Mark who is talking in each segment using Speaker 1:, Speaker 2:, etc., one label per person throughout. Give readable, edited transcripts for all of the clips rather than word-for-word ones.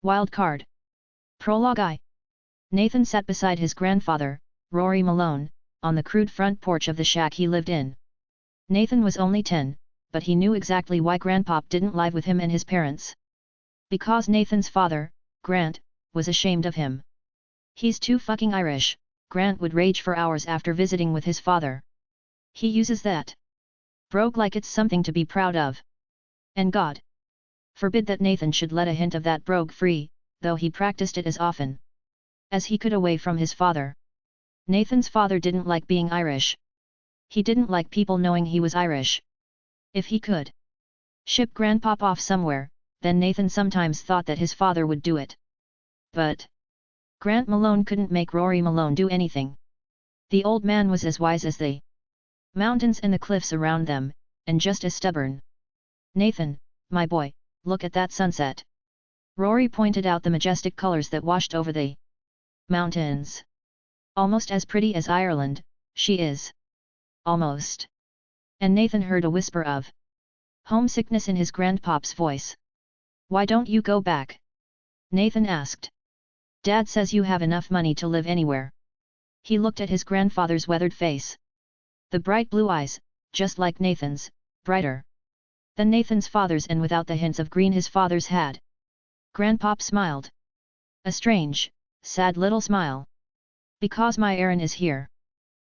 Speaker 1: Wild card. Prologue I. Nathan sat beside his grandfather, Rory Malone, on the crude front porch of the shack he lived in. Nathan was only 10, but he knew exactly why Grandpop didn't live with him and his parents. Because Nathan's father, Grant, was ashamed of him. "He's too fucking Irish," Grant would rage for hours after visiting with his father. "He uses that brogue like it's something to be proud of. And God forbid that Nathan should let a hint of that brogue free, though he practiced it as often as he could away from his father. Nathan's father didn't like being Irish. He didn't like people knowing he was Irish. If he could ship Grandpop off somewhere, then Nathan sometimes thought that his father would do it. But Grant Malone couldn't make Rory Malone do anything. The old man was as wise as the mountains and the cliffs around them, and just as stubborn. "Nathan, my boy, look at that sunset." Rory pointed out the majestic colors that washed over the mountains. "Almost as pretty as Ireland, she is." "Almost." And Nathan heard a whisper of homesickness in his grandpop's voice. "Why don't you go back?" Nathan asked. "Dad says you have enough money to live anywhere." He looked at his grandfather's weathered face. The bright blue eyes, just like Nathan's, brighter than Nathan's father's and without the hints of green his father's had. Grandpop smiled. A strange, sad little smile. "Because my Erin is here."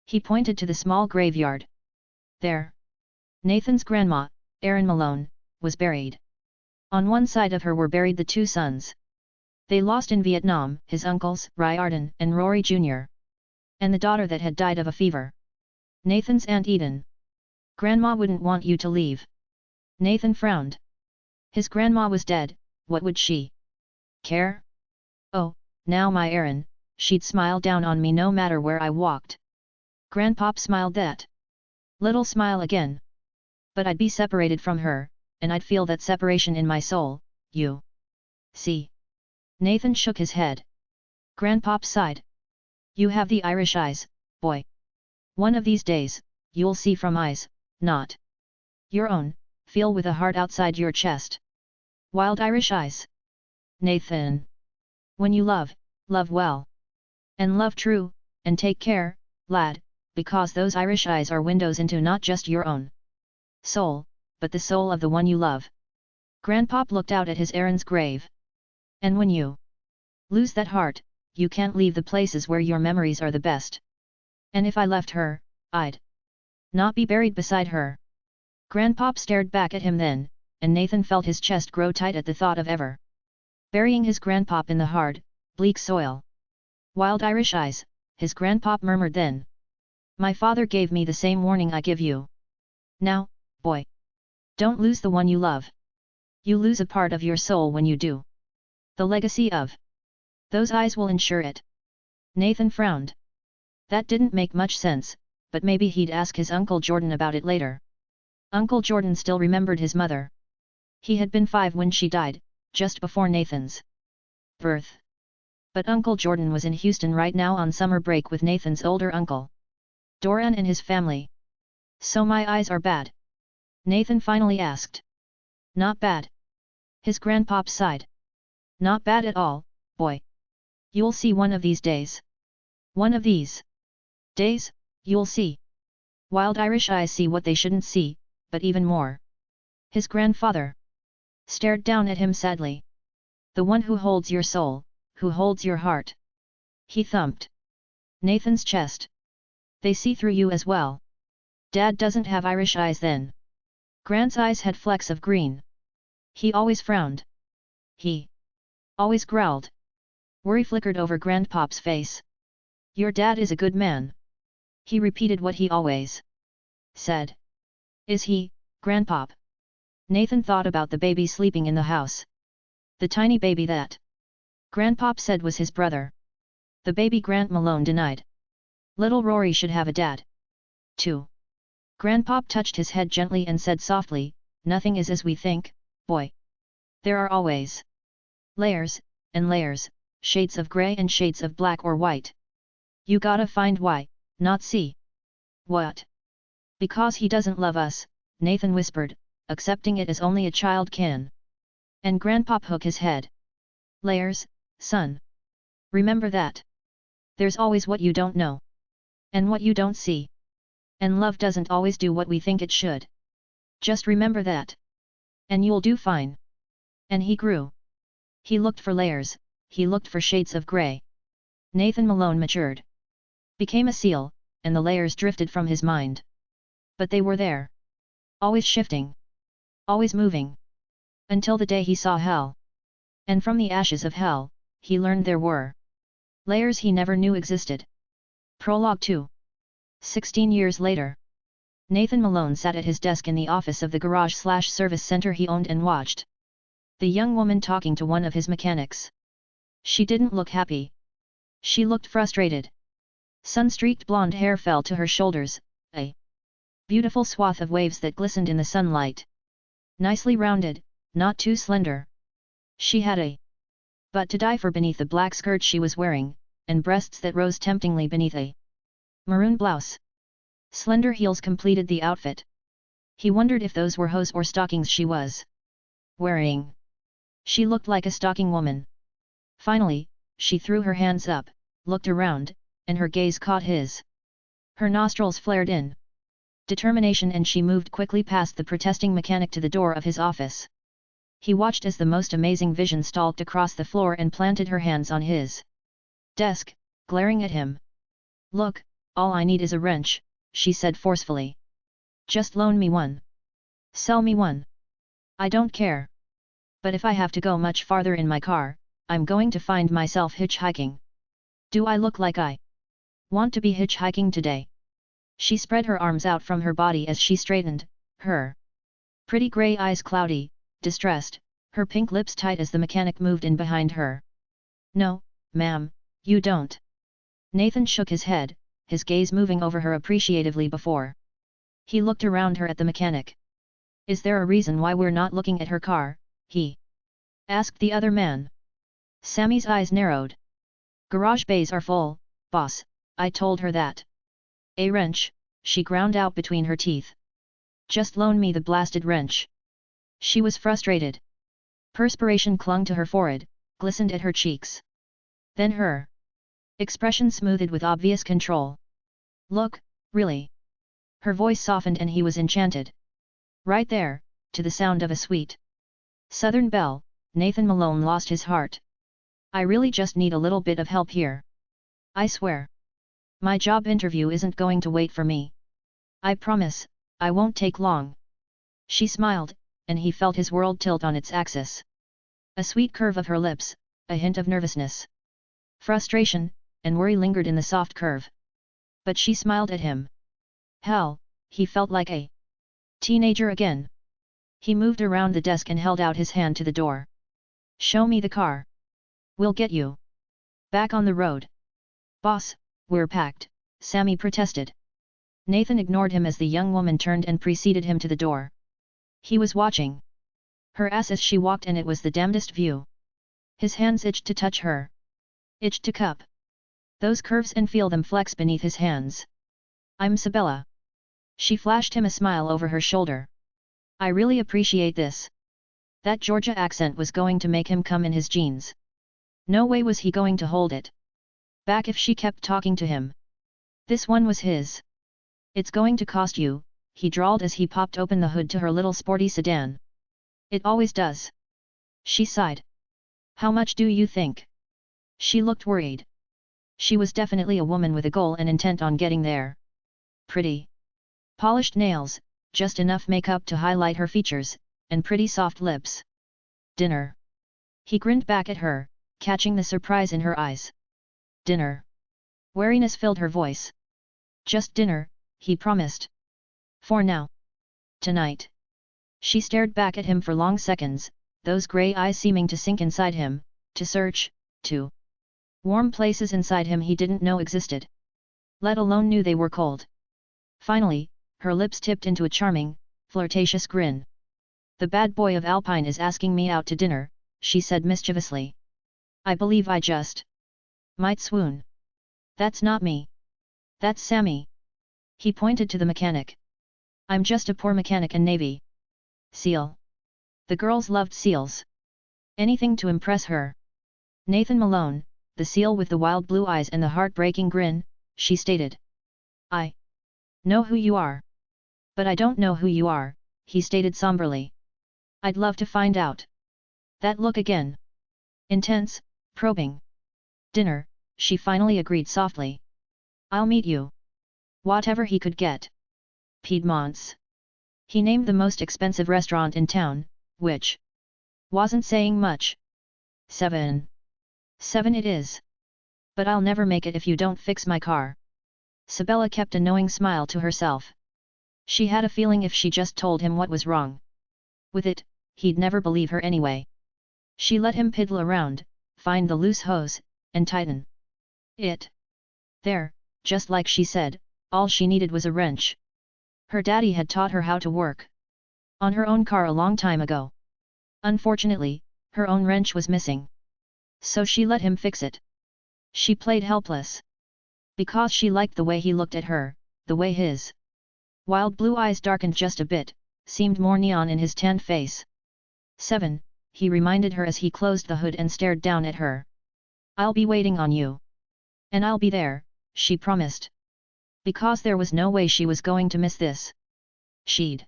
Speaker 1: He pointed to the small graveyard. There, Nathan's grandma, Erin Malone, was buried. On one side of her were buried the two sons they lost in Vietnam, his uncles, Riordan and Rory Jr. And the daughter that had died of a fever. Nathan's Aunt Eden. "Grandma wouldn't want you to leave." Nathan frowned. His grandma was dead, what would she care? "Oh, now my Erin, she'd smile down on me no matter where I walked." Grandpop smiled that little smile again. "But I'd be separated from her, and I'd feel that separation in my soul, you see." Nathan shook his head. Grandpop sighed. "You have the Irish eyes, boy. One of these days, you'll see from eyes, not your own, feel with a heart outside your chest. Wild Irish eyes. Nathan. When you love, love well. And love true, and take care, lad, because those Irish eyes are windows into not just your own soul, but the soul of the one you love." Grandpop looked out at his Erin's grave. "And when you lose that heart, you can't leave the places where your memories are the best. And if I left her, I'd not be buried beside her." Grandpop stared back at him then, and Nathan felt his chest grow tight at the thought of ever burying his grandpop in the hard, bleak soil. "Wild Irish eyes," his grandpop murmured then. "My father gave me the same warning I give you. Now, boy, don't lose the one you love. You lose a part of your soul when you do. The legacy of those eyes will ensure it." Nathan frowned. That didn't make much sense, but maybe he'd ask his Uncle Jordan about it later. Uncle Jordan still remembered his mother. He had been 5 when she died, just before Nathan's birth. But Uncle Jordan was in Houston right now on summer break with Nathan's older uncle, Doran, and his family. "So my eyes are bad?" Nathan finally asked. "Not bad." His grandpop sighed. "Not bad at all, boy. You'll see one of these days. One of these days, you'll see. Wild Irish eyes see what they shouldn't see, but even more." His grandfather stared down at him sadly. "The one who holds your soul, who holds your heart." He thumped Nathan's chest. "They see through you as well. Dad doesn't have Irish eyes then." Grant's eyes had flecks of green. He always frowned. He always growled. Worry flickered over Grandpop's face. "Your dad is a good man." He repeated what he always said. "Is he, Grandpop?" Nathan thought about the baby sleeping in the house. The tiny baby that Grandpop said was his brother. The baby Grant Malone denied. Little Rory should have a dad too. Grandpop touched his head gently and said softly, "Nothing is as we think, boy. There are always layers, and layers, shades of grey and shades of black or white. You gotta find why, not see. What? Because he doesn't love us," Nathan whispered, accepting it as only a child can. And Grandpop shook his head. Layers, son. Remember that. There's always what you don't know. And what you don't see. And love doesn't always do what we think it should. Just remember that. And you'll do fine. And he grew. He looked for layers, he looked for shades of grey. Nathan Malone matured. Became a seal, and the layers drifted from his mind. But they were there. Always shifting. Always moving. Until the day he saw hell. And from the ashes of hell, he learned there were layers he never knew existed. Prologue 2. 16 years later. Nathan Malone sat at his desk in the office of the garage/service center he owned and watched the young woman talking to one of his mechanics. She didn't look happy. She looked frustrated. Sun-streaked blonde hair fell to her shoulders, a beautiful swath of waves that glistened in the sunlight. Nicely rounded, not too slender. She had a butt to die for beneath the black skirt she was wearing, and breasts that rose temptingly beneath a maroon blouse. Slender heels completed the outfit. He wondered if those were hose or stockings she was wearing. She looked like a stocking woman. Finally, she threw her hands up, looked around, and her gaze caught his. Her nostrils flared in determination and she moved quickly past the protesting mechanic to the door of his office. He watched as the most amazing vision stalked across the floor and planted her hands on his desk, glaring at him. "Look, all I need is a wrench," she said forcefully. "Just loan me one. Sell me one. I don't care. But if I have to go much farther in my car, I'm going to find myself hitchhiking. Do I look like I want to be hitchhiking today?" She spread her arms out from her body as she straightened, her pretty grey eyes cloudy, distressed, her pink lips tight as the mechanic moved in behind her. "No, ma'am, you don't." Nathan shook his head, his gaze moving over her appreciatively before he looked around her at the mechanic. "Is there a reason why we're not looking at her car?" he asked the other man. Sammy's eyes narrowed. "Garage bays are full, boss, I told her that." "A wrench," she ground out between her teeth. "Just loan me the blasted wrench." She was frustrated. Perspiration clung to her forehead, glistened at her cheeks. Then her expression smoothed with obvious control. "Look, really?" Her voice softened and he was enchanted. Right there, to the sound of a sweet Southern belle, Nathan Malone lost his heart. "I really just need a little bit of help here. I swear. My job interview isn't going to wait for me. I promise, I won't take long." She smiled, and he felt his world tilt on its axis. A sweet curve of her lips, a hint of nervousness, frustration, and worry lingered in the soft curve. But she smiled at him. Hell, he felt like a teenager again. He moved around the desk and held out his hand to the door. "Show me the car. We'll get you back on the road." "Boss, we're packed," Sammy protested. Nathan ignored him as the young woman turned and preceded him to the door. He was watching her ass as she walked and it was the damnedest view. His hands itched to touch her. Itched to cup those curves and feel them flex beneath his hands. "I'm Sabella." She flashed him a smile over her shoulder. "I really appreciate this." That Georgia accent was going to make him come in his jeans. No way was he going to hold it back if she kept talking to him. This one was his. "It's going to cost you," he drawled as he popped open the hood to her little sporty sedan. "It always does." She sighed. "How much do you think?" She looked worried. She was definitely a woman with a goal and intent on getting there. Pretty polished nails, just enough makeup to highlight her features, and pretty soft lips. "Dinner." He grinned back at her, catching the surprise in her eyes. "Dinner." Wariness filled her voice. "Just dinner," he promised. "For now. Tonight." She stared back at him for long seconds, those grey eyes seeming to sink inside him, to search, to warm places inside him he didn't know existed. Let alone knew they were cold. Finally, her lips tipped into a charming, flirtatious grin. "The bad boy of Alpine is asking me out to dinner," she said mischievously. "I believe I just might swoon." "That's not me. That's Sammy." He pointed to the mechanic. "I'm just a poor mechanic and Navy SEAL." The girls loved seals. Anything to impress her. Nathan Malone, the seal with the wild blue eyes and the heartbreaking grin, she stated. I know who you are. But I don't know who you are, he stated somberly. I'd love to find out. That look again. Intense, probing. Dinner, she finally agreed softly. I'll meet you. Whatever he could get. Piedmont's. He named the most expensive restaurant in town, which wasn't saying much. 7 it is. But I'll never make it if you don't fix my car. Sabella kept a knowing smile to herself. She had a feeling if she just told him what was wrong with it, he'd never believe her anyway. She let him piddle around, find the loose hose, and tighten it. There, just like she said, all she needed was a wrench. Her daddy had taught her how to work on her own car a long time ago. Unfortunately, her own wrench was missing. So she let him fix it. She played helpless. Because she liked the way he looked at her, the way his wild blue eyes darkened just a bit, seemed more neon in his tanned face. 7, he reminded her as he closed the hood and stared down at her. I'll be waiting on you. And I'll be there, she promised. Because there was no way she was going to miss this. She'd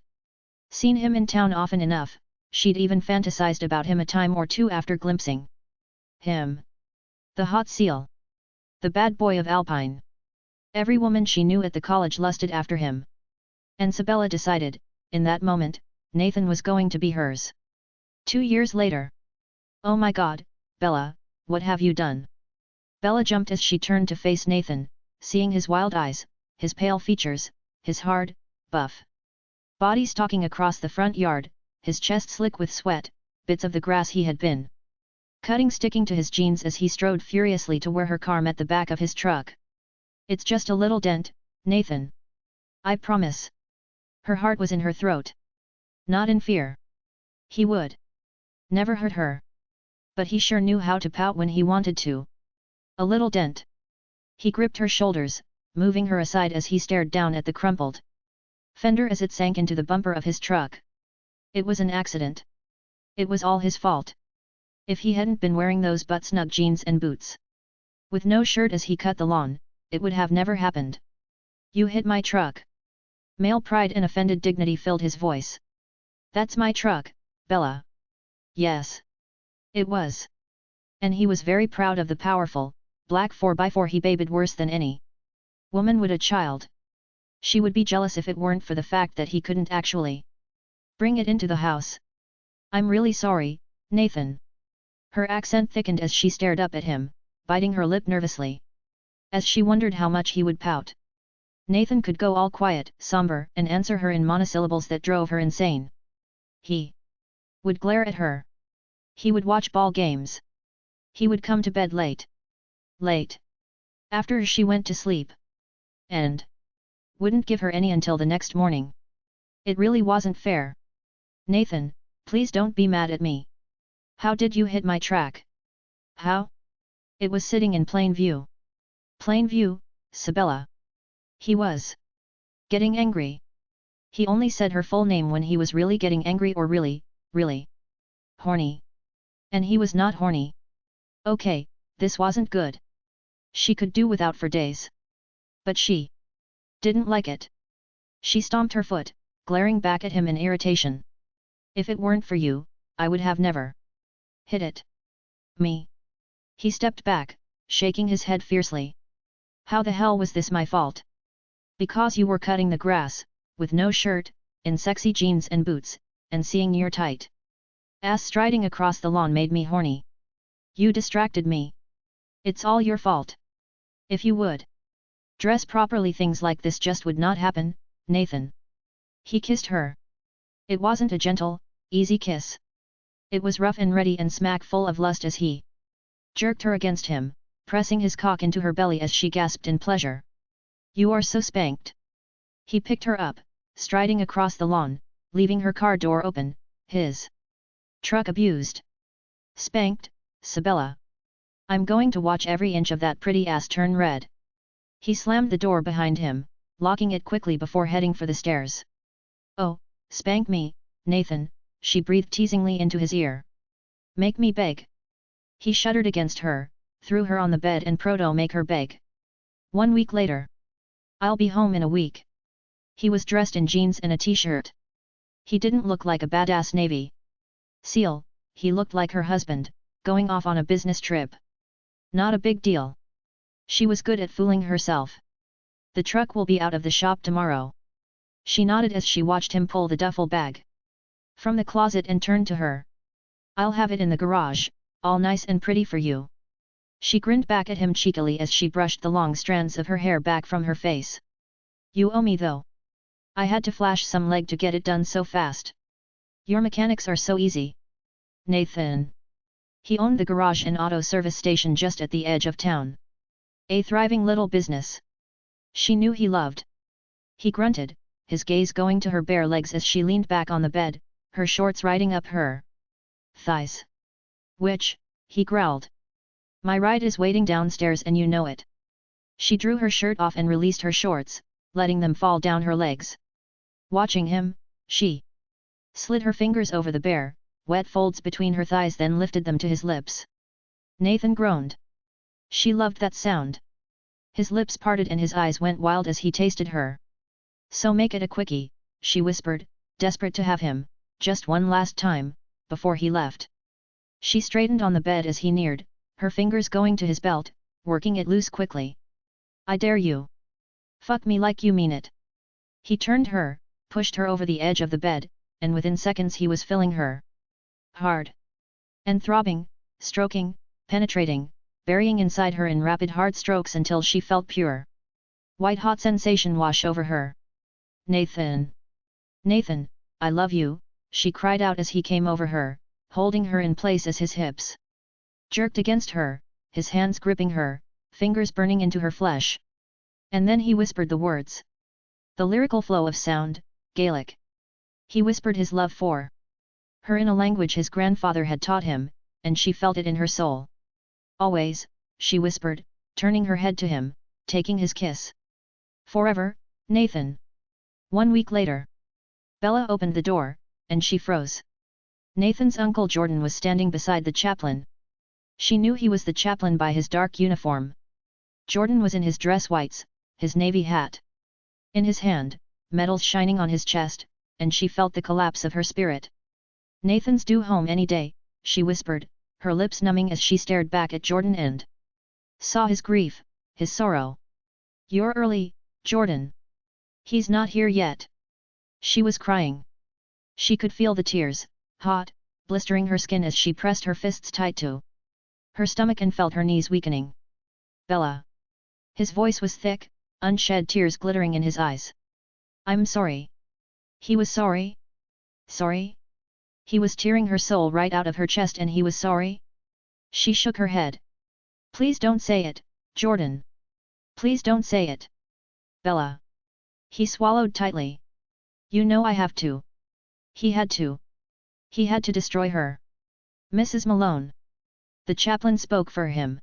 Speaker 1: seen him in town often enough, she'd even fantasized about him a time or two after glimpsing him. The hot seal. The bad boy of Alpine. Every woman she knew at the college lusted after him. And Sabella decided, in that moment, Nathan was going to be hers. 2 years later. Oh my God, Bella, what have you done? Bella jumped as she turned to face Nathan, seeing his wild eyes, his pale features, his hard, buff body stalking across the front yard, his chest slick with sweat, bits of the grass he had been cutting sticking to his jeans as he strode furiously to where her car met the back of his truck. It's just a little dent, Nathan. I promise. Her heart was in her throat. Not in fear. He would never hurt her. But he sure knew how to pout when he wanted to. A little dent. He gripped her shoulders, moving her aside as he stared down at the crumpled fender as it sank into the bumper of his truck. It was an accident. It was all his fault. If he hadn't been wearing those butt-snug jeans and boots with no shirt as he cut the lawn, it would have never happened. You hit my truck. Male pride and offended dignity filled his voice. That's my truck, Bella. Yes. It was. And he was very proud of the powerful, black 4x4 he babied worse than any woman would a child. She would be jealous if it weren't for the fact that he couldn't actually bring it into the house. I'm really sorry, Nathan. Her accent thickened as she stared up at him, biting her lip nervously. As she wondered how much he would pout. Nathan could go all quiet, somber, and answer her in monosyllables that drove her insane. He would glare at her. He would watch ball games. He would come to bed late. After she went to sleep. And wouldn't give her any until the next morning. It really wasn't fair. Nathan, please don't be mad at me. How did you hit my track? How? It was sitting in plain view. Plain view, Sabella. He was getting angry. He only said her full name when he was really getting angry or really horny. And he was not horny. Okay, this wasn't good. She could do without for days. But she didn't like it. She stomped her foot, glaring back at him in irritation. If it weren't for you, I would have never hit it. Me. He stepped back, shaking his head fiercely. How the hell was this my fault? Because you were cutting the grass, with no shirt, in sexy jeans and boots, and seeing your tight ass striding across the lawn made me horny. You distracted me. It's all your fault. If you would dress properly, things like this just would not happen, Nathan. He kissed her. It wasn't a gentle, easy kiss. It was rough and ready and smack full of lust as he jerked her against him, pressing his cock into her belly as she gasped in pleasure. You are so spanked. He picked her up, striding across the lawn, leaving her car door open, his truck abused. Spanked, Sabella. I'm going to watch every inch of that pretty ass turn red. He slammed the door behind him, locking it quickly before heading for the stairs. Oh, spank me, Nathan, she breathed teasingly into his ear. Make me beg. He shuddered against her, threw her on the bed and make her beg. 1 week later. I'll be home in a week. He was dressed in jeans and a t-shirt. He didn't look like a badass Navy SEAL, he looked like her husband, going off on a business trip. Not a big deal. She was good at fooling herself. The truck will be out of the shop tomorrow. She nodded as she watched him pull the duffel bag from the closet and turned to her. I'll have it in the garage, all nice and pretty for you. She grinned back at him cheekily as she brushed the long strands of her hair back from her face. You owe me though. I had to flash some leg to get it done so fast. Your mechanics are so easy. Nathan. He owned the garage and auto service station just at the edge of town. A thriving little business. She knew he loved. He grunted, his gaze going to her bare legs as she leaned back on the bed, her shorts riding up her thighs. Which, he growled. My ride is waiting downstairs and you know it. She drew her shirt off and released her shorts, letting them fall down her legs. Watching him, she slid her fingers over the bare, wet folds between her thighs, then lifted them to his lips. Nathan groaned. She loved that sound. His lips parted and his eyes went wild as he tasted her. So make it a quickie, she whispered, desperate to have him, just one last time, before he left. She straightened on the bed as he neared, her fingers going to his belt, working it loose quickly. I dare you. Fuck me like you mean it. He turned her, pushed her over the edge of the bed, and within seconds he was filling her hard and throbbing, stroking, penetrating, burying inside her in rapid hard strokes until she felt pure white-hot sensation wash over her. Nathan! Nathan, I love you, she cried out as he came over her, holding her in place as his hips jerked against her, his hands gripping her, fingers burning into her flesh. And then he whispered the words. The lyrical flow of sound, Gaelic. He whispered his love for her in a language his grandfather had taught him, and she felt it in her soul. Always, she whispered, turning her head to him, taking his kiss. Forever, Nathan. 1 week later. Bella opened the door, and she froze. Nathan's uncle Jordan was standing beside the chaplain. She knew he was the chaplain by his dark uniform. Jordan was in his dress whites, his navy hat in his hand, medals shining on his chest, and she felt the collapse of her spirit. Nathan's due home any day, she whispered, her lips numbing as she stared back at Jordan and saw his grief, his sorrow. You're early, Jordan. He's not here yet. She was crying. She could feel the tears, hot, blistering her skin as she pressed her fists tight to her stomach and felt her knees weakening. Bella. His voice was thick, unshed tears glittering in his eyes. I'm sorry. He was sorry? Sorry? He was tearing her soul right out of her chest and he was sorry? She shook her head. Please don't say it, Jordan. Please don't say it. Bella. He swallowed tightly. You know I have to. He had to. He had to destroy her. Mrs. Malone. The chaplain spoke for him.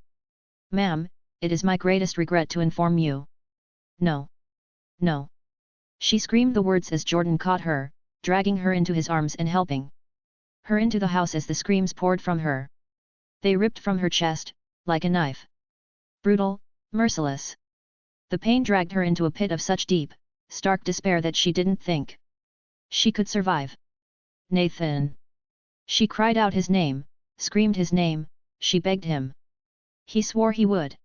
Speaker 1: Ma'am, it is my greatest regret to inform you. No. No. She screamed the words as Jordan caught her, dragging her into his arms and helping her into the house as the screams poured from her. They ripped from her chest, like a knife. Brutal, merciless. The pain dragged her into a pit of such deep, stark despair that she didn't think she could survive. Nathan! She cried out his name, screamed his name, she begged him. He swore he would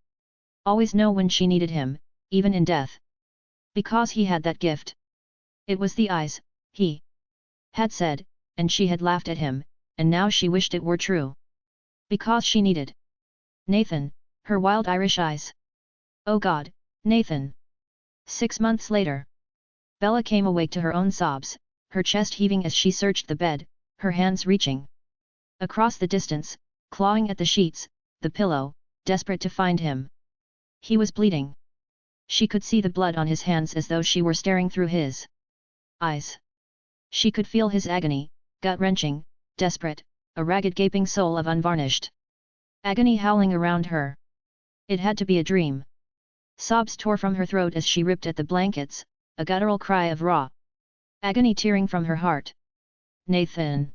Speaker 1: always know when she needed him, even in death. Because he had that gift. It was the eyes, he had said, and she had laughed at him, and now she wished it were true. Because she needed Nathan, her wild Irish eyes. Oh God, Nathan! 6 months later. Bella came awake to her own sobs, her chest heaving as she searched the bed, her hands reaching across the distance, clawing at the sheets, the pillow, desperate to find him. He was bleeding. She could see the blood on his hands as though she were staring through his eyes. She could feel his agony, gut-wrenching, desperate, a ragged gaping soul of unvarnished agony howling around her. It had to be a dream. Sobs tore from her throat as she ripped at the blankets, a guttural cry of raw agony tearing from her heart. Nathan!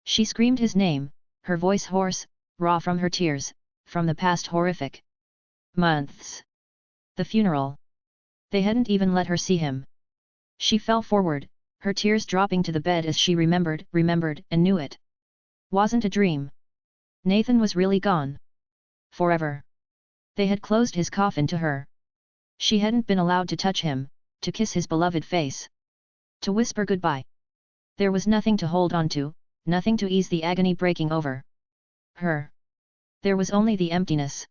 Speaker 1: She screamed his name, her voice hoarse, raw from her tears, from the past horrific months. The funeral. They hadn't even let her see him. She fell forward, her tears dropping to the bed as she remembered, and knew it wasn't a dream. Nathan was really gone. Forever. They had closed his coffin to her. She hadn't been allowed to touch him, to kiss his beloved face, to whisper goodbye. There was nothing to hold on to, nothing to ease the agony breaking over her. There was only the emptiness.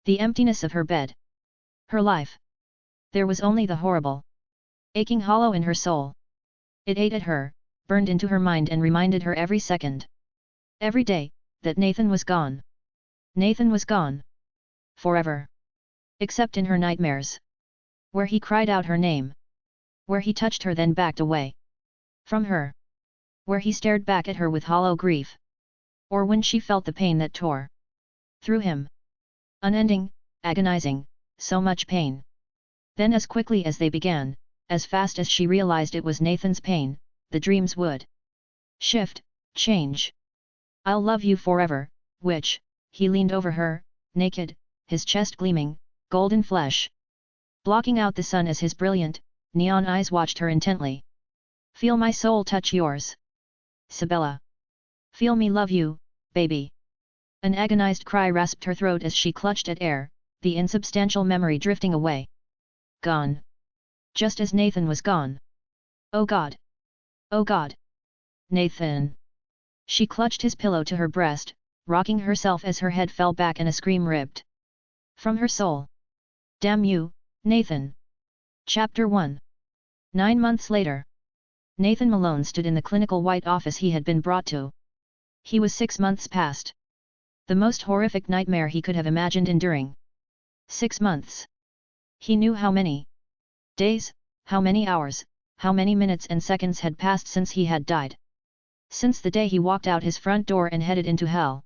Speaker 1: The emptiness of her bed. Her life. There was only the horrible, aching hollow in her soul. It ate at her, burned into her mind and reminded her every second, every day, that Nathan was gone. Nathan was gone. Forever. Except in her nightmares. Where he cried out her name. Where he touched her then backed away from her. Where he stared back at her with hollow grief. Or when she felt the pain that tore through him. Unending, agonizing, so much pain. Then as quickly as they began, as fast as she realized it was Nathan's pain, the dreams would shift, change. I'll love you forever, which, he leaned over her, naked, his chest gleaming, golden flesh blocking out the sun as his brilliant, neon eyes watched her intently. Feel my soul touch yours. Sibella. Feel me love you, baby. An agonized cry rasped her throat as she clutched at air, the insubstantial memory drifting away. Gone. Just as Nathan was gone. Oh God. Oh God. Nathan. She clutched his pillow to her breast, rocking herself as her head fell back and a scream ripped from her soul. Damn you, Nathan. Chapter 1. 9 months later. Nathan Malone stood in the clinical white office he had been brought to. He was 6 months past the most horrific nightmare he could have imagined enduring. 6 months. He knew how many days, how many hours, how many minutes and seconds had passed since he had died. Since the day he walked out his front door and headed into hell.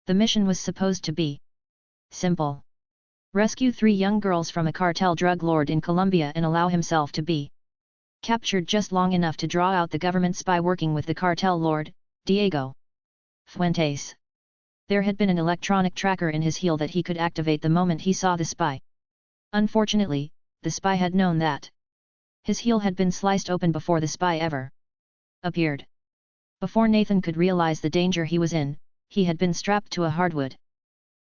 Speaker 1: The mission was supposed to be simple. Rescue 3 young girls from a cartel drug lord in Colombia and allow himself to be captured just long enough to draw out the government spy working with the cartel lord, Diego Fuentes. There had been an electronic tracker in his heel that he could activate the moment he saw the spy. Unfortunately, the spy had known that his heel had been sliced open before the spy ever appeared. Before Nathan could realize the danger he was in, he had been strapped to a hardwood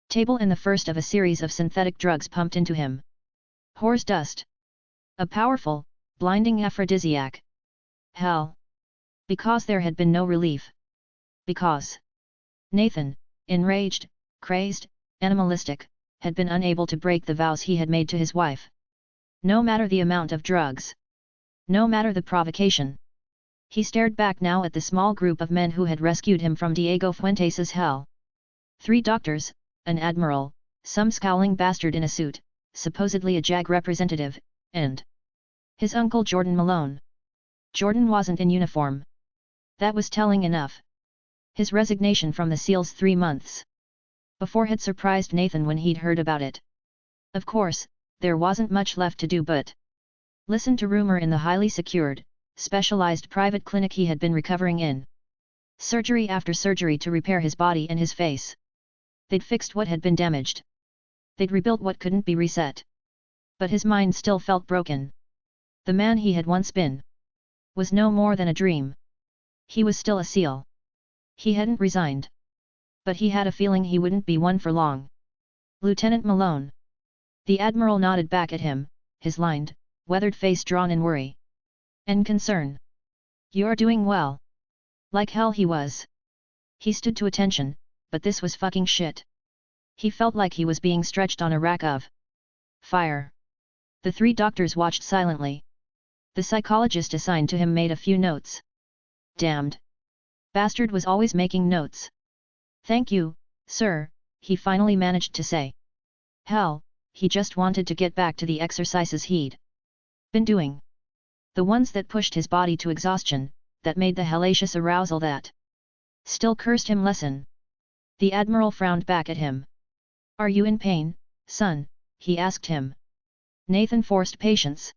Speaker 1: table and the first of a series of synthetic drugs pumped into him. Horse dust. A powerful, blinding aphrodisiac. Hell. Because there had been no relief. Because Nathan, enraged, crazed, animalistic, had been unable to break the vows he had made to his wife. No matter the amount of drugs. No matter the provocation. He stared back now at the small group of men who had rescued him from Diego Fuentes's hell. 3 doctors, an admiral, some scowling bastard in a suit, supposedly a JAG representative, and his uncle Jordan Malone. Jordan wasn't in uniform. That was telling enough. His resignation from the SEALs 3 months before had surprised Nathan when he'd heard about it. Of course, there wasn't much left to do but listen to rumor in the highly secured, specialized private clinic he had been recovering in. Surgery after surgery to repair his body and his face. They'd fixed what had been damaged. They'd rebuilt what couldn't be reset. But his mind still felt broken. The man he had once been was no more than a dream. He was still a SEAL. He hadn't resigned. But he had a feeling he wouldn't be one for long. Lieutenant Malone. The Admiral nodded back at him, his lined, weathered face drawn in worry and concern. You're doing well. Like hell he was. He stood to attention, but this was fucking shit. He felt like he was being stretched on a rack of fire. The 3 doctors watched silently. The psychologist assigned to him made a few notes. Damned bastard was always making notes. Thank you, sir, he finally managed to say. Hell, he just wanted to get back to the exercises he'd been doing. The ones that pushed his body to exhaustion, that made the hellacious arousal that still cursed him lessen. The Admiral frowned back at him. Are you in pain, son? He asked him. Nathan forced patience.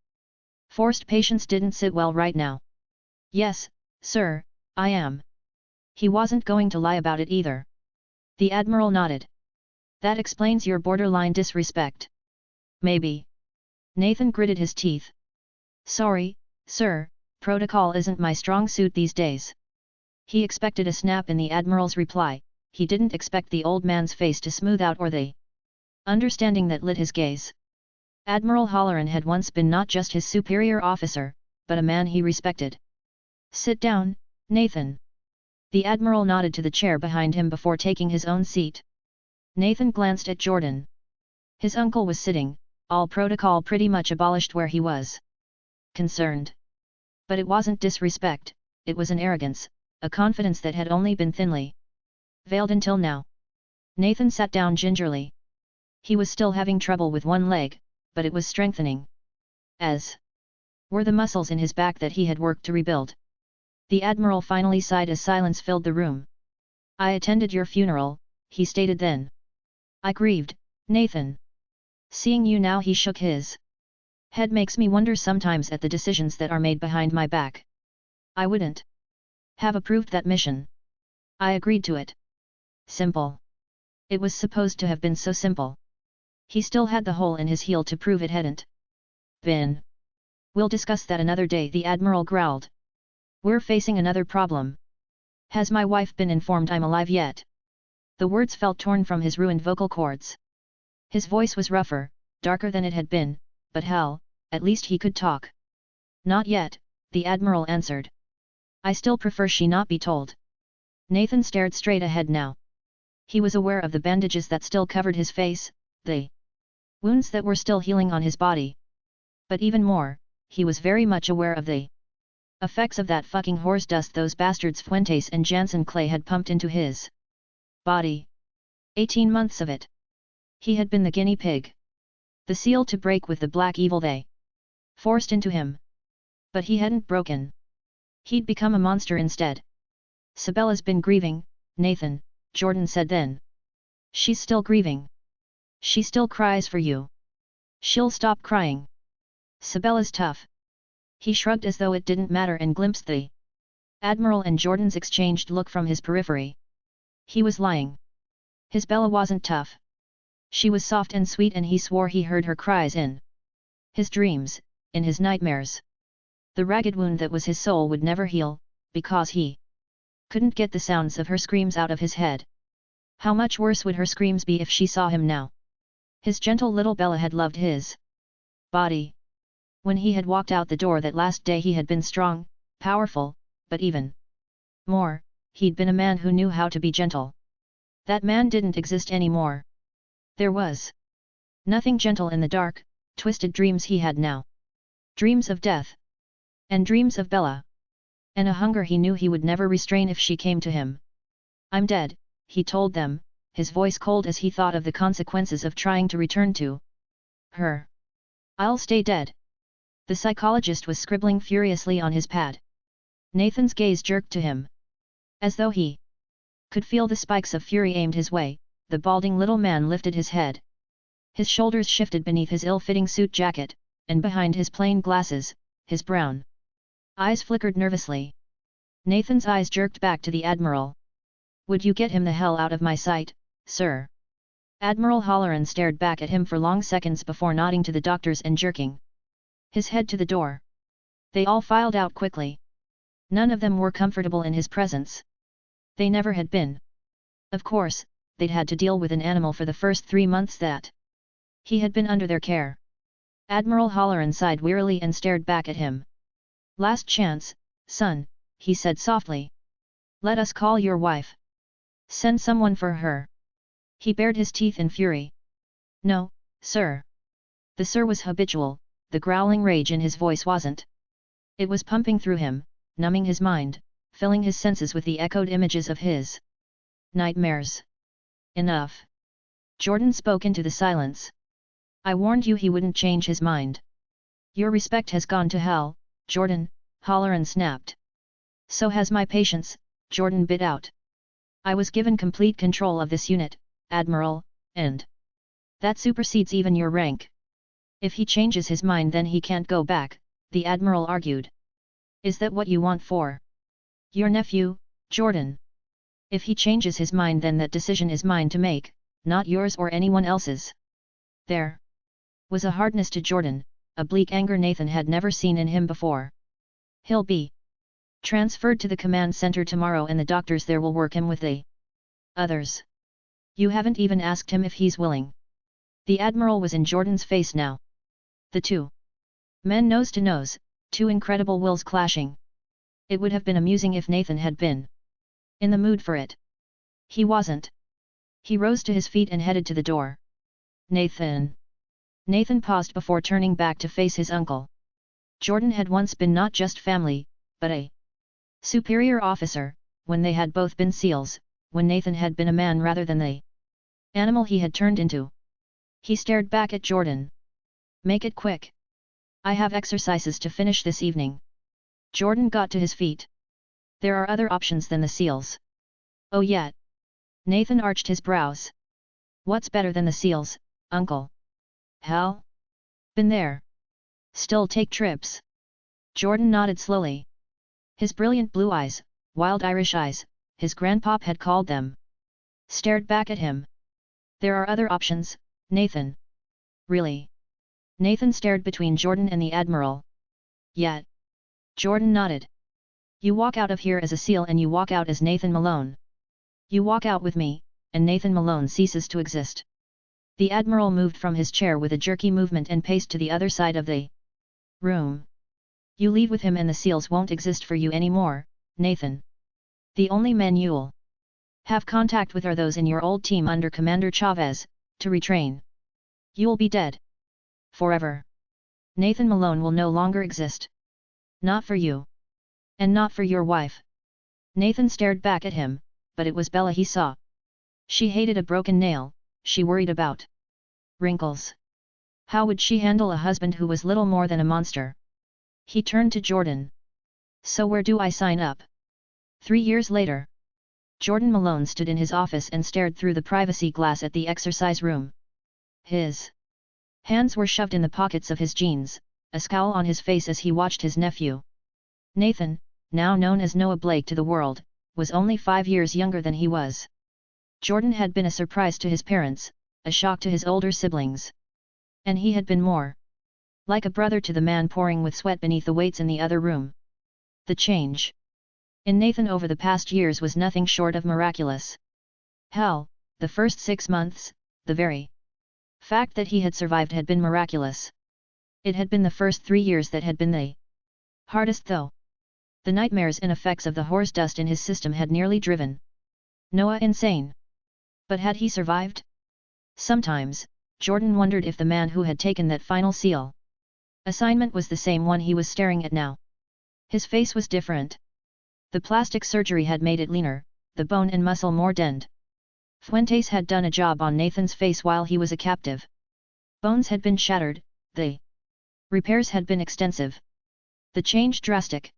Speaker 1: Forced patience didn't sit well right now. Yes, sir, I am. He wasn't going to lie about it either. The Admiral nodded. That explains your borderline disrespect. Maybe. Nathan gritted his teeth. Sorry, sir, protocol isn't my strong suit these days. He expected a snap in the Admiral's reply, he didn't expect the old man's face to smooth out or the understanding that lit his gaze. Admiral Halloran had once been not just his superior officer, but a man he respected. Sit down, Nathan. The Admiral nodded to the chair behind him before taking his own seat. Nathan glanced at Jordan. His uncle was sitting, all protocol pretty much abolished where he was. Concerned. But it wasn't disrespect, it was an arrogance, a confidence that had only been thinly veiled until now. Nathan sat down gingerly. He was still having trouble with one leg, but it was strengthening. As were the muscles in his back that he had worked to rebuild. The Admiral finally sighed as silence filled the room. I attended your funeral, he stated then. I grieved, Nathan. Seeing you now, he shook his head, makes me wonder sometimes at the decisions that are made behind my back. I wouldn't have approved that mission. I agreed to it. Simple. It was supposed to have been so simple. He still had the hole in his heel to prove it hadn't been. We'll discuss that another day, the Admiral growled. We're facing another problem. Has my wife been informed I'm alive yet? The words felt torn from his ruined vocal cords. His voice was rougher, darker than it had been, but hell, at least he could talk. Not yet, the Admiral answered. I still prefer she not be told. Nathan stared straight ahead now. He was aware of the bandages that still covered his face, the wounds that were still healing on his body. But even more, he was very much aware of the effects of that fucking horse dust those bastards Fuentes and Jansen Clay had pumped into his body. 18 months of it. He had been the guinea pig. The seal to break with the black evil they forced into him. But he hadn't broken. He'd become a monster instead. Sabella's been grieving, Nathan, Jordan said then. She's still grieving. She still cries for you. She'll stop crying. Sabella's tough. He shrugged as though it didn't matter and glimpsed the Admiral and Jordan's exchanged look from his periphery. He was lying. His Bella wasn't tough. She was soft and sweet, and he swore he heard her cries in his dreams, in his nightmares. The ragged wound that was his soul would never heal, because he couldn't get the sounds of her screams out of his head. How much worse would her screams be if she saw him now? His gentle little Bella had loved his body. When he had walked out the door that last day, he had been strong, powerful, but even more, he'd been a man who knew how to be gentle. That man didn't exist anymore. There was nothing gentle in the dark, twisted dreams he had now. Dreams of death. And dreams of Bella. And a hunger he knew he would never restrain if she came to him. I'm dead, he told them, his voice cold as he thought of the consequences of trying to return to her. I'll stay dead. The psychologist was scribbling furiously on his pad. Nathan's gaze jerked to him. As though he could feel the spikes of fury aimed his way, the balding little man lifted his head. His shoulders shifted beneath his ill-fitting suit jacket, and behind his plain glasses, his brown eyes flickered nervously. Nathan's eyes jerked back to the Admiral. Would you get him the hell out of my sight, sir? Admiral Halloran stared back at him for long seconds before nodding to the doctors and jerking his head to the door. They all filed out quickly. None of them were comfortable in his presence. They never had been. Of course, they'd had to deal with an animal for the first 3 months that he had been under their care. Admiral Halloran sighed wearily and stared back at him. Last chance, son, he said softly. Let us call your wife. Send someone for her. He bared his teeth in fury. No, sir. The sir was habitual, the growling rage in his voice wasn't. It was pumping through him, numbing his mind, filling his senses with the echoed images of his nightmares. Enough. Jordan spoke into the silence. I warned you he wouldn't change his mind. Your respect has gone to hell, Jordan, Halloran snapped. So has my patience, Jordan bit out. I was given complete control of this unit, Admiral, and that supersedes even your rank. If he changes his mind then he can't go back, the Admiral argued. Is that what you want for your nephew, Jordan? If he changes his mind, then that decision is mine to make, not yours or anyone else's. There was a hardness to Jordan, a bleak anger Nathan had never seen in him before. He'll be transferred to the command center tomorrow, and the doctors there will work him with the others. You haven't even asked him if he's willing. The Admiral was in Jordan's face now. The two men nose to nose, two incredible wills clashing. It would have been amusing if Nathan had been in the mood for it. He wasn't. He rose to his feet and headed to the door. Nathan. Nathan paused before turning back to face his uncle. Jordan had once been not just family, but a superior officer, when they had both been SEALs, when Nathan had been a man rather than the animal he had turned into. He stared back at Jordan. Make it quick. I have exercises to finish this evening. Jordan got to his feet. There are other options than the SEALs. Oh yet. Nathan arched his brows. What's better than the SEALs, uncle? Hell? Been there. Still take trips. Jordan nodded slowly. His brilliant blue eyes, wild Irish eyes, his grandpop had called them, stared back at him. There are other options, Nathan. Really? Nathan stared between Jordan and the Admiral. Yet. Jordan nodded. You walk out of here as a SEAL and you walk out as Nathan Malone. You walk out with me, and Nathan Malone ceases to exist. The Admiral moved from his chair with a jerky movement and paced to the other side of the room. You leave with him and the SEALs won't exist for you anymore, Nathan. The only men you'll have contact with are those in your old team under Commander Chavez, to retrain. You'll be dead. Forever. Nathan Malone will no longer exist. Not for you. And not for your wife. Nathan stared back at him, but it was Bella he saw. She hated a broken nail, she worried about wrinkles. How would she handle a husband who was little more than a monster? He turned to Jordan. So where do I sign up? 3 years later. Jordan Malone stood in his office and stared through the privacy glass at the exercise room. His hands were shoved in the pockets of his jeans, a scowl on his face as he watched his nephew. Nathan, now known as Noah Blake to the world, was only 5 years younger than he was. Jordan had been a surprise to his parents, a shock to his older siblings. And he had been more like a brother to the man pouring with sweat beneath the weights in the other room. The change in Nathan over the past years was nothing short of miraculous. Hell, the first 6 months, the very fact that he had survived had been miraculous. It had been the first 3 years that had been the hardest though. The nightmares and effects of the horse dust in his system had nearly driven Noah insane. But had he survived? Sometimes, Jordan wondered if the man who had taken that final SEAL assignment was the same one he was staring at now. His face was different. The plastic surgery had made it leaner, the bone and muscle more denned. Fuentes had done a job on Nathan's face while he was a captive. Bones had been shattered, the repairs had been extensive. The change drastic.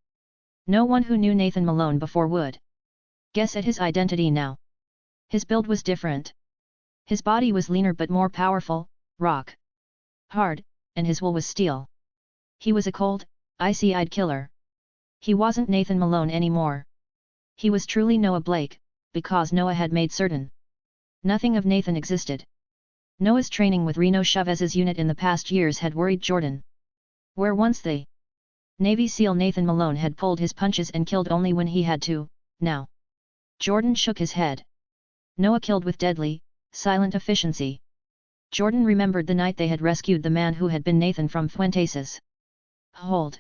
Speaker 1: No one who knew Nathan Malone before would guess at his identity now. His build was different. His body was leaner but more powerful, rock hard, and his will was steel. He was a cold, icy-eyed killer. He wasn't Nathan Malone anymore. He was truly Noah Blake, because Noah had made certain nothing of Nathan existed. Noah's training with Reno Chavez's unit in the past years had worried Jordan. Where once the Navy SEAL Nathan Malone had pulled his punches and killed only when he had to, now. Jordan shook his head. Noah killed with deadly, silent efficiency. Jordan remembered the night they had rescued the man who had been Nathan from Fuentes's hold.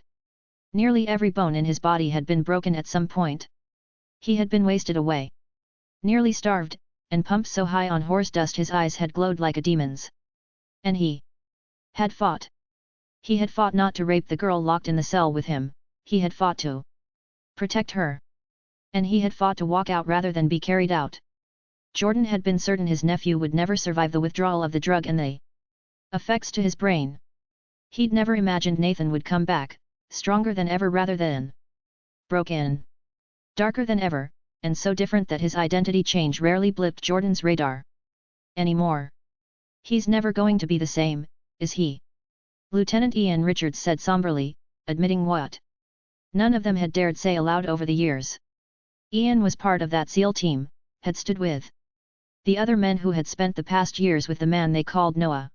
Speaker 1: Nearly every bone in his body had been broken at some point. He had been wasted away. Nearly starved, and pumped so high on horse dust his eyes had glowed like a demon's. And he had fought. He had fought not to rape the girl locked in the cell with him, he had fought to protect her. And he had fought to walk out rather than be carried out. Jordan had been certain his nephew would never survive the withdrawal of the drug and the effects to his brain. He'd never imagined Nathan would come back, stronger than ever rather than broken. Darker than ever, and so different that his identity change rarely blipped Jordan's radar anymore. He's never going to be the same, is he? Lieutenant Ian Richards said somberly, admitting what none of them had dared say aloud over the years. Ian was part of that SEAL team, had stood with the other men who had spent the past years with the man they called Noah.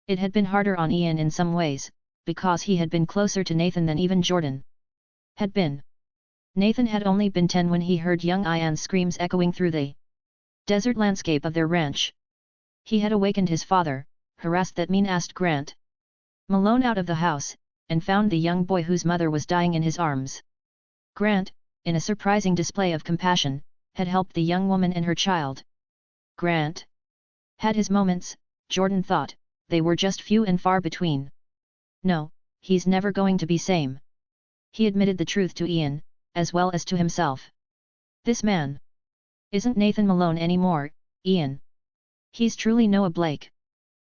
Speaker 1: It had been harder on Ian in some ways, because he had been closer to Nathan than even Jordan had been. Nathan had only been 10 when he heard young Ian's screams echoing through the desert landscape of their ranch. He had awakened his father, harassed that mean-assed Grant Malone out of the house, and found the young boy whose mother was dying in his arms. Grant, in a surprising display of compassion, had helped the young woman and her child. Grant had his moments, Jordan thought, they were just few and far between. No, he's never going to be same. He admitted the truth to Ian, as well as to himself. This man isn't Nathan Malone anymore, Ian. He's truly Noah Blake.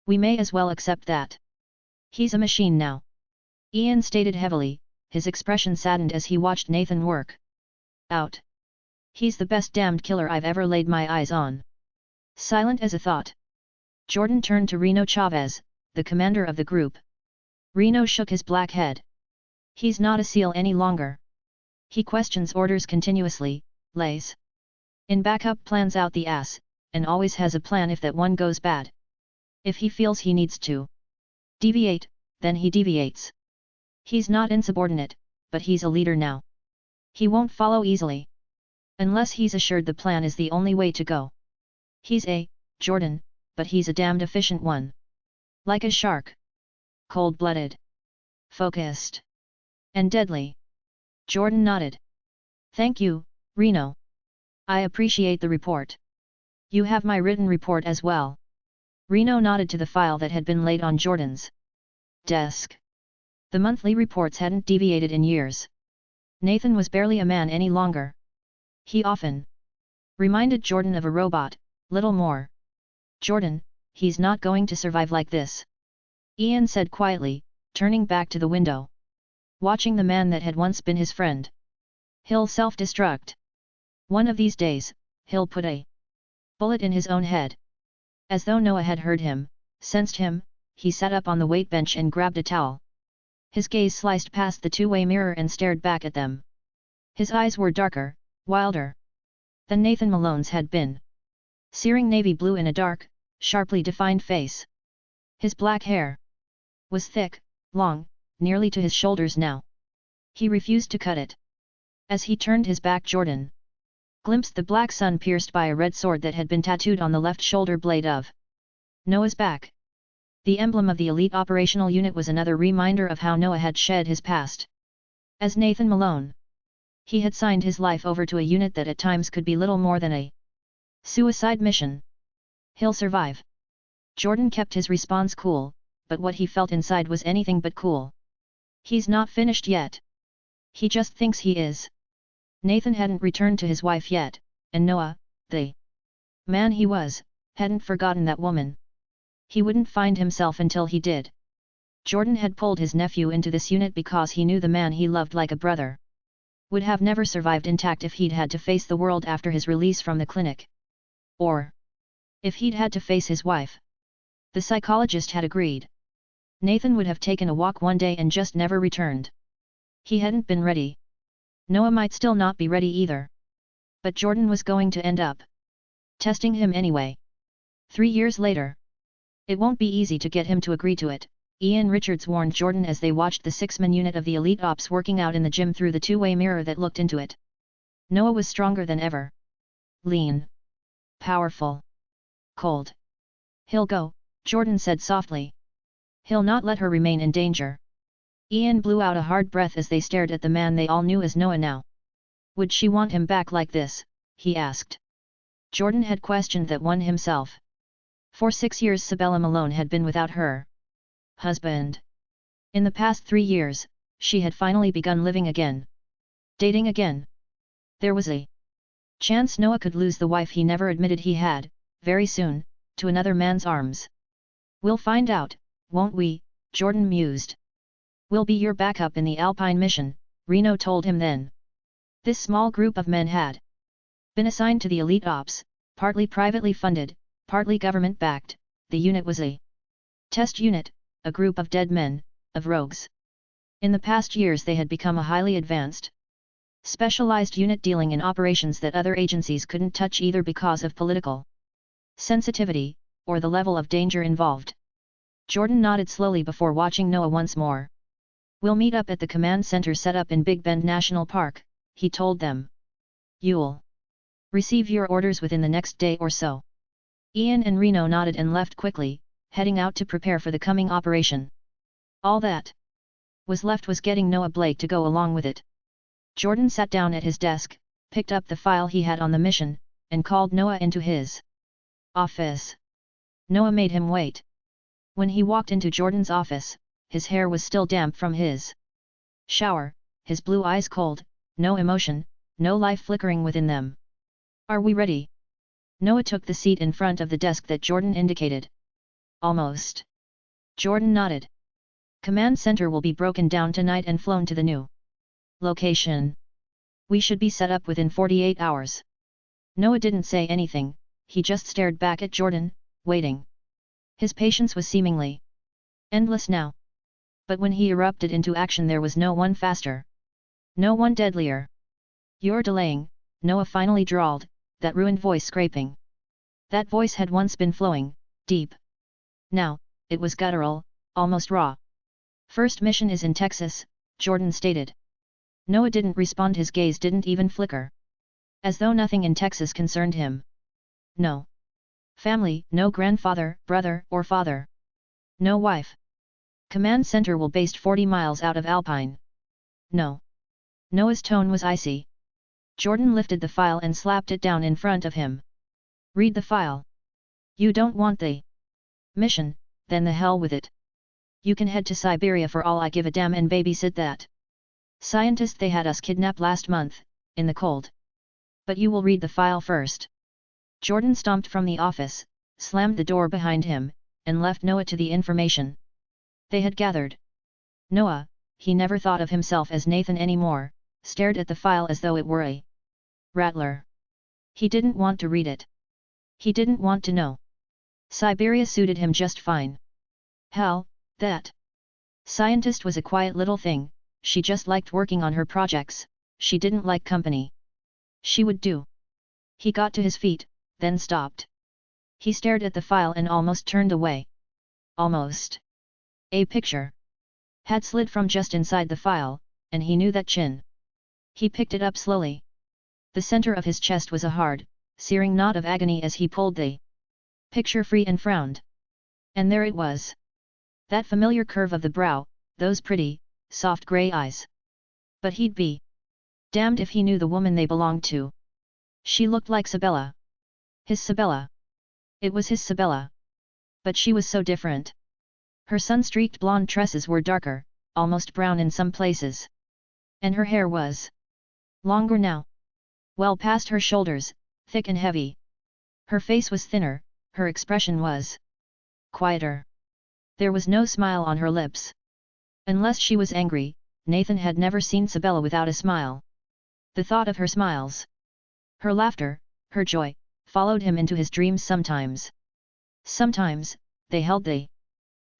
Speaker 1: We may as well accept that. He's a machine now. Ian stated heavily, his expression saddened as he watched Nathan work out. He's the best damned killer I've ever laid my eyes on. Silent as a thought, Jordan turned to Reno Chavez, the commander of the group. Reno shook his black head. He's not a SEAL any longer. He questions orders continuously, lays in backup plans out the ass, and always has a plan if that one goes bad. If he feels he needs to deviate, then he deviates. He's not insubordinate, but he's a leader now. He won't follow easily unless he's assured the plan is the only way to go. He's a Jordan, but he's a damned efficient one. Like a shark. Cold-blooded, focused, and deadly. Jordan nodded. Thank you, Reno. I appreciate the report. You have my written report as well. Reno nodded to the file that had been laid on Jordan's desk. The monthly reports hadn't deviated in years. Nathan was barely a man any longer. He often reminded Jordan of a robot, little more. Jordan, he's not going to survive like this, Ian said quietly, turning back to the window. Watching the man that had once been his friend. He'll self-destruct. One of these days, he'll put a bullet in his own head. As though Noah had heard him, sensed him, he sat up on the weight bench and grabbed a towel. His gaze sliced past the two-way mirror and stared back at them. His eyes were darker, wilder than Nathan Malone's had been. Searing navy blue in a dark, sharply defined face. His black hair was thick, long, nearly to his shoulders now. He refused to cut it. As he turned his back, Jordan glimpsed the black sun pierced by a red sword that had been tattooed on the left shoulder blade of Noah's back. The emblem of the elite operational unit was another reminder of how Noah had shed his past. As Nathan Malone, he had signed his life over to a unit that at times could be little more than a suicide mission. He'll survive. Jordan kept his response cool, but what he felt inside was anything but cool. He's not finished yet. He just thinks he is. Nathan hadn't returned to his wife yet, and Noah, the man he was, hadn't forgotten that woman. He wouldn't find himself until he did. Jordan had pulled his nephew into this unit because he knew the man he loved like a brother would have never survived intact if he'd had to face the world after his release from the clinic. Or if he'd had to face his wife. The psychologist had agreed. Nathan would have taken a walk one day and just never returned. He hadn't been ready. Noah might still not be ready either. But Jordan was going to end up testing him anyway. 3 years later. It won't be easy to get him to agree to it, Ian Richards warned Jordan as they watched the 6-man unit of the elite ops working out in the gym through the two-way mirror that looked into it. Noah was stronger than ever. Lean. Powerful. Cold. He'll go, Jordan said softly. He'll not let her remain in danger. Ian blew out a hard breath as they stared at the man they all knew as Noah now. Would she want him back like this, he asked. Jordan had questioned that one himself. For 6 years Sabella Malone had been without her husband. In the past 3 years, she had finally begun living again. Dating again. There was a chance Noah could lose the wife he never admitted he had, very soon, to another man's arms. We'll find out, won't we, Jordan mused. We'll be your backup in the Alpine mission, Reno told him then. This small group of men had been assigned to the elite ops, partly privately funded, partly government-backed. The unit was a test unit, a group of dead men, of rogues. In the past years they had become a highly advanced Specialized unit dealing in operations that other agencies couldn't touch either because of political sensitivity, or the level of danger involved. Jordan nodded slowly before watching Noah once more. We'll meet up at the command center set up in Big Bend National Park, he told them. You'll receive your orders within the next day or so. Ian and Reno nodded and left quickly, heading out to prepare for the coming operation. All that was left was getting Noah Blake to go along with it. Jordan sat down at his desk, picked up the file he had on the mission, and called Noah into his office. Noah made him wait. When he walked into Jordan's office, his hair was still damp from his shower, his blue eyes cold, no emotion, no life flickering within them. Are we ready? Noah took the seat in front of the desk that Jordan indicated. Almost. Jordan nodded. Command center will be broken down tonight and flown to the new location. We should be set up within 48 hours. Noah didn't say anything, he just stared back at Jordan, waiting. His patience was seemingly endless now. But when he erupted into action there was no one faster. No one deadlier. You're delaying, Noah finally drawled, that ruined voice scraping. That voice had once been flowing, deep. Now, it was guttural, almost raw. First mission is in Texas, Jordan stated. Noah didn't respond, his gaze didn't even flicker. As though nothing in Texas concerned him. No family, no grandfather, brother, or father. No wife. Command center will based 40 miles out of Alpine. No. Noah's tone was icy. Jordan lifted the file and slapped it down in front of him. Read the file. You don't want the mission, then the hell with it. You can head to Siberia for all I give a damn and babysit that scientist they had us kidnap last month, in the cold. But you will read the file first. Jordan stomped from the office, slammed the door behind him, and left Noah to the information they had gathered. Noah, he never thought of himself as Nathan anymore, stared at the file as though it were a rattler. He didn't want to read it. He didn't want to know. Siberia suited him just fine. Hell, that scientist was a quiet little thing, she just liked working on her projects, she didn't like company. She would do. He got to his feet, then stopped. He stared at the file and almost turned away. Almost. A picture had slid from just inside the file, and he knew that chin. He picked it up slowly. The center of his chest was a hard, searing knot of agony as he pulled the picture free and frowned. And there it was. That familiar curve of the brow, those pretty, soft grey eyes. But he'd be damned if he knew the woman they belonged to. She looked like Sabella. His Sabella. It was his Sabella. But she was so different. Her sun-streaked blonde tresses were darker, almost brown in some places. And her hair was longer now. Well past her shoulders, thick and heavy. Her face was thinner, her expression was quieter. There was no smile on her lips. Unless she was angry, Nathan had never seen Sabella without a smile. The thought of her smiles, her laughter, her joy, followed him into his dreams sometimes. Sometimes, they held the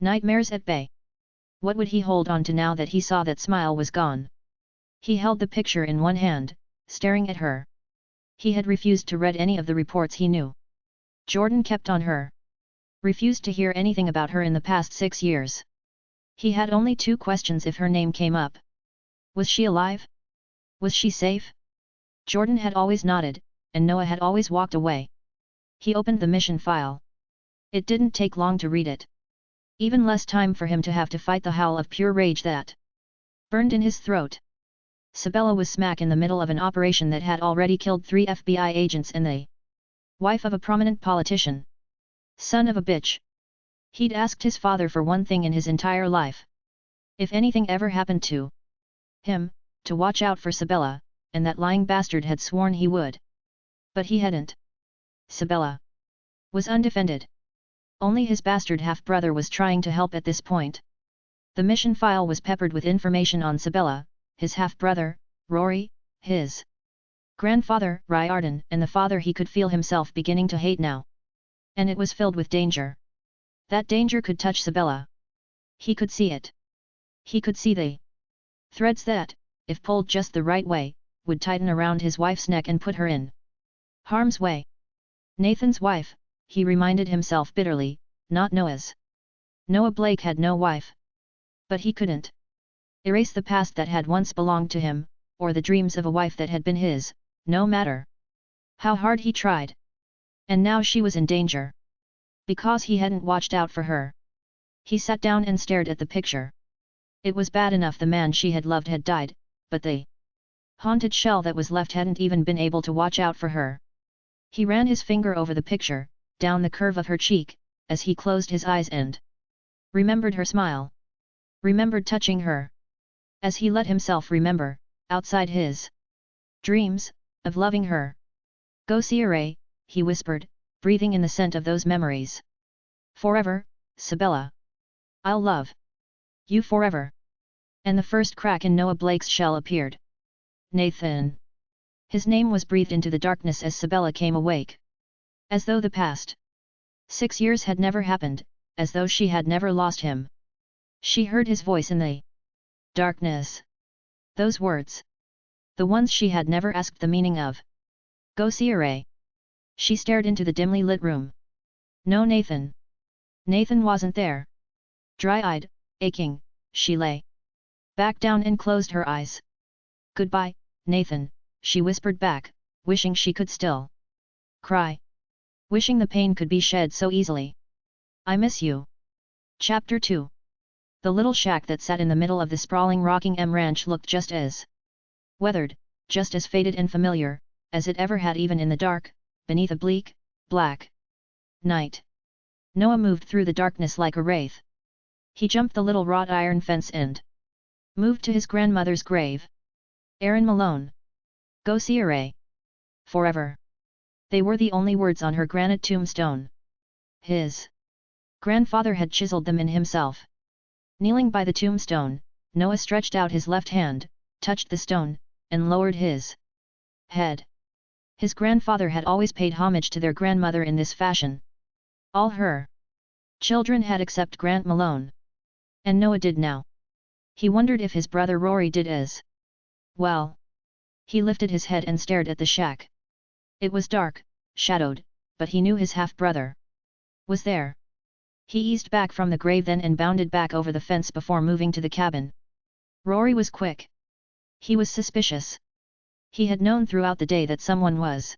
Speaker 1: nightmares at bay. What would he hold on to now that he saw that smile was gone? He held the picture in one hand, staring at her. He had refused to read any of the reports he knew. Jordan kept on her. Refused to hear anything about her in the past 6 years. He had only 2 questions if her name came up. Was she alive? Was she safe? Jordan had always nodded, and Noah had always walked away. He opened the mission file. It didn't take long to read it. Even less time for him to have to fight the howl of pure rage that burned in his throat. Sabella was smack in the middle of an operation that had already killed 3 FBI agents and the wife of a prominent politician. Son of a bitch. He'd asked his father for one thing in his entire life. If anything ever happened to him, to watch out for Sabella, and that lying bastard had sworn he would. But he hadn't. Sabella was undefended. Only his bastard half-brother was trying to help at this point. The mission file was peppered with information on Sabella, his half-brother, Rory, his grandfather, Riordan, and the father he could feel himself beginning to hate now. And it was filled with danger. That danger could touch Sabella. He could see it. He could see the threads that, if pulled just the right way, would tighten around his wife's neck and put her in harm's way. Nathan's wife, he reminded himself bitterly, not Noah's. Noah Blake had no wife. But he couldn't erase the past that had once belonged to him, or the dreams of a wife that had been his, no matter how hard he tried. And now she was in danger. Because he hadn't watched out for her. He sat down and stared at the picture. It was bad enough the man she had loved had died, but the haunted shell that was left hadn't even been able to watch out for her. He ran his finger over the picture, down the curve of her cheek, as he closed his eyes and remembered her smile. Remembered touching her. As he let himself remember, outside his dreams, of loving her. Go see her, he whispered, breathing in the scent of those memories. Forever, Sabella. I'll love you forever. And the first crack in Noah Blake's shell appeared. Nathan. His name was breathed into the darkness as Sabella came awake. As though the past 6 years had never happened, as though she had never lost him. She heard his voice in the darkness. Those words. The ones she had never asked the meaning of. Go see her. She stared into the dimly lit room. No Nathan. Nathan wasn't there. Dry-eyed, aching, she lay back down and closed her eyes. Goodbye, Nathan, she whispered back, wishing she could still cry. Wishing the pain could be shed so easily. I miss you. Chapter 2. The little shack that sat in the middle of the sprawling Rockingham ranch looked just as weathered, just as faded and familiar, as it ever had even in the dark, beneath a bleak, black night. Noah moved through the darkness like a wraith. He jumped the little wrought iron fence and moved to his grandmother's grave. Erin Malone. Go see her. Forever. They were the only words on her granite tombstone. His grandfather had chiseled them in himself. Kneeling by the tombstone, Noah stretched out his left hand, touched the stone, and lowered his head. His grandfather had always paid homage to their grandmother in this fashion. All her children had except Grant Malone. And Noah did now. He wondered if his brother Rory did as well. He lifted his head and stared at the shack. It was dark, shadowed, but he knew his half-brother was there. He eased back from the grave then and bounded back over the fence before moving to the cabin. Rory was quick. He was suspicious. He had known throughout the day that someone was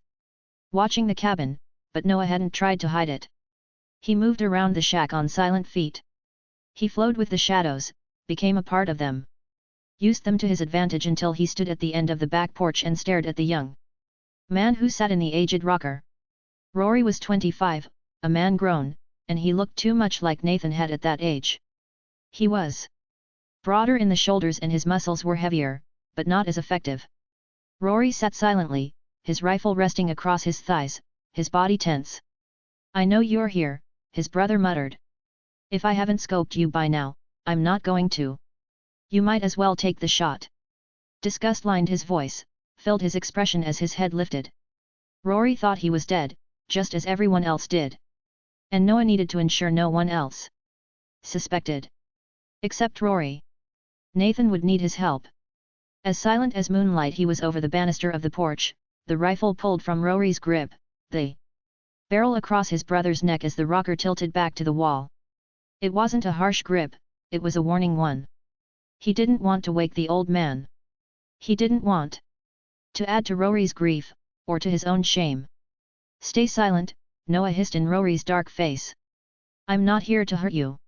Speaker 1: watching the cabin, but Noah hadn't tried to hide it. He moved around the shack on silent feet. He flowed with the shadows, became a part of them. Used them to his advantage until he stood at the end of the back porch and stared at the young man who sat in the aged rocker. Rory was 25, a man grown, and he looked too much like Nathan had at that age. He was broader in the shoulders and his muscles were heavier, but not as effective. Rory sat silently, his rifle resting across his thighs, his body tense. I know you're here, his brother muttered. If I haven't scoped you by now, I'm not going to. You might as well take the shot. Disgust lined his voice, filled his expression as his head lifted. Rory thought he was dead, just as everyone else did. And Noah needed to ensure no one else suspected. Except Rory. Nathan would need his help. As silent as moonlight he was over the banister of the porch, the rifle pulled from Rory's grip, the barrel across his brother's neck as the rocker tilted back to the wall. It wasn't a harsh grip, it was a warning one. He didn't want to wake the old man. He didn't want to add to Rory's grief, or to his own shame. Stay silent, Noah hissed in Rory's dark face. I'm not here to hurt you.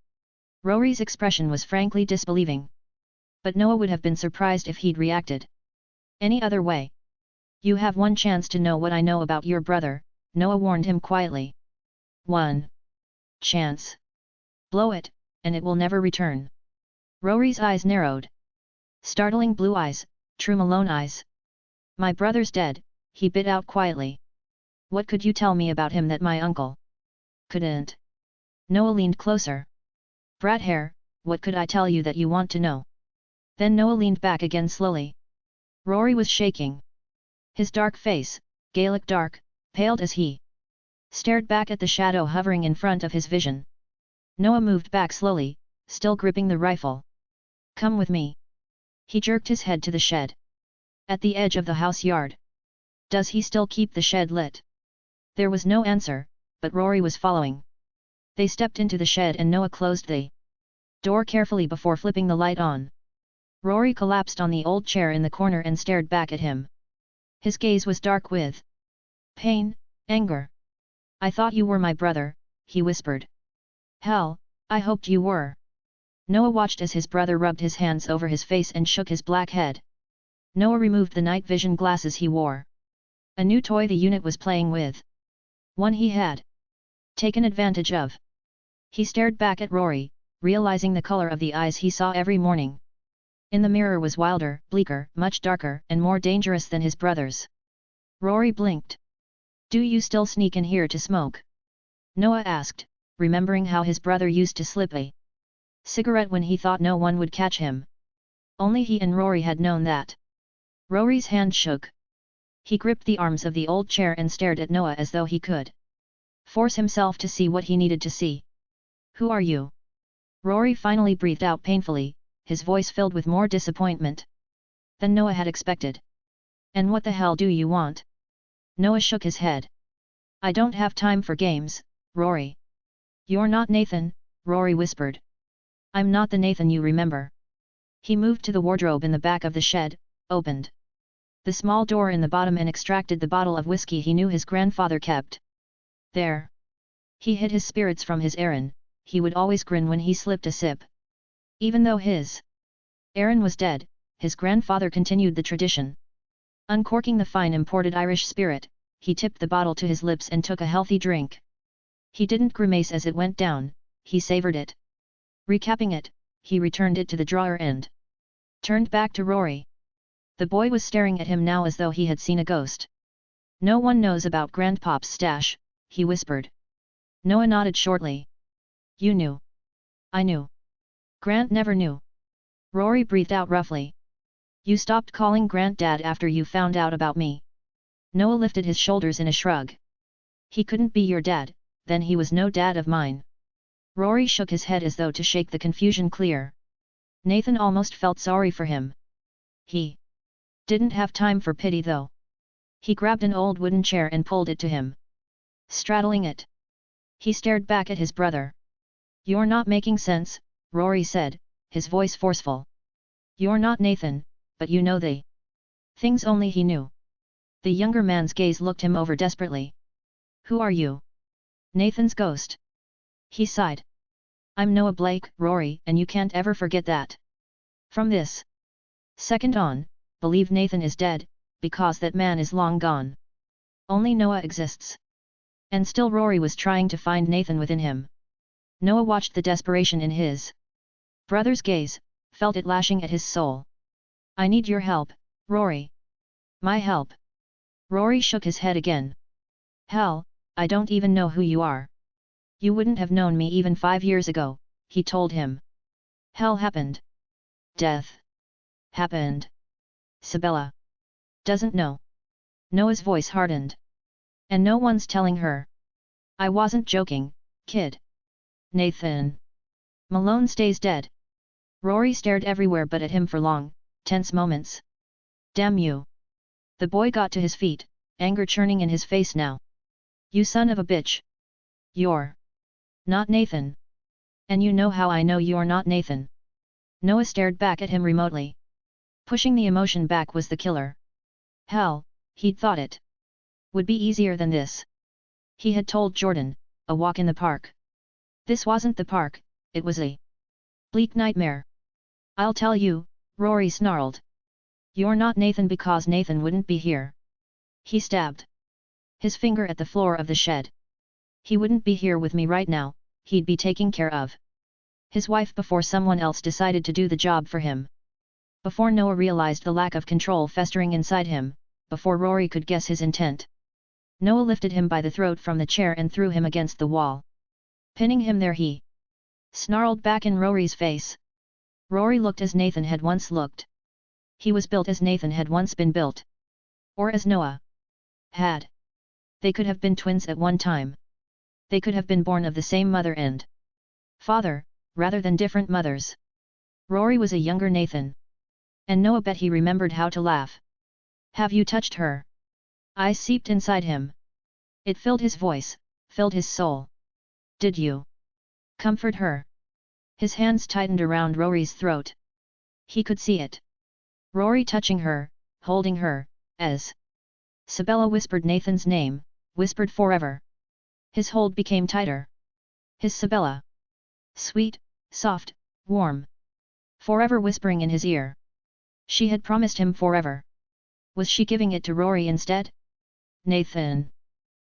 Speaker 1: Rory's expression was frankly disbelieving. But Noah would have been surprised if he'd reacted any other way. You have one chance to know what I know about your brother, Noah warned him quietly. One chance. Blow it, and it will never return. Rory's eyes narrowed. Startling blue eyes, true Malone eyes. My brother's dead, he bit out quietly. What could you tell me about him that my uncle couldn't? Noah leaned closer. Brat hair, what could I tell you that you want to know? Then Noah leaned back again slowly. Rory was shaking. His dark face, Gaelic dark, paled as he stared back at the shadow hovering in front of his vision. Noah moved back slowly, still gripping the rifle. Come with me. He jerked his head to the shed. At the edge of the house yard. Does he still keep the shed lit? There was no answer, but Rory was following. They stepped into the shed and Noah closed the door carefully before flipping the light on. Rory collapsed on the old chair in the corner and stared back at him. His gaze was dark with pain, anger. I thought you were my brother, he whispered. Hell, I hoped you were. Noah watched as his brother rubbed his hands over his face and shook his black head. Noah removed the night vision glasses he wore. A new toy the unit was playing with. One he had taken advantage of. He stared back at Rory, realizing the color of the eyes he saw every morning. In the mirror was wilder, bleaker, much darker, and more dangerous than his brother's. Rory blinked. Do you still sneak in here to smoke? Noah asked, remembering how his brother used to slip a cigarette when he thought no one would catch him. Only he and Rory had known that. Rory's hand shook. He gripped the arms of the old chair and stared at Noah as though he could force himself to see what he needed to see. Who are you? Rory finally breathed out painfully, his voice filled with more disappointment than Noah had expected. And what the hell do you want? Noah shook his head. I don't have time for games, Rory. You're not Nathan, Rory whispered. I'm not the Nathan you remember. He moved to the wardrobe in the back of the shed, opened the small door in the bottom and extracted the bottle of whiskey he knew his grandfather kept there. He hid his spirits from his Aaron, he would always grin when he slipped a sip. Even though his Aaron was dead, his grandfather continued the tradition. Uncorking the fine imported Irish spirit, he tipped the bottle to his lips and took a healthy drink. He didn't grimace as it went down, he savored it. Recapping it, he returned it to the drawer and turned back to Rory. The boy was staring at him now as though he had seen a ghost. No one knows about Grandpop's stash, he whispered. Noah nodded shortly. You knew. I knew. Grant never knew. Rory breathed out roughly. You stopped calling Grant Dad after you found out about me. Noah lifted his shoulders in a shrug. He couldn't be your dad, then he was no dad of mine. Rory shook his head as though to shake the confusion clear. Nathan almost felt sorry for him. He didn't have time for pity though. He grabbed an old wooden chair and pulled it to him. Straddling it, he stared back at his brother. You're not making sense, Rory said, his voice forceful. You're not Nathan, but you know the things only he knew. The younger man's gaze looked him over desperately. Who are you? Nathan's ghost. He sighed. I'm Noah Blake, Rory, and you can't ever forget that. From this second on, believe Nathan is dead, because that man is long gone. Only Noah exists. And still Rory was trying to find Nathan within him. Noah watched the desperation in his brother's gaze, felt it lashing at his soul. I need your help, Rory. My help. Rory shook his head again. Hell, I don't even know who you are. You wouldn't have known me even 5 years ago, he told him. Hell happened. Death happened. Sabella doesn't know. Noah's voice hardened. And no one's telling her. I wasn't joking, kid. Nathan Malone stays dead. Rory stared everywhere but at him for long, tense moments. Damn you. The boy got to his feet, anger churning in his face now. You son of a bitch. You're not Nathan. And you know how I know you're not Nathan. Noah stared back at him remotely. Pushing the emotion back was the killer. Hell, he'd thought it would be easier than this. He had told Jordan, a walk in the park. This wasn't the park, it was a bleak nightmare. I'll tell you, Rory snarled. You're not Nathan because Nathan wouldn't be here. He stabbed his finger at the floor of the shed. He wouldn't be here with me right now, he'd be taking care of his wife before someone else decided to do the job for him. Before Noah realized the lack of control festering inside him, before Rory could guess his intent. Noah lifted him by the throat from the chair and threw him against the wall. Pinning him there he snarled back in Rory's face. Rory looked as Nathan had once looked. He was built as Nathan had once been built. Or as Noah had. They could have been twins at one time. They could have been born of the same mother and father, rather than different mothers. Rory was a younger Nathan. And Noah bet he remembered how to laugh. Have you touched her? I seeped inside him. It filled his voice, filled his soul. Did you comfort her? His hands tightened around Rory's throat. He could see it. Rory touching her, holding her, as Sabella whispered Nathan's name, whispered forever. His hold became tighter. His Sabella. Sweet, soft, warm. Forever whispering in his ear. She had promised him forever. Was she giving it to Rory instead? Nathan.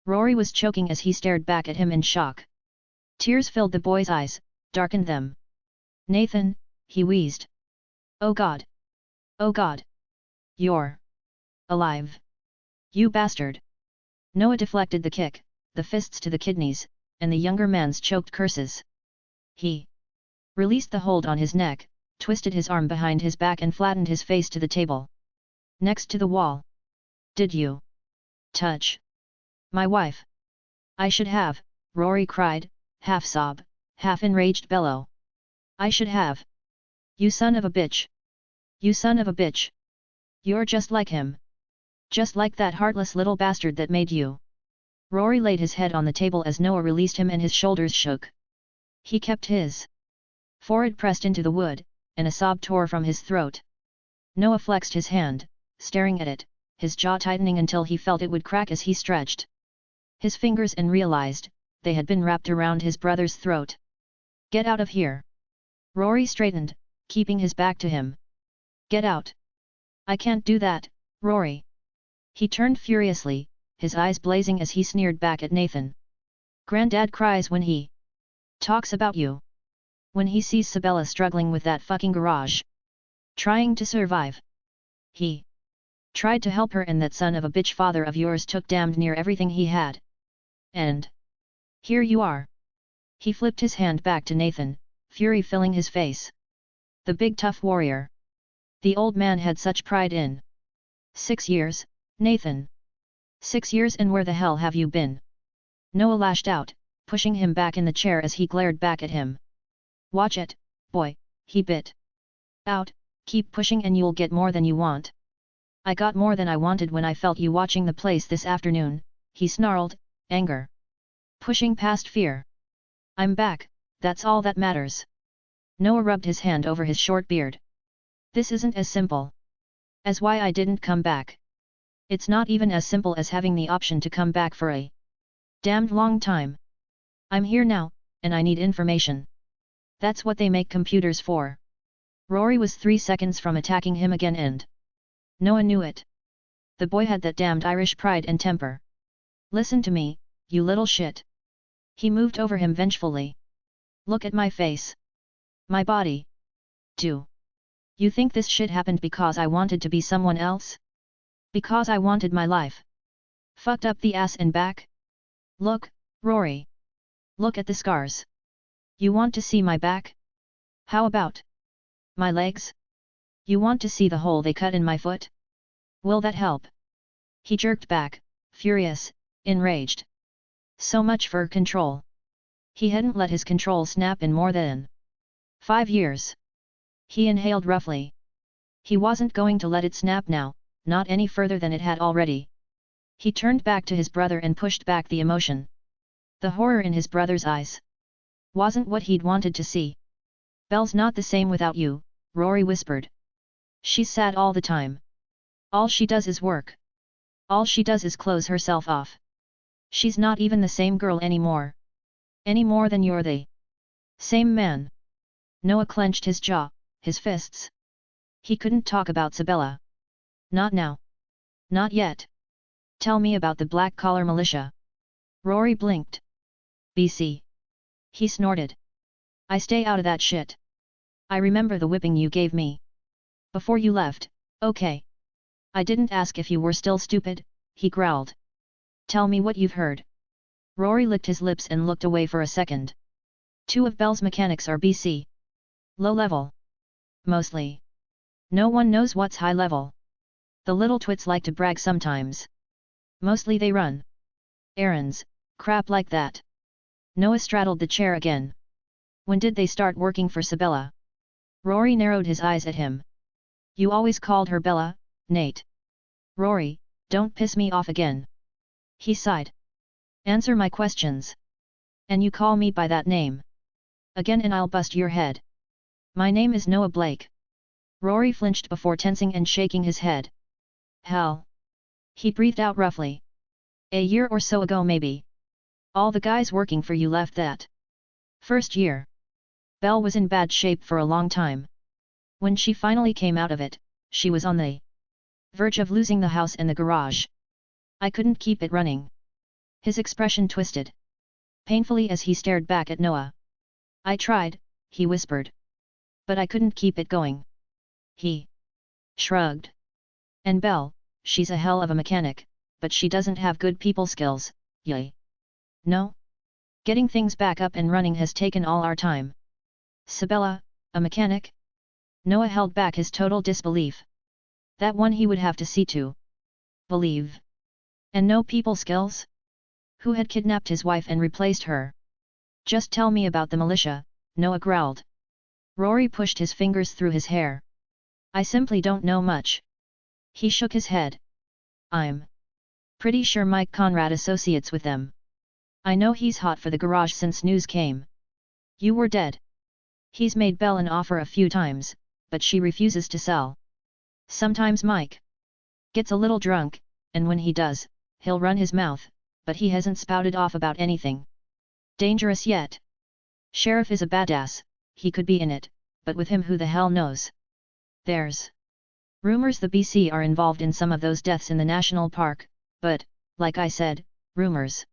Speaker 1: Rory was choking as he stared back at him in shock. Tears filled the boy's eyes, darkened them. Nathan, he wheezed. Oh God. Oh God. You're alive. You bastard. Noah deflected the kick, the fists to the kidneys, and the younger man's choked curses. He released the hold on his neck, twisted his arm behind his back and flattened his face to the table. Next to the wall. Did you touch my wife? I should have, Rory cried, half sob, half enraged bellow. I should have. You son of a bitch. You son of a bitch. You're just like him. Just like that heartless little bastard that made you. Rory laid his head on the table as Noah released him and his shoulders shook. He kept his forehead pressed into the wood, and a sob tore from his throat. Noah flexed his hand, staring at it, his jaw tightening until he felt it would crack as he stretched his fingers and realized, they had been wrapped around his brother's throat. Get out of here. Rory straightened, keeping his back to him. Get out. I can't do that, Rory. He turned furiously, his eyes blazing as he sneered back at Nathan. Granddad cries when he talks about you. When he sees Sabella struggling with that fucking garage. Trying to survive. He tried to help her and that son of a bitch father of yours took damned near everything he had. And here you are. He flipped his hand back to Nathan, fury filling his face. The big tough warrior. The old man had such pride in. 6 years, Nathan. 6 years, and where the hell have you been? Noah lashed out, pushing him back in the chair as he glared back at him. Watch it, boy, he bit out, keep pushing and you'll get more than you want. I got more than I wanted when I felt you watching the place this afternoon, he snarled, anger pushing past fear. I'm back, that's all that matters. Noah rubbed his hand over his short beard. This isn't as simple as why I didn't come back. It's not even as simple as having the option to come back for a damned long time. I'm here now, and I need information. That's what they make computers for. Rory was 3 seconds from attacking him again and Noah knew it. The boy had that damned Irish pride and temper. Listen to me, you little shit. He moved over him vengefully. Look at my face. My body. Do you think this shit happened because I wanted to be someone else? Because I wanted my life fucked up the ass and back? Look, Rory. Look at the scars. You want to see my back? How about my legs? You want to see the hole they cut in my foot? Will that help? He jerked back, furious, enraged. So much for control. He hadn't let his control snap in more than 5 years. He inhaled roughly. He wasn't going to let it snap now, not any further than it had already. He turned back to his brother and pushed back the emotion. The horror in his brother's eyes wasn't what he'd wanted to see. Belle's not the same without you, Rory whispered. She's sad all the time. All she does is work. All she does is close herself off. She's not even the same girl anymore. Any more than you're the same man. Noah clenched his jaw, his fists. He couldn't talk about Sabella. Not now. Not yet. Tell me about the black-collar militia. Rory blinked. BC. He snorted. I stay out of that shit. I remember the whipping you gave me before you left, okay. I didn't ask if you were still stupid, he growled. Tell me what you've heard. Rory licked his lips and looked away for a second. 2 of Belle's mechanics are BC. Low level. Mostly. No one knows what's high level. The little twits like to brag sometimes. Mostly they run errands, crap like that. Noah straddled the chair again. When did they start working for Sabella? Rory narrowed his eyes at him. You always called her Bella, Nate. Rory, don't piss me off again. He sighed. Answer my questions. And you call me by that name again and I'll bust your head. My name is Noah Blake. Rory flinched before tensing and shaking his head. Hell. He breathed out roughly. A year or so ago maybe. All the guys working for you left that first year. Belle was in bad shape for a long time. When she finally came out of it, she was on the verge of losing the house and the garage. I couldn't keep it running. His expression twisted painfully as he stared back at Noah. I tried, he whispered. But I couldn't keep it going. He shrugged. And Belle, she's a hell of a mechanic, but she doesn't have good people skills, yay. No? Getting things back up and running has taken all our time. Sabella, a mechanic? Noah held back his total disbelief. That one he would have to see to believe. And no people skills? Who had kidnapped his wife and replaced her? Just tell me about the militia, Noah growled. Rory pushed his fingers through his hair. I simply don't know much. He shook his head. I'm pretty sure Mike Conrad associates with them. I know he's hot for the garage since news came. You were dead. He's made Belle an offer a few times, but she refuses to sell. Sometimes Mike gets a little drunk, and when he does, he'll run his mouth, but he hasn't spouted off about anything dangerous yet. Sheriff is a badass, he could be in it, but with him who the hell knows. There's rumors the BC are involved in some of those deaths in the national park, but, like I said, rumors.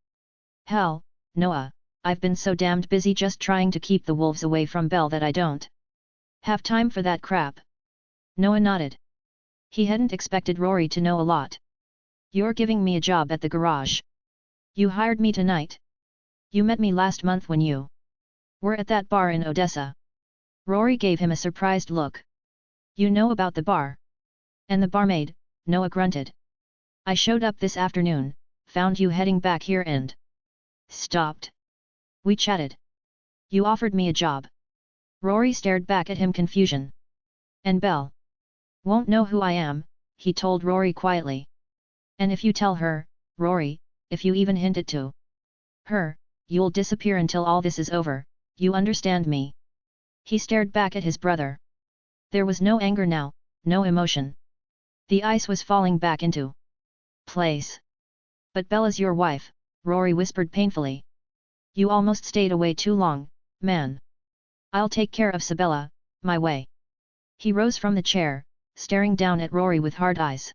Speaker 1: Hell, Noah, I've been so damned busy just trying to keep the wolves away from Belle that I don't have time for that crap. Noah nodded. He hadn't expected Rory to know a lot. You're giving me a job at the garage. You hired me tonight. You met me last month when you were at that bar in Odessa. Rory gave him a surprised look. You know about the bar? And the barmaid, Noah grunted. I showed up this afternoon, found you heading back here and stopped. We chatted. You offered me a job. Rory stared back at him confusion. And Belle won't know who I am, he told Rory quietly. And if you tell her, Rory, if you even hint it to her, you'll disappear until all this is over, you understand me? He stared back at his brother. There was no anger now, no emotion. The ice was falling back into place. But Bella's your wife, Rory whispered painfully. You almost stayed away too long, man. I'll take care of Sabella, my way. He rose from the chair, staring down at Rory with hard eyes.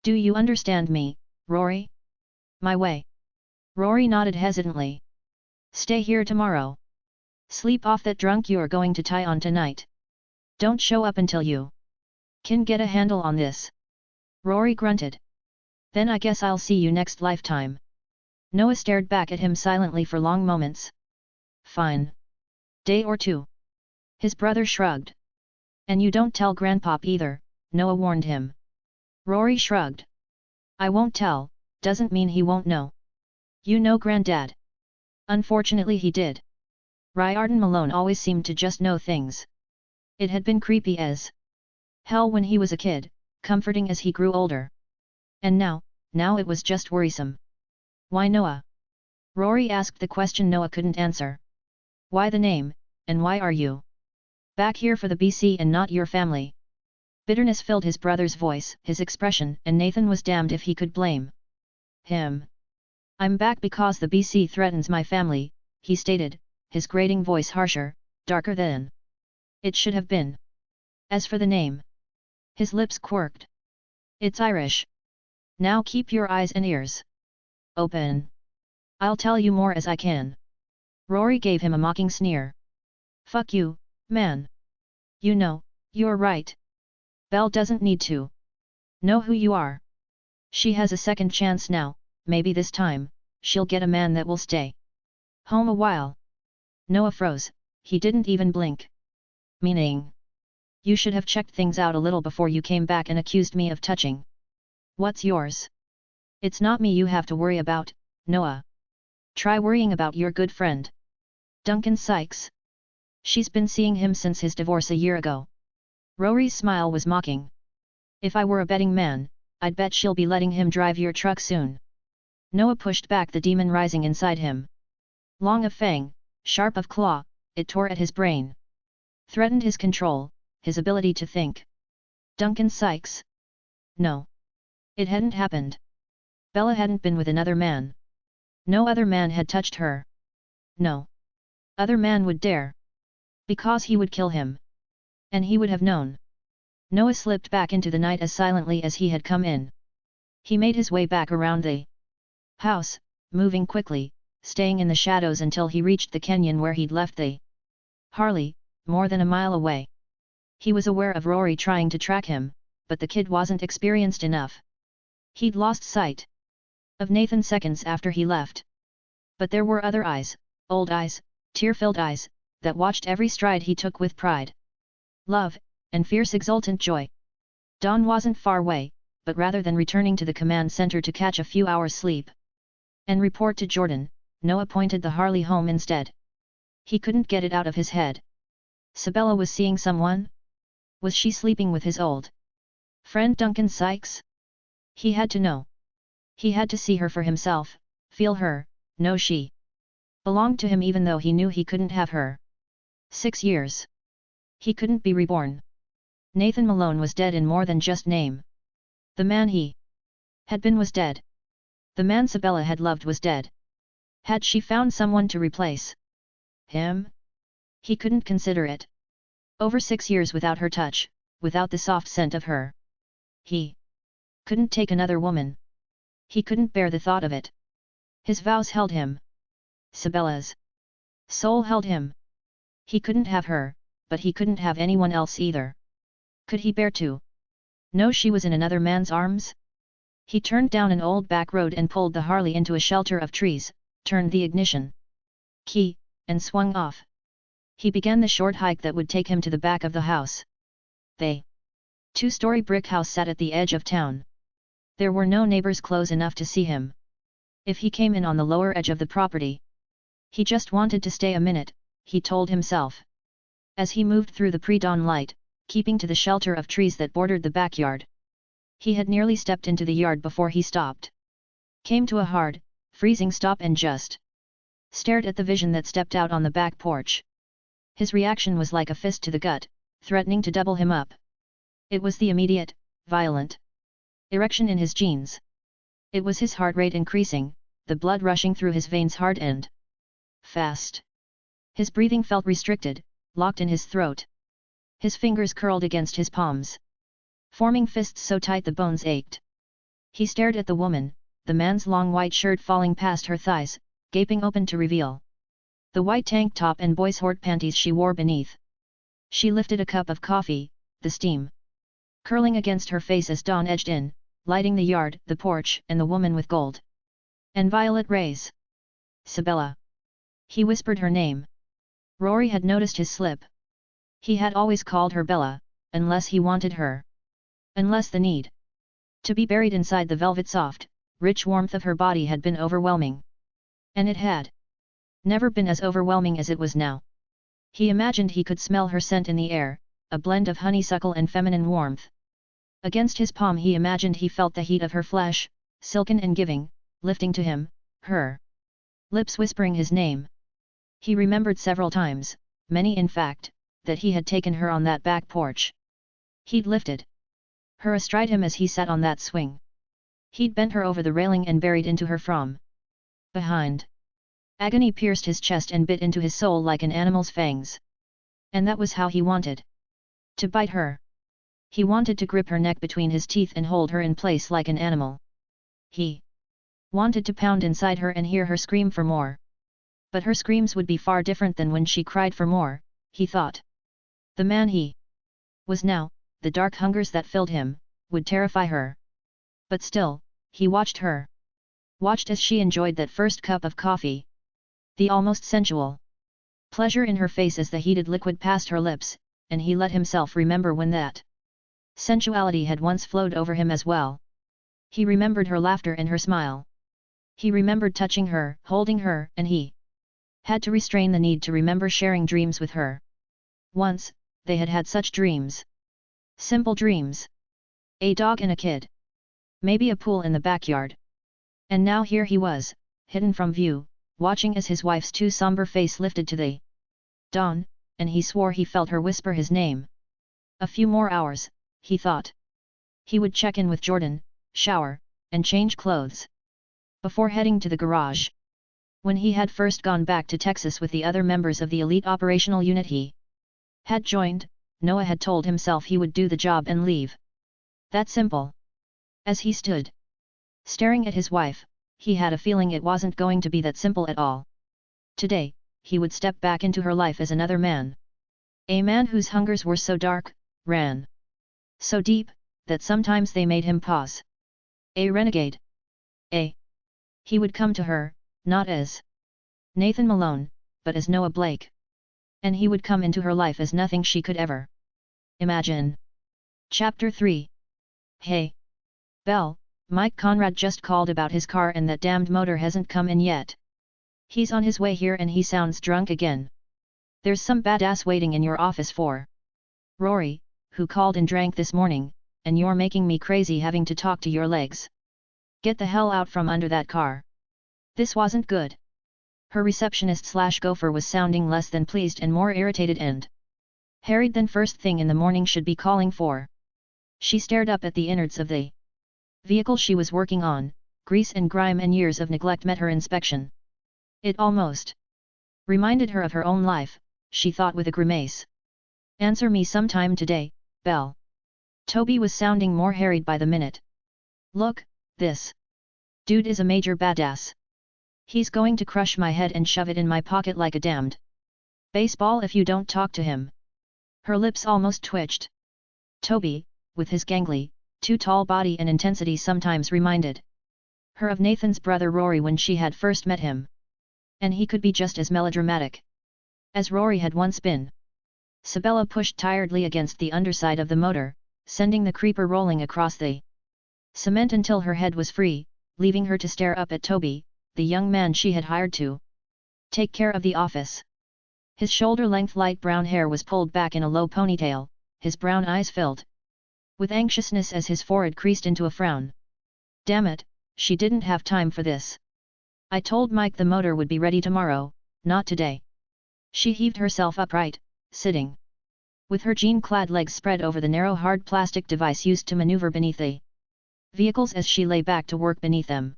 Speaker 1: Do you understand me, Rory? My way. Rory nodded hesitantly. Stay here tomorrow. Sleep off that drunk you're going to tie on tonight. Don't show up until you can get a handle on this. Rory grunted. Then I guess I'll see you next lifetime. Noah stared back at him silently for long moments. Fine. Day or two. His brother shrugged. And you don't tell Grandpop either, Noah warned him. Rory shrugged. I won't tell, doesn't mean he won't know. You know Granddad. Unfortunately he did. Riordan Malone always seemed to just know things. It had been creepy as hell when he was a kid, comforting as he grew older. And now it was just worrisome. Why Noah? Rory asked the question Noah couldn't answer. Why the name, and why are you back here for the BC and not your family? Bitterness filled his brother's voice, his expression, and Nathan was damned if he could blame him. I'm back because the BC threatens my family, he stated, his grating voice harsher, darker than it should have been. As for the name, his lips quirked. It's Irish. Now keep your eyes and ears open. I'll tell you more as I can. Rory gave him a mocking sneer. Fuck you, man. You know, you're right. Belle doesn't need to know who you are. She has a second chance now, maybe this time, she'll get a man that will stay home a while. Noah froze, he didn't even blink. Meaning? You should have checked things out a little before you came back and accused me of touching what's yours. It's not me you have to worry about, Noah. Try worrying about your good friend Duncan Sykes. She's been seeing him since his divorce a year ago. Rory's smile was mocking. If I were a betting man, I'd bet she'll be letting him drive your truck soon. Noah pushed back the demon rising inside him. Long of fang, sharp of claw, it tore at his brain. Threatened his control, his ability to think. Duncan Sykes? No. It hadn't happened. Bella hadn't been with another man. No other man had touched her. No other man would dare. Because he would kill him. And he would have known. Noah slipped back into the night as silently as he had come in. He made his way back around the house, moving quickly, staying in the shadows until he reached the canyon where he'd left the Harley, more than a mile away. He was aware of Rory trying to track him, but the kid wasn't experienced enough. He'd lost sight of Nathan seconds after he left. But there were other eyes, old eyes, tear-filled eyes, that watched every stride he took with pride, love, and fierce exultant joy. Dawn wasn't far away, but rather than returning to the command center to catch a few hours sleep and report to Jordan, Noah pointed the Harley home instead. He couldn't get it out of his head. Sabella was seeing someone? Was she sleeping with his old friend Duncan Sykes? He had to know. He had to see her for himself, feel her, know she belonged to him even though he knew he couldn't have her. 6 years. He couldn't be reborn. Nathan Malone was dead in more than just name. The man he had been was dead. The man Sabella had loved was dead. Had she found someone to replace him? He couldn't consider it. Over 6 years without her touch, without the soft scent of her. He couldn't take another woman. He couldn't bear the thought of it. His vows held him. Sabella's soul held him. He couldn't have her, but he couldn't have anyone else either. Could he bear to know she was in another man's arms? He turned down an old back road and pulled the Harley into a shelter of trees, turned the ignition key, and swung off. He began the short hike that would take him to the back of the house. The 2-story brick house sat at the edge of town. There were no neighbors close enough to see him. If he came in on the lower edge of the property, he just wanted to stay a minute, he told himself. As he moved through the pre-dawn light, keeping to the shelter of trees that bordered the backyard. He had nearly stepped into the yard before he stopped. Came to a hard, freezing stop and just stared at the vision that stepped out on the back porch. His reaction was like a fist to the gut, threatening to double him up. It was the immediate, violent erection in his genes. It was his heart rate increasing, the blood rushing through his veins hard and fast. His breathing felt restricted, locked in his throat. His fingers curled against his palms, forming fists so tight the bones ached. He stared at the woman, the man's long white shirt falling past her thighs, gaping open to reveal the white tank top and boy's hort panties she wore beneath. She lifted a cup of coffee, the steam curling against her face as dawn edged in, lighting the yard, the porch, and the woman with gold and violet rays. Sabella. He whispered her name. Rory had noticed his slip. He had always called her Bella, unless he wanted her. Unless the need to be buried inside the velvet soft, rich warmth of her body had been overwhelming. And it had never been as overwhelming as it was now. He imagined he could smell her scent in the air, a blend of honeysuckle and feminine warmth. Against his palm he imagined he felt the heat of her flesh, silken and giving, lifting to him, her lips whispering his name. He remembered several times, many in fact, that he had taken her on that back porch. He'd lifted her astride him as he sat on that swing. He'd bent her over the railing and buried into her from behind. Agony pierced his chest and bit into his soul like an animal's fangs. And that was how he wanted to bite her. He wanted to grip her neck between his teeth and hold her in place like an animal. He wanted to pound inside her and hear her scream for more. But her screams would be far different than when she cried for more, he thought. The man he was now, the dark hungers that filled him, would terrify her. But still, he watched her. Watched as she enjoyed that first cup of coffee. The almost sensual pleasure in her face as the heated liquid passed her lips, and he let himself remember when that sensuality had once flowed over him as well. He remembered her laughter and her smile. He remembered touching her, holding her, and he had to restrain the need to remember sharing dreams with her. Once, they had had such dreams. Simple dreams. A dog and a kid. Maybe a pool in the backyard. And now here he was, hidden from view, watching as his wife's too somber face lifted to the dawn, and he swore he felt her whisper his name. A few more hours, he thought. He would check in with Jordan, shower, and change clothes before heading to the garage. When he had first gone back to Texas with the other members of the elite operational unit he had joined, Noah had told himself he would do the job and leave. That simple. As he stood staring at his wife, he had a feeling it wasn't going to be that simple at all. Today, he would step back into her life as another man. A man whose hungers were so dark, ran so deep, that sometimes they made him pause. A renegade. He would come to her, not as Nathan Malone, but as Noah Blake. And he would come into her life as nothing she could ever imagine. Chapter 3. Hey, Belle, Mike Conrad just called about his car and that damned motor hasn't come in yet. He's on his way here and he sounds drunk again. There's some badass waiting in your office for Rory, who called and drank this morning, and you're making me crazy having to talk to your legs. Get the hell out from under that car. This wasn't good. Her receptionist/gopher was sounding less than pleased and more irritated and harried than first thing in the morning should be calling for. She stared up at the innards of the vehicle she was working on. Grease and grime and years of neglect met her inspection. It almost reminded her of her own life, she thought with a grimace. Answer me sometime today, Belle. Toby was sounding more harried by the minute. Look, this dude is a major badass. He's going to crush my head and shove it in my pocket like a damned baseball if you don't talk to him. Her lips almost twitched. Toby, with his gangly, too tall body and intensity sometimes reminded her of Nathan's brother Rory when she had first met him. And he could be just as melodramatic as Rory had once been. Sabella pushed tiredly against the underside of the motor, sending the creeper rolling across the cement until her head was free, leaving her to stare up at Toby, the young man she had hired to take care of the office. His shoulder-length light brown hair was pulled back in a low ponytail, his brown eyes filled with anxiousness as his forehead creased into a frown. Damn it, she didn't have time for this. I told Mike the motor would be ready tomorrow, not today. She heaved herself upright, sitting with her jean-clad legs spread over the narrow hard plastic device used to maneuver beneath the vehicles as she lay back to work beneath them.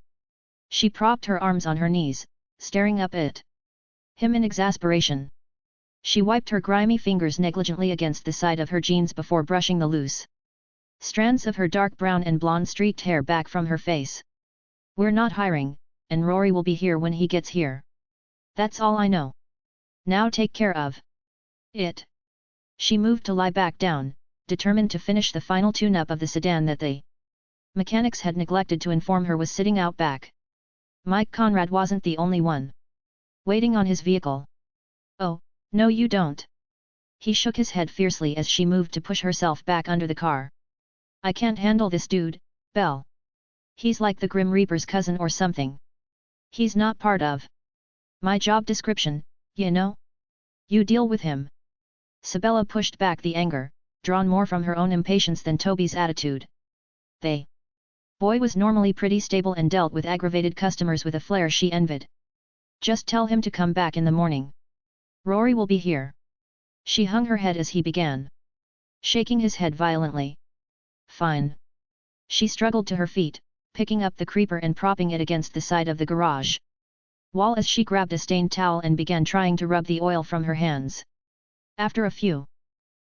Speaker 1: She propped her arms on her knees, staring up at him in exasperation. She wiped her grimy fingers negligently against the side of her jeans before brushing the loose strands of her dark brown and blonde streaked hair back from her face. We're not hiring, and Rory will be here when he gets here. That's all I know. Now take care of it. She moved to lie back down, determined to finish the final tune-up of the sedan that the mechanics had neglected to inform her was sitting out back. Mike Conrad wasn't the only one waiting on his vehicle. Oh, no you don't. He shook his head fiercely as she moved to push herself back under the car. I can't handle this dude, Belle. He's like the Grim Reaper's cousin or something. He's not part of my job description, you know? You deal with him. Sabella pushed back the anger, drawn more from her own impatience than Toby's attitude. The boy was normally pretty stable and dealt with aggravated customers with a flair she envied. Just tell him to come back in the morning. Rory will be here. She hung her head as he began, shaking his head violently. Fine. She struggled to her feet, picking up the creeper and propping it against the side of the garage wall as she grabbed a stained towel and began trying to rub the oil from her hands. After a few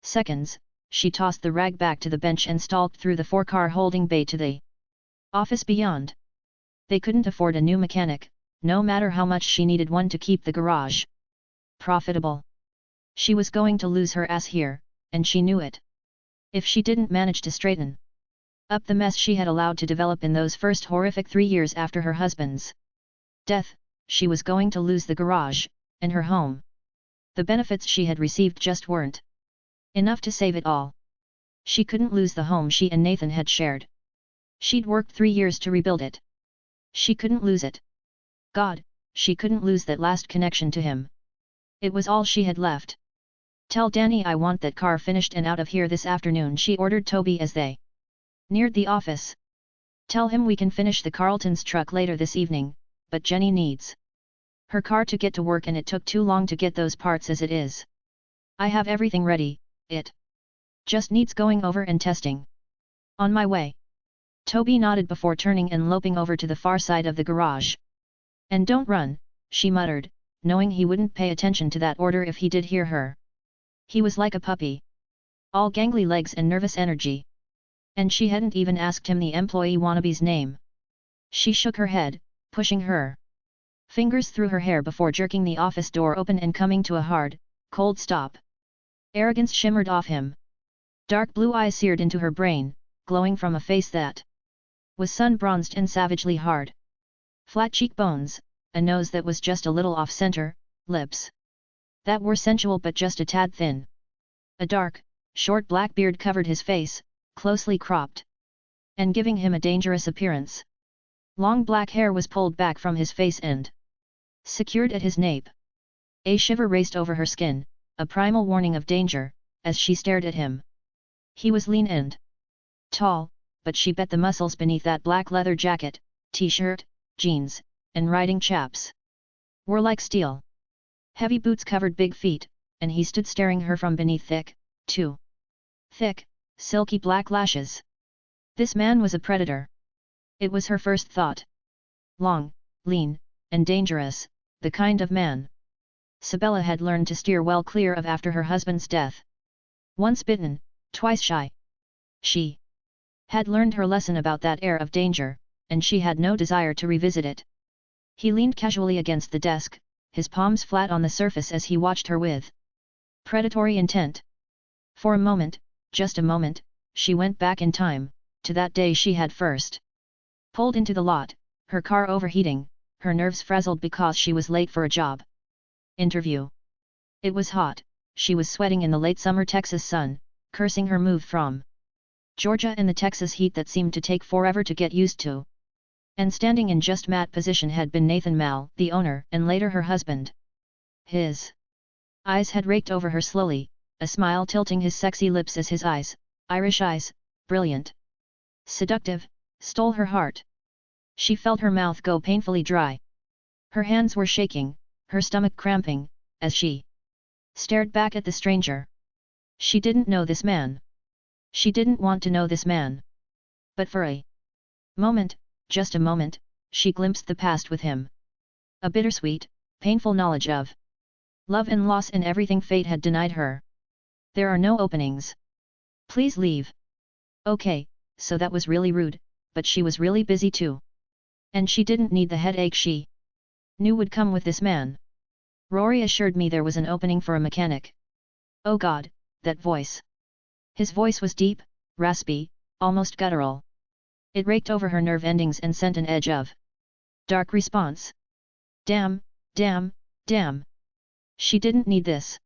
Speaker 1: seconds, she tossed the rag back to the bench and stalked through the four-car holding bay to the office beyond. They couldn't afford a new mechanic, no matter how much she needed one to keep the garage profitable. She was going to lose her ass here, and she knew it. If she didn't manage to straighten up the mess she had allowed to develop in those first horrific 3 years after her husband's death, she was going to lose the garage, and her home. The benefits she had received just weren't enough to save it all. She couldn't lose the home she and Nathan had shared. She'd worked 3 years to rebuild it. She couldn't lose it. God, she couldn't lose that last connection to him. It was all she had left. Tell Danny I want that car finished and out of here this afternoon, she ordered Toby as they neared the office. Tell him we can finish the Carlton's truck later this evening, but Jenny needs her car to get to work and it took too long to get those parts as it is. I have everything ready, it just needs going over and testing. On my way. Toby nodded before turning and loping over to the far side of the garage. And don't run, she muttered, knowing he wouldn't pay attention to that order if he did hear her. He was like a puppy. All gangly legs and nervous energy. And she hadn't even asked him the employee wannabe's name. She shook her head, pushing her fingers through her hair before jerking the office door open and coming to a hard, cold stop. Arrogance shimmered off him. Dark blue eyes seared into her brain, glowing from a face that was sun-bronzed and savagely hard. Flat cheekbones, a nose that was just a little off-center, lips that were sensual but just a tad thin. A dark, short black beard covered his face, closely cropped, and giving him a dangerous appearance. Long black hair was pulled back from his face and secured at his nape. A shiver raced over her skin, a primal warning of danger, as she stared at him. He was lean and tall, but she bet the muscles beneath that black leather jacket, t-shirt, jeans, and riding chaps were like steel. Heavy boots covered big feet, and he stood staring her from beneath thick, silky black lashes. This man was a predator. It was her first thought. Long, lean, and dangerous, the kind of man Sabella had learned to steer well clear of after her husband's death. Once bitten, twice shy. She had learned her lesson about that air of danger, and she had no desire to revisit it. He leaned casually against the desk, his palms flat on the surface as he watched her with predatory intent. For a moment, just a moment, she went back in time, to that day she had first pulled into the lot, her car overheating, her nerves frazzled because she was late for a job interview. It was hot, she was sweating in the late summer Texas sun, cursing her move from Georgia and the Texas heat that seemed to take forever to get used to. And standing in just mat position had been Nathan Mal, the owner, and later her husband. His eyes had raked over her slowly, a smile tilting his sexy lips as his eyes, Irish eyes, brilliant, seductive, stole her heart. She felt her mouth go painfully dry. Her hands were shaking, her stomach cramping, as she stared back at the stranger. She didn't know this man. She didn't want to know this man. But for a moment, just a moment, she glimpsed the past with him. A bittersweet, painful knowledge of love and loss and everything fate had denied her. There are no openings. Please leave. Okay, so that was really rude, but she was really busy too. And she didn't need the headache she knew would come with this man. Rory assured me there was an opening for a mechanic. Oh God, that voice. His voice was deep, raspy, almost guttural. It raked over her nerve endings and sent an edge of dark response. Damn, damn, damn. She didn't need this.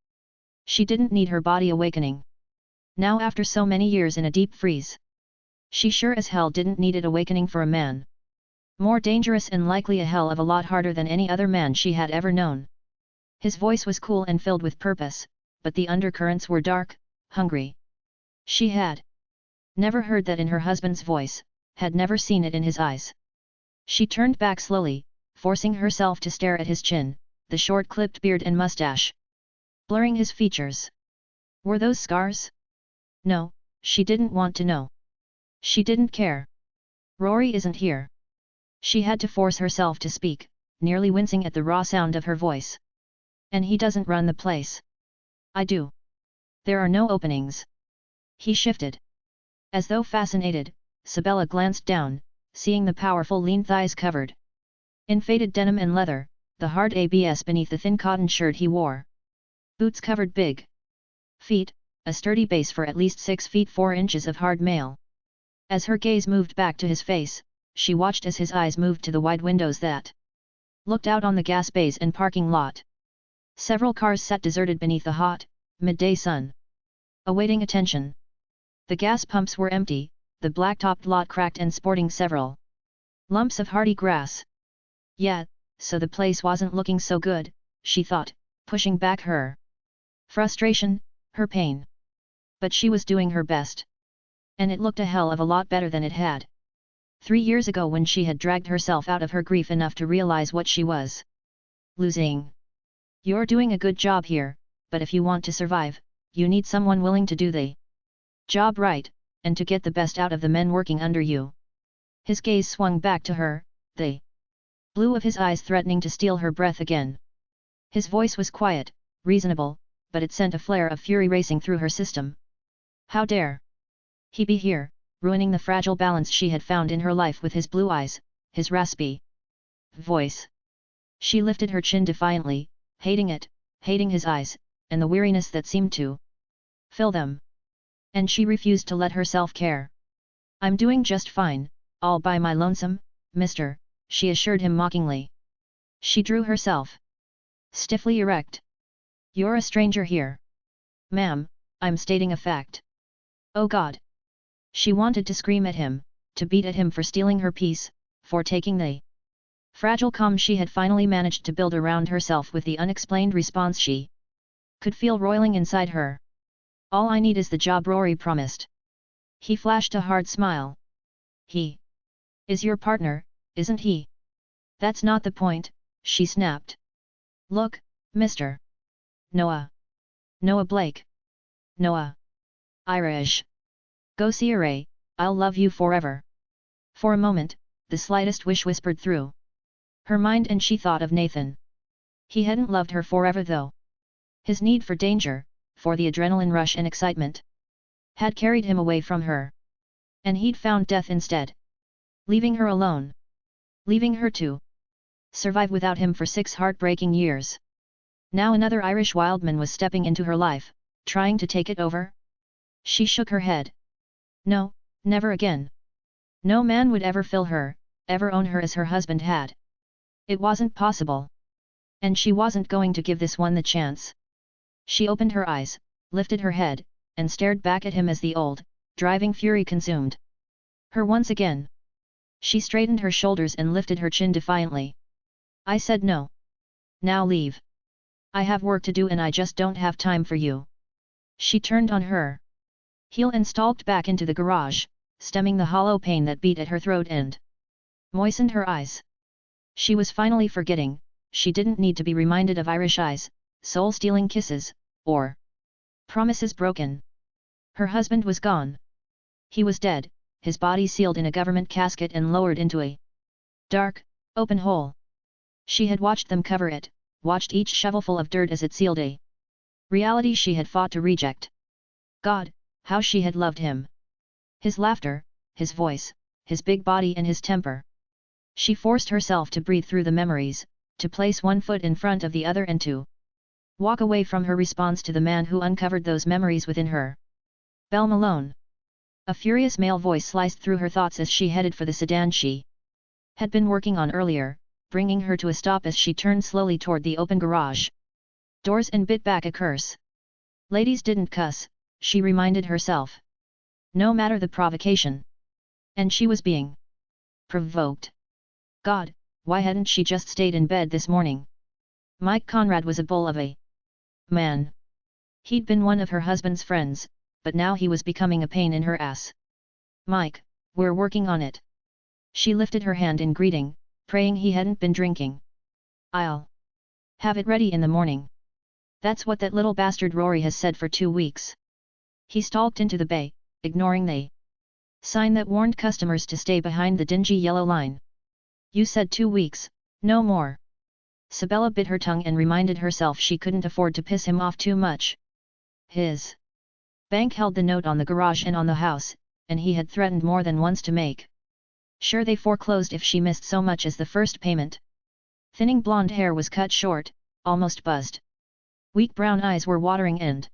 Speaker 1: She didn't need her body awakening. Now after so many years in a deep freeze. She sure as hell didn't need it awakening for a man. More dangerous and likely a hell of a lot harder than any other man she had ever known. His voice was cool and filled with purpose, but the undercurrents were dark, hungry. She had never heard that in her husband's voice, had never seen it in his eyes. She turned back slowly, forcing herself to stare at his chin, the short clipped beard and mustache, blurring his features. Were those scars? No, she didn't want to know. She didn't care. Rory isn't here. She had to force herself to speak, nearly wincing at the raw sound of her voice. And he doesn't run the place. I do. There are no openings. He shifted. As though fascinated, Sabella glanced down, seeing the powerful lean thighs covered in faded denim and leather, the hard abs beneath the thin cotton shirt he wore. Boots covered big feet, a sturdy base for at least 6 feet 4 inches of hard mail. As her gaze moved back to his face, she watched as his eyes moved to the wide windows that looked out on the gas bays and parking lot. Several cars sat deserted beneath the hot, midday sun, awaiting attention. The gas pumps were empty, the black-topped lot cracked and sporting several lumps of hardy grass. Yeah, so the place wasn't looking so good, she thought, pushing back her frustration, her pain. But she was doing her best. And it looked a hell of a lot better than it had 3 years ago when she had dragged herself out of her grief enough to realize what she was losing. You're doing a good job here, but if you want to survive, you need someone willing to do the job right, and to get the best out of the men working under you. His gaze swung back to her, the blue of his eyes threatening to steal her breath again. His voice was quiet, reasonable, but it sent a flare of fury racing through her system. How dare he be here, ruining the fragile balance she had found in her life with his blue eyes, his raspy voice. She lifted her chin defiantly, hating it, hating his eyes, and the weariness that seemed to fill them. And she refused to let herself care. I'm doing just fine, all by my lonesome, mister, she assured him mockingly. She drew herself stiffly erect. You're a stranger here. Ma'am, I'm stating a fact. Oh God! She wanted to scream at him, to beat at him for stealing her peace, for taking the fragile calm she had finally managed to build around herself with the unexplained response she could feel roiling inside her. All I need is the job Rory promised. He flashed a hard smile. He is your partner, isn't he? That's not the point, she snapped. Look, Mr. Noah. Noah Blake. Noah Irish. Go see Ray, I'll love you forever. For a moment, the slightest wish whispered through her mind and she thought of Nathan. He hadn't loved her forever though. His need for danger, for the adrenaline rush and excitement, had carried him away from her. And he'd found death instead. Leaving her alone. Leaving her to survive without him for 6 heartbreaking years. Now another Irish wildman was stepping into her life, trying to take it over? She shook her head. No, never again. No man would ever fill her, ever own her as her husband had. It wasn't possible. And she wasn't going to give this one the chance. She opened her eyes, lifted her head, and stared back at him as the old, driving fury consumed her once again. She straightened her shoulders and lifted her chin defiantly. I said no. Now leave. I have work to do and I just don't have time for you. She turned on her heel and stalked back into the garage, stemming the hollow pain that beat at her throat and moistened her eyes. She was finally forgetting, she didn't need to be reminded of Irish eyes, soul-stealing kisses, or promises broken. Her husband was gone. He was dead, his body sealed in a government casket and lowered into a dark, open hole. She had watched them cover it, watched each shovelful of dirt as it sealed a reality she had fought to reject. God, how she had loved him. His laughter, his voice, his big body and his temper. She forced herself to breathe through the memories, to place one foot in front of the other and to walk away from her response to the man who uncovered those memories within her. Belle Malone. A furious male voice sliced through her thoughts as she headed for the sedan she had been working on earlier, bringing her to a stop as she turned slowly toward the open garage doors and bit back a curse. Ladies didn't cuss, she reminded herself. No matter the provocation. And she was being provoked. God, why hadn't she just stayed in bed this morning? Mike Conrad was a bull of a man. He'd been one of her husband's friends, but now he was becoming a pain in her ass. Mike, we're working on it. She lifted her hand in greeting, praying he hadn't been drinking. I'll have it ready in the morning. That's what that little bastard Rory has said for 2 weeks. He stalked into the bay, ignoring the sign that warned customers to stay behind the dingy yellow line. You said 2 weeks, no more. Sabella bit her tongue and reminded herself she couldn't afford to piss him off too much. His bank held the note on the garage and on the house, and he had threatened more than once to make sure they foreclosed if she missed so much as the first payment. Thinning blonde hair was cut short, almost buzzed. Weak brown eyes were watering and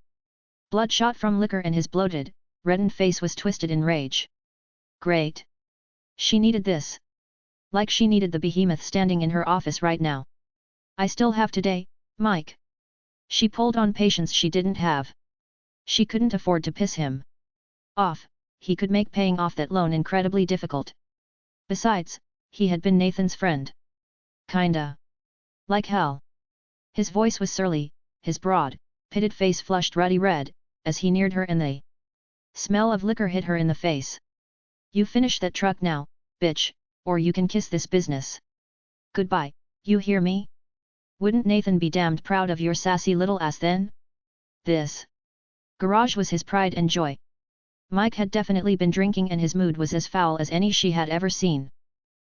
Speaker 1: bloodshot from liquor and his bloated, reddened face was twisted in rage. Great. She needed this. Like she needed the behemoth standing in her office right now. I still have today, Mike. She pulled on patience she didn't have. She couldn't afford to piss him off, he could make paying off that loan incredibly difficult. Besides, he had been Nathan's friend. Kinda. Like hell. His voice was surly, his broad, pitted face flushed ruddy red, as he neared her and the smell of liquor hit her in the face. You finish that truck now, bitch, or you can kiss this business. Goodbye, you hear me? Wouldn't Nathan be damned proud of your sassy little ass then? This garage was his pride and joy. Mike had definitely been drinking and his mood was as foul as any she had ever seen.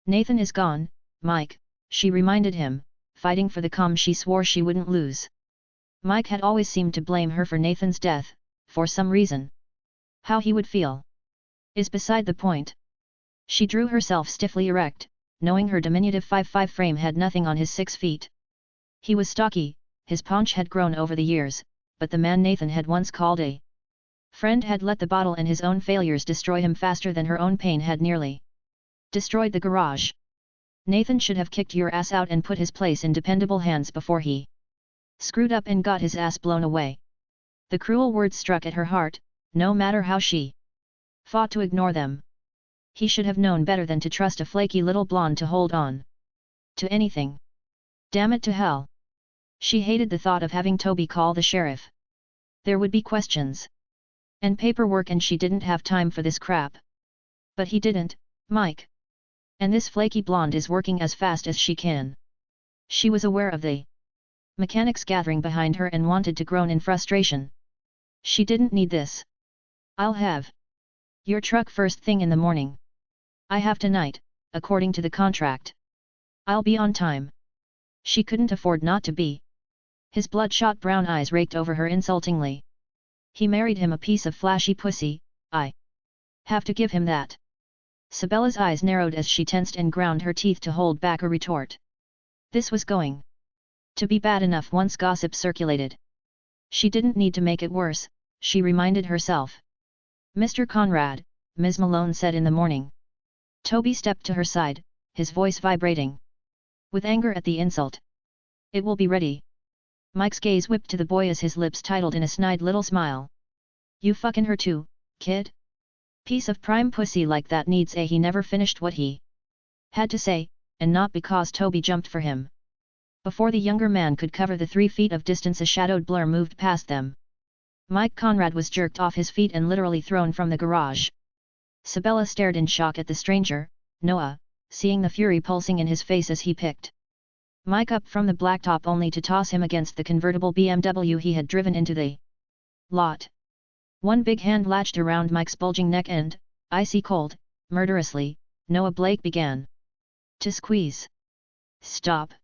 Speaker 1: Nathan is gone, Mike, she reminded him, fighting for the calm she swore she wouldn't lose. Mike had always seemed to blame her for Nathan's death, for some reason. How he would feel is beside the point. She drew herself stiffly erect, knowing her diminutive 5'5" frame had nothing on his 6 feet. He was stocky, his paunch had grown over the years, but the man Nathan had once called a friend had let the bottle and his own failures destroy him faster than her own pain had nearly destroyed the garage. Nathan should have kicked your ass out and put his place in dependable hands before he screwed up and got his ass blown away. The cruel words struck at her heart, no matter how she fought to ignore them. He should have known better than to trust a flaky little blonde to hold on to anything. Damn it to hell. She hated the thought of having Toby call the sheriff. There would be questions and paperwork and she didn't have time for this crap. But he didn't, Mike. And this flaky blonde is working as fast as she can. She was aware of the mechanics gathering behind her and wanted to groan in frustration. She didn't need this. I'll have your truck first thing in the morning. I have tonight, according to the contract. I'll be on time. She couldn't afford not to be. His bloodshot brown eyes raked over her insultingly. He married him a piece of flashy pussy, I have to give him that. Sabella's eyes narrowed as she tensed and ground her teeth to hold back a retort. This was going to be bad enough once gossip circulated. She didn't need to make it worse, she reminded herself. Mr. Conrad, Ms. Malone said in the morning. Toby stepped to her side, his voice vibrating with anger at the insult. It will be ready. Mike's gaze whipped to the boy as his lips tightened in a snide little smile. You fucking her too, kid? Piece of prime pussy like that needs a. He never finished what he had to say, and not because Toby jumped for him. Before the younger man could cover the 3 feet of distance, a shadowed blur moved past them. Mike Conrad was jerked off his feet and literally thrown from the garage. Sabella stared in shock at the stranger, Noah, seeing the fury pulsing in his face as he picked Mike up from the blacktop only to toss him against the convertible BMW he had driven into the lot. One big hand latched around Mike's bulging neck and, icy cold, murderously, Noah Blake began to squeeze. Stop!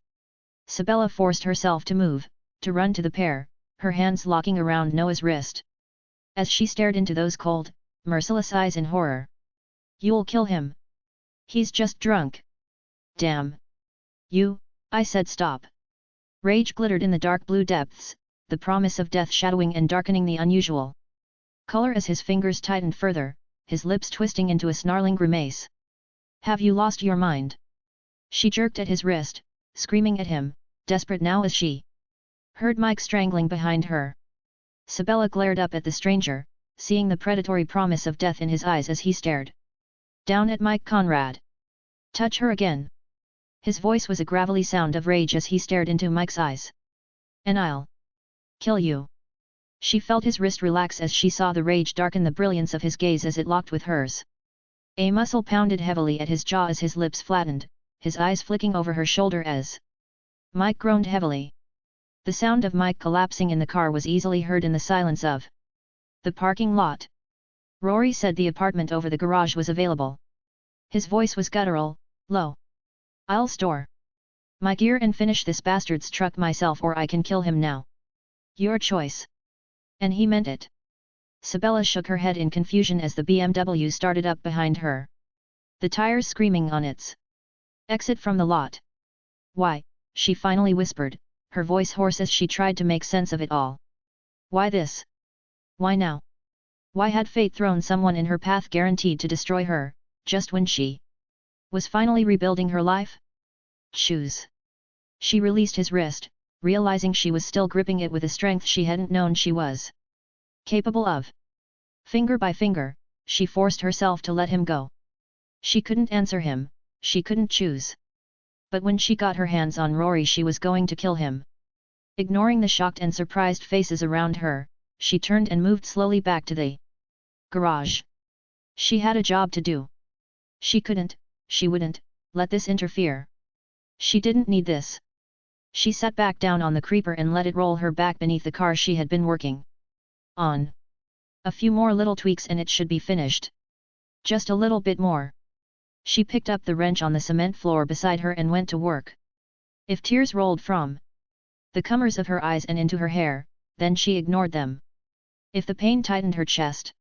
Speaker 1: Sabella forced herself to move, to run to the pair, her hands locking around Noah's wrist. As she stared into those cold, merciless eyes in horror. You'll kill him. He's just drunk. Damn. You, I said stop. Rage glittered in the dark blue depths, the promise of death shadowing and darkening the unusual color as his fingers tightened further, his lips twisting into a snarling grimace. Have you lost your mind? She jerked at his wrist, screaming at him, desperate now as she heard Mike strangling behind her. Sabella glared up at the stranger, seeing the predatory promise of death in his eyes as he stared down at Mike Conrad. Touch her again. His voice was a gravelly sound of rage as he stared into Mike's eyes. And I'll kill you. She felt his wrist relax as she saw the rage darken the brilliance of his gaze as it locked with hers. A muscle pounded heavily at his jaw as his lips flattened, his eyes flicking over her shoulder as Mike groaned heavily. The sound of Mike collapsing in the car was easily heard in the silence of the parking lot. Rory said the apartment over the garage was available. His voice was guttural, low. I'll store my gear and finish this bastard's truck myself, or I can kill him now. Your choice. And he meant it. Sabella shook her head in confusion as the BMW started up behind her. The tires screaming on its exit from the lot. Why, she finally whispered, her voice hoarse as she tried to make sense of it all. Why this? Why now? Why had fate thrown someone in her path guaranteed to destroy her, just when she was finally rebuilding her life? Choose. She released his wrist, realizing she was still gripping it with a strength she hadn't known she was capable of. Finger by finger, she forced herself to let him go. She couldn't answer him, she couldn't choose. But when she got her hands on Rory, she was going to kill him. Ignoring the shocked and surprised faces around her, she turned and moved slowly back to the garage. She had a job to do. She she wouldn't let this interfere. She didn't need this. She sat back down on the creeper and let it roll her back beneath the car she had been working on. A few more little tweaks and it should be finished. Just a little bit more. She picked up the wrench on the cement floor beside her and went to work. If tears rolled from the corners of her eyes and into her hair, then she ignored them. If the pain tightened her chest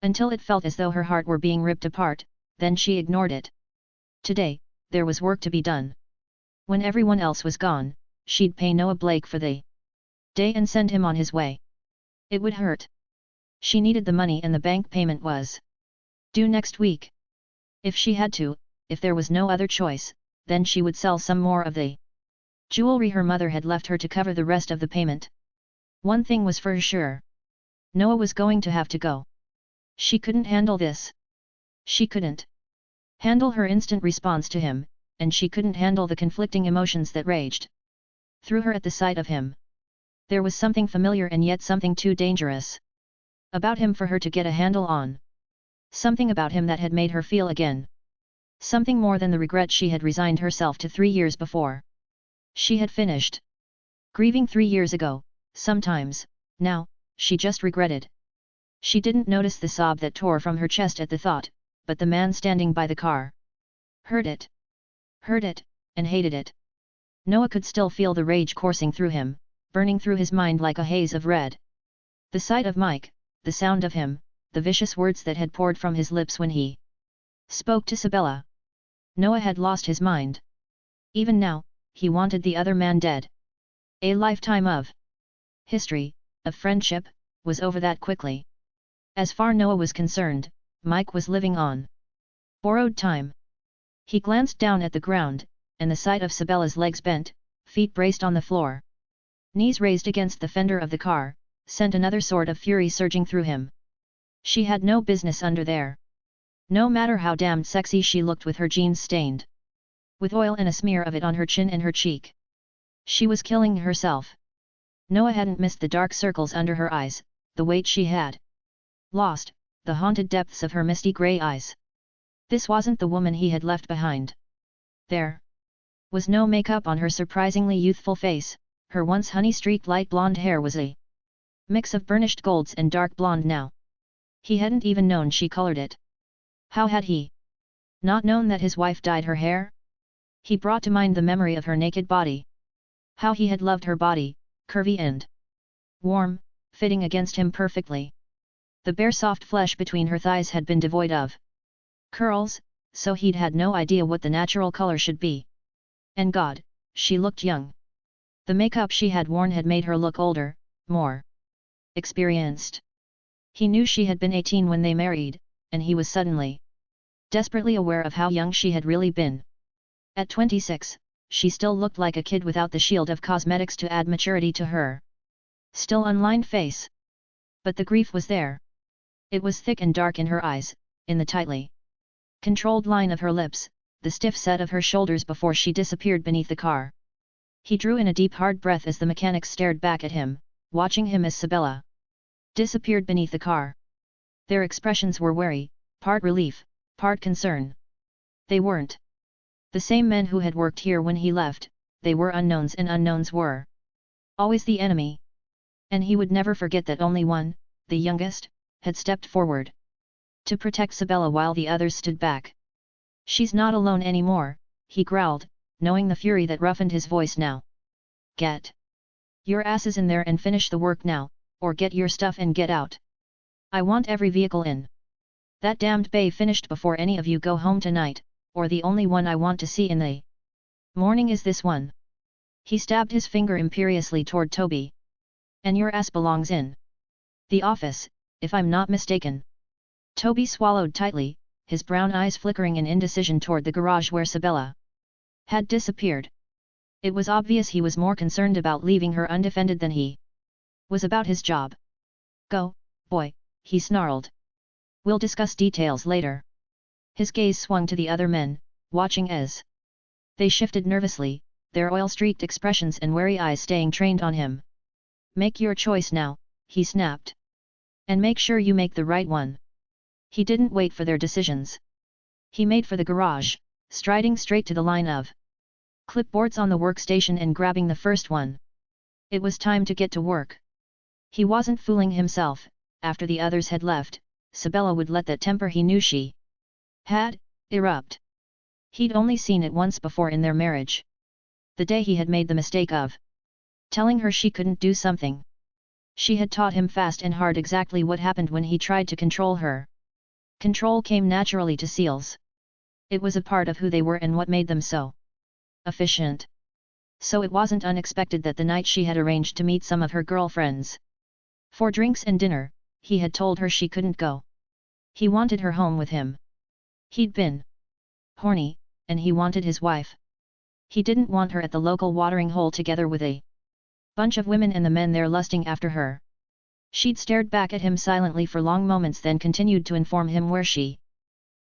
Speaker 1: until it felt as though her heart were being ripped apart, then she ignored it. Today, there was work to be done. When everyone else was gone, she'd pay Noah Blake for the day and send him on his way. It would hurt. She needed the money and the bank payment was due next week. If she had to, if there was no other choice, then she would sell some more of the jewelry her mother had left her to cover the rest of the payment. One thing was for sure. Noah was going to have to go. She couldn't handle this. She couldn't handle her instant response to him, and she couldn't handle the conflicting emotions that raged through her at the sight of him. There was something familiar and yet something too dangerous about him for her to get a handle on. Something about him that had made her feel again. Something more than the regret she had resigned herself to 3 years before. She had finished grieving 3 years ago. Sometimes, now, she just regretted. She didn't notice the sob that tore from her chest at the thought, but the man standing by the car heard it, and hated it. Noah could still feel the rage coursing through him, burning through his mind like a haze of red. The sight of Mike, the sound of him, the vicious words that had poured from his lips when he spoke to Sabella. Noah had lost his mind. Even now, he wanted the other man dead. A lifetime of history, of friendship, was over that quickly. As far Noah was concerned, Mike was living on borrowed time. He glanced down at the ground, and the sight of Sabella's legs bent, feet braced on the floor, knees raised against the fender of the car, sent another sort of fury surging through him. She had no business under there. No matter how damned sexy she looked with her jeans stained with oil and a smear of it on her chin and her cheek. She was killing herself. Noah hadn't missed the dark circles under her eyes, the weight she had lost, the haunted depths of her misty grey eyes. This wasn't the woman he had left behind. There was no makeup on her surprisingly youthful face, her once honey-streaked light blonde hair was a mix of burnished golds and dark blonde now. He hadn't even known she colored it. How had he not known that his wife dyed her hair? He brought to mind the memory of her naked body. How he had loved her body, curvy and warm, fitting against him perfectly. The bare soft flesh between her thighs had been devoid of curls, so he'd had no idea what the natural color should be. And God, she looked young. The makeup she had worn had made her look older, more experienced. He knew she had been 18 when they married, and he was suddenly desperately aware of how young she had really been. At 26, she still looked like a kid without the shield of cosmetics to add maturity to her still unlined face. But the grief was there. It was thick and dark in her eyes, in the tightly controlled line of her lips, the stiff set of her shoulders before she disappeared beneath the car. He drew in a deep hard breath as the mechanics stared back at him, watching him as Sabella disappeared beneath the car. Their expressions were wary, part relief, part concern. They weren't the same men who had worked here when he left, they were unknowns, and unknowns were always the enemy. And he would never forget that only one, the youngest, had stepped forward to protect Sabella while the others stood back. "She's not alone anymore," he growled, knowing the fury that roughened his voice now. "Get your asses in there and finish the work now, or get your stuff and get out. I want every vehicle in that damned bay finished before any of you go home tonight, or the only one I want to see in the morning is this one." He stabbed his finger imperiously toward Toby. "And your ass belongs in the office, if I'm not mistaken." Toby swallowed tightly, his brown eyes flickering in indecision toward the garage where Sabella had disappeared. It was obvious he was more concerned about leaving her undefended than he was about his job. "Go, boy," he snarled. "We'll discuss details later." His gaze swung to the other men, watching as they shifted nervously, their oil-streaked expressions and wary eyes staying trained on him. "Make your choice now," he snapped. "And make sure you make the right one." He didn't wait for their decisions. He made for the garage. striding straight to the line of clipboards on the workstation and grabbing the first one. It was time to get to work. He wasn't fooling himself. After the others had left, Sabella would let that temper he knew she had erupt. He'd only seen it once before in their marriage. The day he had made the mistake of telling her she couldn't do something. She had taught him fast and hard exactly what happened when he tried to control her. Control came naturally to seals. It was a part of who they were and what made them so efficient. So it wasn't unexpected that the night she had arranged to meet some of her girlfriends for drinks and dinner, he had told her she couldn't go. He wanted her home with him. He'd been horny, and he wanted his wife. He didn't want her at the local watering hole together with a bunch of women and the men there lusting after her. She'd stared back at him silently for long moments, then continued to inform him where she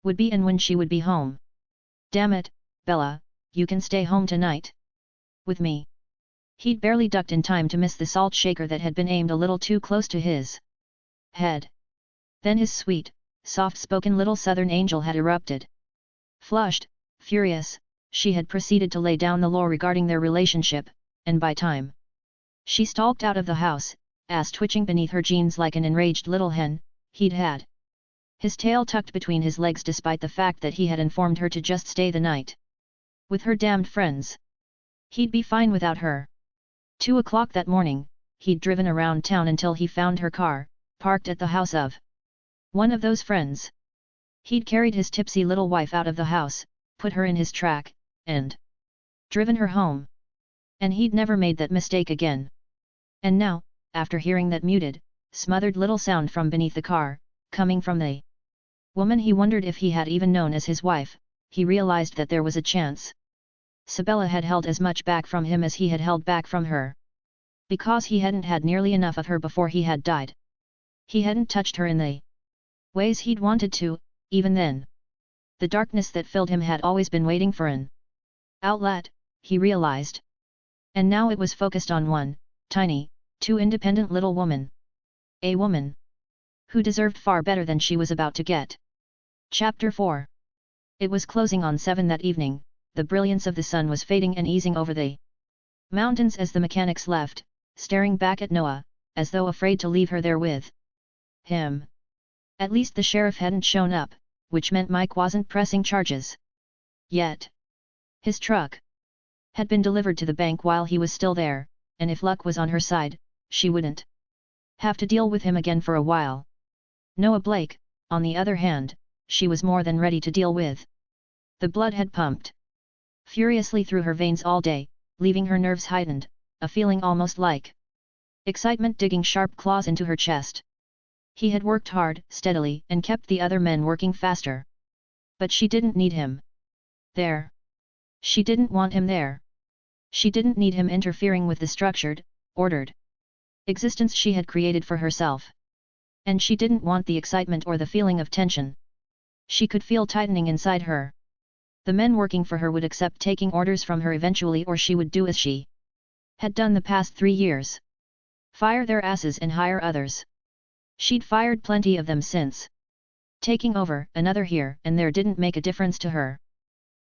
Speaker 1: would be and when she would be home. Damn it, Bella, you can stay home tonight with me. He'd barely ducked in time to miss the salt shaker that had been aimed a little too close to his head. Then his sweet, soft-spoken little southern angel had erupted. Flushed, furious, she had proceeded to lay down the law regarding their relationship, and by time she stalked out of the house, ass twitching beneath her jeans like an enraged little hen, he'd had his tail tucked between his legs despite the fact that he had informed her to just stay the night with her damned friends. He'd be fine without her. 2 o'clock that morning, he'd driven around town until he found her car, parked at the house of one of those friends. He'd carried his tipsy little wife out of the house, put her in his track, and driven her home. And he'd never made that mistake again. And now, after hearing that muted, smothered little sound from beneath the car, coming from the woman he wondered if he had even known as his wife, he realized that there was a chance. Sabella had held as much back from him as he had held back from her. Because he hadn't had nearly enough of her before he had died. He hadn't touched her in the ways he'd wanted to, even then. The darkness that filled him had always been waiting for an outlet, he realized. And now it was focused on one, tiny, too independent little woman. A woman who deserved far better than she was about to get. Chapter 4. It was closing on 7 that evening. The brilliance of the sun was fading and easing over the mountains as the mechanics left, staring back at Noah, as though afraid to leave her there with him. At least the sheriff hadn't shown up, which meant Mike wasn't pressing charges yet. His truck had been delivered to the bank while he was still there, and if luck was on her side, she wouldn't have to deal with him again for a while. Noah Blake, on the other hand, she was more than ready to deal with. The blood had pumped furiously through her veins all day, leaving her nerves heightened, a feeling almost like excitement digging sharp claws into her chest. He had worked hard, steadily, and kept the other men working faster. But she didn't need him there. She didn't want him there. She didn't need him interfering with the structured, ordered existence she had created for herself. And she didn't want the excitement or the feeling of tension she could feel tightening inside her. The men working for her would accept taking orders from her eventually, or she would do as she had done the past 3 years. Fire their asses and hire others. She'd fired plenty of them since taking over. Another here and there didn't make a difference to her.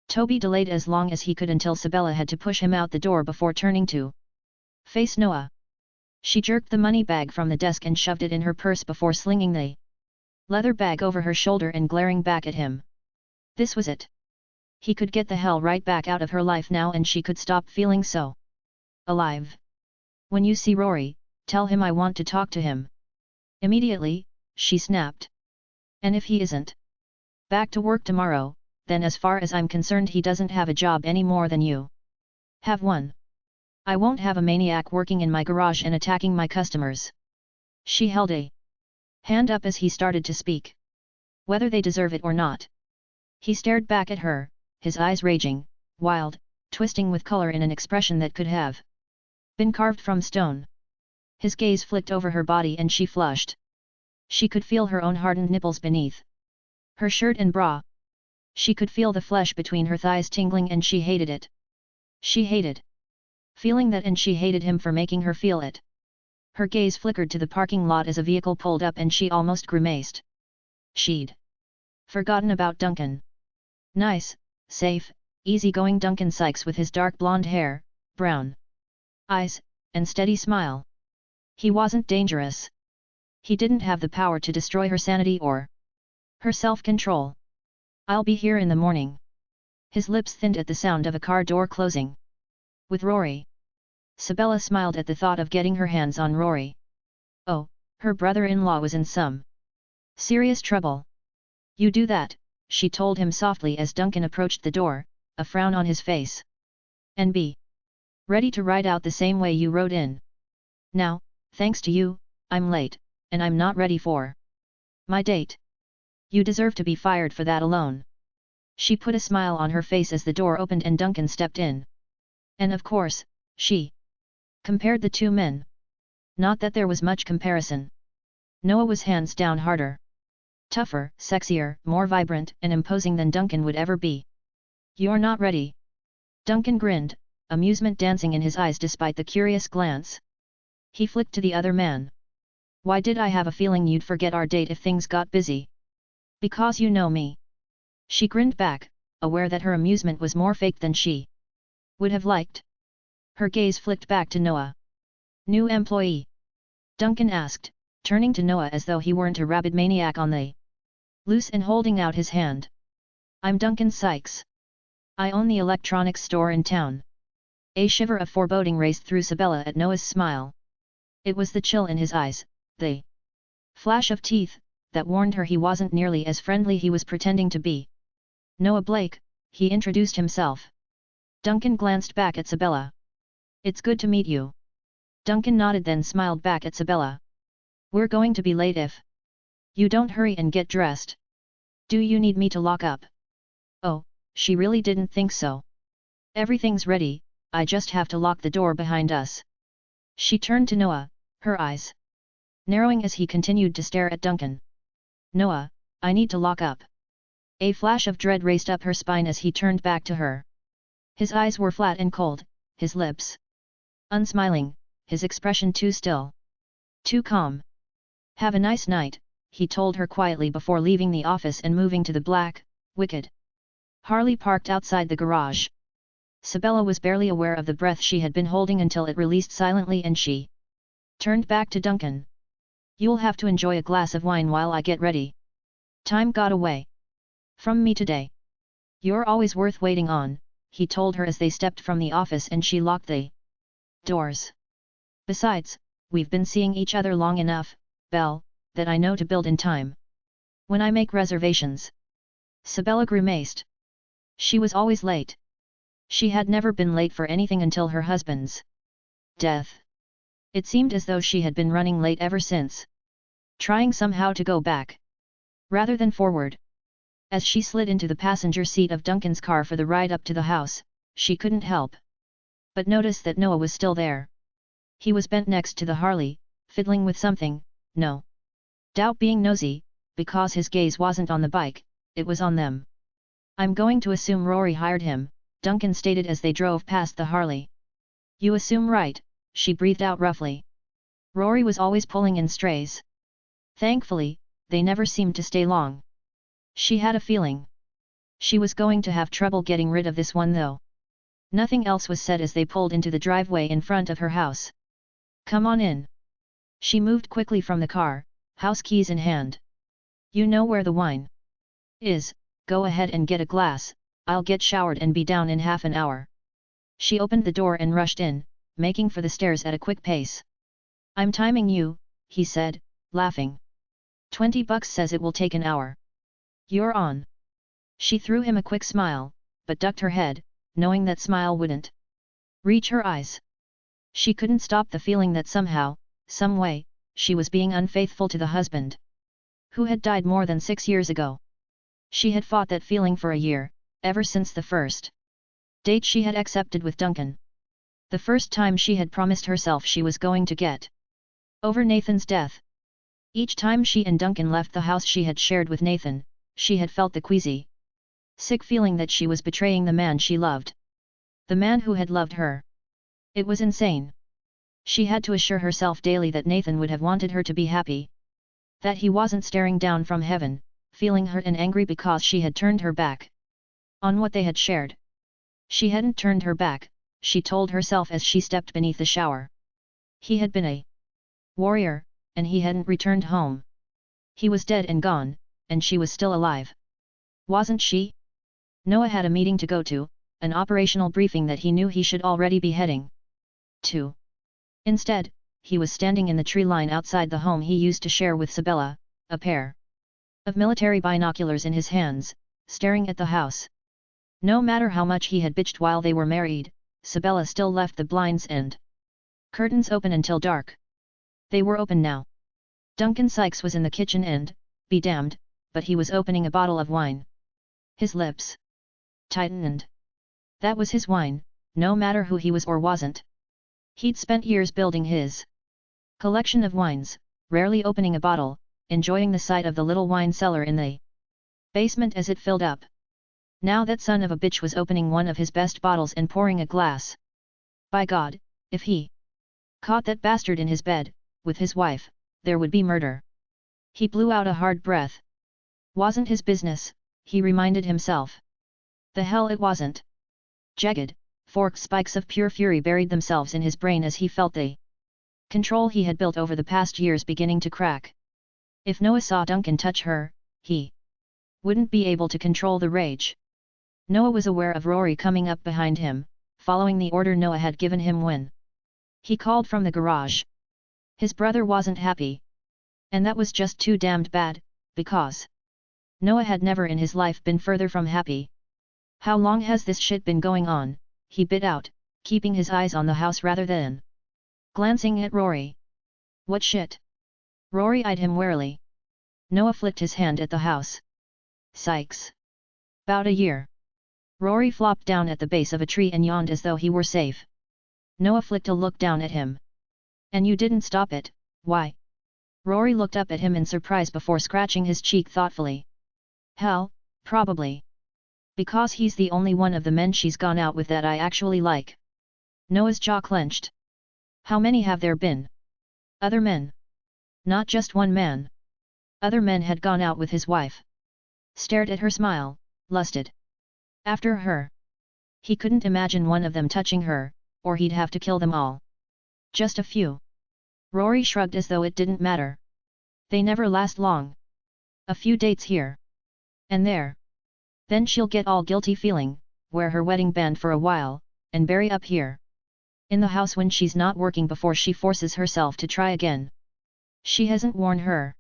Speaker 1: Toby delayed as long as he could until Sabella had to push him out the door before turning to face Noah. She jerked the money bag from the desk and shoved it in her purse before slinging the leather bag over her shoulder and glaring back at him. This was it. He could get the hell right back out of her life now, and she could stop feeling so alive. When you see Rory, tell him I want to talk to him. Immediately, she snapped. And if he isn't back to work tomorrow, then as far as I'm concerned he doesn't have a job any more than you have one. I won't have a maniac working in my garage and attacking my customers. She held a hand up as he started to speak. Whether they deserve it or not. He stared back at her, his eyes raging, wild, twisting with color in an expression that could have been carved from stone. His gaze flicked over her body and she flushed. She could feel her own hardened nipples beneath her shirt and bra. She could feel the flesh between her thighs tingling, and she hated it. She hated feeling that, and she hated him for making her feel it. Her gaze flickered to the parking lot as a vehicle pulled up and she almost grimaced. She'd forgotten about Duncan. Nice, safe, easygoing Duncan Sykes with his dark blonde hair, brown eyes, and steady smile. He wasn't dangerous. He didn't have the power to destroy her sanity or her self-control. I'll be here in the morning. His lips thinned at the sound of a car door closing. With Rory. Sabella smiled at the thought of getting her hands on Rory. Oh, her brother-in-law was in some serious trouble. You do that, she told him softly as Duncan approached the door, a frown on his face. And be ready to ride out the same way you rode in. Now, thanks to you, I'm late, and I'm not ready for my date. You deserve to be fired for that alone. She put a smile on her face as the door opened and Duncan stepped in. And of course, she compared the two men. Not that there was much comparison. Noah was hands down harder, tougher, sexier, more vibrant and imposing than Duncan would ever be. You're not ready. Duncan grinned, amusement dancing in his eyes despite the curious glance. He flicked to the other man. Why did I have a feeling you'd forget our date if things got busy? Because you know me. She grinned back, aware that her amusement was more fake than she would have liked. Her gaze flicked back to Noah. New employee? Duncan asked, turning to Noah as though he weren't a rabid maniac on the loose and holding out his hand. I'm Duncan Sykes. I own the electronics store in town. A shiver of foreboding raced through Sabella at Noah's smile. It was the chill in his eyes, the flash of teeth, that warned her he wasn't nearly as friendly he was pretending to be. Noah Blake, he introduced himself. Duncan glanced back at Sabella. It's good to meet you. Duncan nodded then smiled back at Sabella. We're going to be late if you don't hurry and get dressed. Do you need me to lock up? Oh, she really didn't think so. Everything's ready, I just have to lock the door behind us. She turned to Noah, her eyes narrowing as he continued to stare at Duncan. Noah, I need to lock up. A flash of dread raced up her spine as he turned back to her. His eyes were flat and cold, his lips unsmiling, his expression too still, too calm. Have a nice night, he told her quietly before leaving the office and moving to the black, wicked Harley parked outside the garage. Sabella was barely aware of the breath she had been holding until it released silently and she turned back to Duncan. You'll have to enjoy a glass of wine while I get ready. Time got away from me today. You're always worth waiting on, he told her as they stepped from the office and she locked the doors. Besides, we've been seeing each other long enough, Belle, that I know to build in time when I make reservations. Sabella grimaced. She was always late. She had never been late for anything until her husband's death. It seemed as though she had been running late ever since, trying somehow to go back rather than forward. As she slid into the passenger seat of Duncan's car for the ride up to the house, she couldn't help but notice that Noah was still there. He was bent next to the Harley, fiddling with something, no doubt being nosy, because his gaze wasn't on the bike, it was on them. I'm going to assume Rory hired him, Duncan stated as they drove past the Harley. You assume right, she breathed out roughly. Rory was always pulling in strays. Thankfully, they never seemed to stay long. She had a feeling she was going to have trouble getting rid of this one though. Nothing else was said as they pulled into the driveway in front of her house. Come on in. She moved quickly from the car, house keys in hand. You know where the wine is, go ahead and get a glass, I'll get showered and be down in half an hour. She opened the door and rushed in, making for the stairs at a quick pace. I'm timing you, he said, laughing. $20 says it will take an hour. You're on. She threw him a quick smile, but ducked her head, knowing that smile wouldn't reach her eyes. She couldn't stop the feeling that somehow, some way, she was being unfaithful to the husband who had died more than 6 years ago. She had fought that feeling for a year, ever since the first date she had accepted with Duncan. The first time she had promised herself she was going to get over Nathan's death. Each time she and Duncan left the house she had shared with Nathan, she had felt the queasy, sick feeling that she was betraying the man she loved. The man who had loved her. It was insane. She had to assure herself daily that Nathan would have wanted her to be happy. That he wasn't staring down from heaven, feeling hurt and angry because she had turned her back. on what they had shared. She hadn't turned her back, she told herself as she stepped beneath the shower. He had been a warrior, and he hadn't returned home. He was dead and gone, and she was still alive. Wasn't she? Noah had a meeting to go to, an operational briefing that he knew he should already be heading to. Instead, he was standing in the tree line outside the home he used to share with Sabella, a pair of military binoculars in his hands, staring at the house. No matter how much he had bitched while they were married, Sabella still left the blinds and curtains open until dark. They were open now. Duncan Sykes was in the kitchen and, be damned, but he was opening a bottle of wine. His lips tightened. That was his wine, no matter who he was or wasn't. He'd spent years building his collection of wines, rarely opening a bottle, enjoying the sight of the little wine cellar in the basement as it filled up. Now that son of a bitch was opening one of his best bottles and pouring a glass. By God, if he caught that bastard in his bed, with his wife, there would be murder. He blew out a hard breath. Wasn't his business, he reminded himself. The hell it wasn't. Jagged, forked spikes of pure fury buried themselves in his brain as he felt the control he had built over the past years beginning to crack. If Noah saw Duncan touch her, he wouldn't be able to control the rage. Noah was aware of Rory coming up behind him, following the order Noah had given him when he called from the garage. His brother wasn't happy. And that was just too damned bad, because Noah had never in his life been further from happy. How long has this shit been going on? He bit out, keeping his eyes on the house rather than glancing at Rory. What shit? Rory eyed him warily. Noah flicked his hand at the house. Sykes. About a year. Rory flopped down at the base of a tree and yawned as though he were safe. Noah flicked a look down at him. And you didn't stop it, why? Rory looked up at him in surprise before scratching his cheek thoughtfully. Hell, probably. Because he's the only one of the men she's gone out with that I actually like. Noah's jaw clenched. How many have there been? Other men. Not just one man. Other men had gone out with his wife. Stared at her smile, lusted after her. He couldn't imagine one of them touching her, or he'd have to kill them all. Just a few. Rory shrugged as though it didn't matter. They never last long. A few dates here and there. Then she'll get all guilty feeling, wear her wedding band for a while, and bury up here in the house when she's not working before she forces herself to try again. She hasn't worn her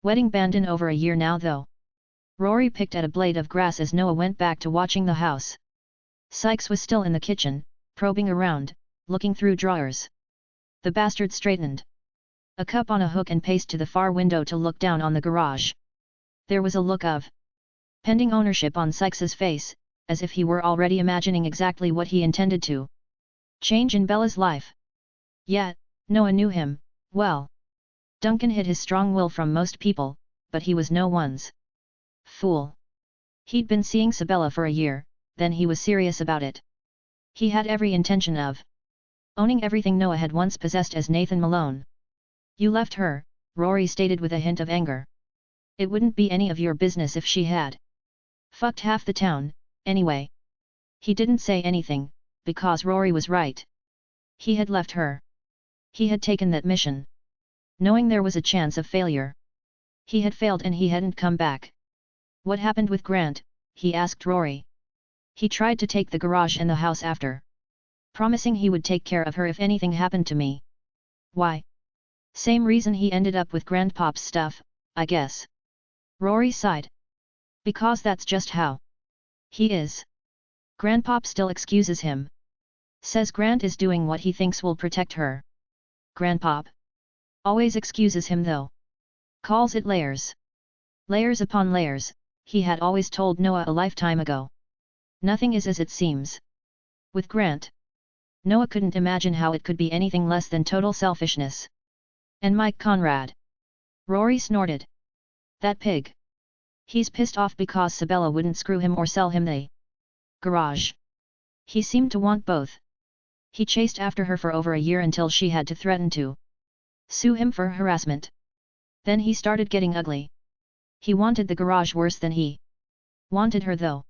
Speaker 1: wedding band in over a year now though. Rory picked at a blade of grass as Noah went back to watching the house. Sykes was still in the kitchen, probing around, looking through drawers. The bastard straightened a cup on a hook and paced to the far window to look down on the garage. There was a look of pending ownership on Sykes's face, as if he were already imagining exactly what he intended to change in Bella's life. Yet, Noah knew him well. Duncan hid his strong will from most people, but he was no one's fool. He'd been seeing Sabella for a year, then he was serious about it. He had every intention of owning everything Noah had once possessed as Nathan Malone. You left her, Rory stated with a hint of anger. It wouldn't be any of your business if she had fucked half the town, anyway. He didn't say anything, because Rory was right. He had left her. He had taken that mission, knowing there was a chance of failure. He had failed and he hadn't come back. What happened with Grant? He asked Rory. He tried to take the garage and the house after promising he would take care of her if anything happened to me. Why? Same reason he ended up with Grandpop's stuff, I guess. Rory sighed. Because that's just how he is. Grandpop still excuses him. Says Grant is doing what he thinks will protect her. Grandpop always excuses him though. Calls it layers. Layers upon layers, he had always told Noah a lifetime ago. Nothing is as it seems. With Grant, Noah couldn't imagine how it could be anything less than total selfishness. And Mike Conrad. Rory snorted. That pig. He's pissed off because Sabella wouldn't screw him or sell him the garage. He seemed to want both. He chased after her for over a year until she had to threaten to sue him for harassment. Then he started getting ugly. He wanted the garage worse than he wanted her though.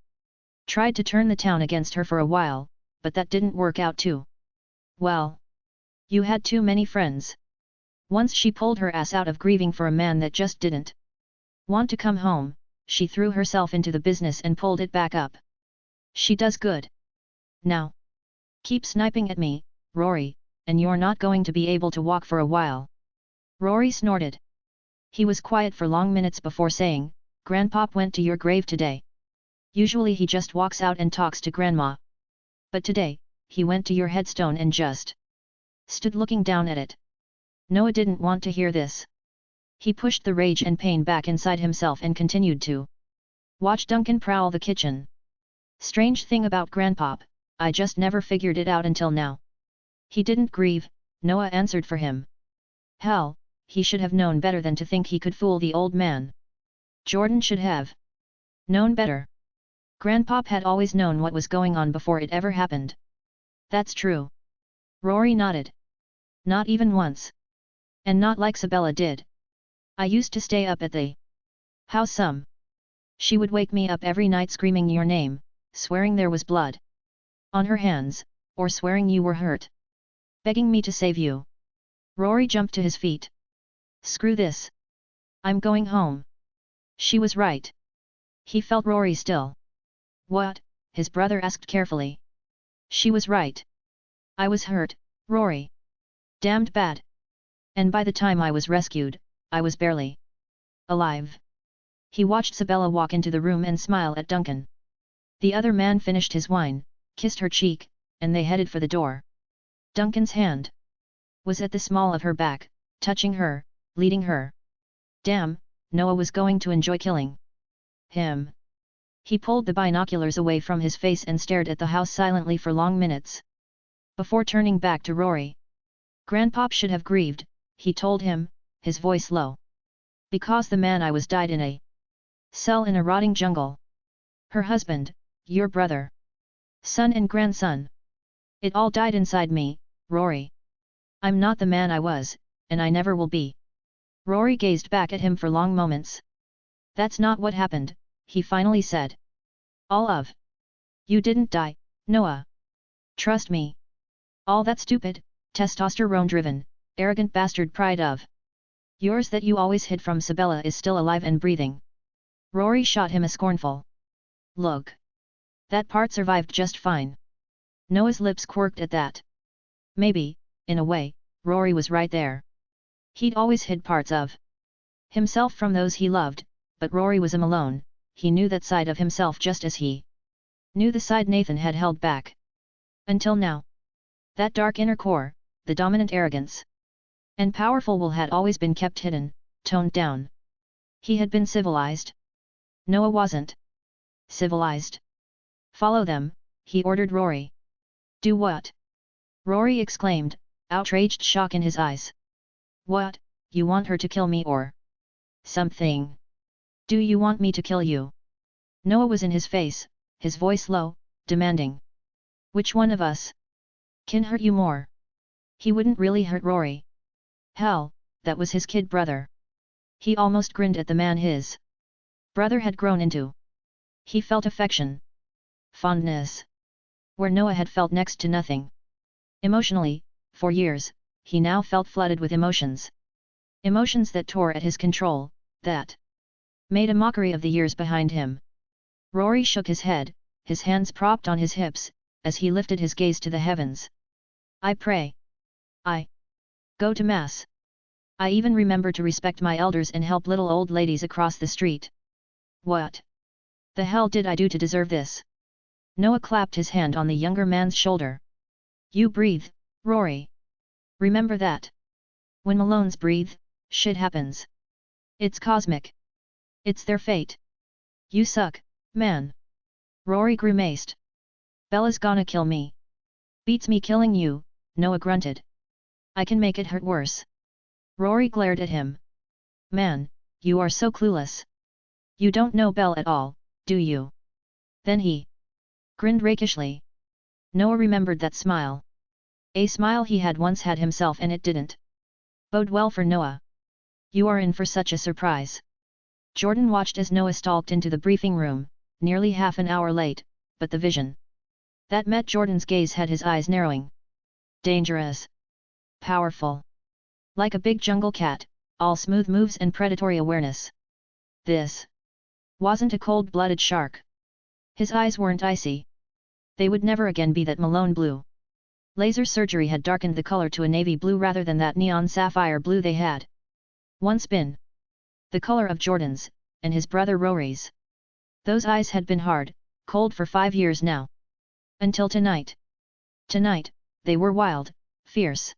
Speaker 1: Tried to turn the town against her for a while, but that didn't work out too well. You had too many friends. Once she pulled her ass out of grieving for a man that just didn't want to come home, she threw herself into the business and pulled it back up. She does good. Now, keep sniping at me, Rory, and you're not going to be able to walk for a while. Rory snorted. He was quiet for long minutes before saying, Grandpop went to your grave today. Usually he just walks out and talks to Grandma. But today, he went to your headstone and just stood looking down at it. Noah didn't want to hear this. He pushed the rage and pain back inside himself and continued to watch Duncan prowl the kitchen. Strange thing about Grandpop, I just never figured it out until now. He didn't grieve, Noah answered for him. Hell, he should have known better than to think he could fool the old man. Jordan should have known better. Grandpop had always known what was going on before it ever happened. That's true. Rory nodded. Not even once. And not like Sabella did. I used to stay up at the house some. She would wake me up every night screaming your name, swearing there was blood on her hands, or swearing you were hurt. Begging me to save you. Rory jumped to his feet. Screw this. I'm going home. She was right. He felt Rory still. What? His brother asked carefully. She was right. I was hurt, Rory. Damned bad. And by the time I was rescued, I was barely alive. He watched Sabella walk into the room and smile at Duncan. The other man finished his wine, kissed her cheek, and they headed for the door. Duncan's hand was at the small of her back, touching her, leading her. Damn, Noah was going to enjoy killing him. He pulled the binoculars away from his face and stared at the house silently for long minutes. Before turning back to Rory. Grandpop should have grieved, he told him, his voice low. Because the man I was died in a cell in a rotting jungle. Her husband, your brother, son and grandson. It all died inside me, Rory. I'm not the man I was, and I never will be. Rory gazed back at him for long moments. That's not what happened, he finally said. All of you didn't die, Noah. Trust me. All that stupid, testosterone-driven, arrogant bastard pride of yours that you always hid from Sabella is still alive and breathing. Rory shot him a scornful look. That part survived just fine. Noah's lips quirked at that. Maybe, in a way, Rory was right there. He'd always hid parts of himself from those he loved, but Rory was a Malone, he knew that side of himself just as he knew the side Nathan had held back. Until now. That dark inner core, the dominant arrogance and powerful will had always been kept hidden, toned down. He had been civilized. Noah wasn't civilized. Follow them, he ordered Rory. Do what? Rory exclaimed, outraged shock in his eyes. What, you want her to kill me or something? Do you want me to kill you? Noah was in his face, his voice low, demanding. Which one of us can hurt you more? He wouldn't really hurt Rory. Hell, that was his kid brother. He almost grinned at the man his brother had grown into. He felt affection. Fondness. Where Noah had felt next to nothing. Emotionally, for years, he now felt flooded with emotions. Emotions that tore at his control, that made a mockery of the years behind him. Rory shook his head, his hands propped on his hips, as he lifted his gaze to the heavens. I pray. I go to Mass. I even remember to respect my elders and help little old ladies across the street. What the hell did I do to deserve this? Noah clapped his hand on the younger man's shoulder. You breathe, Rory. Remember that. When Malones breathe, shit happens. It's cosmic. It's their fate. You suck, man. Rory grimaced. Bella's gonna kill me. Beats me killing you, Noah grunted. I can make it hurt worse. Rory glared at him. Man, you are so clueless. You don't know Belle at all, do you? Then he grinned rakishly. Noah remembered that smile. A smile he had once had himself, and it didn't bode well for Noah. You are in for such a surprise. Jordan watched as Noah stalked into the briefing room, nearly half an hour late, but the vision that met Jordan's gaze had his eyes narrowing. Dangerous. Powerful. Like a big jungle cat, all smooth moves and predatory awareness. This wasn't a cold-blooded shark. His eyes weren't icy. They would never again be that Malone blue. Laser surgery had darkened the color to a navy blue rather than that neon sapphire blue they had once been. The color of Jordan's, and his brother Rory's. Those eyes had been hard, cold for 5 years now. Until tonight. Tonight, they were wild, fierce.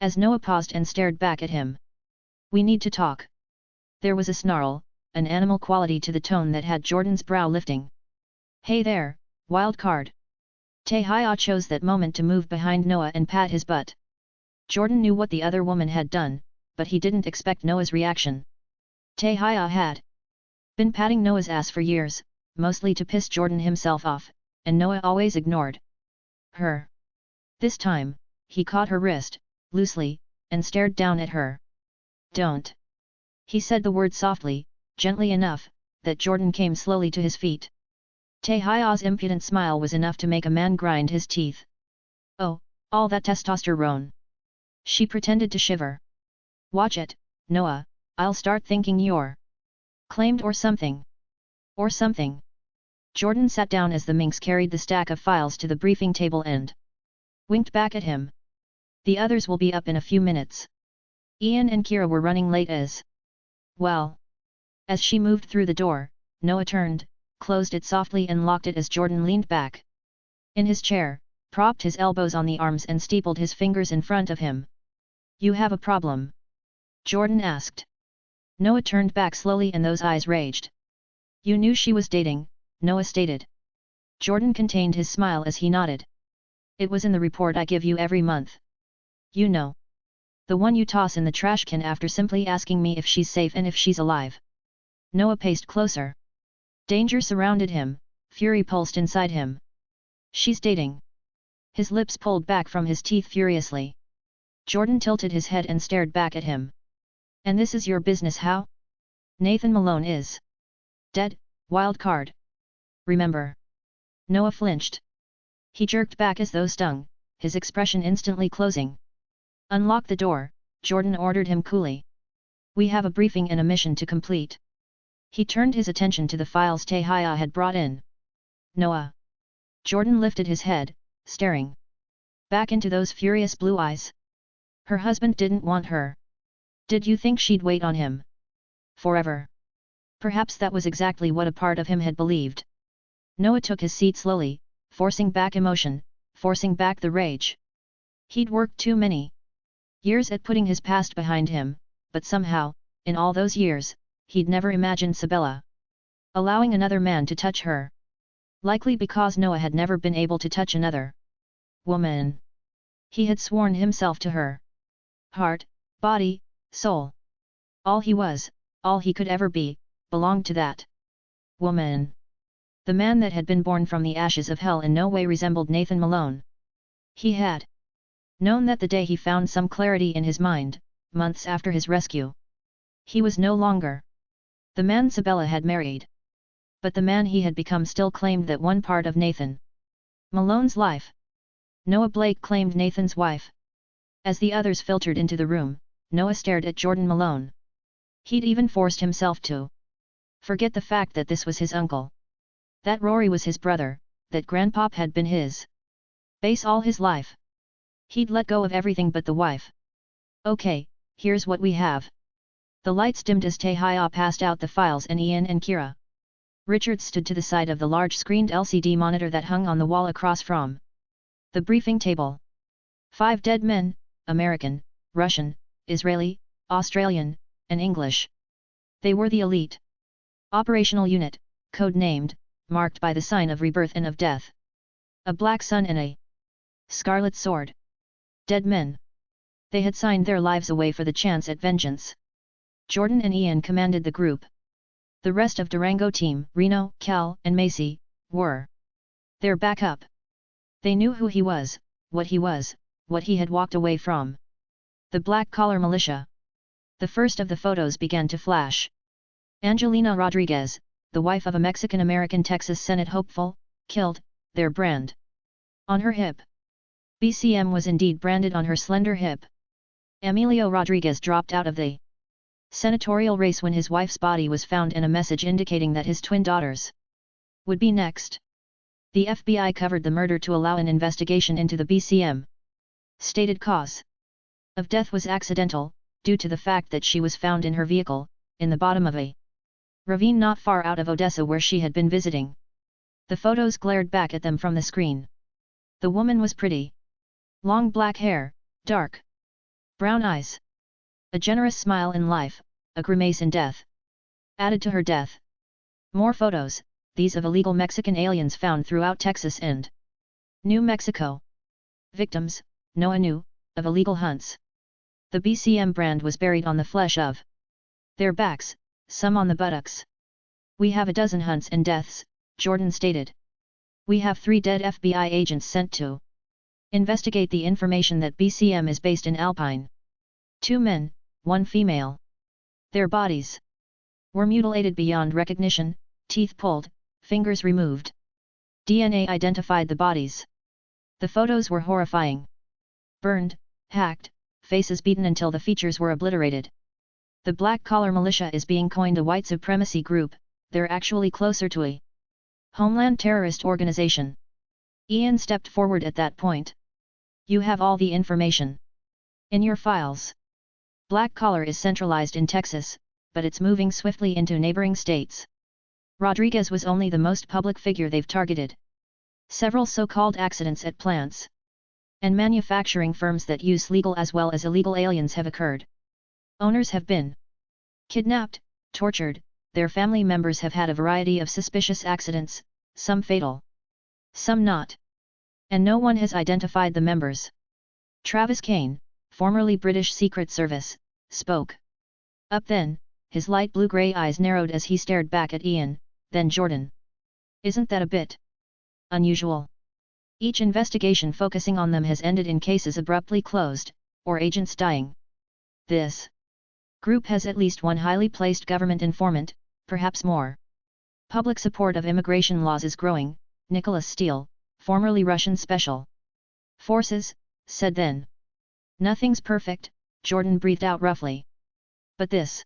Speaker 1: As Noah paused and stared back at him. We need to talk. There was a snarl, an animal quality to the tone that had Jordan's brow lifting. Hey there, wild card. Tae-hya chose that moment to move behind Noah and pat his butt. Jordan knew what the other woman had done, but he didn't expect Noah's reaction. Tae-hya had been patting Noah's ass for years, mostly to piss Jordan himself off, and Noah always ignored her. This time, he caught her wrist, loosely, and stared down at her. Don't. He said the word softly, gently enough, that Jordan came slowly to his feet. Tae-hya's impudent smile was enough to make a man grind his teeth. Oh, all that testosterone. She pretended to shiver. Watch it, Noah, I'll start thinking you're claimed or something. Or something. Jordan sat down as the minx carried the stack of files to the briefing table and winked back at him. The others will be up in a few minutes. Ian and Kira were running late as well. As she moved through the door, Noah turned, closed it softly and locked it as Jordan leaned back in his chair, propped his elbows on the arms and steepled his fingers in front of him. You have a problem? Jordan asked. Noah turned back slowly and those eyes raged. You knew she was dating, Noah stated. Jordan contained his smile as he nodded. It was in the report I give you every month. You know. The one you toss in the trash can after simply asking me if she's safe and if she's alive. Noah paced closer. Danger surrounded him, fury pulsed inside him. She's dating. His lips pulled back from his teeth furiously. Jordan tilted his head and stared back at him. And this is your business how? Nathan Malone is dead, wild card. Remember. Noah flinched. He jerked back as though stung, his expression instantly closing. Unlock the door, Jordan ordered him coolly. We have a briefing and a mission to complete. He turned his attention to the files Tae-hya had brought in. Noah. Jordan lifted his head, staring back into those furious blue eyes. Her husband didn't want her. Did you think she'd wait on him forever? Perhaps that was exactly what a part of him had believed. Noah took his seat slowly, forcing back emotion, forcing back the rage. He'd worked too many years at putting his past behind him, but somehow, in all those years, he'd never imagined Sabella allowing another man to touch her. Likely because Noah had never been able to touch another woman. He had sworn himself to her heart, body, soul. All he was, all he could ever be, belonged to that woman. The man that had been born from the ashes of hell in no way resembled Nathan Malone. He had known that the day he found some clarity in his mind, months after his rescue. He was no longer the man Sabella had married. But the man he had become still claimed that one part of Nathan Malone's life. Noah Blake claimed Nathan's wife. As the others filtered into the room, Noah stared at Jordan Malone. He'd even forced himself to forget the fact that this was his uncle. That Rory was his brother, that Grandpop had been his base all his life. He'd let go of everything but the wife. Okay, here's what we have. The lights dimmed as Tae-hya passed out the files and Ian and Kira. Richard stood to the side of the large-screened LCD monitor that hung on the wall across from the briefing table. 5 dead men, American, Russian, Israeli, Australian, and English. They were the elite operational unit, code-named, marked by the sign of rebirth and of death. A black sun and a scarlet sword. Dead men. They had signed their lives away for the chance at vengeance. Jordan and Ian commanded the group. The rest of Durango team, Reno, Cal, and Macy, were their backup. They knew who he was, what he had walked away from. The black-collar militia. The first of the photos began to flash. Angelina Rodriguez, the wife of a Mexican-American Texas Senate hopeful, Killed, their brand. On her hip. BCM was indeed branded on her slender hip. Emilio Rodriguez dropped out of the senatorial race when his wife's body was found and a message indicating that his twin daughters would be next. The FBI covered the murder to allow an investigation into the BCM. Stated cause of death was accidental, due to the fact that she was found in her vehicle, in the bottom of a ravine not far out of Odessa where she had been visiting. The photos glared back at them from the screen. The woman was pretty. Long black hair, dark brown eyes. A generous smile in life, a grimace in death. Added to her death. More photos, these of illegal Mexican aliens found throughout Texas and New Mexico. Victims, Noah knew, of illegal hunts. The BCM brand was buried on the flesh of their backs, some on the buttocks. We have a dozen hunts and deaths, Jordan stated. We have 3 dead FBI agents sent to investigate the information that BCM is based in Alpine. 2 men, 1 female. Their bodies were mutilated beyond recognition, teeth pulled, fingers removed. DNA identified the bodies. The photos were horrifying. Burned, hacked, faces beaten until the features were obliterated. The Black Collar Militia is being coined a white supremacy group, they're actually closer to a homeland terrorist organization. Ian stepped forward at that point. You have all the information in your files. Black Collar is centralized in Texas, but it's moving swiftly into neighboring states. Rodriguez was only the most public figure they've targeted. Several so-called accidents at plants and manufacturing firms that use legal as well as illegal aliens have occurred. Owners have been kidnapped, tortured, their family members have had a variety of suspicious accidents, some fatal, some not. And no one has identified the members. Travis Kane, formerly British Secret Service, spoke up then, his light blue-grey eyes narrowed as he stared back at Ian, then Jordan. Isn't that a bit unusual? Each investigation focusing on them has ended in cases abruptly closed, or agents dying. This group has at least one highly placed government informant, perhaps more. Public support of immigration laws is growing, Nicholas Steele, formerly Russian Special Forces, said then. Nothing's perfect, Jordan breathed out roughly. But this.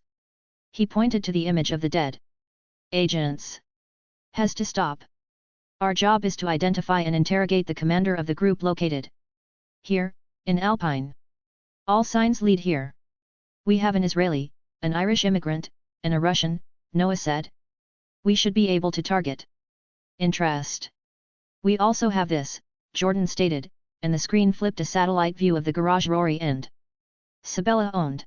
Speaker 1: He pointed to the image of the dead agents. Has to stop. Our job is to identify and interrogate the commander of the group located here, in Alpine. All signs lead here. We have an Israeli, an Irish immigrant, and a Russian, Noah said. We should be able to target interest. We also have this, Jordan stated, and the screen flipped a satellite view of the garage Rory and Sabella owned.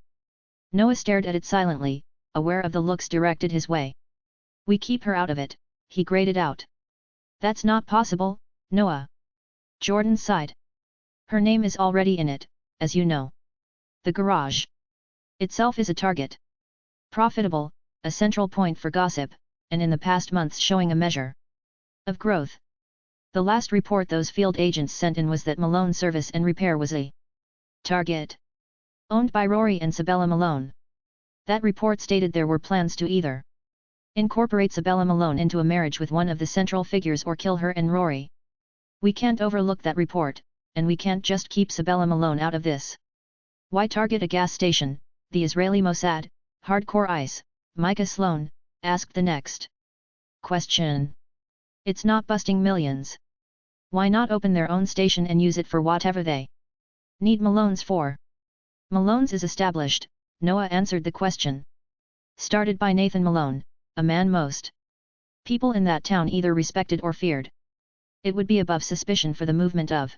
Speaker 1: Noah stared at it silently, aware of the looks directed his way. We keep her out of it, he grated out. That's not possible, Noah. Jordan sighed. Her name is already in it, as you know. The garage itself is a target. Profitable, a central point for gossip, and in the past months showing a measure of growth. The last report those field agents sent in was that Malone Service and Repair was a target owned by Rory and Sabella Malone. That report stated there were plans to either incorporate Sabella Malone into a marriage with one of the central figures or kill her and Rory. We can't overlook that report, and we can't just keep Sabella Malone out of this. Why target a gas station? The Israeli Mossad, Hardcore Ice, Micah Sloan, asked the next question. It's not busting millions. Why not open their own station and use it for whatever they need Malone's for? Malone's is established, Noah answered the question. Started by Nathan Malone, a man most people in that town either respected or feared. It would be above suspicion for the movement of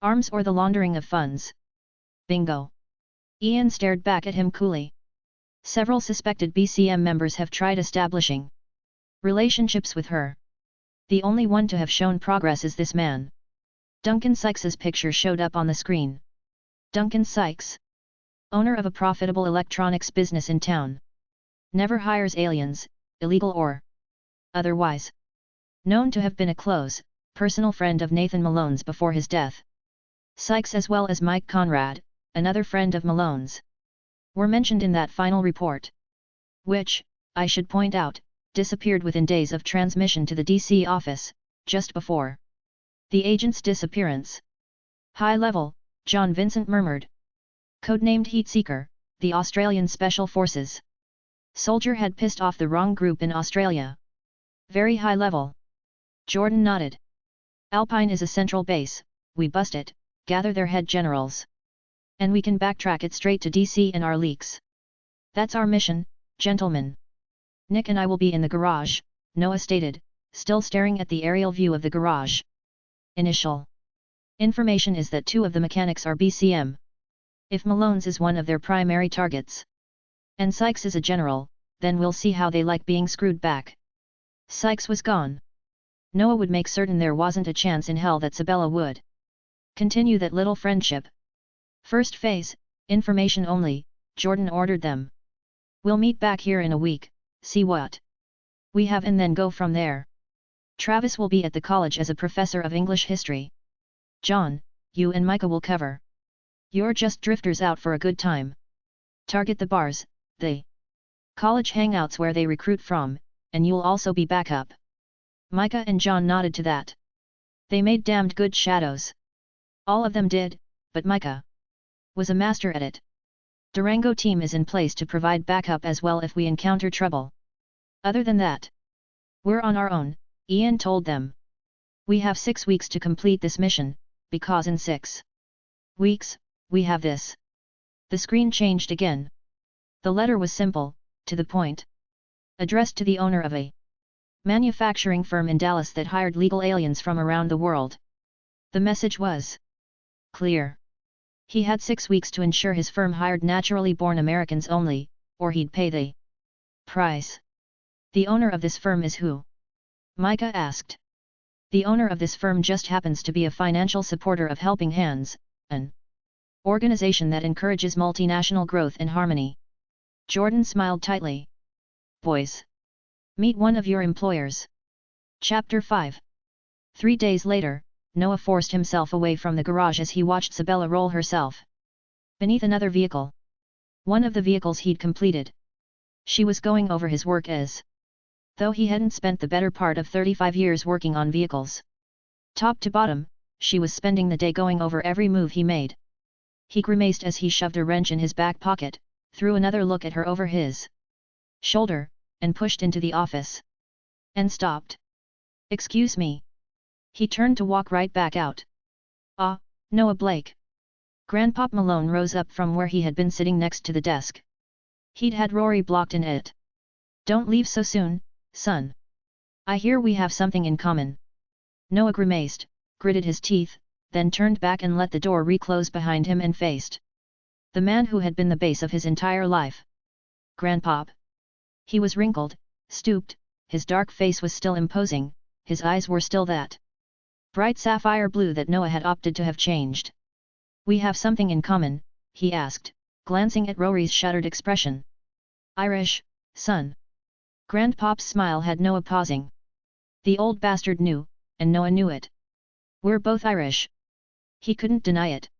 Speaker 1: arms or the laundering of funds. Bingo. Ian stared back at him coolly. Several suspected BCM members have tried establishing relationships with her. The only one to have shown progress is this man. Duncan Sykes's picture showed up on the screen. Duncan Sykes, owner of a profitable electronics business in town, never hires aliens, illegal or otherwise. Known to have been a close, personal friend of Nathan Malone's before his death. Sykes as well as Mike Conrad, another friend of Malone's, were mentioned in that final report. Which, I should point out, disappeared within days of transmission to the DC office, just before the agent's disappearance. High level, John Vincent murmured. Codenamed Heatseeker, the Australian Special Forces. Soldier had pissed off the wrong group in Australia. Very high level. Jordan nodded. Alpine is a central base, we bust it, gather their head generals. And we can backtrack it straight to DC and our leaks. That's our mission, gentlemen. Nick and I will be in the garage, Noah stated, still staring at the aerial view of the garage. Initial information is that 2 of the mechanics are BCM. If Malone's is one of their primary targets, and Sykes is a general, then we'll see how they like being screwed back. Sykes was gone. Noah would make certain there wasn't a chance in hell that Sabella would continue that little friendship. First phase, information only, Jordan ordered them. We'll meet back here in a week, see what we have and then go from there. Travis will be at the college as a professor of English history. John, you and Micah will cover. You're just drifters out for a good time. Target the bars, the college hangouts where they recruit from, and you'll also be backup. Micah and John nodded to that. They made damned good shadows. All of them did, but Micah was a master at it. Durango team is in place to provide backup as well if we encounter trouble. Other than that, we're on our own, Ian told them. We have 6 weeks to complete this mission, because in 6 weeks, we have this. The screen changed again. The letter was simple, to the point. Addressed to the owner of a manufacturing firm in Dallas that hired legal aliens from around the world. The message was clear. He had 6 weeks to ensure his firm hired naturally born Americans only, or he'd pay the price. The owner of this firm is who? Micah asked. The owner of this firm just happens to be a financial supporter of Helping Hands, an organization that encourages multinational growth and harmony. Jordan smiled tightly. Boys, meet one of your employers. Chapter 5. 3 days later, Noah forced himself away from the garage as he watched Sabella roll herself beneath another vehicle. One of the vehicles he'd completed. She was going over his work as though he hadn't spent the better part of 35 years working on vehicles. Top to bottom, she was spending the day going over every move he made. He grimaced as he shoved a wrench in his back pocket, threw another look at her over his shoulder, and pushed into the office. And stopped. Excuse me. He turned to walk right back out. Ah, Noah Blake. Grandpop Malone rose up from where he had been sitting next to the desk. He'd had Rory blocked in it. Don't leave so soon, son. I hear we have something in common. Noah grimaced, gritted his teeth, then turned back and let the door reclose behind him and faced the man who had been the base of his entire life. Grandpop. He was wrinkled, stooped, his dark face was still imposing, his eyes were still that bright sapphire blue that Noah had opted to have changed. We have something in common, he asked, glancing at Rory's shuttered expression. Irish, son. Grandpop's smile had Noah pausing. The old bastard knew, and Noah knew it. We're both Irish. He couldn't deny it.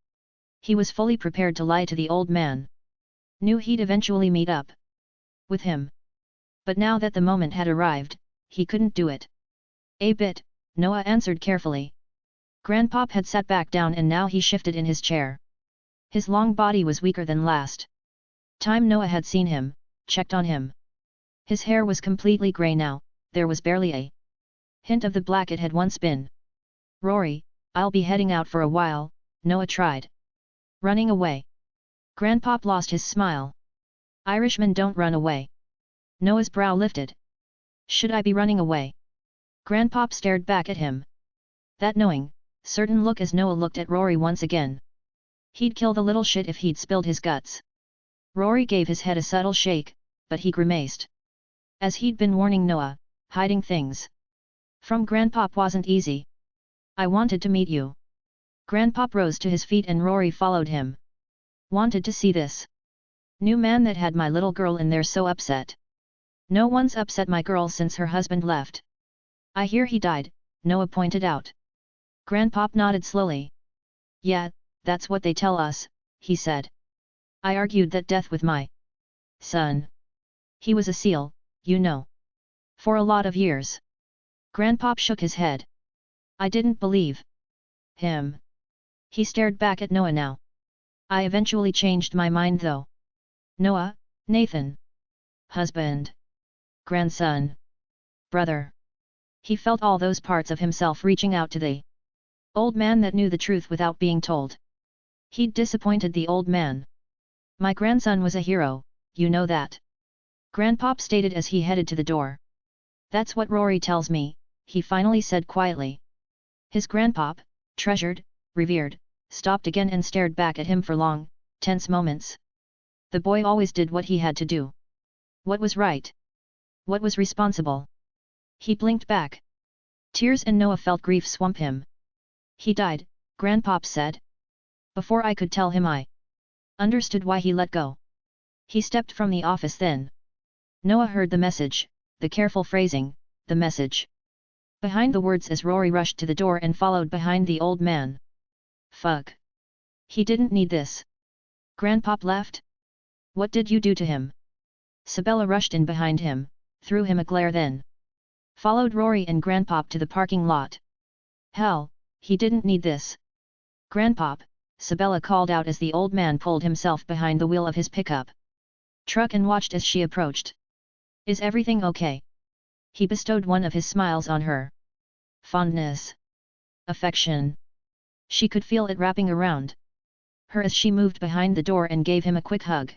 Speaker 1: He was fully prepared to lie to the old man. Knew he'd eventually meet up with him. But now that the moment had arrived, he couldn't do it. A bit, Noah answered carefully. Grandpop had sat back down and now he shifted in his chair. His long body was weaker than last time Noah had seen him, checked on him. His hair was completely grey now, there was barely a hint of the black it had once been. Rory, I'll be heading out for a while, Noah tried. Running away. Grandpop lost his smile. Irishmen don't run away. Noah's brow lifted. Should I be running away? Grandpop stared back at him. That knowing, certain look as Noah looked at Rory once again. He'd kill the little shit if he'd spilled his guts. Rory gave his head a subtle shake, but he grimaced. As he'd been warning Noah, hiding things from Grandpop wasn't easy. I wanted to meet you. Grandpop rose to his feet and Rory followed him. Wanted to see this new man that had my little girl in there so upset. No one's upset my girl since her husband left. I hear he died, Noah pointed out. Grandpop nodded slowly. Yeah, that's what they tell us, he said. I argued that death with my son. He was a SEAL, you know. For a lot of years. Grandpop shook his head. I didn't believe him. He stared back at Noah now. I eventually changed my mind though. Noah, Nathan. Husband. Grandson. Brother. He felt all those parts of himself reaching out to the old man that knew the truth without being told. He'd disappointed the old man. My grandson was a hero, you know that. Grandpop stated as he headed to the door. That's what Rory tells me, he finally said quietly. His grandpop, treasured, revered, stopped again and stared back at him for long, tense moments. The boy always did what he had to do. What was right? What was responsible? He blinked back. Tears and Noah felt grief swamp him. He died, Grandpop said. Before I could tell him I understood why he let go. He stepped from the office then. Noah heard the message, the careful phrasing, the message behind the words as Rory rushed to the door and followed behind the old man. Fuck. He didn't need this. Grandpop left? What did you do to him? Sabella rushed in behind him, threw him a glare then followed Rory and Grandpop to the parking lot. Hell, he didn't need this. Grandpop, Sabella called out as the old man pulled himself behind the wheel of his pickup truck and watched as she approached. Is everything okay? He bestowed one of his smiles on her. Fondness. Affection. She could feel it wrapping around her as she moved behind the door and gave him a quick hug.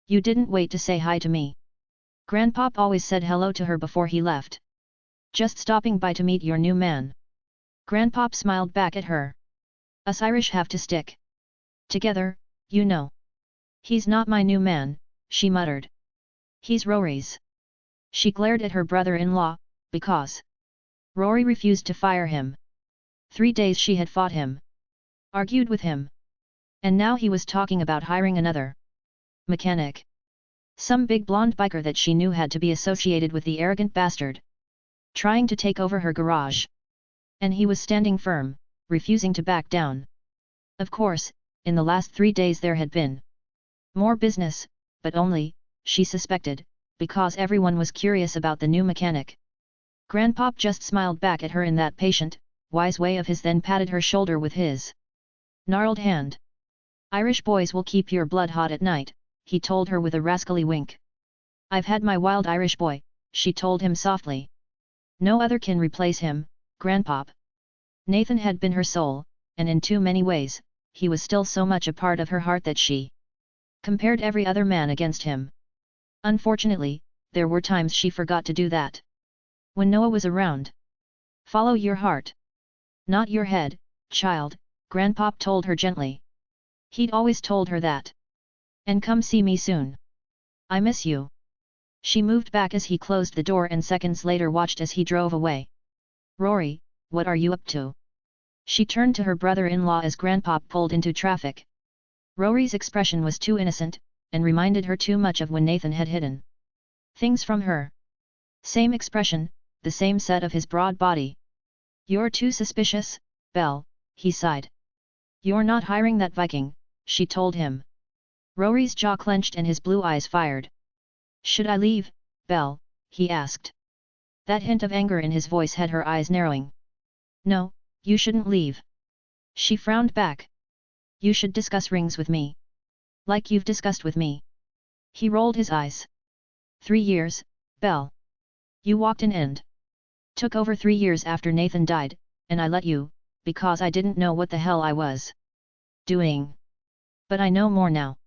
Speaker 1: You didn't wait to say hi to me. Grandpop always said hello to her before he left. Just stopping by to meet your new man. Grandpop smiled back at her. Us Irish have to stick together, you know. He's not my new man, she muttered. He's Rory's. She glared at her brother-in-law, because Rory refused to fire him. 3 days she had fought him. Argued with him. And now he was talking about hiring another mechanic. Some big blonde biker that she knew had to be associated with the arrogant bastard trying to take over her garage. And he was standing firm, refusing to back down. Of course, in the last 3 days there had been more business, but only, she suspected, because everyone was curious about the new mechanic. Grandpop just smiled back at her in that patient, wise way of his, then patted her shoulder with his gnarled hand. Irish boys will keep your blood hot at night, he told her with a rascally wink. I've had my wild Irish boy, she told him softly. No other can replace him, Grandpop. Nathan had been her soul, and in too many ways, he was still so much a part of her heart that she compared every other man against him. Unfortunately, there were times she forgot to do that. When Noah was around. Follow your heart. Not your head, child, Grandpop told her gently. He'd always told her that. And come see me soon. I miss you. She moved back as he closed the door and seconds later watched as he drove away. Rory, what are you up to? She turned to her brother-in-law as Grandpop pulled into traffic. Rory's expression was too innocent, and reminded her too much of when Nathan had hidden things from her. Same expression, the same set of his broad body. You're too suspicious, Belle, he sighed. You're not hiring that Viking, she told him. Rory's jaw clenched and his blue eyes fired. Should I leave, Belle? He asked. That hint of anger in his voice had her eyes narrowing. No, you shouldn't leave. She frowned back. You should discuss rings with me. Like you've discussed with me. He rolled his eyes. 3 years, Belle. You walked in and took over 3 years after Nathan died, and I let you, because I didn't know what the hell I was doing. But I know more now.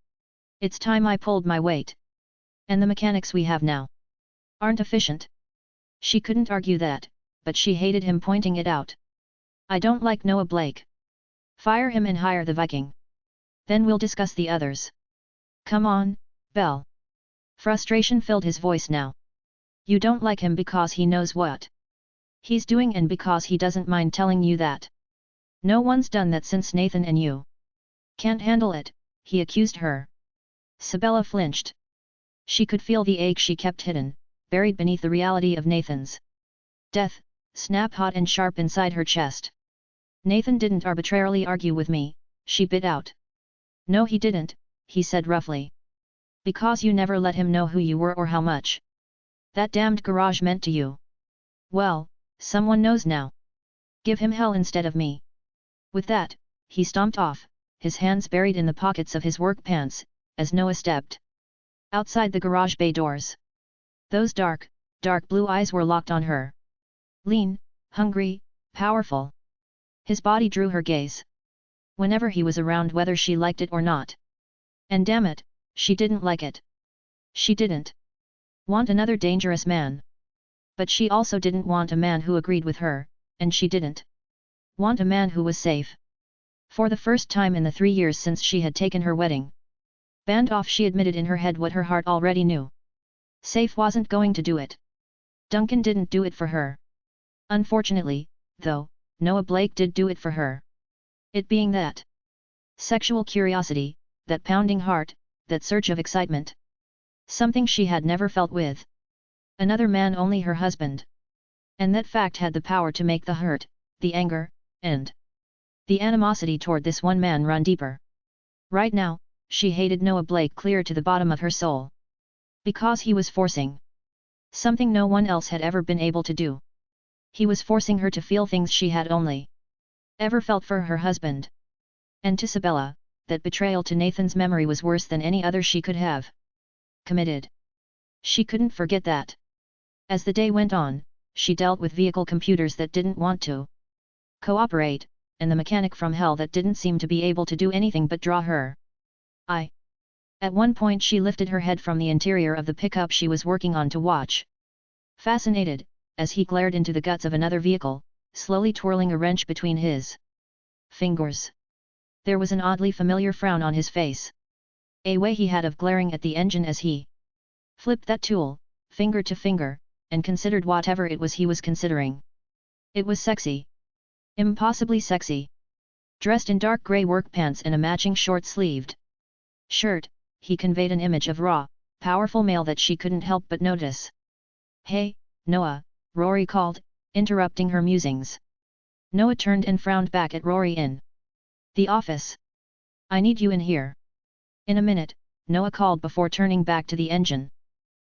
Speaker 1: It's time I pulled my weight. And the mechanics we have now aren't efficient. She couldn't argue that, but she hated him pointing it out. I don't like Noah Blake. Fire him and hire the Viking. Then we'll discuss the others. Come on, Belle. Frustration filled his voice now. You don't like him because he knows what he's doing and because he doesn't mind telling you that. No one's done that since Nathan, and you can't handle it, he accused her. Sabella flinched. She could feel the ache she kept hidden, buried beneath the reality of Nathan's death, snap hot and sharp inside her chest. Nathan didn't arbitrarily argue with me, she bit out. No, he didn't, he said roughly. Because you never let him know who you were or how much that damned garage meant to you. Well, someone knows now. Give him hell instead of me. With that, he stomped off, his hands buried in the pockets of his work pants, as Noah stepped outside the garage bay doors. Those dark blue eyes were locked on her. Lean, hungry, powerful. His body drew her gaze. Whenever he was around, whether she liked it or not. And damn it, she didn't like it. She didn't want another dangerous man. But she also didn't want a man who agreed with her, and she didn't want a man who was safe. For the first time in the 3 years since she had taken her wedding band off, she admitted in her head what her heart already knew. Safe wasn't going to do it. Duncan didn't do it for her. Unfortunately, though, Noah Blake did do it for her. It being that sexual curiosity, that pounding heart, that surge of excitement. Something she had never felt with another man, only her husband. And that fact had the power to make the hurt, the anger, and the animosity toward this one man run deeper. Right now, she hated Noah Blake clear to the bottom of her soul. Because he was forcing something no one else had ever been able to do. He was forcing her to feel things she had only ever felt for her husband. And to Sabella, that betrayal to Nathan's memory was worse than any other she could have committed. She couldn't forget that. As the day went on, she dealt with vehicle computers that didn't want to cooperate, and the mechanic from hell that didn't seem to be able to do anything but draw her eye. At one point she lifted her head from the interior of the pickup she was working on to watch, fascinated, as he glared into the guts of another vehicle, slowly twirling a wrench between his fingers. There was an oddly familiar frown on his face. A way he had of glaring at the engine as he flipped that tool, finger to finger, and considered whatever it was he was considering. It was sexy. Impossibly sexy. Dressed in dark grey work pants and a matching short-sleeved shirt, he conveyed an image of raw, powerful male that she couldn't help but notice. "Hey, Noah," Rory called, interrupting her musings. Noah turned and frowned back at Rory in the office. "I need you in here." "In a minute," Noah called before turning back to the engine.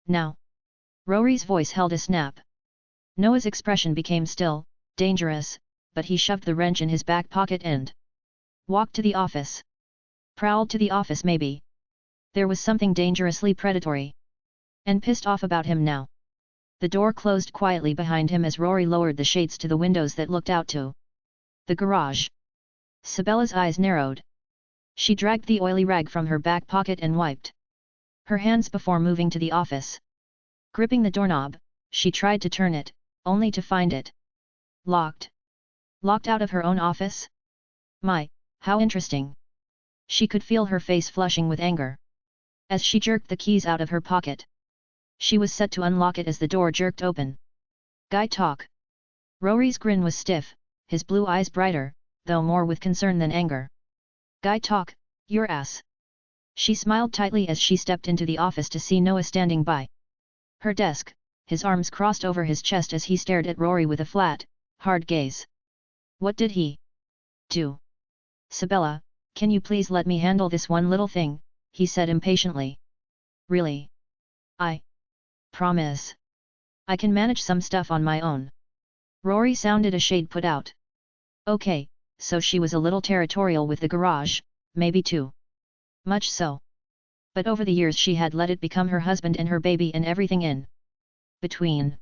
Speaker 1: "Now." Rory's voice held a snap. Noah's expression became still, dangerous, but he shoved the wrench in his back pocket and walked to the office. Prowled to the office maybe. There was something dangerously predatory and pissed off about him now. The door closed quietly behind him as Rory lowered the shades to the windows that looked out to the garage. Sabella's eyes narrowed. She dragged the oily rag from her back pocket and wiped her hands before moving to the office. Gripping the doorknob, she tried to turn it, only to find it locked. Locked out of her own office? My, how interesting. She could feel her face flushing with anger as she jerked the keys out of her pocket. She was set to unlock it as the door jerked open. "Guy talk." Rory's grin was stiff, his blue eyes brighter, though more with concern than anger. "Guy talk, your ass." She smiled tightly as she stepped into the office to see Noah standing by her desk, his arms crossed over his chest as he stared at Rory with a flat, hard gaze. "What did he do?" "Sabella, can you please let me handle this one little thing?" he said impatiently. "Really? I promise. I can manage some stuff on my own." Rory sounded a shade put out. Okay, so she was a little territorial with the garage, maybe too much so. But over the years she had let it become her husband and her baby and everything in between.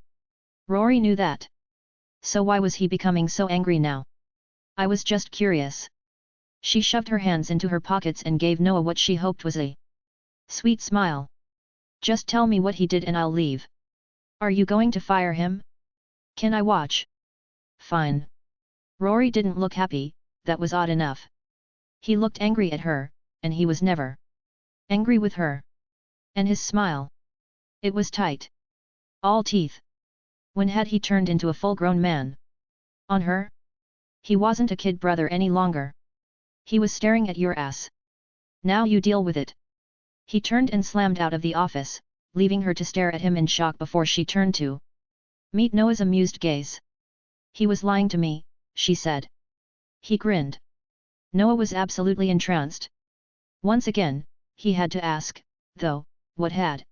Speaker 1: Rory knew that. So why was he becoming so angry now? "I was just curious." She shoved her hands into her pockets and gave Noah what she hoped was a sweet smile. "Just tell me what he did and I'll leave." "Are you going to fire him? Can I watch?" "Fine." Rory didn't look happy, that was odd enough. He looked angry at her, and he was never angry with her. And his smile. It was tight. All teeth. When had he turned into a full-grown man? On her? He wasn't a kid brother any longer. He was staring at your ass. Now you deal with it. He turned and slammed out of the office, leaving her to stare at him in shock before she turned to meet Noah's amused gaze. "He was lying to me," she said. He grinned. Noah was absolutely entranced. Once again, he had to ask, though, what had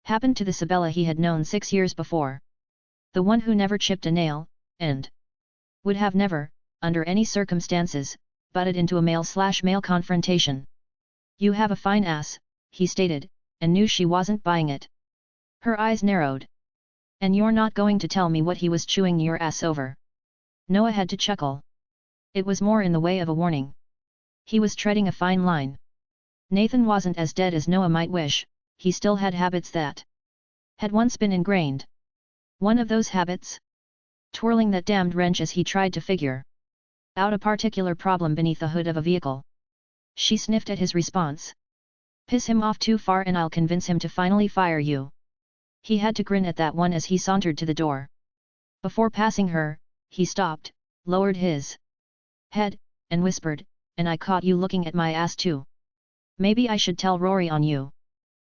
Speaker 1: happened to the Sabella he had known 6 years before? The one who never chipped a nail, and Would have never, under any circumstances, butted into a male-slash-male confrontation. You have a fine ass, he stated, and knew she wasn't buying it. Her eyes narrowed. And you're not going to tell me what he was chewing your ass over? Noah had to chuckle. It was more in the way of a warning. He was treading a fine line. Nathan wasn't as dead as Noah might wish, he still had habits that had once been ingrained. One of those habits? Twirling that damned wrench as he tried to figure out a particular problem beneath the hood of a vehicle. She sniffed at his response. Piss him off too far and I'll convince him to finally fire you. He had to grin at that one as he sauntered to the door. Before passing her, he stopped, lowered his head, and whispered, and I caught you looking at my ass too. Maybe I should tell Rory on you.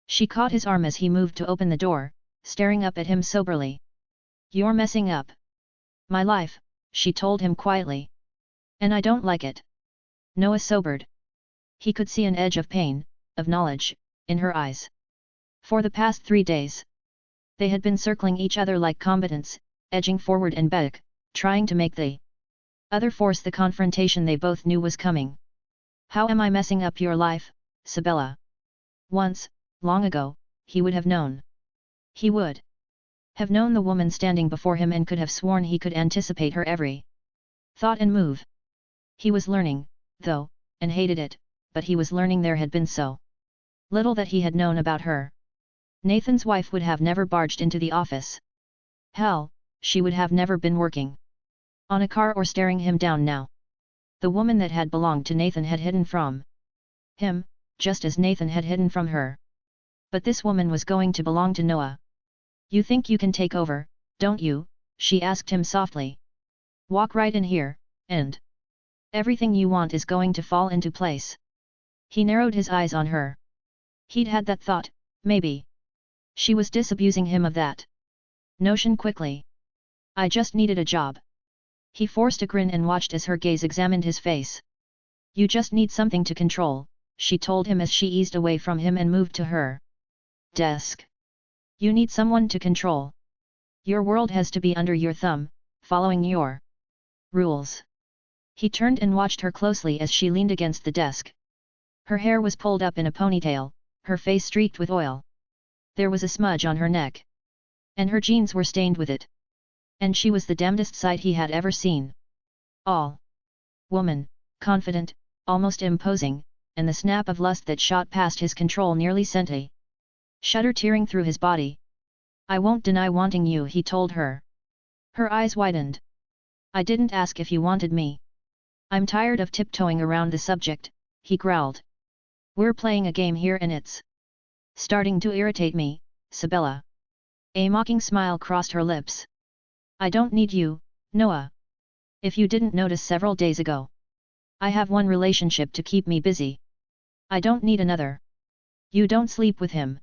Speaker 1: She caught his arm as he moved to open the door, staring up at him soberly. You're messing up my life, she told him quietly. And I don't like it. Noah sobered. He could see an edge of pain, of knowledge, in her eyes. For the past 3 days, they had been circling each other like combatants, edging forward and back, trying to make the other force the confrontation they both knew was coming. How am I messing up your life, Sabella? Once, long ago, he would have known. He would have known the woman standing before him and could have sworn he could anticipate her every thought and move. He was learning, though, and hated it, but he was learning there had been so little that he had known about her. Nathan's wife would have never barged into the office. Hell, she would have never been working on a car or staring him down now. The woman that had belonged to Nathan had hidden from him, just as Nathan had hidden from her. But this woman was going to belong to Noah. You think you can take over, don't you? She asked him softly. Walk right in here, and everything you want is going to fall into place. He narrowed his eyes on her. He'd had that thought, maybe she was disabusing him of that notion quickly. I just needed a job. He forced a grin and watched as her gaze examined his face. You just need something to control, she told him as she eased away from him and moved to her desk. You need someone to control. Your world has to be under your thumb, following your rules. He turned and watched her closely as she leaned against the desk. Her hair was pulled up in a ponytail, her face streaked with oil. There was a smudge on her neck. And her jeans were stained with it. And she was the damnedest sight he had ever seen. All woman, confident, almost imposing, and the snap of lust that shot past his control nearly sent a shudder tearing through his body. I won't deny wanting you, he told her. Her eyes widened. I didn't ask if you wanted me. I'm tired of tiptoeing around the subject, he growled. We're playing a game here and it's starting to irritate me, Sabella. A mocking smile crossed her lips. I don't need you, Noah. If you didn't notice several days ago, I have one relationship to keep me busy. I don't need another. You don't sleep with him.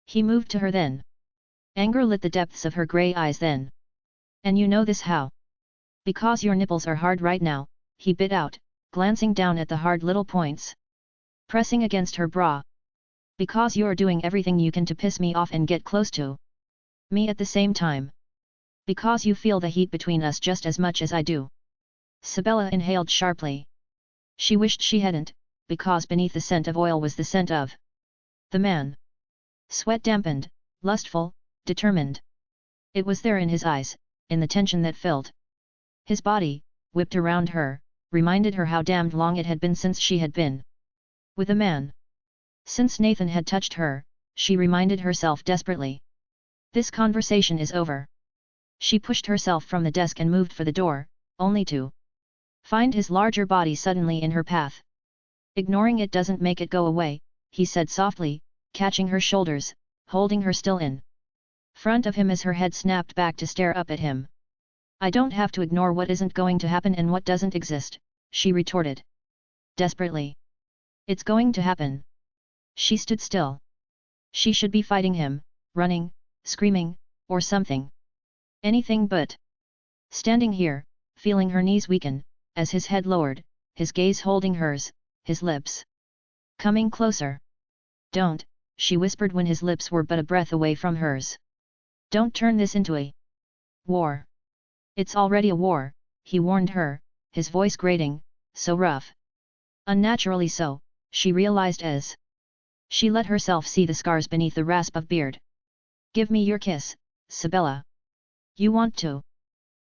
Speaker 1: He moved to her then. Anger lit the depths of her grey eyes then. And you know this how? Because your nipples are hard right now, he bit out, glancing down at the hard little points pressing against her bra. Because you're doing everything you can to piss me off and get close to me at the same time. Because you feel the heat between us just as much as I do. Sabella inhaled sharply. She wished she hadn't, because beneath the scent of oil was the scent of the man. Sweat dampened, lustful, determined. It was there in his eyes, in the tension that filled his body, whipped around her, reminded her how damned long it had been since she had been with a man. Since Nathan had touched her, she reminded herself desperately. This conversation is over. She pushed herself from the desk and moved for the door, only to find his larger body suddenly in her path. Ignoring it doesn't make it go away, he said softly, catching her shoulders, holding her still in front of him as her head snapped back to stare up at him. I don't have to ignore what isn't going to happen and what doesn't exist, she retorted desperately. It's going to happen. She stood still. She should be fighting him, running, screaming, or something. Anything but standing here, feeling her knees weaken, as his head lowered, his gaze holding hers, his lips coming closer. Don't, she whispered when his lips were but a breath away from hers. Don't turn this into a war. It's already a war, he warned her, his voice grating, so rough. Unnaturally so, she realized as she let herself see the scars beneath the rasp of beard. Give me your kiss, Sibella. You want to?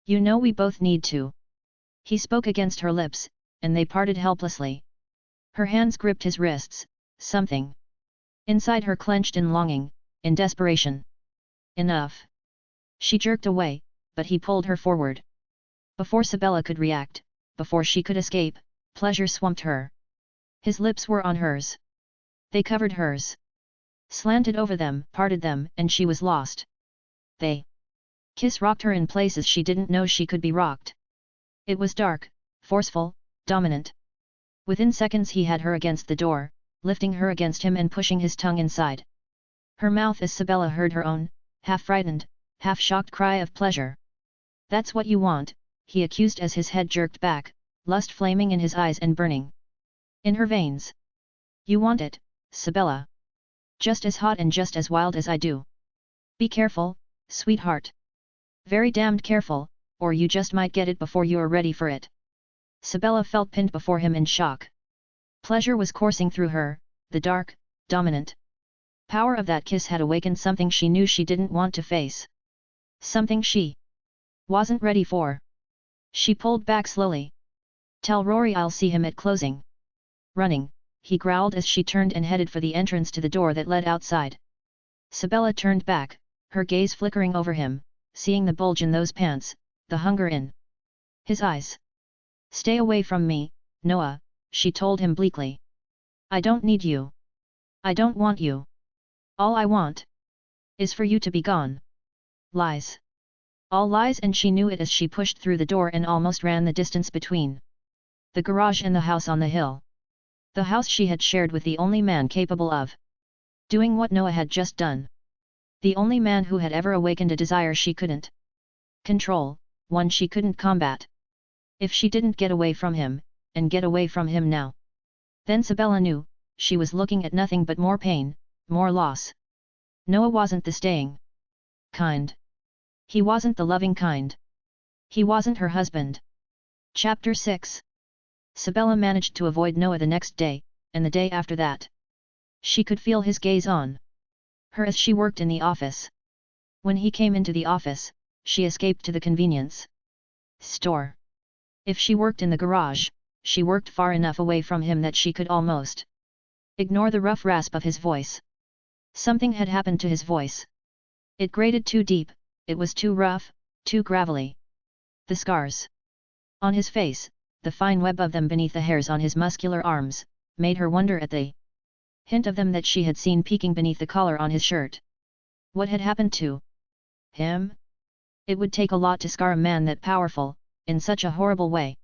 Speaker 1: You know we both need to. He spoke against her lips, and they parted helplessly. Her hands gripped his wrists, something inside her clenched in longing, in desperation. Enough. She jerked away, but he pulled her forward. Before Sibella could react, before she could escape, pleasure swamped her. His lips were on hers. They covered hers. Slanted over them, parted them, and she was lost. They kiss rocked her in places she didn't know she could be rocked. It was dark, forceful, dominant. Within seconds he had her against the door, lifting her against him and pushing his tongue inside her mouth as Sibella heard her own, half-frightened, half-shocked cry of pleasure. That's what you want, he accused as his head jerked back, lust flaming in his eyes and burning in her veins. You want it, Sibella. Just as hot and just as wild as I do. Be careful, sweetheart. Very damned careful, or you just might get it before you're ready for it. Sibella felt pinned before him in shock. Pleasure was coursing through her, the dark, dominant power of that kiss had awakened something she knew she didn't want to face. Something she wasn't ready for. She pulled back slowly. Tell Rory I'll see him at closing. Running, he growled as she turned and headed for the entrance to the door that led outside. Sibella turned back, her gaze flickering over him, seeing the bulge in those pants, the hunger in his eyes. Stay away from me, Noah, she told him bleakly. I don't need you. I don't want you. All I want is for you to be gone. Lies. All lies, and she knew it as she pushed through the door and almost ran the distance between the garage and the house on the hill. The house she had shared with the only man capable of doing what Noah had just done. The only man who had ever awakened a desire she couldn't control, one she couldn't combat. If she didn't get away from him, and get away from him now, then Sibella knew, she was looking at nothing but more pain, more loss. Noah wasn't the staying kind. He wasn't the loving kind. He wasn't her husband. Chapter 6. Sibella managed to avoid Noah the next day, and the day after that. She could feel his gaze on her as she worked in the office. When he came into the office, she escaped to the convenience store. If she worked in the garage, she worked far enough away from him that she could almost ignore the rough rasp of his voice. Something had happened to his voice. It grated too deep, it was too rough, too gravelly. The scars on his face, the fine web of them beneath the hairs on his muscular arms, made her wonder at the hint of them that she had seen peeking beneath the collar on his shirt. What had happened to him? It would take a lot to scar a man that powerful, in such a horrible way.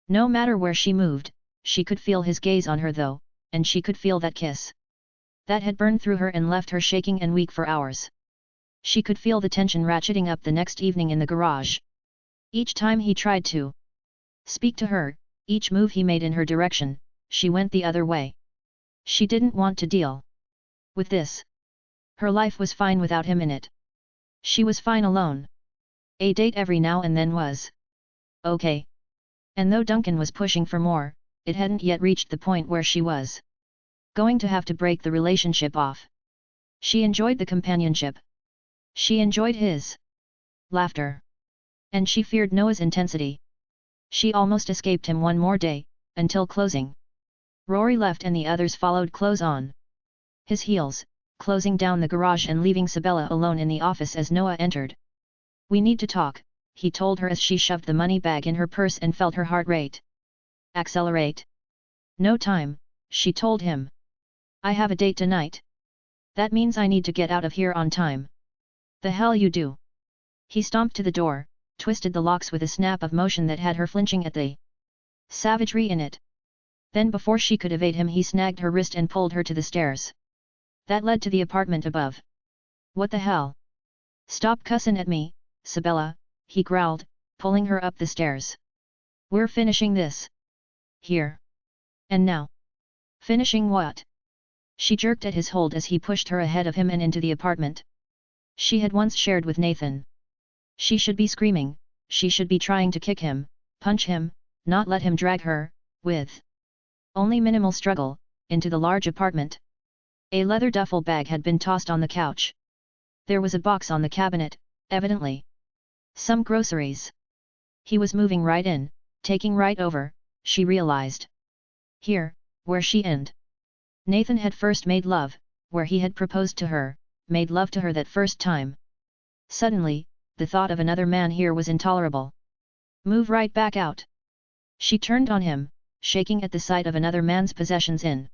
Speaker 1: No matter where she moved, she could feel his gaze on her though, and she could feel that kiss that had burned through her and left her shaking and weak for hours. She could feel the tension ratcheting up the next evening in the garage. Each time he tried to speak to her, each move he made in her direction, she went the other way. She didn't want to deal with this. Her life was fine without him in it. She was fine alone. A date every now and then was okay. And though Duncan was pushing for more, it hadn't yet reached the point where she was going to have to break the relationship off. She enjoyed the companionship. She enjoyed his laughter. And she feared Noah's intensity. She almost escaped him one more day, until closing. Rory left and the others followed close on his heels, closing down the garage and leaving Sibella alone in the office as Noah entered. We need to talk, he told her as she shoved the money bag in her purse and felt her heart rate accelerate. No time, she told him. I have a date tonight. That means I need to get out of here on time. The hell you do? He stomped to the door, twisted the locks with a snap of motion that had her flinching at the savagery in it. Then before she could evade him he snagged her wrist and pulled her to the stairs that led to the apartment above. What the hell? Stop cussin' at me, Sibella, he growled, pulling her up the stairs. We're finishing this here and now. Finishing what? She jerked at his hold as he pushed her ahead of him and into the apartment she had once shared with Nathan. She should be screaming, she should be trying to kick him, punch him, not let him drag her, with only minimal struggle, into the large apartment. A leather duffel bag had been tossed on the couch. There was a box on the cabinet, evidently some groceries. He was moving right in, taking right over, she realized. Here, where she and Nathan had first made love, where he had proposed to her, made love to her that first time. Suddenly, the thought of another man here was intolerable. Move right back out. She turned on him, shaking at the sight of another man's possessions in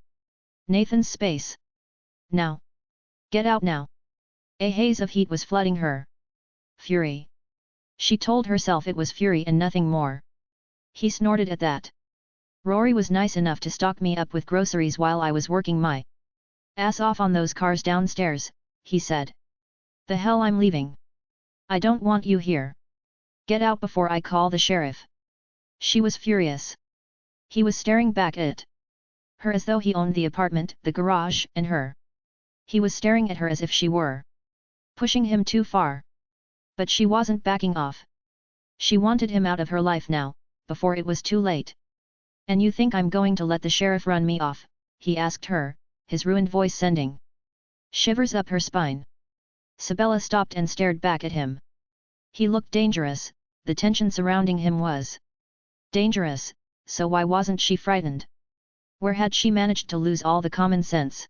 Speaker 1: Nathan's space. Now. Get out now. A haze of heat was flooding her. Fury. She told herself it was fury and nothing more. He snorted at that. Rory was nice enough to stock me up with groceries while I was working my ass off on those cars downstairs, he said. The hell, I'm leaving. I don't want you here. Get out before I call the sheriff. She was furious. He was staring back at her as though he owned the apartment, the garage, and her. He was staring at her as if she were pushing him too far. But she wasn't backing off. She wanted him out of her life now, before it was too late. And you think I'm going to let the sheriff run me off? He asked her, his ruined voice sending shivers up her spine. Sabella stopped and stared back at him. He looked dangerous, the tension surrounding him was dangerous, so why wasn't she frightened? Where had she managed to lose all the common sense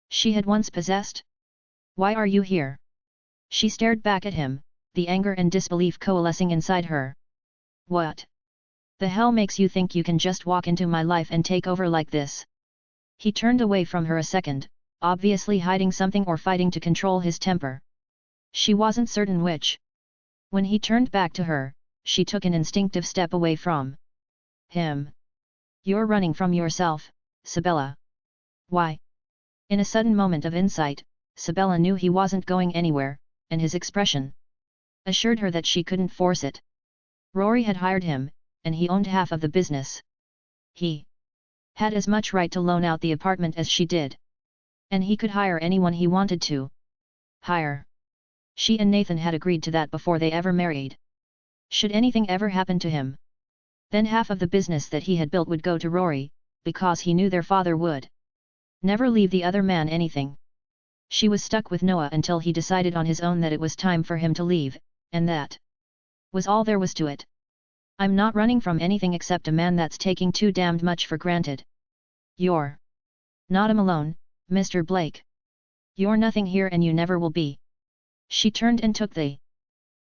Speaker 1: she had once possessed? Why are you here? She stared back at him, the anger and disbelief coalescing inside her. What the hell makes you think you can just walk into my life and take over like this? He turned away from her a second, obviously hiding something or fighting to control his temper. She wasn't certain which. When he turned back to her, she took an instinctive step away from him. You're running from yourself, Sabella. Why? In a sudden moment of insight, Sabella knew he wasn't going anywhere, and his expression assured her that she couldn't force it. Rory had hired him, and he owned half of the business. He had as much right to loan out the apartment as she did. And he could hire anyone he wanted to hire. She and Nathan had agreed to that before they ever married. Should anything ever happen to him, then half of the business that he had built would go to Rory, because he knew their father would never leave the other man anything. She was stuck with Noah until he decided on his own that it was time for him to leave, and that was all there was to it. I'm not running from anything except a man that's taking too damned much for granted. You're not alone, Mr. Blake. You're nothing here and you never will be. She turned and took the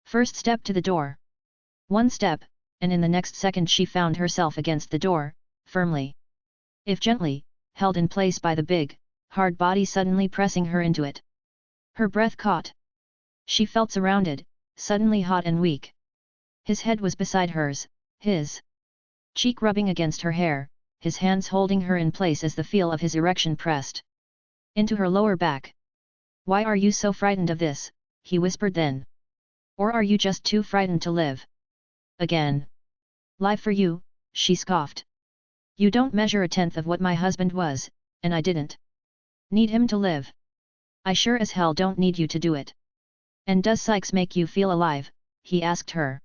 Speaker 1: first step to the door. One step, and in the next second she found herself against the door, firmly, if gently, held in place by the big, hard body suddenly pressing her into it. Her breath caught. She felt surrounded, suddenly hot and weak. His head was beside hers, his cheek rubbing against her hair, his hands holding her in place as the feel of his erection pressed into her lower back. Why are you so frightened of this? He whispered then. Or are you just too frightened to live again? Live for you, she scoffed. You don't measure a tenth of what my husband was, and I didn't need him to live. I sure as hell don't need you to do it. And does Sykes make you feel alive? He asked her.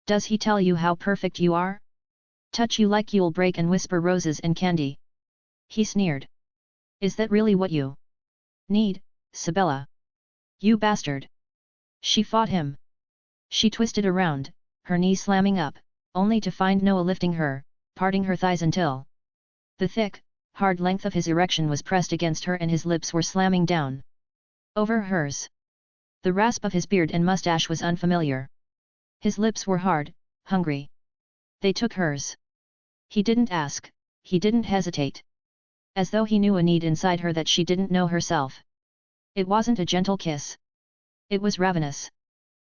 Speaker 1: Does he tell you how perfect you are? Touch you like you'll break and whisper roses and candy? He sneered. Is that really what you need, Sabella? You bastard! She fought him. She twisted around, her knee slamming up, only to find Noah lifting her, parting her thighs until the thick, hard length of his erection was pressed against her and his lips were slamming down over hers. The rasp of his beard and mustache was unfamiliar. His lips were hard, hungry. They took hers. He didn't ask, he didn't hesitate. As though he knew a need inside her that she didn't know herself. It wasn't a gentle kiss. It was ravenous.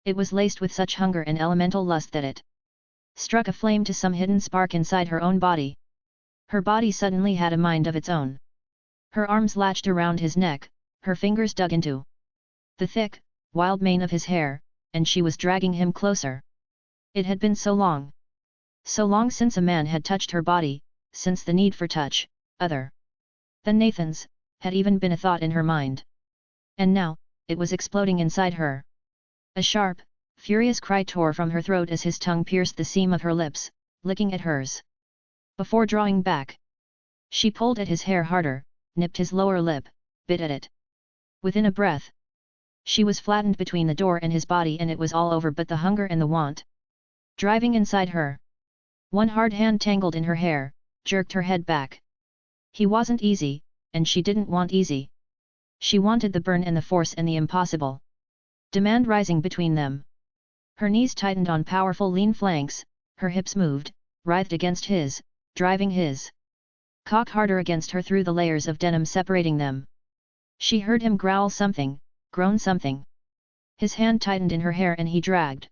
Speaker 1: It was laced with such hunger and elemental lust that it struck a flame to some hidden spark inside her own body. Her body suddenly had a mind of its own. Her arms latched around his neck, her fingers dug into the thick, wild mane of his hair, and she was dragging him closer. It had been so long. So long since a man had touched her body, since the need for touch, other than Nathan's, had even been a thought in her mind. And now, it was exploding inside her. A sharp, Furious cry tore from her throat as his tongue pierced the seam of her lips, licking at hers. Before drawing back, she pulled at his hair harder, nipped his lower lip, bit at it. Within a breath, she was flattened between the door and his body, and it was all over but the hunger and the want. Driving inside her. One hard hand tangled in her hair, jerked her head back. He wasn't easy, and she didn't want easy. She wanted the burn and the force and the impossible. Demand rising between them. Her knees tightened on powerful lean flanks, her hips moved, writhed against his, driving his cock harder against her through the layers of denim separating them. She heard him growl something, groan something. His hand tightened in her hair and he dragged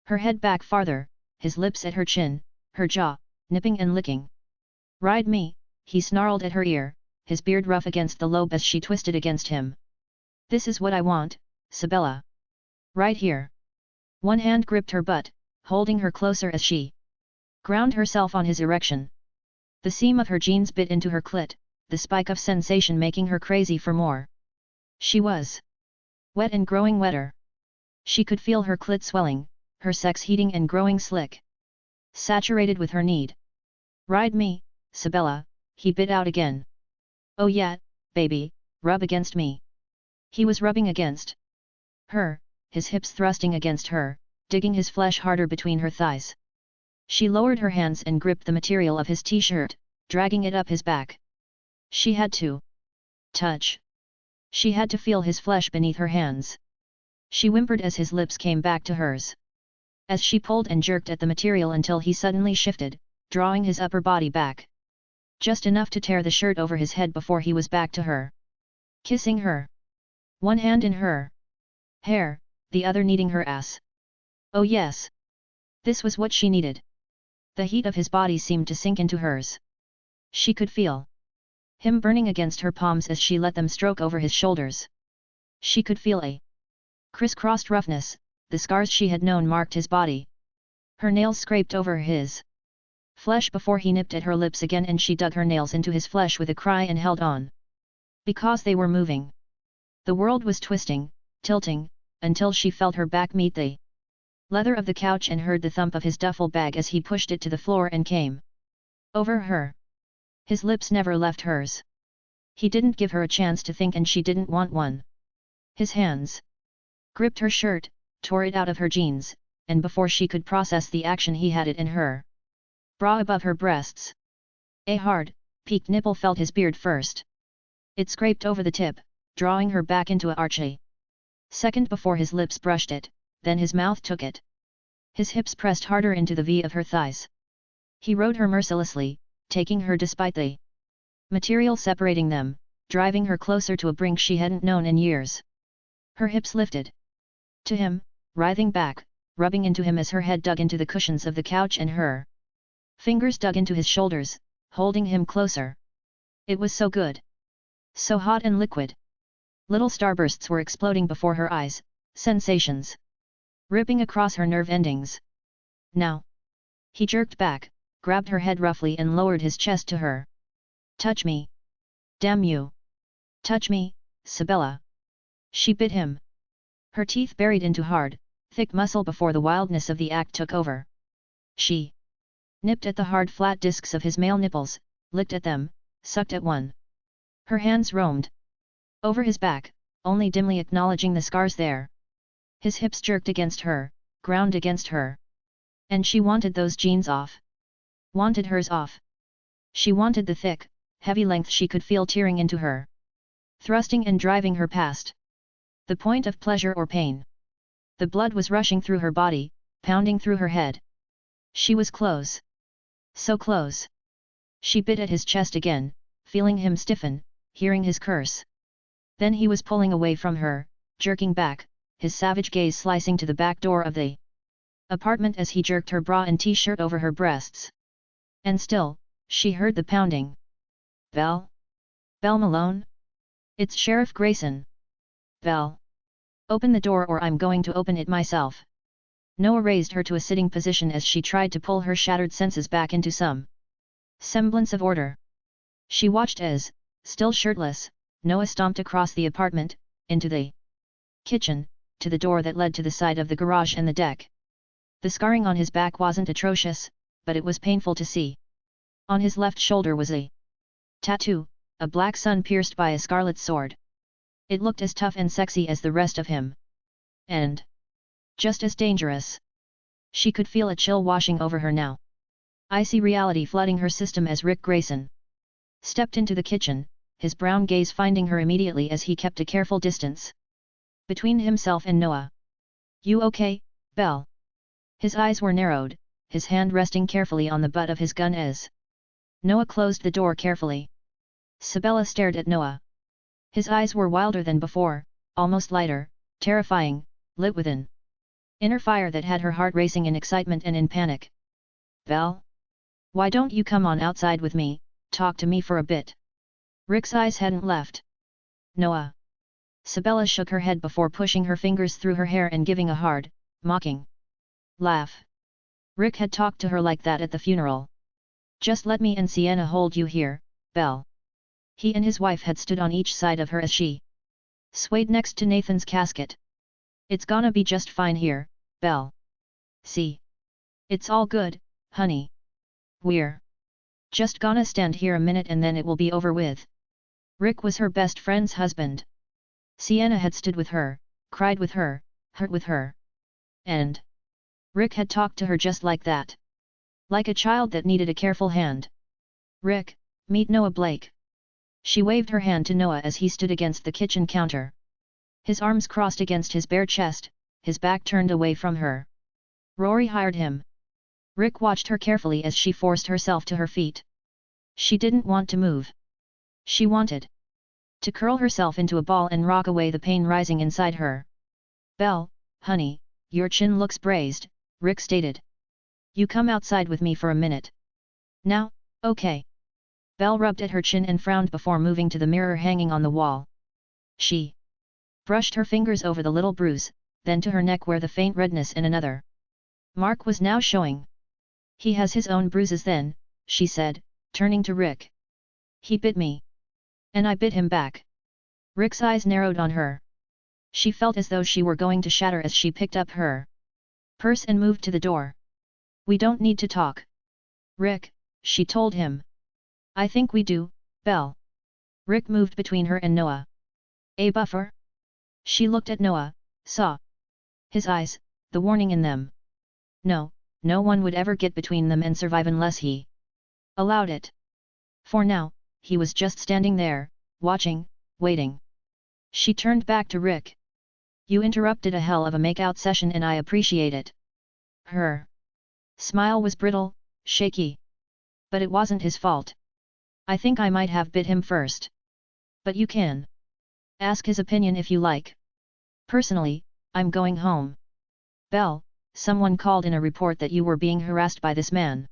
Speaker 1: her head back farther, his lips at her chin, her jaw, nipping and licking. Ride me, he snarled at her ear, his beard rough against the lobe as she twisted against him. This is what I want, Sabella. Right here. One hand gripped her butt, holding her closer as she ground herself on his erection. The seam of her jeans bit into her clit, the spike of sensation making her crazy for more. She was wet and growing wetter. She could feel her clit swelling, her sex heating and growing slick. Saturated with her need. Ride me, Sabella, he bit out again. Oh yeah, baby, rub against me. He was rubbing against her, his hips thrusting against her, digging his flesh harder between her thighs. She lowered her hands and gripped the material of his t-shirt, dragging it up his back. She had to touch. She had to feel his flesh beneath her hands. She whimpered as his lips came back to hers. As she pulled and jerked at the material until he suddenly shifted, drawing his upper body back. Just enough to tear the shirt over his head before he was back to her. Kissing her. One hand in her hair, the other kneading her ass. Oh yes. This was what she needed. The heat of his body seemed to sink into hers. She could feel him burning against her palms as she let them stroke over his shoulders. She could feel a crisscrossed roughness, the scars she had known marked his body. Her nails scraped over his flesh before he nipped at her lips again, and she dug her nails into his flesh with a cry and held on. Because they were moving. The world was twisting, tilting, until she felt her back meet the leather of the couch and heard the thump of his duffel bag as he pushed it to the floor and came over her. His lips never left hers. He didn't give her a chance to think, and she didn't want one. His hands gripped her shirt, tore it out of her jeans, and before she could process the action he had it in her bra above her breasts. A hard, peaked nipple felt his beard first. It scraped over the tip, drawing her back into a archy second before his lips brushed it, then his mouth took it. His hips pressed harder into the V of her thighs. He rode her mercilessly, taking her despite the material separating them, driving her closer to a brink she hadn't known in years. Her hips lifted to him, writhing back, rubbing into him as her head dug into the cushions of the couch and her fingers dug into his shoulders, holding him closer. It was so good. So hot and liquid. Little starbursts were exploding before her eyes, sensations ripping across her nerve endings. Now. He jerked back, grabbed her head roughly and lowered his chest to her. Touch me. Damn you. Touch me, Sabella. She bit him. Her teeth buried into hard, thick muscle before the wildness of the act took over. She nipped at the hard flat discs of his male nipples, licked at them, sucked at one. Her hands roamed over his back, only dimly acknowledging the scars there. His hips jerked against her, ground against her. And she wanted those jeans off. Wanted hers off. She wanted the thick, heavy length she could feel tearing into her. Thrusting and driving her past the point of pleasure or pain. The blood was rushing through her body, pounding through her head. She was close. So close. She bit at his chest again, feeling him stiffen, hearing his curse. Then he was pulling away from her, jerking back, his savage gaze slicing to the back door of the apartment as he jerked her bra and t-shirt over her breasts. And still, she heard the pounding. Belle? Belle Malone? It's Sheriff Grayson. Belle. Open the door or I'm going to open it myself. Noah raised her to a sitting position as she tried to pull her shattered senses back into some semblance of order. She watched as, still shirtless, Noah stomped across the apartment, into the kitchen, to the door that led to the side of the garage and the deck. The scarring on his back wasn't atrocious, but it was painful to see. On his left shoulder was a tattoo, a black sun pierced by a scarlet sword. It looked as tough and sexy as the rest of him. And just as dangerous. She could feel a chill washing over her now. Icy reality flooding her system as Rick Grayson stepped into the kitchen, his brown gaze finding her immediately as he kept a careful distance between himself and Noah. "You okay, Belle?" His eyes were narrowed, his hand resting carefully on the butt of his gun as Noah closed the door carefully. Sabella stared at Noah. His eyes were wilder than before, almost lighter, terrifying, lit with an inner fire that had her heart racing in excitement and in panic. "Belle? Why don't you come on outside with me, talk to me for a bit?" Rick's eyes hadn't left Noah. Sabella shook her head before pushing her fingers through her hair and giving a hard, mocking laugh. Rick had talked to her like that at the funeral. "Just let me and Sienna hold you here, Belle." He and his wife had stood on each side of her as she swayed next to Nathan's casket. "It's gonna be just fine here, Belle. See? It's all good, honey. We're just gonna stand here a minute and then it will be over with." Rick was her best friend's husband. Sienna had stood with her, cried with her, hurt with her. And Rick had talked to her just like that. Like a child that needed a careful hand. "Rick, meet Noah Blake." She waved her hand to Noah as he stood against the kitchen counter. His arms crossed against his bare chest, his back turned away from her. "Rory hired him." Rick watched her carefully as she forced herself to her feet. She didn't want to move. She wanted to curl herself into a ball and rock away the pain rising inside her. "Belle, honey, your chin looks braised," Rick stated. "You come outside with me for a minute." "Now, okay." Belle rubbed at her chin and frowned before moving to the mirror hanging on the wall. She brushed her fingers over the little bruise, then to her neck where the faint redness in another mark was now showing. "He has his own bruises then," she said, turning to Rick. "He bit me. And I bit him back." Rick's eyes narrowed on her. She felt as though she were going to shatter as she picked up her purse and moved to the door. "We don't need to talk, Rick," she told him. "I think we do, Belle." Rick moved between her and Noah. "A buffer?" She looked at Noah, saw his eyes, the warning in them. No, no one would ever get between them and survive unless he allowed it. For now, he was just standing there, watching, waiting. She turned back to Rick. "You interrupted a hell of a make-out session and I appreciate it." Her smile was brittle, shaky. "But it wasn't his fault. I think I might have bit him first. But you can ask his opinion if you like. Personally, I'm going home." "Belle, someone called in a report that you were being harassed by this man."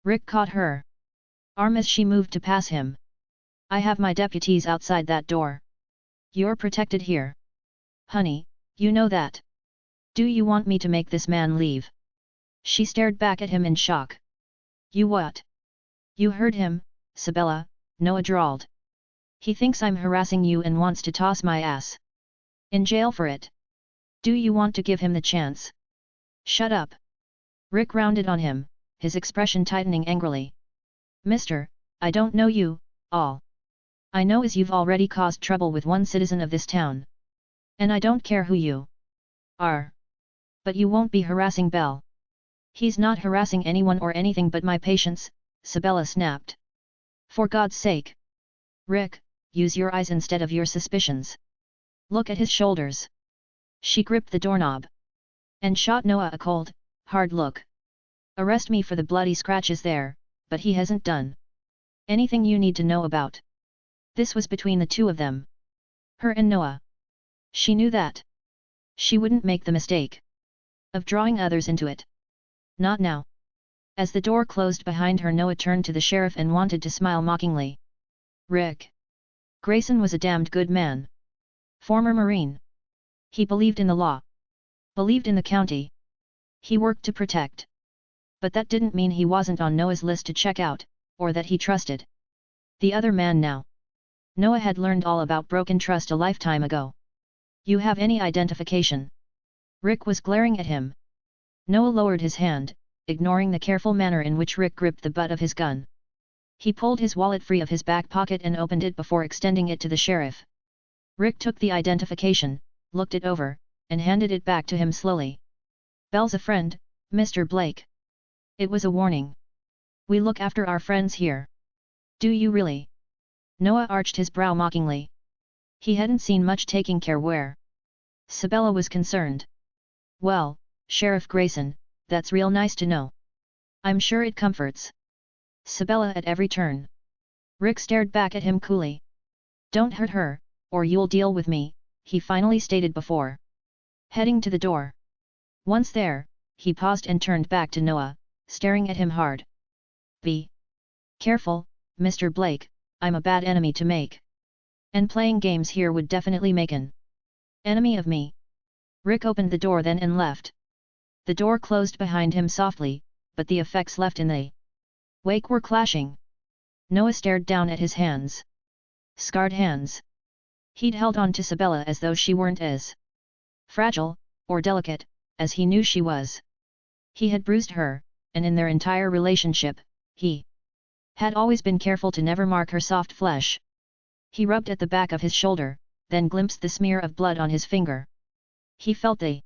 Speaker 1: Rick caught her arm as she moved to pass him. "I have my deputies outside that door. You're protected here. Honey, you know that. Do you want me to make this man leave?" She stared back at him in shock. "You what?" "You heard him, Sabella," Noah drawled. "He thinks I'm harassing you and wants to toss my ass in jail for it. Do you want to give him the chance?" "Shut up." Rick rounded on him, his expression tightening angrily. "Mister, I don't know you, all I know is you've already caused trouble with one citizen of this town. And I don't care who you are. But you won't be harassing Belle." "He's not harassing anyone or anything but my patients," Sabella snapped. "For God's sake. Rick, use your eyes instead of your suspicions. Look at his shoulders." She gripped the doorknob and shot Noah a cold, hard look. "Arrest me for the bloody scratches there, but he hasn't done anything you need to know about." This was between the two of them. Her and Noah. She knew that she wouldn't make the mistake of drawing others into it. Not now. As the door closed behind her, Noah turned to the sheriff and wanted to smile mockingly. Rick Grayson was a damned good man. Former Marine. He believed in the law. Believed in the county. He worked to protect. But that didn't mean he wasn't on Noah's list to check out, or that he trusted the other man now. Noah had learned all about broken trust a lifetime ago. You have any identification? Rick was glaring at him. Noah lowered his hand, ignoring the careful manner in which Rick gripped the butt of his gun. He pulled his wallet free of his back pocket and opened it before extending it to the sheriff. Rick took the identification, looked it over, and handed it back to him slowly. Belle's a friend, Mr. Blake. It was a warning. We look after our friends here. Do you really? Noah arched his brow mockingly. He hadn't seen much taking care where. Sabella was concerned. Well, Sheriff Grayson, that's real nice to know. I'm sure it comforts Sabella at every turn. Rick stared back at him coolly. Don't hurt her, or you'll deal with me, he finally stated before heading to the door. Once there, he paused and turned back to Noah, staring at him hard. Be careful, Mr. Blake, I'm a bad enemy to make. And playing games here would definitely make an enemy of me. Rick opened the door then and left. The door closed behind him softly, but the effects left in the wake were clashing. Noah stared down at his hands. Scarred hands. He'd held on to Sabella as though she weren't as fragile, or delicate, as he knew she was. He had bruised her, and in their entire relationship, he had always been careful to never mark her soft flesh. He rubbed at the back of his shoulder, then glimpsed the smear of blood on his finger. He felt the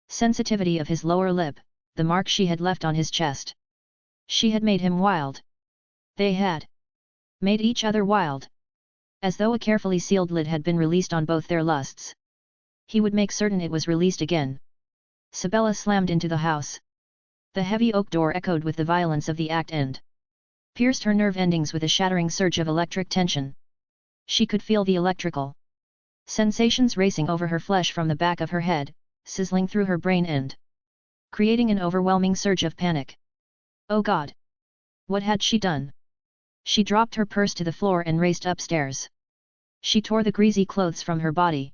Speaker 1: sensitivity of his lower lip, the mark she had left on his chest. She had made him wild. They had made each other wild. As though a carefully sealed lid had been released on both their lusts. He would make certain it was released again. Sabella slammed into the house. The heavy oak door echoed with the violence of the act and pierced her nerve endings with a shattering surge of electric tension. She could feel the electrical sensations racing over her flesh from the back of her head, sizzling through her brain and creating an overwhelming surge of panic. Oh God! What had she done? She dropped her purse to the floor and raced upstairs. She tore the greasy clothes from her body,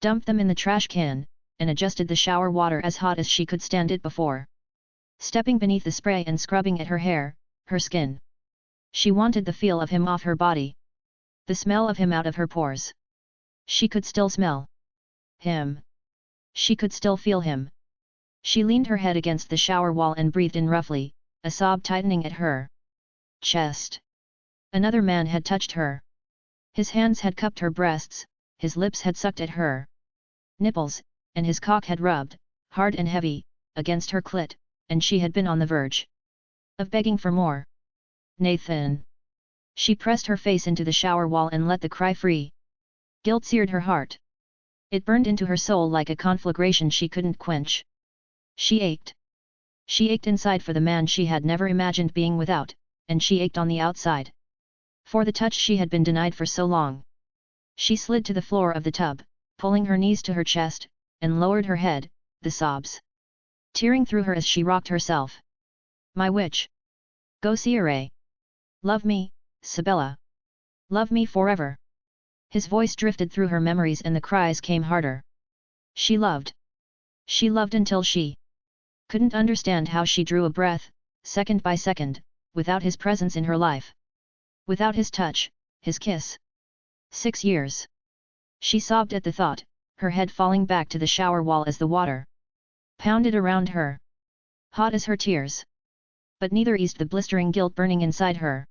Speaker 1: dumped them in the trash can, and adjusted the shower water as hot as she could stand it before stepping beneath the spray and scrubbing at her hair, her skin. She wanted the feel of him off her body. The smell of him out of her pores. She could still smell him. She could still feel him. She leaned her head against the shower wall and breathed in roughly, a sob tightening at her chest. Another man had touched her. His hands had cupped her breasts, his lips had sucked at her nipples, and his cock had rubbed, hard and heavy, against her clit, and she had been on the verge of begging for more. Nathan! She pressed her face into the shower wall and let the cry free. Guilt seared her heart. It burned into her soul like a conflagration she couldn't quench. She ached. She ached inside for the man she had never imagined being without, and she ached on the outside for the touch she had been denied for so long. She slid to the floor of the tub, pulling her knees to her chest, and lowered her head, the sobs tearing through her as she rocked herself. My witch! Go see her. Love me, Sabella. Love me forever. His voice drifted through her memories and the cries came harder. She loved. She loved until she couldn't understand how she drew a breath, second by second, without his presence in her life. Without his touch, his kiss. 6 years. She sobbed at the thought, her head falling back to the shower wall as the water pounded around her, hot as her tears. But neither eased the blistering guilt burning inside her.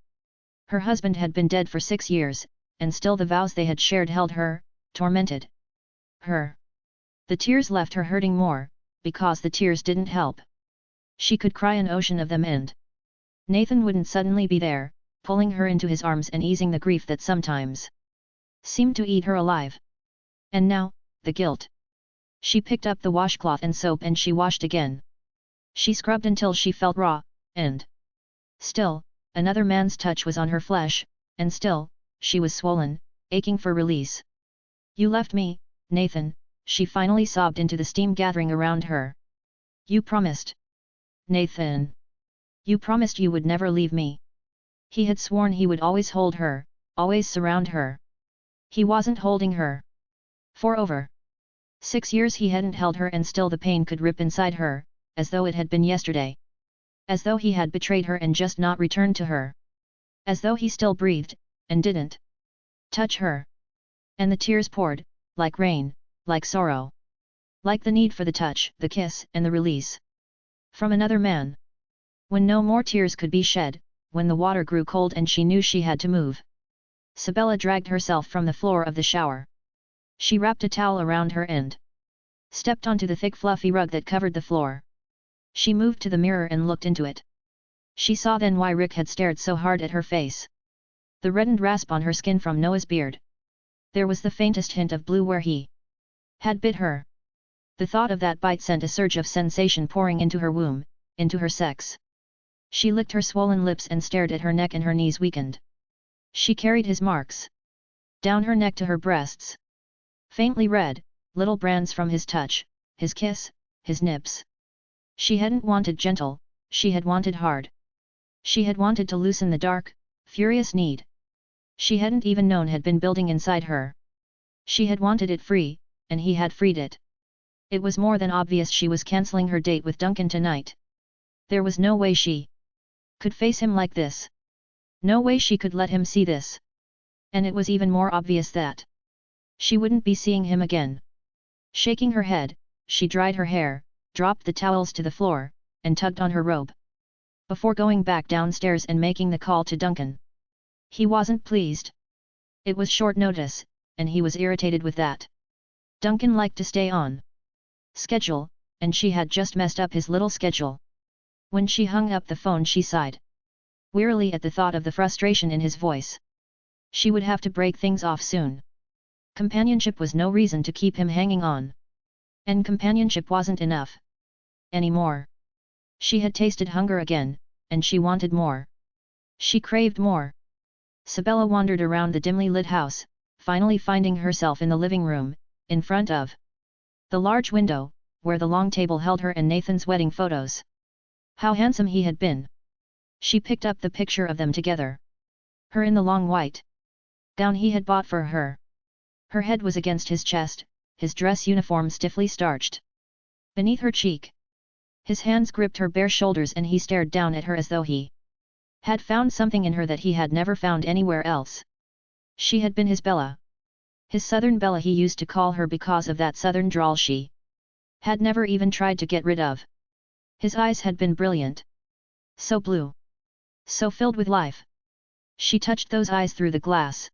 Speaker 1: Her husband had been dead for 6 years, and still the vows they had shared held her, tormented her. The tears left her hurting more, because the tears didn't help. She could cry an ocean of them and Nathan wouldn't suddenly be there, pulling her into his arms and easing the grief that sometimes seemed to eat her alive. And now, the guilt. She picked up the washcloth and soap and she washed again. She scrubbed until she felt raw, and still, another man's touch was on her flesh, and still, she was swollen, aching for release. You left me, Nathan, she finally sobbed into the steam gathering around her. You promised. Nathan. You promised you would never leave me. He had sworn he would always hold her, always surround her. He wasn't holding her. For over 6 years he hadn't held her and still the pain could rip inside her, as though it had been yesterday. As though he had betrayed her and just not returned to her. As though he still breathed, and didn't touch her. And the tears poured, like rain, like sorrow. Like the need for the touch, the kiss, and the release. From another man. When no more tears could be shed, when the water grew cold and she knew she had to move. Sabella dragged herself from the floor of the shower. She wrapped a towel around her and stepped onto the thick fluffy rug that covered the floor. She moved to the mirror and looked into it. She saw then why Rick had stared so hard at her face. The reddened rasp on her skin from Noah's beard. There was the faintest hint of blue where he had bit her. The thought of that bite sent a surge of sensation pouring into her womb, into her sex. She licked her swollen lips and stared at her neck, and her knees weakened. She carried his marks down her neck to her breasts. Faintly red, little brands from his touch, his kiss, his nips. She hadn't wanted gentle, she had wanted hard. She had wanted to loosen the dark, furious need she hadn't even known had been building inside her. She had wanted it free, and he had freed it. It was more than obvious she was cancelling her date with Duncan tonight. There was no way she could face him like this. No way she could let him see this. And it was even more obvious that she wouldn't be seeing him again. Shaking her head, she dried her hair, dropped the towels to the floor, and tugged on her robe. Before going back downstairs and making the call to Duncan. He wasn't pleased. It was short notice, and he was irritated with that. Duncan liked to stay on schedule, and she had just messed up his little schedule. When she hung up the phone she sighed wearily at the thought of the frustration in his voice. She would have to break things off soon. Companionship was no reason to keep him hanging on. And companionship wasn't enough anymore. She had tasted hunger again, and she wanted more. She craved more. Sabella wandered around the dimly lit house, finally finding herself in the living room, in front of the large window, where the long table held her and Nathan's wedding photos. How handsome he had been! She picked up the picture of them together. Her in the long white gown he had bought for her. Her head was against his chest, his dress uniform stiffly starched beneath her cheek. His hands gripped her bare shoulders and he stared down at her as though he had found something in her that he had never found anywhere else. She had been his Bella. His southern Bella he used to call her because of that southern drawl she had never even tried to get rid of. His eyes had been brilliant. So blue. So filled with life. She touched those eyes through the glass.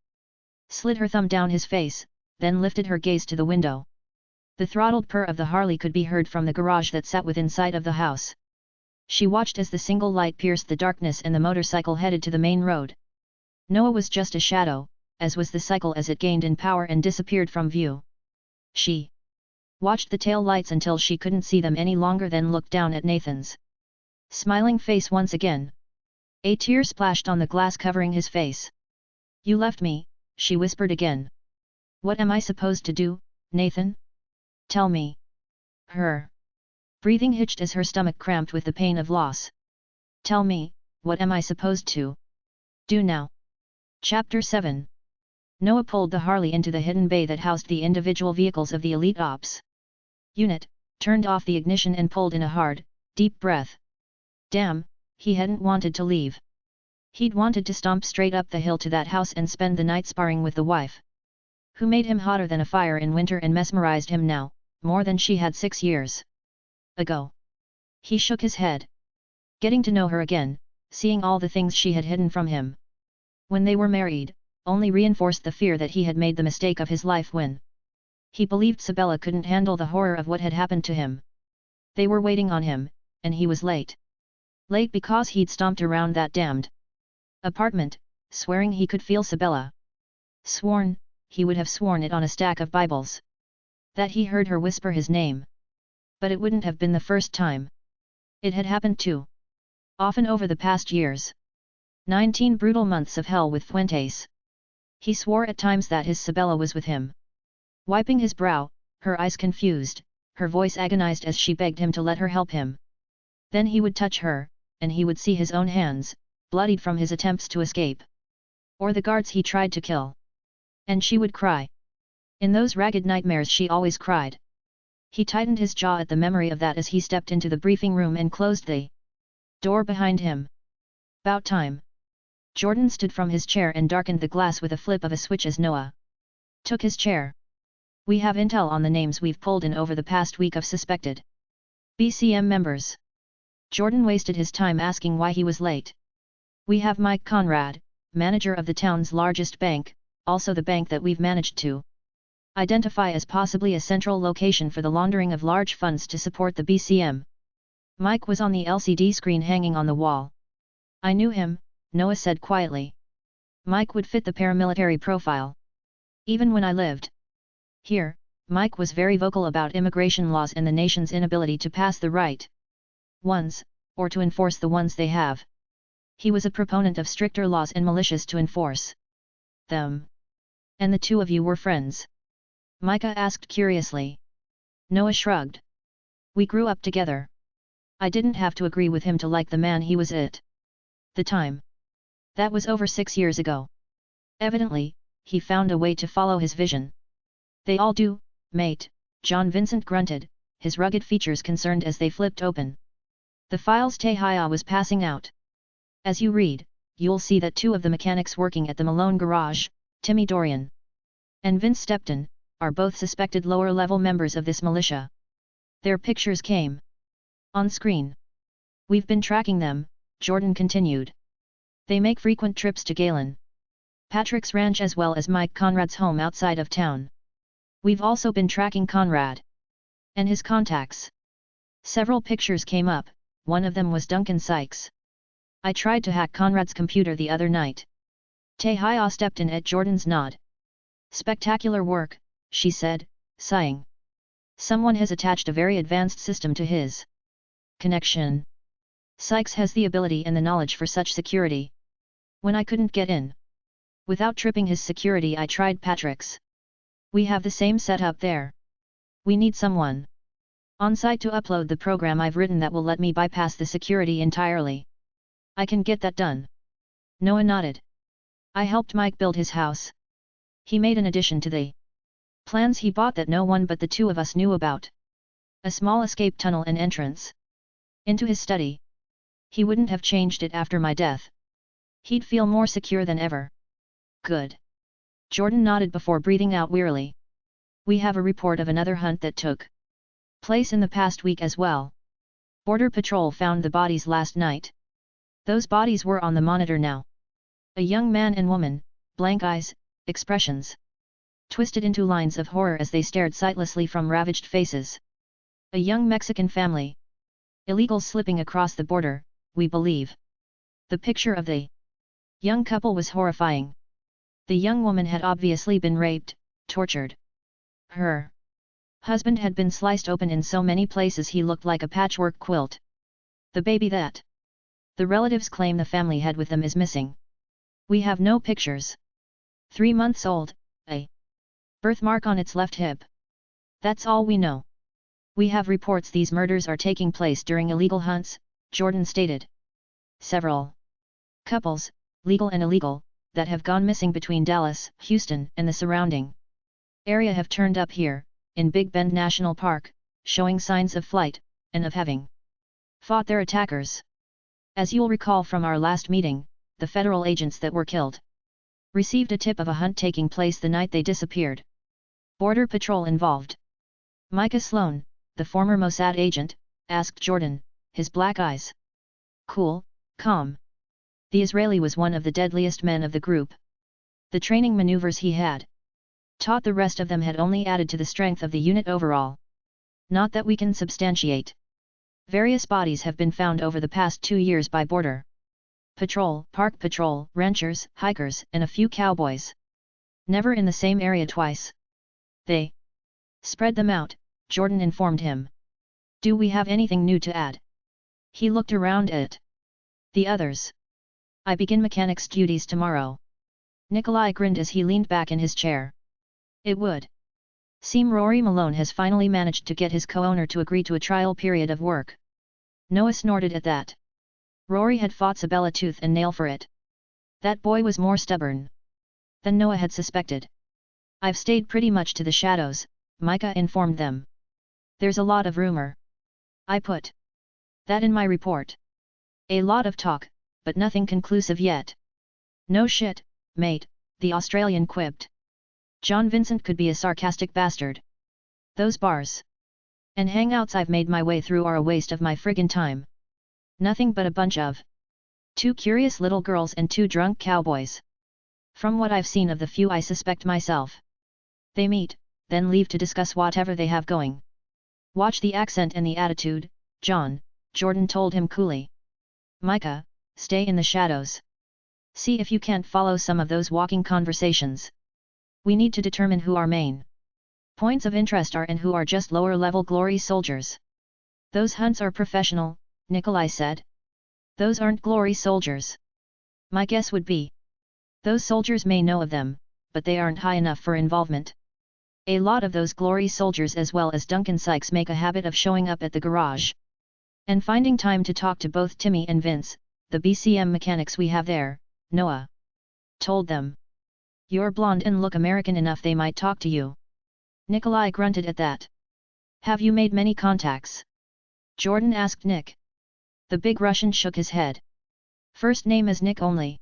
Speaker 1: Slid her thumb down his face, then lifted her gaze to the window. The throttled purr of the Harley could be heard from the garage that sat within sight of the house. She watched as the single light pierced the darkness and the motorcycle headed to the main road. Noah was just a shadow, as was the cycle as it gained in power and disappeared from view. She watched the tail lights until she couldn't see them any longer, then looked down at Nathan's smiling face once again. A tear splashed on the glass covering his face. "You left me," she whispered again. "What am I supposed to do, Nathan? Tell me." Her breathing hitched as her stomach cramped with the pain of loss. "Tell me, what am I supposed to do now?" Chapter 7. Noah pulled the Harley into the hidden bay that housed the individual vehicles of the Elite Ops unit, turned off the ignition and pulled in a hard, deep breath. Damn, he hadn't wanted to leave. He'd wanted to stomp straight up the hill to that house and spend the night sparring with the wife who made him hotter than a fire in winter and mesmerized him now, more than she had 6 years ago. He shook his head. Getting to know her again, seeing all the things she had hidden from him when they were married, only reinforced the fear that he had made the mistake of his life when he believed Sabella couldn't handle the horror of what had happened to him. They were waiting on him, and he was late. Late because he'd stomped around that damned apartment, swearing he could feel Sabella. Sworn, he would have sworn it on a stack of Bibles. That he heard her whisper his name. But it wouldn't have been the first time. It had happened too often over the past years. 19 brutal months of hell with Fuentes. He swore at times that his Sabella was with him. Wiping his brow, her eyes confused, her voice agonized as she begged him to let her help him. Then he would touch her, and he would see his own hands, bloodied from his attempts to escape. Or the guards he tried to kill. And she would cry. In those ragged nightmares she always cried. He tightened his jaw at the memory of that as he stepped into the briefing room and closed the door behind him. "'Bout time." Jordan stood from his chair and darkened the glass with a flip of a switch as Noah took his chair. We have intel on the names we've pulled in over the past week of suspected BCM members. Jordan wasted his time asking why he was late. We have Mike Conrad, manager of the town's largest bank, also the bank that we've managed to identify as possibly a central location for the laundering of large funds to support the BCM. Mike was on the LCD screen hanging on the wall. I knew him, Noah said quietly. Mike would fit the paramilitary profile. Even when I lived here, Mike was very vocal about immigration laws and the nation's inability to pass the right ones, or to enforce the ones they have. He was a proponent of stricter laws and militias to enforce them. And the two of you were friends? Micah asked curiously. Noah shrugged. We grew up together. I didn't have to agree with him to like the man he was at the time. That was over 6 years ago. Evidently, he found a way to follow his vision. They all do, mate, John Vincent grunted, his rugged features concerned as they flipped open the files Tehaya was passing out. As you read, you'll see that 2 of the mechanics working at the Malone garage, Timmy Dorian and Vince Stepton, are both suspected lower-level members of this militia. Their pictures came on screen. We've been tracking them, Jordan continued. They make frequent trips to Galen Patrick's ranch as well as Mike Conrad's home outside of town. We've also been tracking Conrad and his contacts. Several pictures came up, one of them was Duncan Sykes. I tried to hack Conrad's computer the other night. Tehaya stepped in at Jordan's nod. Spectacular work, she said, sighing. Someone has attached a very advanced system to his connection. Sykes has the ability and the knowledge for such security. When I couldn't get in without tripping his security, I tried Patrick's. We have the same setup there. We need someone on site to upload the program I've written that will let me bypass the security entirely. I can get that done. Noah nodded. I helped Mike build his house. He made an addition to the plans he bought that no one but the 2 of us knew about. A small escape tunnel and entrance into his study. He wouldn't have changed it after my death. He'd feel more secure than ever. Good. Jordan nodded before breathing out wearily. We have a report of another hunt that took place in the past week as well. Border Patrol found the bodies last night. Those bodies were on the monitor now. A young man and woman, blank eyes, expressions twisted into lines of horror as they stared sightlessly from ravaged faces. A young Mexican family. Illegals slipping across the border, we believe. The picture of the young couple was horrifying. The young woman had obviously been raped, tortured. Her husband had been sliced open in so many places he looked like a patchwork quilt. The baby that the relatives claim the family had with them is missing. We have no pictures. 3 months old, a birthmark on its left hip. That's all we know. We have reports these murders are taking place during illegal hunts, Jordan stated. Several couples, legal and illegal, that have gone missing between Dallas, Houston, and the surrounding area have turned up here, in Big Bend National Park, showing signs of flight, and of having fought their attackers. As you'll recall from our last meeting, the federal agents that were killed received a tip of a hunt taking place the night they disappeared. Border Patrol involved. Micah Sloan, the former Mossad agent, asked Jordan, his black eyes cool, calm. The Israeli was one of the deadliest men of the group. The training maneuvers he had taught the rest of them had only added to the strength of the unit overall. Not that we can substantiate. Various bodies have been found over the past 2 years by Border Patrol, Park Patrol, ranchers, hikers, and a few cowboys. Never in the same area twice. They spread them out, Jordan informed him. Do we have anything new to add? He looked around at the others. I begin mechanics duties tomorrow. Nikolai grinned as he leaned back in his chair. It would seem Rory Malone has finally managed to get his co-owner to agree to a trial period of work. Noah snorted at that. Rory had fought Sabella tooth and nail for it. That boy was more stubborn than Noah had suspected. I've stayed pretty much to the shadows, Micah informed them. There's a lot of rumor. I put that in my report. A lot of talk, but nothing conclusive yet. No shit, mate, the Australian quipped. John Vincent could be a sarcastic bastard. Those bars and hangouts I've made my way through are a waste of my friggin' time. Nothing but a bunch of two curious little girls and two drunk cowboys. From what I've seen of the few I suspect myself. They meet, then leave to discuss whatever they have going. Watch the accent and the attitude, John, Jordan told him coolly. Micah, stay in the shadows. See if you can't follow some of those walking conversations. We need to determine who our main points of interest are and who are just lower-level glory soldiers. Those hunts are professional, Nikolai said. Those aren't glory soldiers. My guess would be. Those soldiers may know of them, but they aren't high enough for involvement. A lot of those glory soldiers as well as Duncan Sykes make a habit of showing up at the garage. And finding time to talk to both Timmy and Vince, the BCM mechanics we have there, Noah told them. You're blonde and look American enough they might talk to you. Nikolai grunted at that. Have you made many contacts? Jordan asked Nick. The big Russian shook his head. First name is Nick only.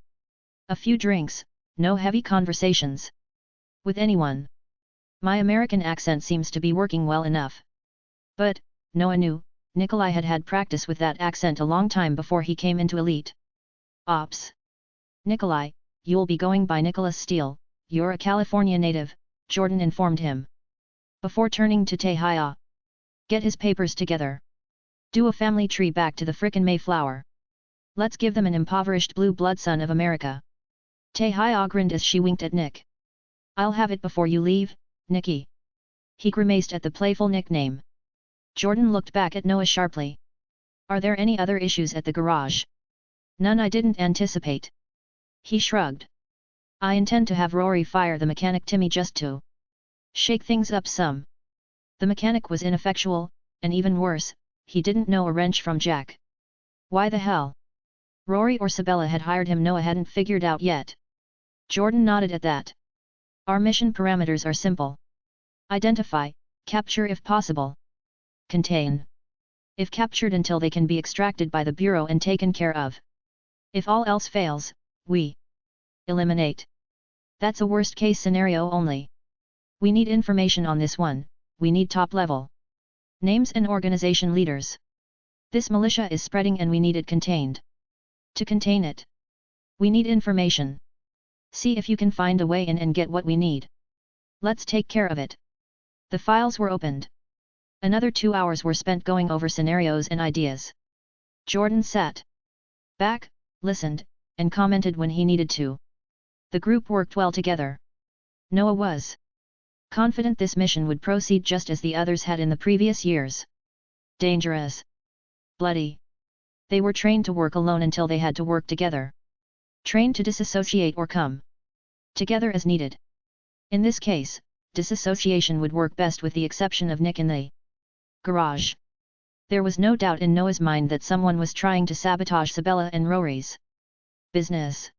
Speaker 1: A few drinks, no heavy conversations. With anyone. My American accent seems to be working well enough. But, Noah knew, Nikolai had had practice with that accent a long time before he came into Elite Ops. Nikolai, you'll be going by Nicholas Steele, you're a California native, Jordan informed him. Before turning to Tehaya. Get his papers together. Do a family tree back to the frickin' Mayflower. Let's give them an impoverished blue blood son of America. Tehaya grinned as she winked at Nick. I'll have it before you leave, Nicky. He grimaced at the playful nickname. Jordan looked back at Noah sharply. Are there any other issues at the garage? None I didn't anticipate. He shrugged. I intend to have Rory fire the mechanic Timmy just to shake things up some. The mechanic was ineffectual, and even worse, he didn't know a wrench from jack. Why the hell? Rory or Sabella had hired him, Noah hadn't figured out yet. Jordan nodded at that. Our mission parameters are simple. Identify, capture if possible. Contain. If captured until they can be extracted by the Bureau and taken care of. If all else fails, we eliminate. That's a worst-case scenario only. We need information on this one, we need top-level names and organization leaders. This militia is spreading and we need it contained. To contain it, we need information. See if you can find a way in and get what we need. Let's take care of it. The files were opened. Another 2 hours were spent going over scenarios and ideas. Jordan sat back, listened, and commented when he needed to. The group worked well together. Noah was confident this mission would proceed just as the others had in the previous years. Dangerous. Bloody. They were trained to work alone until they had to work together. Trained to disassociate or come together as needed. In this case, disassociation would work best with the exception of Nick in the garage. There was no doubt in Noah's mind that someone was trying to sabotage Sabella and Rory's business.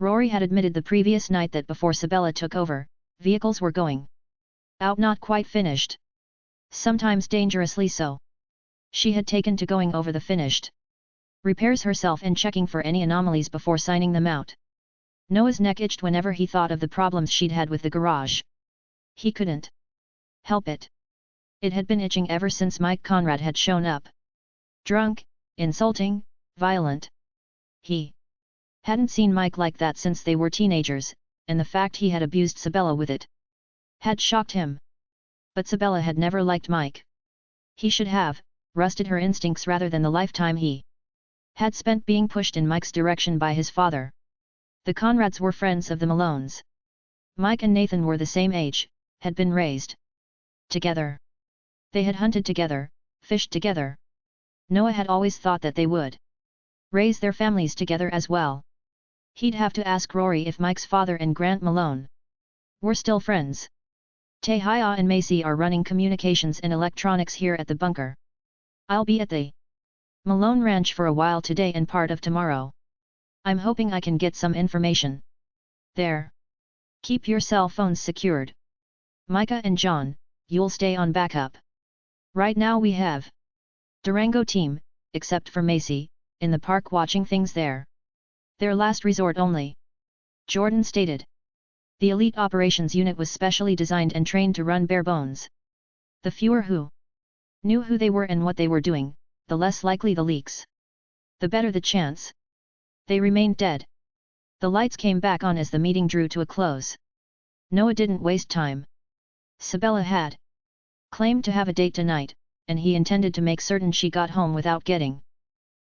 Speaker 1: Rory had admitted the previous night that before Sabella took over, vehicles were going out not quite finished. Sometimes dangerously so. She had taken to going over the finished repairs herself and checking for any anomalies before signing them out. Noah's neck itched whenever he thought of the problems she'd had with the garage. He couldn't help it. It had been itching ever since Mike Conrad had shown up. Drunk, insulting, violent. He hadn't seen Mike like that since they were teenagers, and the fact he had abused Sabella with it had shocked him. But Sabella had never liked Mike. He should have rusted her instincts rather than the lifetime he had spent being pushed in Mike's direction by his father. The Conrads were friends of the Malones. Mike and Nathan were the same age, had been raised together. They had hunted together, fished together. Noah had always thought that they would raise their families together as well. He'd have to ask Rory if Mike's father and Grant Malone were still friends. Tehaya and Macy are running communications and electronics here at the bunker. I'll be at the Malone Ranch for a while today and part of tomorrow. I'm hoping I can get some information there. Keep your cell phones secured. Micah and John, you'll stay on backup. Right now we have Durango team, except for Macy, in the park watching things there. Their last resort only. Jordan stated. The elite operations unit was specially designed and trained to run bare bones. The fewer who knew who they were and what they were doing, the less likely the leaks. The better the chance. They remained dead. The lights came back on as the meeting drew to a close. Noah didn't waste time. Sabella had claimed to have a date tonight, and he intended to make certain she got home without getting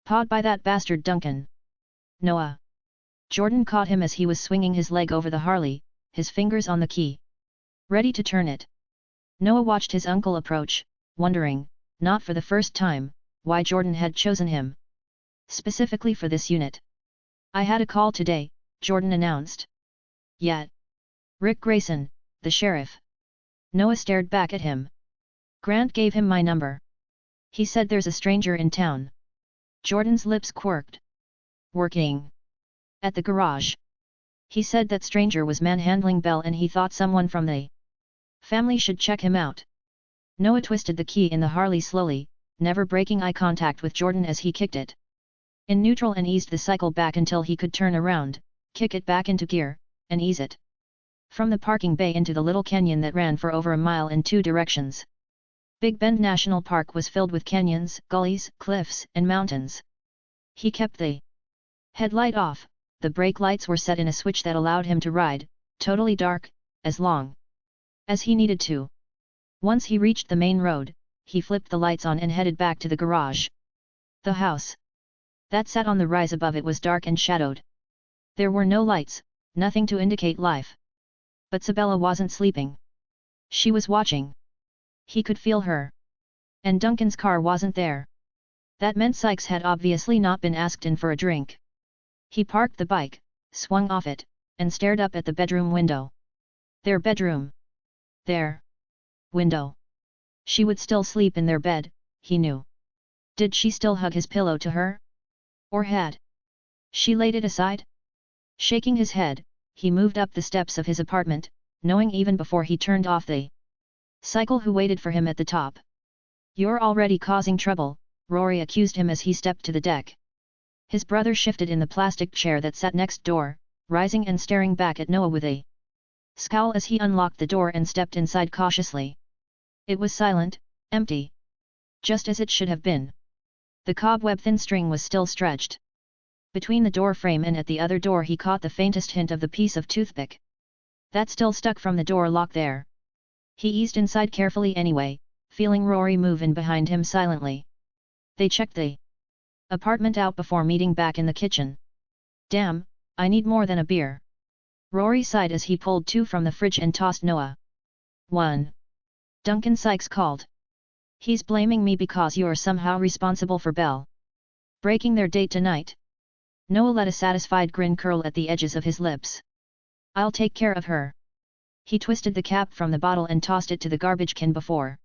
Speaker 1: pawed by that bastard Duncan. Noah. Jordan caught him as he was swinging his leg over the Harley, his fingers on the key, ready to turn it. Noah watched his uncle approach, wondering, not for the first time, why Jordan had chosen him specifically for this unit. I had a call today, Jordan announced. Yet. Rick Grayson, the sheriff. Noah stared back at him. Grant gave him my number. He said there's a stranger in town. Jordan's lips quirked. Working at the garage. He said that stranger was manhandling Belle and he thought someone from the family should check him out. Noah twisted the key in the Harley slowly, never breaking eye contact with Jordan as he kicked it in neutral and eased the cycle back until he could turn around, kick it back into gear, and ease it from the parking bay into the little canyon that ran for over a mile in two directions. Big Bend National Park was filled with canyons, gullies, cliffs, and mountains. He kept the headlight off, the brake lights were set in a switch that allowed him to ride, totally dark, as long as he needed to. Once he reached the main road, he flipped the lights on and headed back to the garage. The house that sat on the rise above it was dark and shadowed. There were no lights, nothing to indicate life. But Sabella wasn't sleeping. She was watching. He could feel her. And Duncan's car wasn't there. That meant Sykes had obviously not been asked in for a drink. He parked the bike, swung off it, and stared up at the bedroom window. Their bedroom. Their window. She would still sleep in their bed, he knew. Did she still hug his pillow to her? Or had she laid it aside? Shaking his head, he moved up the steps of his apartment, knowing even before he turned off the cycle who waited for him at the top. You're already causing trouble, Rory accused him as he stepped to the deck. His brother shifted in the plastic chair that sat next door, rising and staring back at Noah with a scowl as he unlocked the door and stepped inside cautiously. It was silent, empty. Just as it should have been. The cobweb-thin string was still stretched. Between the door frame and at the other door he caught the faintest hint of the piece of toothpick that still stuck from the door lock there. He eased inside carefully anyway, feeling Rory move in behind him silently. They checked the apartment out before meeting back in the kitchen. Damn, I need more than a beer. Rory sighed as he pulled two from the fridge and tossed Noah one. Duncan Sykes called. He's blaming me because you're somehow responsible for Belle breaking their date tonight. Noah let a satisfied grin curl at the edges of his lips. I'll take care of her. He twisted the cap from the bottle and tossed it to the garbage can before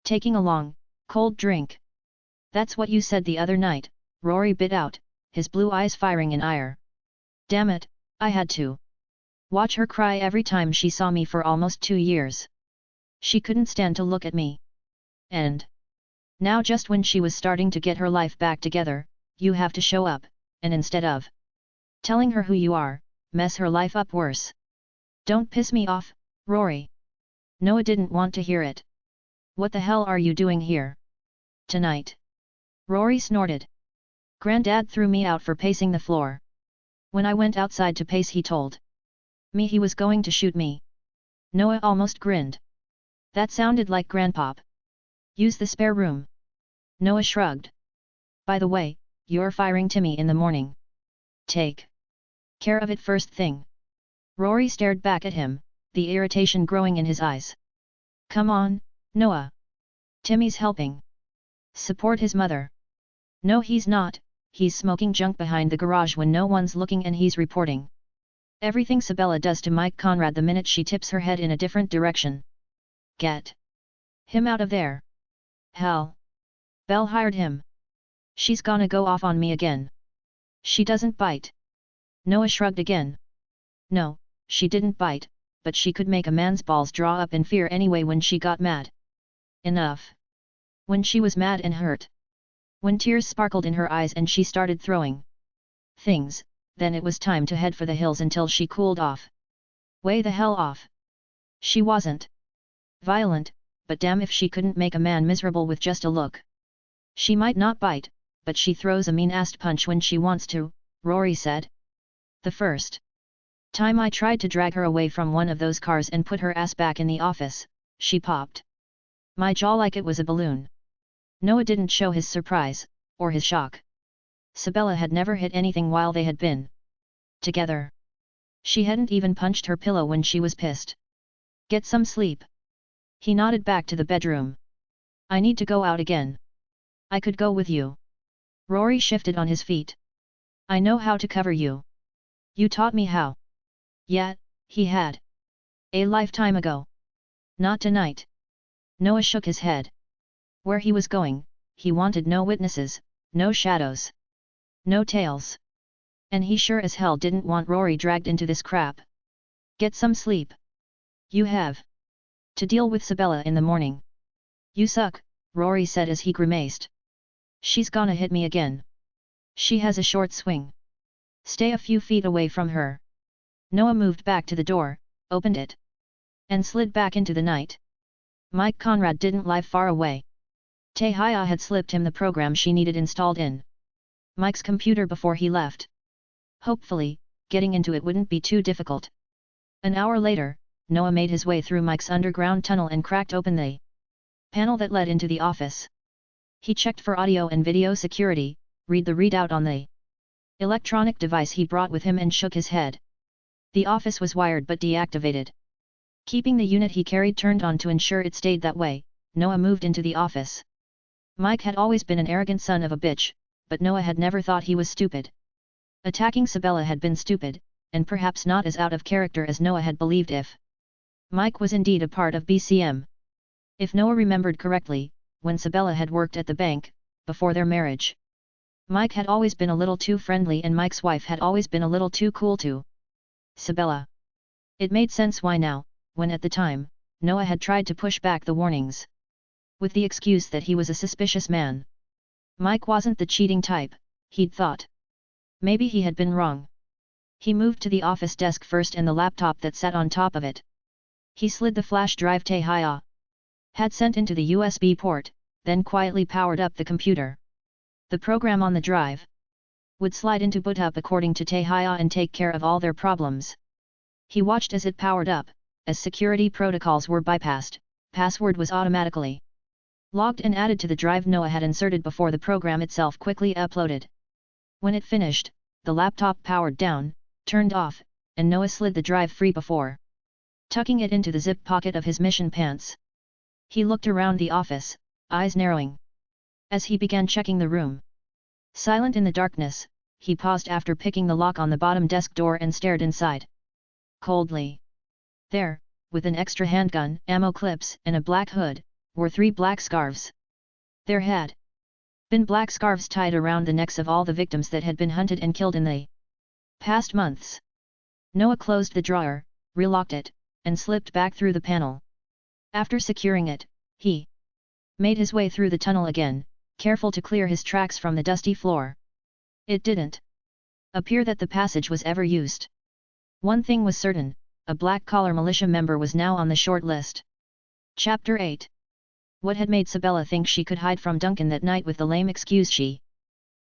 Speaker 1: taking a long, cold drink. That's what you said the other night, Rory bit out, his blue eyes firing in ire. Damn it, I had to watch her cry every time she saw me for almost 2 years. She couldn't stand to look at me. And now just when she was starting to get her life back together, you have to show up, and instead of telling her who you are, mess her life up worse. Don't piss me off, Rory. Noah didn't want to hear it. What the hell are you doing here tonight? Rory snorted. Granddad threw me out for pacing the floor. When I went outside to pace he told me he was going to shoot me. Noah almost grinned. That sounded like Grandpop. Use the spare room. Noah shrugged. By the way, you're firing Timmy in the morning. Take care of it first thing. Rory stared back at him, the irritation growing in his eyes. Come on, Noah. Timmy's helping support his mother. No, he's not, he's smoking junk behind the garage when no one's looking and he's reporting everything Sabella does to Mike Conrad the minute she tips her head in a different direction. Get him out of there. Hell. Belle hired him. She's gonna go off on me again. She doesn't bite. Noah shrugged again. No, she didn't bite, but she could make a man's balls draw up in fear anyway when she got mad. Enough. When she was mad and hurt. When tears sparkled in her eyes and she started throwing things, then it was time to head for the hills until she cooled off. Way the hell off. She wasn't violent, but damn if she couldn't make a man miserable with just a look. She might not bite, but she throws a mean-assed punch when she wants to, Rory said. The first time I tried to drag her away from one of those cars and put her ass back in the office, she popped my jaw like it was a balloon. Noah didn't show his surprise, or his shock. Sabella had never hit anything while they had been together. She hadn't even punched her pillow when she was pissed. Get some sleep. He nodded back to the bedroom. I need to go out again. I could go with you. Rory shifted on his feet. I know how to cover you. You taught me how. Yeah, he had. A lifetime ago. Not tonight. Noah shook his head. Where he was going, he wanted no witnesses, no shadows. No tales. And he sure as hell didn't want Rory dragged into this crap. Get some sleep. You have to deal with Sabella in the morning. You suck, Rory said as he grimaced. She's gonna hit me again. She has a short swing. Stay a few feet away from her. Noah moved back to the door, opened it, and slid back into the night. Mike Conrad didn't live far away. Tehaya had slipped him the program she needed installed in Mike's computer before he left. Hopefully, getting into it wouldn't be too difficult. An hour later, Noah made his way through Mike's underground tunnel and cracked open the panel that led into the office. He checked for audio and video security, read the readout on the electronic device he brought with him and shook his head. The office was wired but deactivated. Keeping the unit he carried turned on to ensure it stayed that way, Noah moved into the office. Mike had always been an arrogant son of a bitch, but Noah had never thought he was stupid. Attacking Sabella had been stupid, and perhaps not as out of character as Noah had believed if Mike was indeed a part of BCM. If Noah remembered correctly, when Sabella had worked at the bank, before their marriage, Mike had always been a little too friendly and Mike's wife had always been a little too cool to Sabella. It made sense why now, when at the time, Noah had tried to push back the warnings with the excuse that he was a suspicious man. Mike wasn't the cheating type, he'd thought. Maybe he had been wrong. He moved to the office desk first and the laptop that sat on top of it. He slid the flash drive Tehaya had sent into the USB port, then quietly powered up the computer. The program on the drive would slide into boot up according to Tehaya and take care of all their problems. He watched as it powered up, as security protocols were bypassed, password was automatically logged and added to the drive Noah had inserted before the program itself quickly uploaded. When it finished, the laptop powered down, turned off, and Noah slid the drive free before tucking it into the zip pocket of his mission pants. He looked around the office, eyes narrowing as he began checking the room. Silent in the darkness, he paused after picking the lock on the bottom desk door and stared inside coldly. There, with an extra handgun, ammo clips, and a black hood, were 3 black scarves. There had been black scarves tied around the necks of all the victims that had been hunted and killed in the past months. Noah closed the drawer, relocked it, and slipped back through the panel. After securing it, he made his way through the tunnel again, careful to clear his tracks from the dusty floor. It didn't appear that the passage was ever used. One thing was certain, a black-collar militia member was now on the short list. Chapter 8. What had made Sabella think she could hide from Duncan that night with the lame excuse she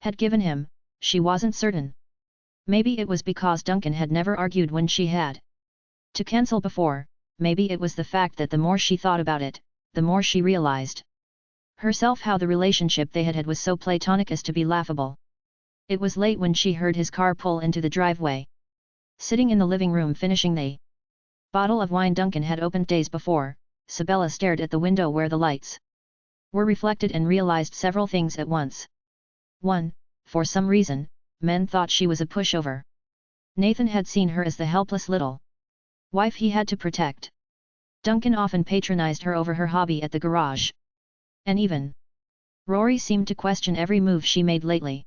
Speaker 1: had given him, she wasn't certain. Maybe it was because Duncan had never argued when she had to cancel before, maybe it was the fact that the more she thought about it, the more she realized herself how the relationship they had was so platonic as to be laughable. It was late when she heard his car pull into the driveway. Sitting in the living room finishing the bottle of wine Duncan had opened days before, Sabella stared at the window where the lights were reflected and realized several things at once. 1. For some reason, men thought she was a pushover. Nathan had seen her as the helpless little wife he had to protect. Duncan often patronized her over her hobby at the garage. And even Rory seemed to question every move she made lately.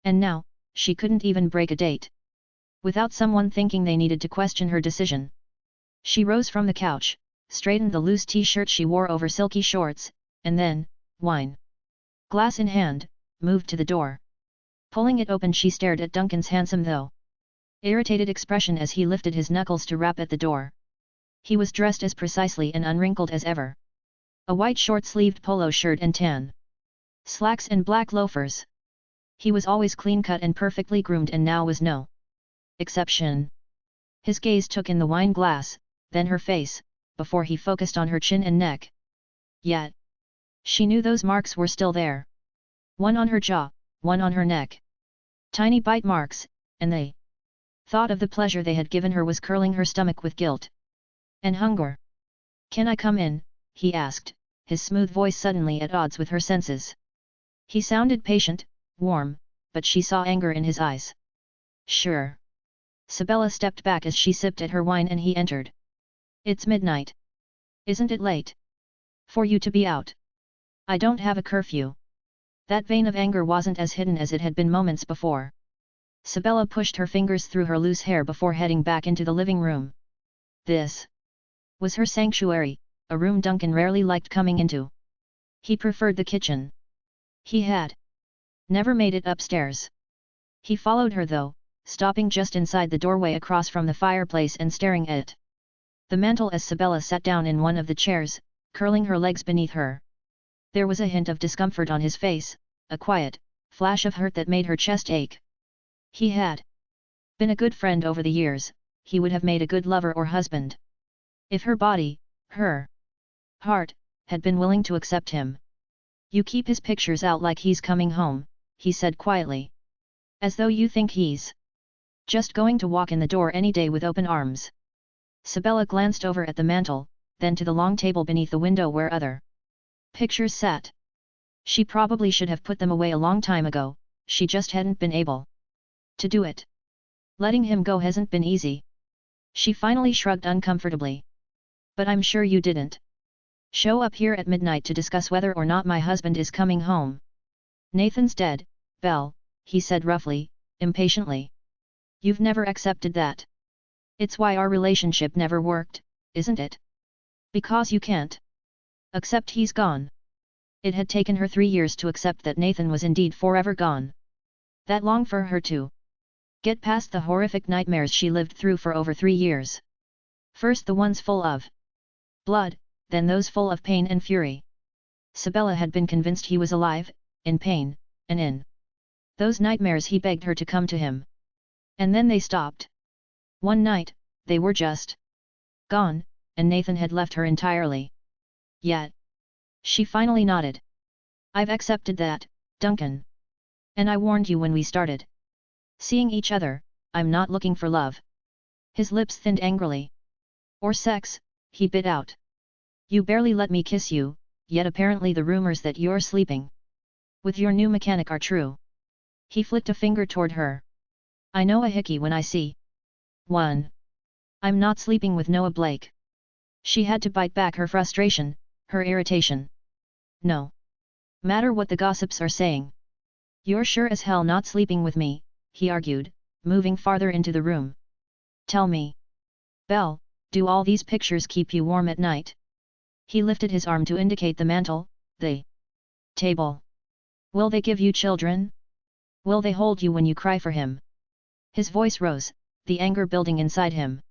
Speaker 1: And now, she couldn't even break a date without someone thinking they needed to question her decision. She rose from the couch, straightened the loose t-shirt she wore over silky shorts, and then, wine glass in hand, moved to the door. Pulling it open she stared at Duncan's handsome though irritated expression as he lifted his knuckles to rap at the door. He was dressed as precisely and unwrinkled as ever. A white short-sleeved polo shirt and tan slacks and black loafers. He was always clean-cut and perfectly groomed, and now was no exception. His gaze took in the wine glass, then her face, before he focused on her chin and neck. Yet, she knew those marks were still there. One on her jaw, one on her neck. Tiny bite marks, and the thought of the pleasure they had given her was curling her stomach with guilt and hunger. "Can I come in?" he asked, his smooth voice suddenly at odds with her senses. He sounded patient, warm, but she saw anger in his eyes. "Sure." Sabella stepped back as she sipped at her wine and he entered. "It's midnight. Isn't it late for you to be out?" "I don't have a curfew." That vein of anger wasn't as hidden as it had been moments before. Sabella pushed her fingers through her loose hair before heading back into the living room. This was her sanctuary, a room Duncan rarely liked coming into. He preferred the kitchen. He had never made it upstairs. He followed her though, stopping just inside the doorway across from the fireplace and staring at the mantel as Sabella sat down in one of the chairs, curling her legs beneath her. There was a hint of discomfort on his face, a quiet flash of hurt that made her chest ache. He had been a good friend over the years, he would have made a good lover or husband. If her body, her heart, had been willing to accept him. "You keep his pictures out like he's coming home," he said quietly. "As though you think he's just going to walk in the door any day with open arms." Sabella glanced over at the mantel, then to the long table beneath the window where other pictures sat. She probably should have put them away a long time ago, she just hadn't been able to do it. Letting him go hasn't been easy. She finally shrugged uncomfortably. "But I'm sure you didn't show up here at midnight to discuss whether or not my husband is coming home." "Nathan's dead, Belle," he said roughly, impatiently. "You've never accepted that. It's why our relationship never worked, isn't it? Because you can't accept he's gone." It had taken her 3 years to accept that Nathan was indeed forever gone. That long for her to get past the horrific nightmares she lived through for over 3 years. First the ones full of blood, then those full of pain and fury. Sabella had been convinced he was alive, in pain, and in those nightmares he begged her to come to him. And then they stopped. One night, they were just gone, and Nathan had left her entirely. Yet, she finally nodded. "I've accepted that, Duncan. And I warned you when we started seeing each other, I'm not looking for love." His lips thinned angrily. "Or sex," he bit out. "You barely let me kiss you, yet apparently the rumors that you're sleeping with your new mechanic are true." He flicked a finger toward her. "I know a hickey when I see one. I'm not sleeping with Noah Blake." She had to bite back her frustration, her irritation. "No matter what the gossips are saying, you're sure as hell not sleeping with me," he argued, moving farther into the room. "Tell me, Belle, do all these pictures keep you warm at night?" He lifted his arm to indicate the mantel, the table. "Will they give you children? Will they hold you when you cry for him?" His voice rose, the anger building inside him.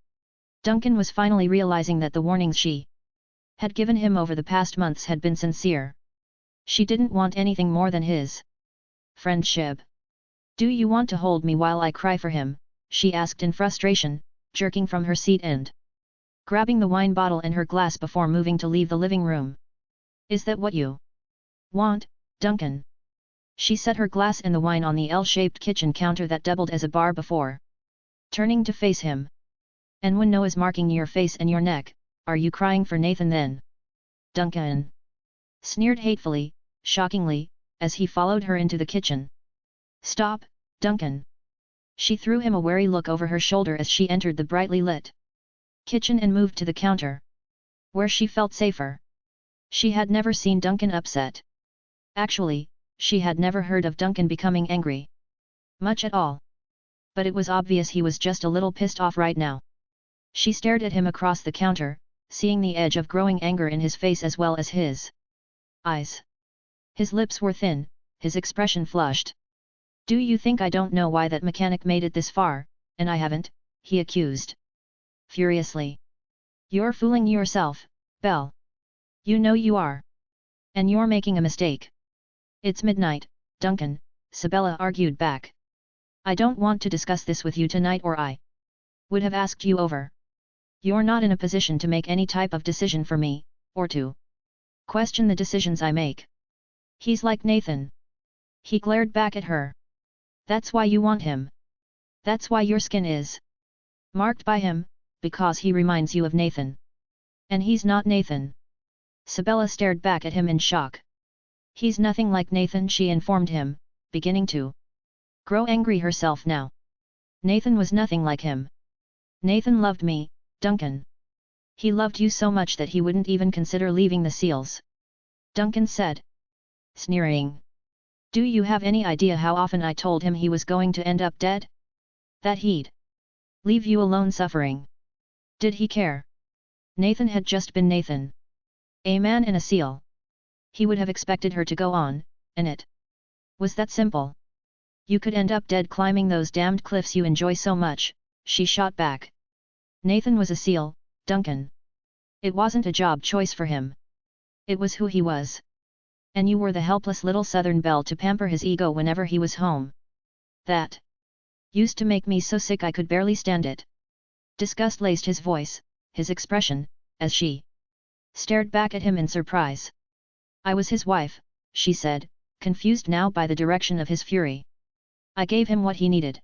Speaker 1: Duncan was finally realizing that the warnings she had given him over the past months had been sincere. She didn't want anything more than his friendship. "Do you want to hold me while I cry for him?" she asked in frustration, jerking from her seat and grabbing the wine bottle and her glass before moving to leave the living room. "Is that what you want, Duncan?" She set her glass and the wine on the L-shaped kitchen counter that doubled as a bar before turning to face him. "And when Noah's marking your face and your neck, are you crying for Nathan then?" Duncan sneered hatefully, shockingly, as he followed her into the kitchen. "Stop, Duncan!" She threw him a wary look over her shoulder as she entered the brightly lit kitchen and moved to the counter, where she felt safer. She had never seen Duncan upset. Actually, she had never heard of Duncan becoming angry. Much at all. But it was obvious he was just a little pissed off right now. She stared at him across the counter, seeing the edge of growing anger in his face as well as his eyes. His lips were thin, his expression flushed. "Do you think I don't know why that mechanic made it this far, and I haven't," he accused. Furiously. "You're fooling yourself, Belle. You know you are. And you're making a mistake." "It's midnight, Duncan," Sabella argued back. "I don't want to discuss this with you tonight or I would have asked you over. You're not in a position to make any type of decision for me, or to question the decisions I make. He's like Nathan." He glared back at her. "That's why you want him. That's why your skin is marked by him, because he reminds you of Nathan. And he's not Nathan." Sabella stared back at him in shock. "He's nothing like Nathan," she informed him, beginning to grow angry herself now. "Nathan was nothing like him. Nathan loved me, Duncan. He loved you so much that he wouldn't even consider leaving the seals," Duncan said, sneering. "Do you have any idea how often I told him he was going to end up dead? That he'd leave you alone suffering. Did he care? Nathan had just been Nathan. A man and a seal. He would have expected her to go on, and it was that simple. You could end up dead climbing those damned cliffs you enjoy so much," she shot back. "Nathan was a seal, Duncan. It wasn't a job choice for him. It was who he was. And you were the helpless little southern belle to pamper his ego whenever he was home. That used to make me so sick I could barely stand it." Disgust laced his voice, his expression, as she stared back at him in surprise. "I was his wife," she said, confused now by the direction of his fury. "I gave him what he needed.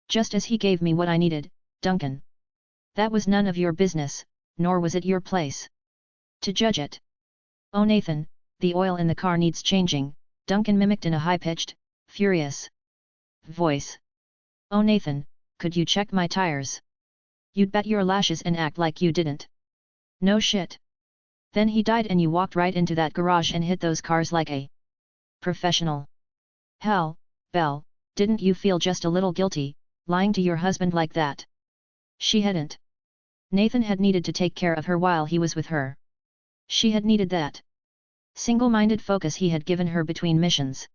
Speaker 1: Just as he gave me what I needed, Duncan. That was none of your business, nor was it your place to judge it." "Oh Nathan, the oil in the car needs changing," Duncan mimicked in a high-pitched, furious voice. "Oh Nathan, could you check my tires? You'd bet your lashes and act like you didn't." "No shit. Then he died and you walked right into that garage and hit those cars like a professional. Hell, Belle, didn't you feel just a little guilty, lying to your husband like that?" She hadn't. Nathan had needed to take care of her while he was with her. She had needed that single-minded focus he had given her between missions.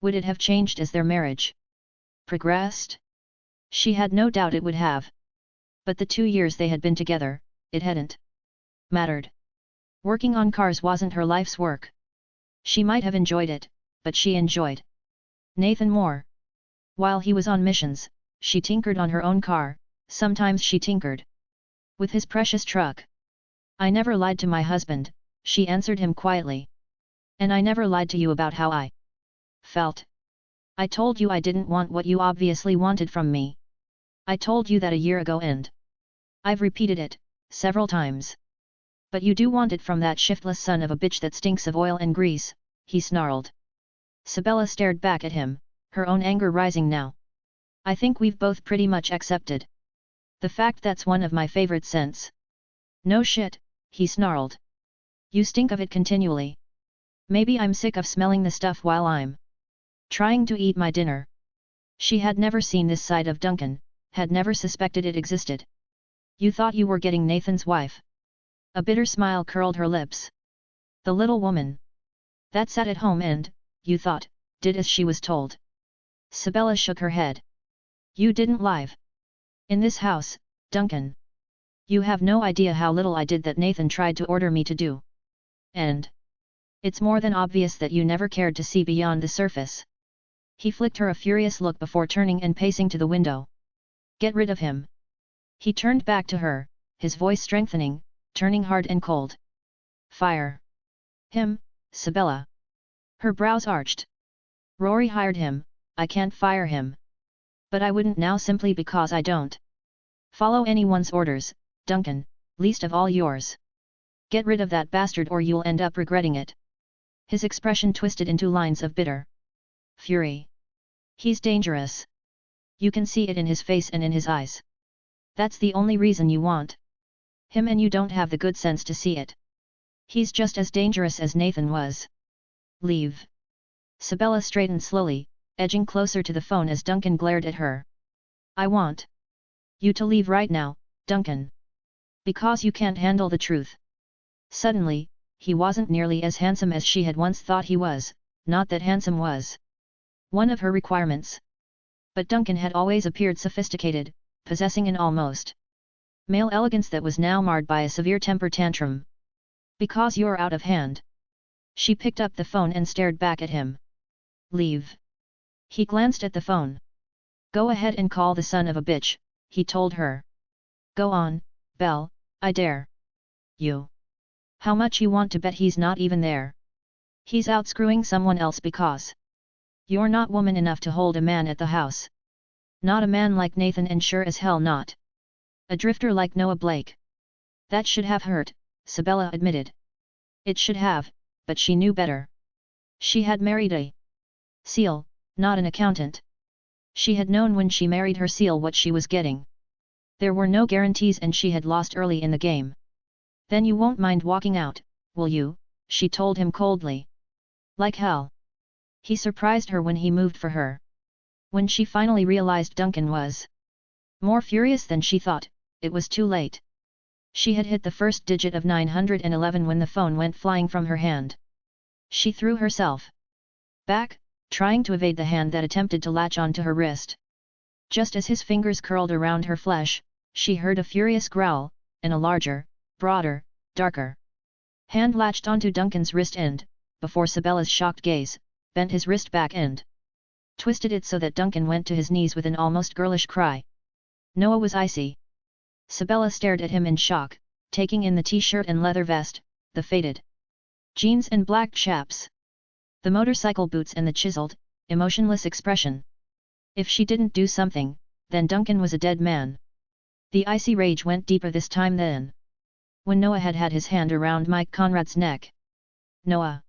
Speaker 1: Would it have changed as their marriage progressed? She had no doubt it would have. But the 2 years they had been together, it hadn't mattered. Working on cars wasn't her life's work. She might have enjoyed it, but she enjoyed Nathan more. While he was on missions, she tinkered on her own car, sometimes she tinkered with his precious truck. "I never lied to my husband," she answered him quietly. "And I never lied to you about how I felt. I told you I didn't want what you obviously wanted from me. I told you that a year ago and I've repeated it, several times. But you do want it from that shiftless son of a bitch that stinks of oil and grease," he snarled. Sabella stared back at him, her own anger rising now. "I think we've both pretty much accepted the fact that's one of my favorite scents." "No shit," he snarled. "You stink of it continually. Maybe I'm sick of smelling the stuff while I'm trying to eat my dinner." She had never seen this side of Duncan, had never suspected it existed. "You thought you were getting Nathan's wife?" A bitter smile curled her lips. "The little woman that sat at home and, you thought, did as she was told." Sabella shook her head. "You didn't live in this house, Duncan. You have no idea how little I did that Nathan tried to order me to do. And it's more than obvious that you never cared to see beyond the surface." He flicked her a furious look before turning and pacing to the window. "Get rid of him." He turned back to her, his voice strengthening, turning hard and cold. "Fire him, Sabella." Her brows arched. "Rory hired him, I can't fire him. But I wouldn't now simply because I don't follow anyone's orders, Duncan, least of all yours. Get rid of that bastard or you'll end up regretting it." His expression twisted into lines of bitter fury. "He's dangerous. You can see it in his face and in his eyes. That's the only reason you want him and you don't have the good sense to see it. He's just as dangerous as Nathan was. Leave." Sabella straightened slowly, edging closer to the phone as Duncan glared at her. "I want you to leave right now, Duncan. Because you can't handle the truth." Suddenly, he wasn't nearly as handsome as she had once thought he was, not that handsome was one of her requirements. But Duncan had always appeared sophisticated, possessing an almost male elegance that was now marred by a severe temper tantrum. Because you're out of hand. She picked up the phone and stared back at him. Leave. He glanced at the phone. Go ahead and call the son of a bitch, he told her. Go on, Belle, I dare you. How much you want to bet he's not even there? He's out screwing someone else because you're not woman enough to hold a man at the house. Not a man like Nathan, and sure as hell not a drifter like Noah Blake. That should have hurt, Sabella admitted. It should have, but she knew better. She had married a SEAL, not an accountant. She had known when she married her SEAL what she was getting. There were no guarantees and she had lost early in the game. Then you won't mind walking out, will you? She told him coldly. Like hell. He surprised her when he moved for her. When she finally realized Duncan was more furious than she thought, it was too late. She had hit the first digit of 911 when the phone went flying from her hand. She threw herself back, trying to evade the hand that attempted to latch onto her wrist. Just as his fingers curled around her flesh, she heard a furious growl, and a larger, broader, darker hand latched onto Duncan's wrist and, before Sabella's shocked gaze, bent his wrist back and twisted it so that Duncan went to his knees with an almost girlish cry. Noah was icy. Sabella stared at him in shock, taking in the t-shirt and leather vest, the faded jeans and black chaps, the motorcycle boots and the chiseled, emotionless expression. If she didn't do something, then Duncan was a dead man. The icy rage went deeper this time then. When Noah had his hand around Mike Conrad's neck. Noah.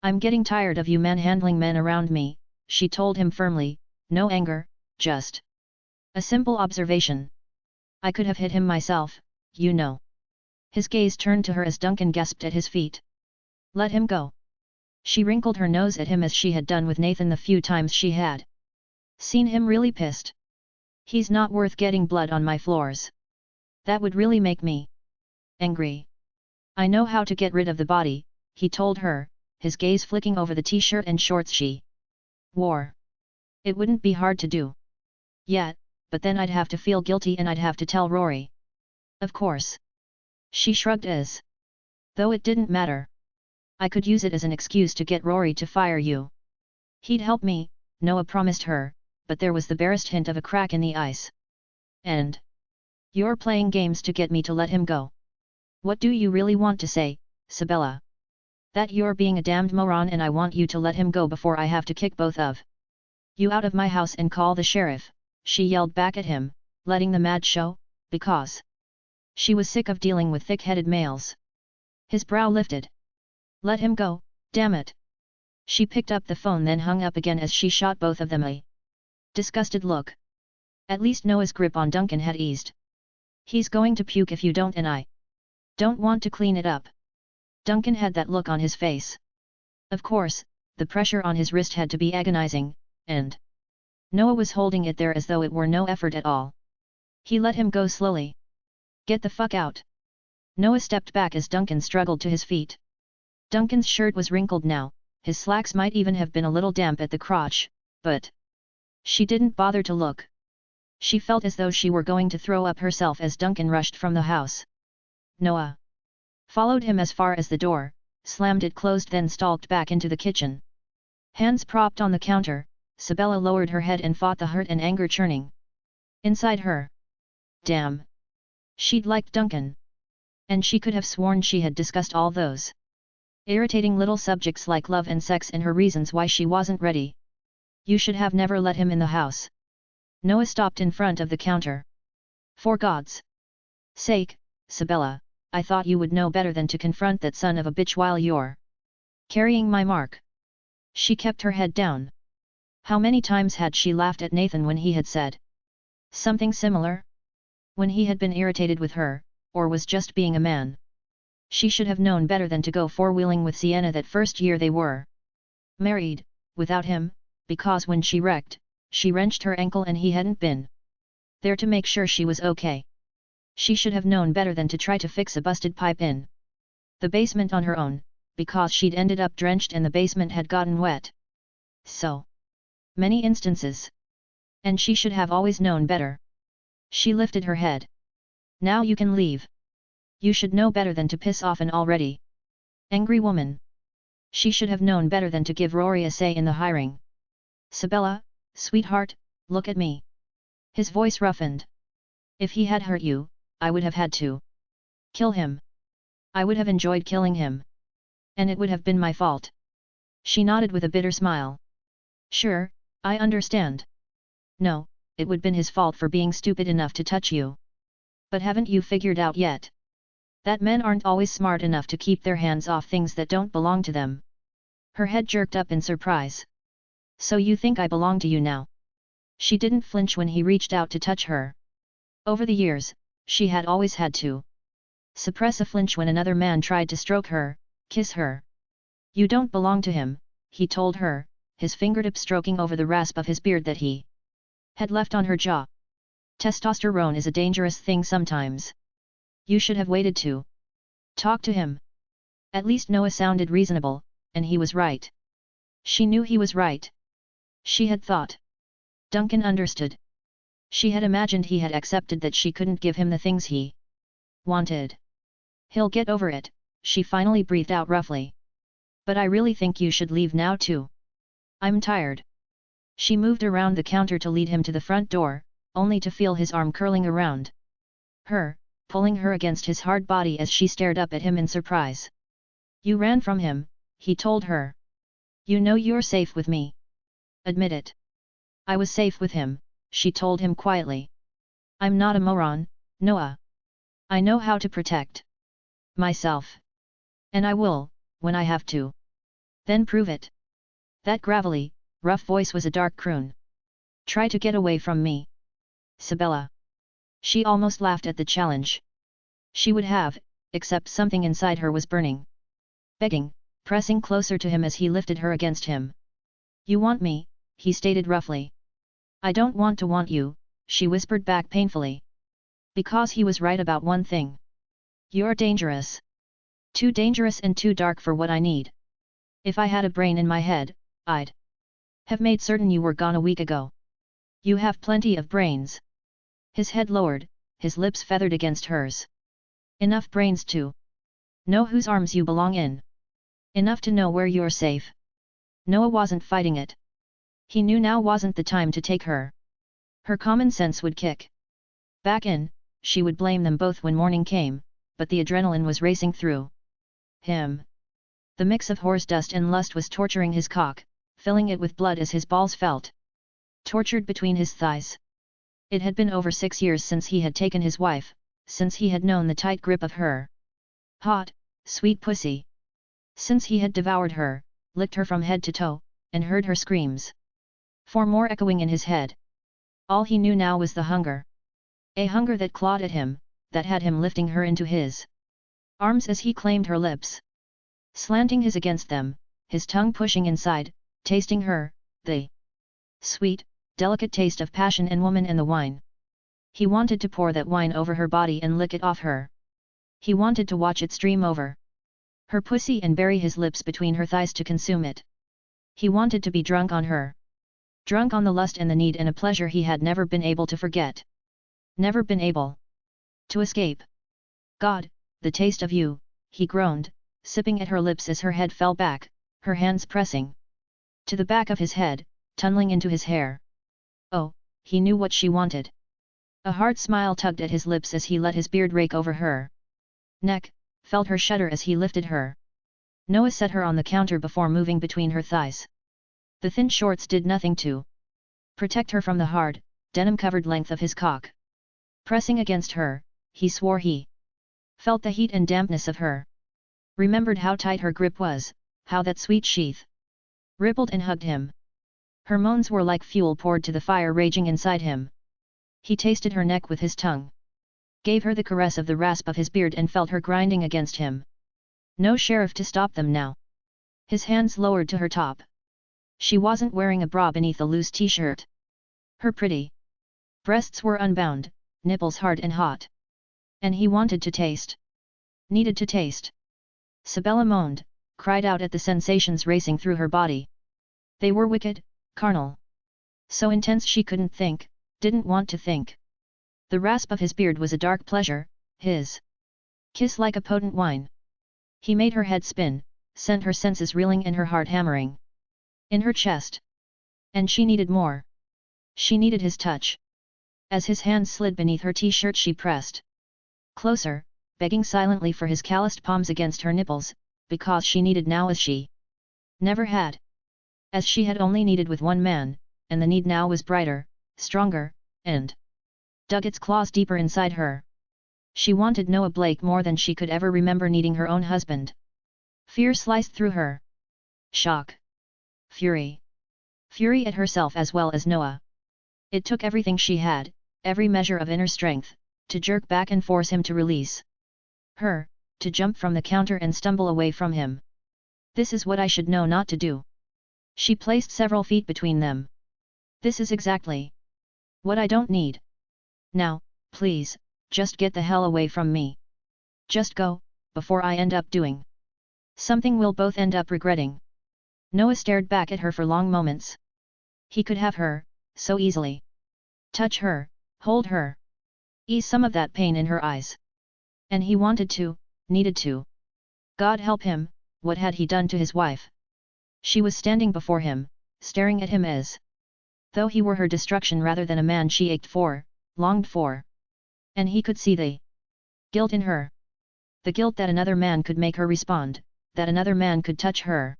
Speaker 1: I'm getting tired of you manhandling men around me, she told him firmly, no anger, just a simple observation. I could have hit him myself, you know. His gaze turned to her as Duncan gasped at his feet. Let him go. She wrinkled her nose at him as she had done with Nathan the few times she had seen him really pissed. He's not worth getting blood on my floors. That would really make me angry. I know how to get rid of the body, he told her, his gaze flicking over the t-shirt and shorts she wore. It wouldn't be hard to do yet, but then I'd have to feel guilty and I'd have to tell Rory. Of course. She shrugged as though it didn't matter. I could use it as an excuse to get Rory to fire you. He'd help me, Noah promised her, but there was the barest hint of a crack in the ice. And you're playing games to get me to let him go. What do you really want to say, Sabella? That you're being a damned moron and I want you to let him go before I have to kick both of you out of my house and call the sheriff, she yelled back at him, letting the mad show, because she was sick of dealing with thick-headed males. His brow lifted. Let him go, damn it. She picked up the phone then hung up again as she shot both of them a disgusted look. At least Noah's grip on Duncan had eased. He's going to puke if you don't and I don't want to clean it up. Duncan had that look on his face. Of course, the pressure on his wrist had to be agonizing, and Noah was holding it there as though it were no effort at all. He let him go slowly. Get the fuck out. Noah stepped back as Duncan struggled to his feet. Duncan's shirt was wrinkled now, his slacks might even have been a little damp at the crotch, but she didn't bother to look. She felt as though she were going to throw up herself as Duncan rushed from the house. Noah followed him as far as the door, slammed it closed then stalked back into the kitchen. Hands propped on the counter, Sabella lowered her head and fought the hurt and anger churning inside her. Damn! She'd liked Duncan. And she could have sworn she had discussed all those irritating little subjects like love and sex and her reasons why she wasn't ready. You should have never let him in the house. Noah stopped in front of the counter. For God's sake, Sabella, I thought you would know better than to confront that son of a bitch while you're carrying my mark. She kept her head down. How many times had she laughed at Nathan when he had said something similar? When he had been irritated with her, or was just being a man. She should have known better than to go four-wheeling with Sienna that first year they were married, without him, because when she wrecked, she wrenched her ankle and he hadn't been there to make sure she was okay. She should have known better than to try to fix a busted pipe in the basement on her own, because she'd ended up drenched and the basement had gotten wet. So many instances. And she should have always known better. She lifted her head. Now you can leave. You should know better than to piss off an already angry woman. She should have known better than to give Rory a say in the hiring. Sabella, sweetheart, look at me. His voice roughened. If he had hurt you, I would have had to kill him. I would have enjoyed killing him. And it would have been my fault. She nodded with a bitter smile. Sure, I understand. No, it would been his fault for being stupid enough to touch you. But haven't you figured out yet that men aren't always smart enough to keep their hands off things that don't belong to them? Her head jerked up in surprise. So you think I belong to you now? She didn't flinch when he reached out to touch her. Over the years, she had always had to suppress a flinch when another man tried to stroke her, kiss her. You don't belong to him, he told her, his fingertip stroking over the rasp of his beard that he had left on her jaw. Testosterone is a dangerous thing sometimes. You should have waited to talk to him. At least Noah sounded reasonable, and he was right. She knew he was right. She had thought Duncan understood. She had imagined he had accepted that she couldn't give him the things he wanted. He'll get over it, she finally breathed out roughly. But I really think you should leave now too. I'm tired. She moved around the counter to lead him to the front door, only to feel his arm curling around her, pulling her against his hard body as she stared up at him in surprise. You ran from him, he told her. You know you're safe with me. Admit it. I was safe with him, she told him quietly. I'm not a moron, Noah. I know how to protect myself. And I will, when I have to. Then prove it. That gravelly, rough voice was a dark croon. Try to get away from me, Sabella. She almost laughed at the challenge. She would have, except something inside her was burning. Begging, pressing closer to him as he lifted her against him. You want me, he stated roughly. I don't want to want you, she whispered back painfully. Because he was right about one thing. You're dangerous. Too dangerous and too dark for what I need. If I had a brain in my head, I'd have made certain you were gone a week ago. You have plenty of brains. His head lowered, his lips feathered against hers. Enough brains to know whose arms you belong in. Enough to know where you're safe. Noah wasn't fighting it. He knew now wasn't the time to take her. Her common sense would kick back in, she would blame them both when morning came, but the adrenaline was racing through him. The mix of horse dust and lust was torturing his cock, filling it with blood as his balls felt tortured between his thighs. It had been over 6 years since he had taken his wife, since he had known the tight grip of her hot, sweet pussy. Since he had devoured her, licked her from head to toe, and heard her screams for more echoing in his head. All he knew now was the hunger. A hunger that clawed at him, that had him lifting her into his arms as he claimed her lips, slanting his against them, his tongue pushing inside, tasting her, the sweet, delicate taste of passion and woman and the wine. He wanted to pour that wine over her body and lick it off her. He wanted to watch it stream over her pussy and bury his lips between her thighs to consume it. He wanted to be drunk on her. Drunk on the lust and the need and a pleasure he had never been able to forget. Never been able to escape. God, the taste of you, he groaned, sipping at her lips as her head fell back, her hands pressing to the back of his head, tunneling into his hair. Oh, he knew what she wanted. A hard smile tugged at his lips as he let his beard rake over her neck, felt her shudder as he lifted her. Noah set her on the counter before moving between her thighs. The thin shorts did nothing to protect her from the hard, denim-covered length of his cock. Pressing against her, he swore he felt the heat and dampness of her. Remembered how tight her grip was, how that sweet sheath rippled and hugged him. Her moans were like fuel poured to the fire raging inside him. He tasted her neck with his tongue. Gave her the caress of the rasp of his beard and felt her grinding against him. No sheriff to stop them now. His hands lowered to her top. She wasn't wearing a bra beneath a loose t-shirt. Her pretty breasts were unbound, nipples hard and hot. And he wanted to taste. Needed to taste. Sabella moaned, cried out at the sensations racing through her body. They were wicked, carnal. So intense she couldn't think, didn't want to think. The rasp of his beard was a dark pleasure, his kiss like a potent wine. He made her head spin, sent her senses reeling and her heart hammering in her chest. And she needed more. She needed his touch. As his hand slid beneath her t-shirt she pressed closer, begging silently for his calloused palms against her nipples, because she needed now as she never had. As she had only needed with one man, and the need now was brighter, stronger, and dug its claws deeper inside her. She wanted Noah Blake more than she could ever remember needing her own husband. Fear sliced through her. Shock. Fury. Fury at herself as well as Noah. It took everything she had, every measure of inner strength, to jerk back and force him to release her, to jump from the counter and stumble away from him. This is what I should know not to do. She placed several feet between them. This is exactly what I don't need. Now, please, just get the hell away from me. Just go, before I end up doing something we'll both end up regretting. Noah stared back at her for long moments. He could have her, so easily. Touch her, hold her. Ease some of that pain in her eyes. And he wanted to, needed to. God help him, what had he done to his wife? She was standing before him, staring at him as though he were her destruction rather than a man she ached for, longed for. And he could see the guilt in her. The guilt that another man could make her respond, that another man could touch her.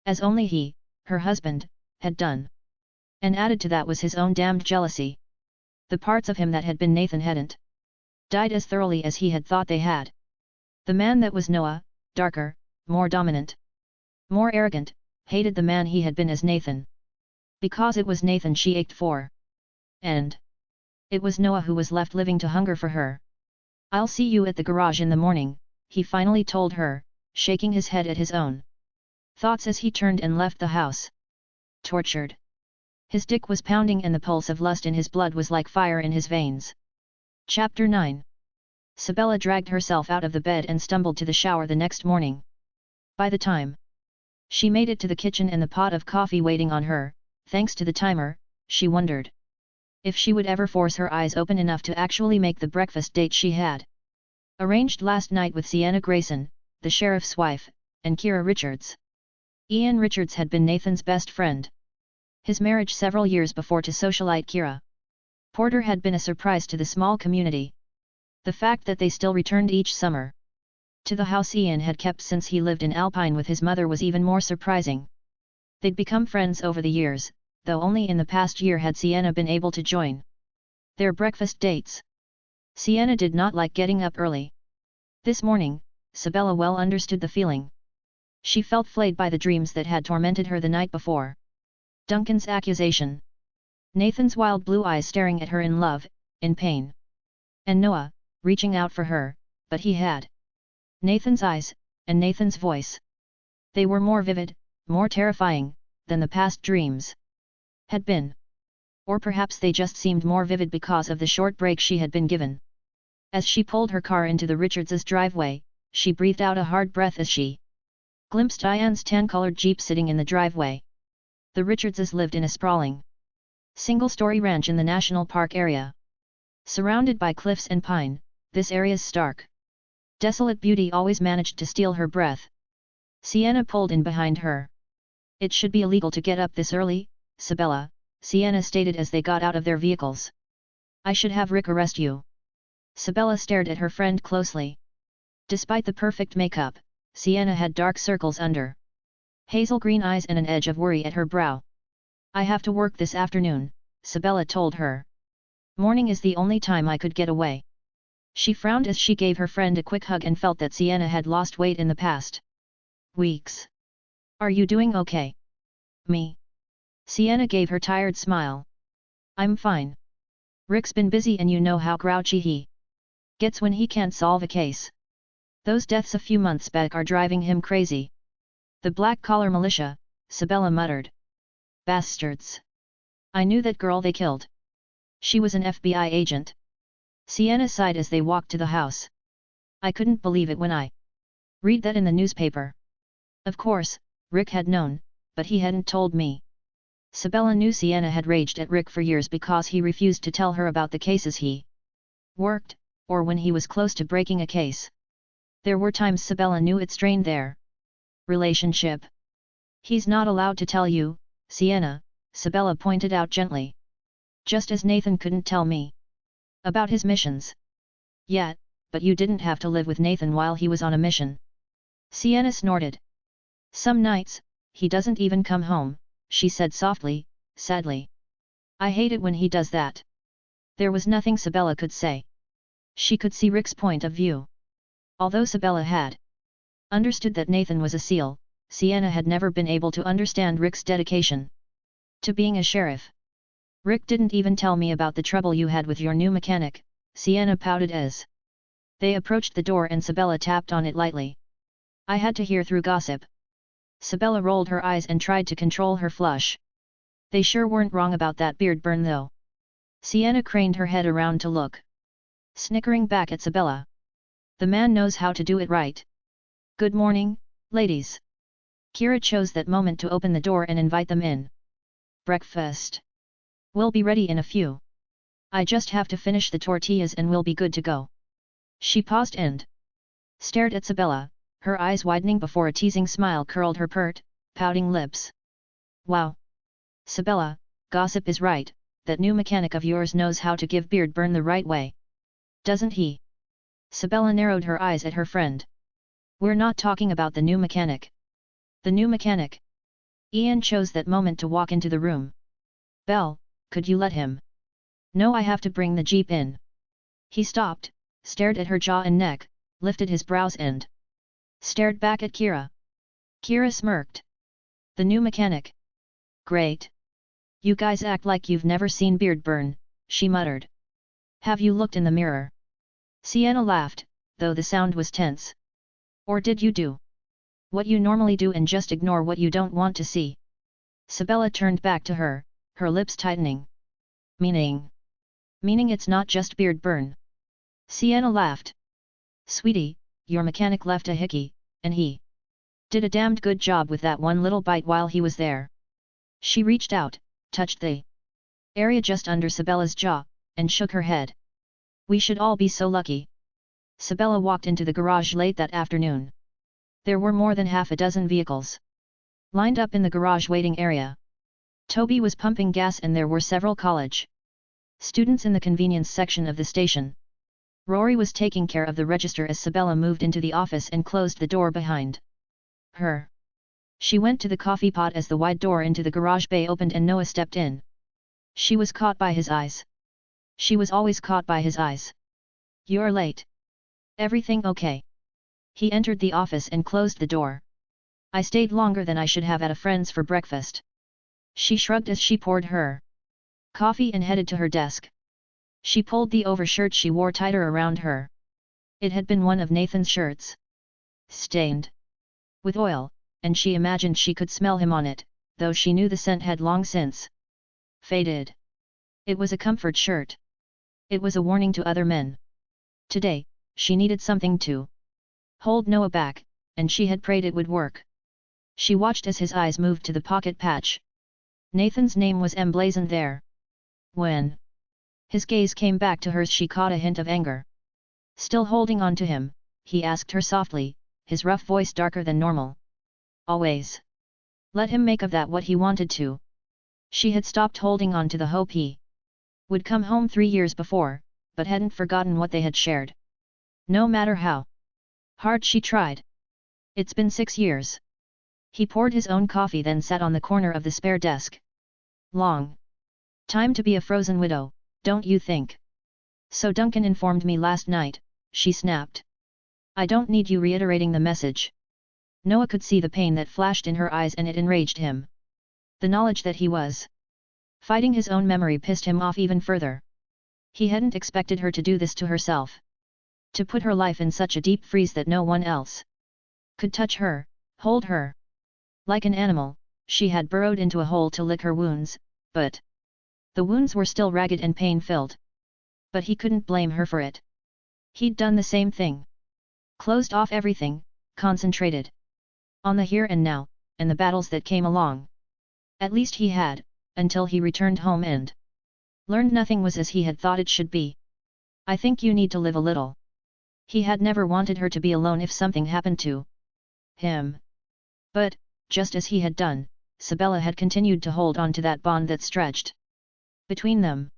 Speaker 1: As only he, her husband, had done. And added to that was his own damned jealousy. The parts of him that had been Nathan hadn't died as thoroughly as he had thought they had. The man that was Noah, darker, more dominant, more arrogant, hated the man he had been as Nathan. Because it was Nathan she ached for. And it was Noah who was left living to hunger for her. I'll see you at the garage in the morning, he finally told her, shaking his head at his own thoughts as he turned and left the house. Tortured. His dick was pounding and the pulse of lust in his blood was like fire in his veins. Chapter 9. Sabella dragged herself out of the bed and stumbled to the shower the next morning. By the time she made it to the kitchen and the pot of coffee waiting on her, thanks to the timer, she wondered if she would ever force her eyes open enough to actually make the breakfast date she had arranged last night with Sienna Grayson, the sheriff's wife, and Kira Richards. Ian Richards had been Nathan's best friend. His marriage several years before to socialite Kira Porter had been a surprise to the small community. The fact that they still returned each summer to the house Ian had kept since he lived in Alpine with his mother was even more surprising. They'd become friends over the years, though only in the past year had Sienna been able to join their breakfast dates. Sienna did not like getting up early. This morning, Sabella well understood the feeling. She felt flayed by the dreams that had tormented her the night before. Duncan's accusation. Nathan's wild blue eyes staring at her in love, in pain. And Noah, reaching out for her, but he had Nathan's eyes, and Nathan's voice. They were more vivid, more terrifying, than the past dreams had been. Or perhaps they just seemed more vivid because of the short break she had been given. As she pulled her car into the Richards' driveway, she breathed out a hard breath as she glimpsed Ian's tan-colored Jeep sitting in the driveway. The Richardses lived in a sprawling single-story ranch in the national park area. Surrounded by cliffs and pine, this area's stark, desolate beauty always managed to steal her breath. Sienna pulled in behind her. It should be illegal to get up this early, Sabella, Sienna stated as they got out of their vehicles. I should have Rick arrest you. Sabella stared at her friend closely. Despite the perfect makeup, Sienna had dark circles under hazel green eyes and an edge of worry at her brow. I have to work this afternoon, Sabella told her. Morning is the only time I could get away. She frowned as she gave her friend a quick hug and felt that Sienna had lost weight in the past weeks. Are you doing okay? Me? Sienna gave her tired smile. I'm fine. Rick's been busy and you know how grouchy he gets when he can't solve a case. Those deaths a few months back are driving him crazy. The black-collar militia, Sabella muttered. Bastards. I knew that girl they killed. She was an FBI agent. Sienna sighed as they walked to the house. I couldn't believe it when I read that in the newspaper. Of course, Rick had known, but he hadn't told me. Sabella knew Sienna had raged at Rick for years because he refused to tell her about the cases he worked, or when he was close to breaking a case. There were times Sabella knew it strained their relationship. He's not allowed to tell you, Sienna, Sabella pointed out gently. Just as Nathan couldn't tell me about his missions yet, but you didn't have to live with Nathan while he was on a mission. Sienna snorted. Some nights, he doesn't even come home, she said softly, sadly. I hate it when he does that. There was nothing Sabella could say. She could see Rick's point of view. Although Sabella had understood that Nathan was a SEAL, Sienna had never been able to understand Rick's dedication to being a sheriff. Rick didn't even tell me about the trouble you had with your new mechanic, Sienna pouted as they approached the door and Sabella tapped on it lightly. I had to hear through gossip. Sabella rolled her eyes and tried to control her flush. They sure weren't wrong about that beard burn though. Sienna craned her head around to look, snickering back at Sabella. The man knows how to do it right. Good morning, ladies. Kira chose that moment to open the door and invite them in. Breakfast will be ready in a few. I just have to finish the tortillas and we'll be good to go. She paused and stared at Sabella, her eyes widening before a teasing smile curled her pouting lips. Wow! Sabella, gossip is right, that new mechanic of yours knows how to give beard burn the right way. Doesn't he? Sabella narrowed her eyes at her friend. We're not talking about the new mechanic. The new mechanic. Ian chose that moment to walk into the room. Belle, could you let him? No, I have to bring the jeep in. He stopped, stared at her jaw and neck, lifted his brows and stared back at Kira. Kira smirked. The new mechanic. Great. You guys act like you've never seen beard burn, she muttered. Have you looked in the mirror? Sienna laughed, though the sound was tense. Or did you do what you normally do and just ignore what you don't want to see? Sabella turned back to her, her lips tightening. Meaning it's not just beard burn. Sienna laughed. Sweetie, your mechanic left a hickey, and he did a damned good job with that one little bite while he was there. She reached out, touched the area just under Sabella's jaw, and shook her head. We should all be so lucky. Sabella walked into the garage late that afternoon. There were more than half a dozen vehicles lined up in the garage waiting area. Toby was pumping gas and there were several college students in the convenience section of the station. Rory was taking care of the register as Sabella moved into the office and closed the door behind her. She went to the coffee pot as the wide door into the garage bay opened and Noah stepped in. She was caught by his eyes. She was always caught by his eyes. You're late. Everything okay? He entered the office and closed the door. I stayed longer than I should have at a friend's for breakfast. She shrugged as she poured her coffee and headed to her desk. She pulled the overshirt she wore tighter around her. It had been one of Nathan's shirts. Stained with oil, and she imagined she could smell him on it, though she knew the scent had long since faded. It was a comfort shirt. It was a warning to other men. Today, she needed something to hold Noah back, and she had prayed it would work. She watched as his eyes moved to the pocket patch. Nathan's name was emblazoned there. When his gaze came back to hers, she caught a hint of anger. Still holding on to him, he asked her softly, his rough voice darker than normal. Always let him make of that what he wanted to. She had stopped holding on to the hope he would come home 3 years before, but hadn't forgotten what they had shared. No matter how hard she tried. It's been 6 years. He poured his own coffee, then sat on the corner of the spare desk. Long time to be a frozen widow, don't you think? So Duncan informed me last night, she snapped. I don't need you reiterating the message. Noah could see the pain that flashed in her eyes and it enraged him. The knowledge that he was fighting his own memory pissed him off even further. He hadn't expected her to do this to herself. To put her life in such a deep freeze that no one else could touch her, hold her. Like an animal, she had burrowed into a hole to lick her wounds, but the wounds were still ragged and pain-filled. But he couldn't blame her for it. He'd done the same thing. Closed off everything, concentrated on the here and now, and the battles that came along. At least he had, until he returned home and learned nothing was as he had thought it should be. I think you need to live a little. He had never wanted her to be alone if something happened to him. But, just as he had done, Sabella had continued to hold on to that bond that stretched between them.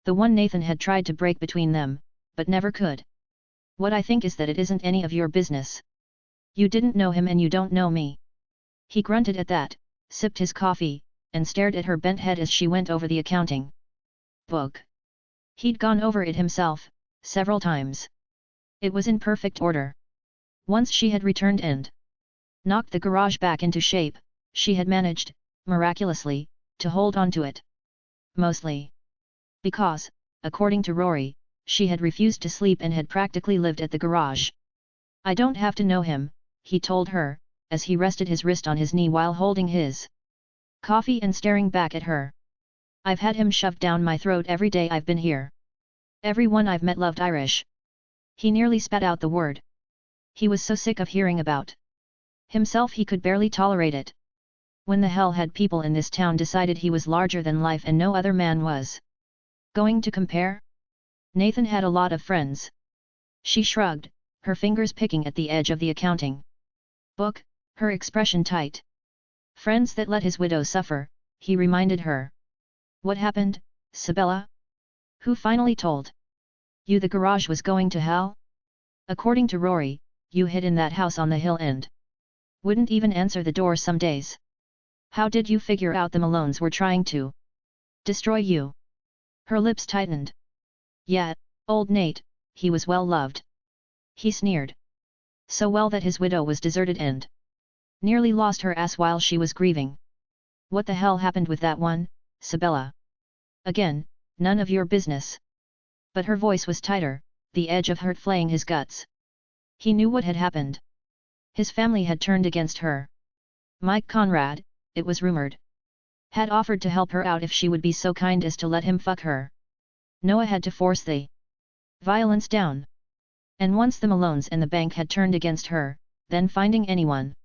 Speaker 1: The one Nathan had tried to break between them, but never could. What I think is that it isn't any of your business. You didn't know him and you don't know me. He grunted at that, sipped his coffee, and stared at her bent head as she went over the accounting book. He'd gone over it himself, several times. It was in perfect order. Once she had returned and knocked the garage back into shape, she had managed, miraculously, to hold on to it. Mostly because, according to Rory, she had refused to sleep and had practically lived at the garage. I don't have to know him, he told her, as he rested his wrist on his knee while holding his coffee and staring back at her. I've had him shoved down my throat every day I've been here. Everyone I've met loved Irish. He nearly spat out the word. He was so sick of hearing about himself he could barely tolerate it. When the hell had people in this town decided he was larger than life and no other man was going to compare? Nathan had a lot of friends. She shrugged, her fingers picking at the edge of the accounting book, her expression tight. Friends that let his widow suffer, he reminded her. What happened, Sabella? Who finally told you the garage was going to hell? According to Rory, you hid in that house on the hill and wouldn't even answer the door some days. How did you figure out the Malones were trying to destroy you? Her lips tightened. Yeah, old Nate, he was well loved. He sneered. So well that his widow was deserted and nearly lost her ass while she was grieving. What the hell happened with that one, Sabella? Again, none of your business. But her voice was tighter, the edge of hurt flaying his guts. He knew what had happened. His family had turned against her. Mike Conrad, it was rumored, had offered to help her out if she would be so kind as to let him fuck her. Noah had to force the violence down. And once the Malones and the bank had turned against her, then finding anyone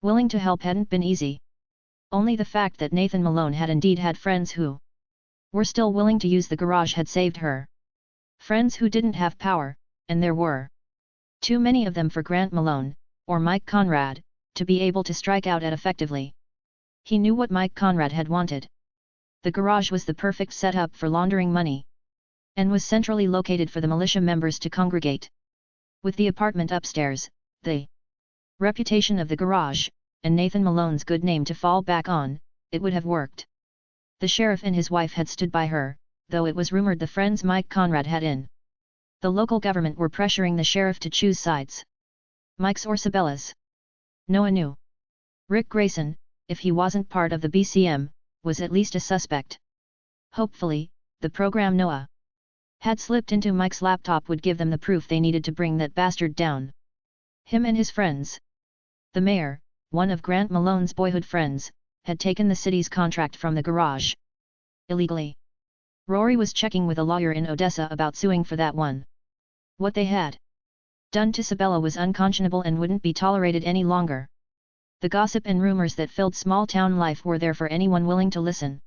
Speaker 1: willing to help hadn't been easy. Only the fact that Nathan Malone had indeed had friends who were still willing to use the garage had saved her. Friends who didn't have power, and there were too many of them for Grant Malone, or Mike Conrad, to be able to strike out at effectively. He knew what Mike Conrad had wanted. The garage was the perfect setup for laundering money, and was centrally located for the militia members to congregate. With the apartment upstairs, the reputation of the garage, and Nathan Malone's good name to fall back on, it would have worked. The sheriff and his wife had stood by her, though it was rumored the friends Mike Conrad had in the local government were pressuring the sheriff to choose sides. Mike's or Sabella's. Noah knew. Rick Grayson, if he wasn't part of the BCM, was at least a suspect. Hopefully, the program Noah had slipped into Mike's laptop would give them the proof they needed to bring that bastard down. Him and his friends. The mayor, one of Grant Malone's boyhood friends, had taken the city's contract from the garage. Illegally. Rory was checking with a lawyer in Odessa about suing for that one. What they had done to Sabella was unconscionable and wouldn't be tolerated any longer. The gossip and rumors that filled small-town life were there for anyone willing to listen.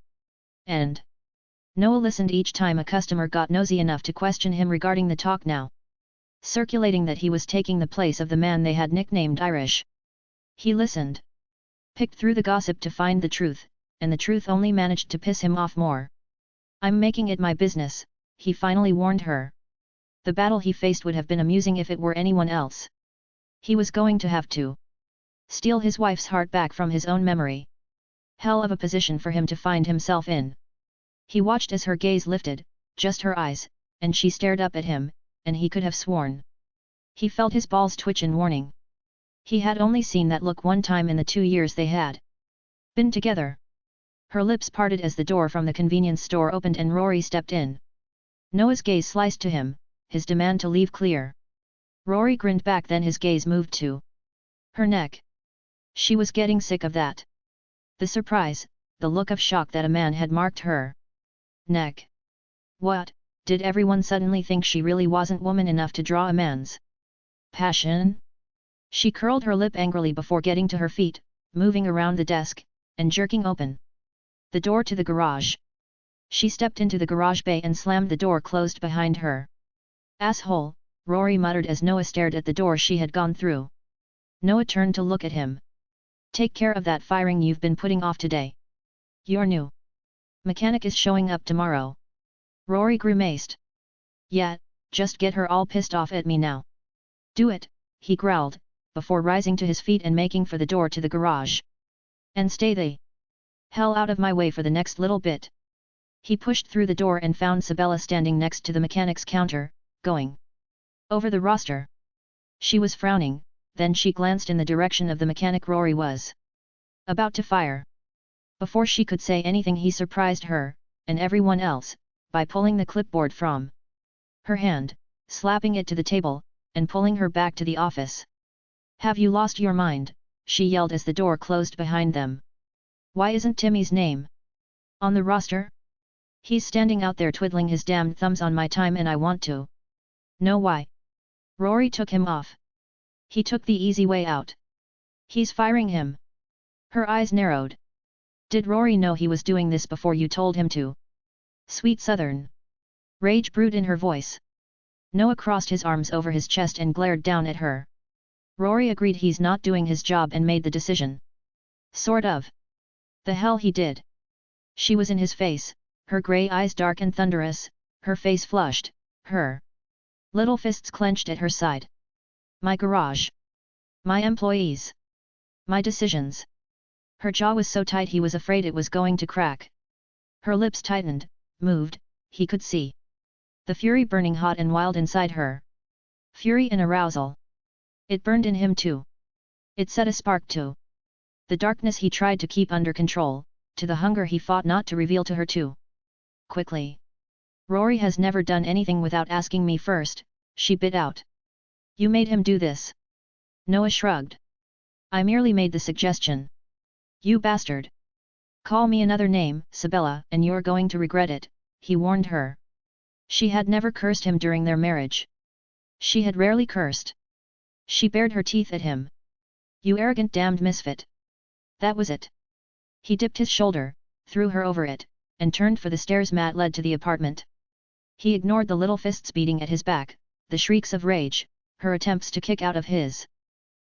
Speaker 1: And Noah listened each time a customer got nosy enough to question him regarding the talk now circulating that he was taking the place of the man they had nicknamed Irish. He listened, picked through the gossip to find the truth, and the truth only managed to piss him off more. I'm making it my business, he finally warned her. The battle he faced would have been amusing if it were anyone else. He was going to have to steal his wife's heart back from his own memory. Hell of a position for him to find himself in. He watched as her gaze lifted, just her eyes, and she stared up at him, and he could have sworn. He felt his balls twitch in warning. He had only seen that look one time in the 2 years they had been together. Her lips parted as the door from the convenience store opened and Rory stepped in. Noah's gaze sliced to him, his demand to leave clear. Rory grinned back, then his gaze moved to her neck. She was getting sick of that. The surprise, the look of shock that a man had marked her neck. What, did everyone suddenly think she really wasn't woman enough to draw a man's passion? She curled her lip angrily before getting to her feet, moving around the desk, and jerking open the door to the garage. She stepped into the garage bay and slammed the door closed behind her. Asshole, Rory muttered as Noah stared at the door she had gone through. Noah turned to look at him. Take care of that firing you've been putting off today. Your new mechanic is showing up tomorrow. Rory grimaced. Yeah, just get her all pissed off at me now. Do it, he growled, before rising to his feet and making for the door to the garage. And stay the hell out of my way for the next little bit. He pushed through the door and found Sabella standing next to the mechanic's counter, going over the roster. She was frowning, then she glanced in the direction of the mechanic Rory was about to fire. Before she could say anything he surprised her, and everyone else, by pulling the clipboard from her hand, slapping it to the table, and pulling her back to the office. Have you lost your mind? She yelled as the door closed behind them. Why isn't Timmy's name on the roster? He's standing out there twiddling his damned thumbs on my time and I want to know why. Rory took him off. He took the easy way out. He's firing him. Her eyes narrowed. Did Rory know he was doing this before you told him to? Sweet Southern. Rage brewed in her voice. Noah crossed his arms over his chest and glared down at her. Rory agreed he's not doing his job and made the decision. Sort of. The hell he did. She was in his face, her grey eyes dark and thunderous, her face flushed, her little fists clenched at her side. My garage. My employees. My decisions. Her jaw was so tight he was afraid it was going to crack. Her lips tightened, moved, he could see the fury burning hot and wild inside her. Fury and arousal. It burned in him too. It set a spark to the darkness he tried to keep under control, to the hunger he fought not to reveal to her too quickly. Rory has never done anything without asking me first, she bit out. You made him do this. Noah shrugged. I merely made the suggestion. You bastard. Call me another name, Sabella, and you're going to regret it, he warned her. She had never cursed him during their marriage. She had rarely cursed. She bared her teeth at him. You arrogant damned misfit. That was it. He dipped his shoulder, threw her over it, and turned for the stairs Matt led to the apartment. He ignored the little fists beating at his back, the shrieks of rage, her attempts to kick out of his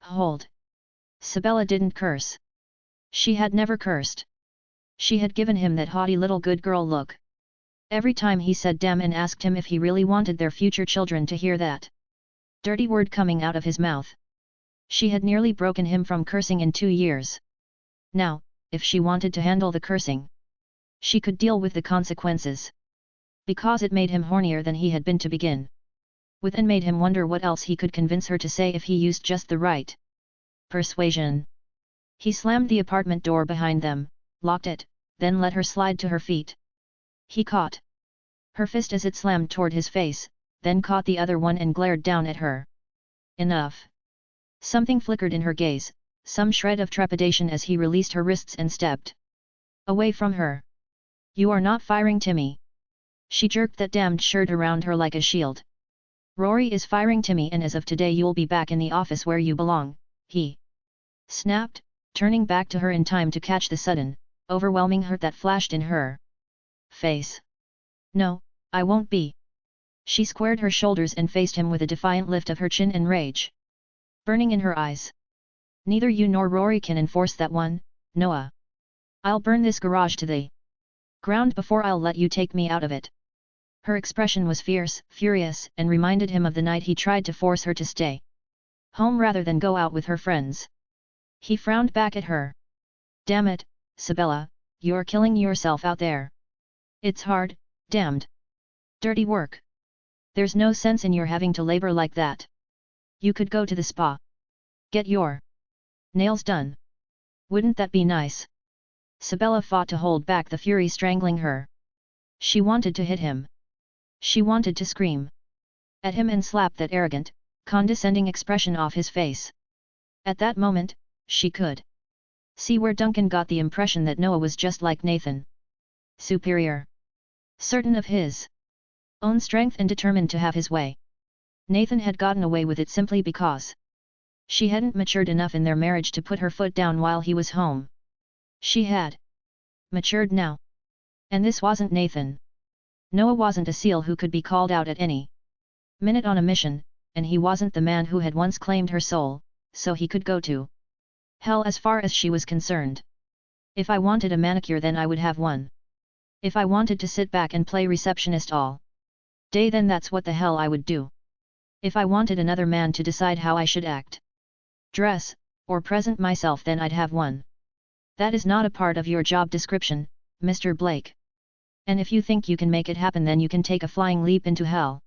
Speaker 1: hold. Sabella didn't curse. She had never cursed. She had given him that haughty little good girl look. Every time he said damn and asked him if he really wanted their future children to hear that dirty word coming out of his mouth. She had nearly broken him from cursing in 2 years. Now, if she wanted to handle the cursing, she could deal with the consequences. Because it made him hornier than he had been to begin with and made him wonder what else he could convince her to say if he used just the right persuasion. He slammed the apartment door behind them, locked it, then let her slide to her feet. He caught her fist as it slammed toward his face, then caught the other one and glared down at her. Enough. Something flickered in her gaze, some shred of trepidation as he released her wrists and stepped away from her. You are not firing Timmy. She jerked that damned shirt around her like a shield. Rory is firing Timmy and as of today you'll be back in the office where you belong, he snapped, turning back to her in time to catch the sudden, overwhelming hurt that flashed in her face. No, I won't be. She squared her shoulders and faced him with a defiant lift of her chin and rage burning in her eyes. Neither you nor Rory can enforce that one, Noah. I'll burn this garage to the ground before I'll let you take me out of it. Her expression was fierce, furious, and reminded him of the night he tried to force her to stay home rather than go out with her friends. He frowned back at her. Damn it, Sabella, you're killing yourself out there. It's hard, damned dirty work. There's no sense in your having to labor like that. You could go to the spa. Get your nails done. Wouldn't that be nice? Sabella fought to hold back the fury strangling her. She wanted to hit him. She wanted to scream at him and slap that arrogant, condescending expression off his face. At that moment, she could see where Duncan got the impression that Noah was just like Nathan. Superior. Certain of his own strength and determined to have his way. Nathan had gotten away with it simply because she hadn't matured enough in their marriage to put her foot down while he was home. She had matured now. And this wasn't Nathan. Noah wasn't a seal who could be called out at any minute on a mission, and he wasn't the man who had once claimed her soul, so he could go to hell as far as she was concerned. If I wanted a manicure then I would have one. If I wanted to sit back and play receptionist all day then that's what the hell I would do. If I wanted another man to decide how I should act, dress, or present myself then I'd have one. That is not a part of your job description, Mr. Blake. And if you think you can make it happen then you can take a flying leap into hell.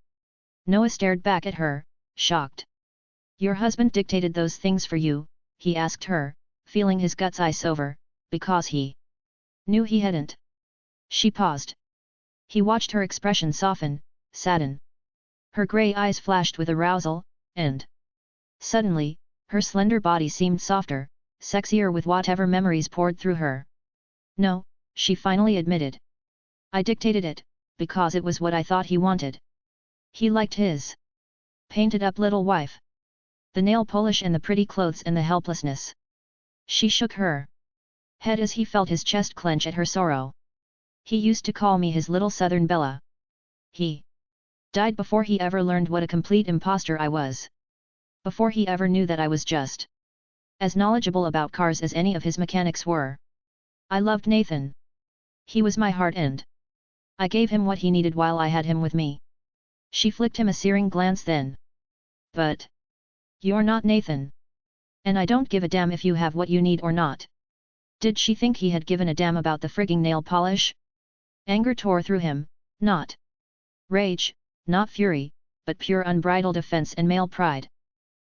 Speaker 1: Noah stared back at her, shocked. Your husband dictated those things for you, he asked her, feeling his guts ice over, because he knew he hadn't. She paused. He watched her expression soften, sadden. Her grey eyes flashed with arousal, and suddenly, her slender body seemed softer, sexier with whatever memories poured through her. No, she finally admitted. I dictated it, because it was what I thought he wanted. He liked his painted-up little wife. The nail polish and the pretty clothes and the helplessness. She shook her head as he felt his chest clench at her sorrow. He used to call me his little Southern Bella. He died before he ever learned what a complete imposter I was. Before he ever knew that I was just as knowledgeable about cars as any of his mechanics were. I loved Nathan. He was my heart and I gave him what he needed while I had him with me. She flicked him a searing glance then. But you're not Nathan. And I don't give a damn if you have what you need or not. Did she think he had given a damn about the frigging nail polish? Anger tore through him, not rage, not fury, but pure unbridled offense and male pride.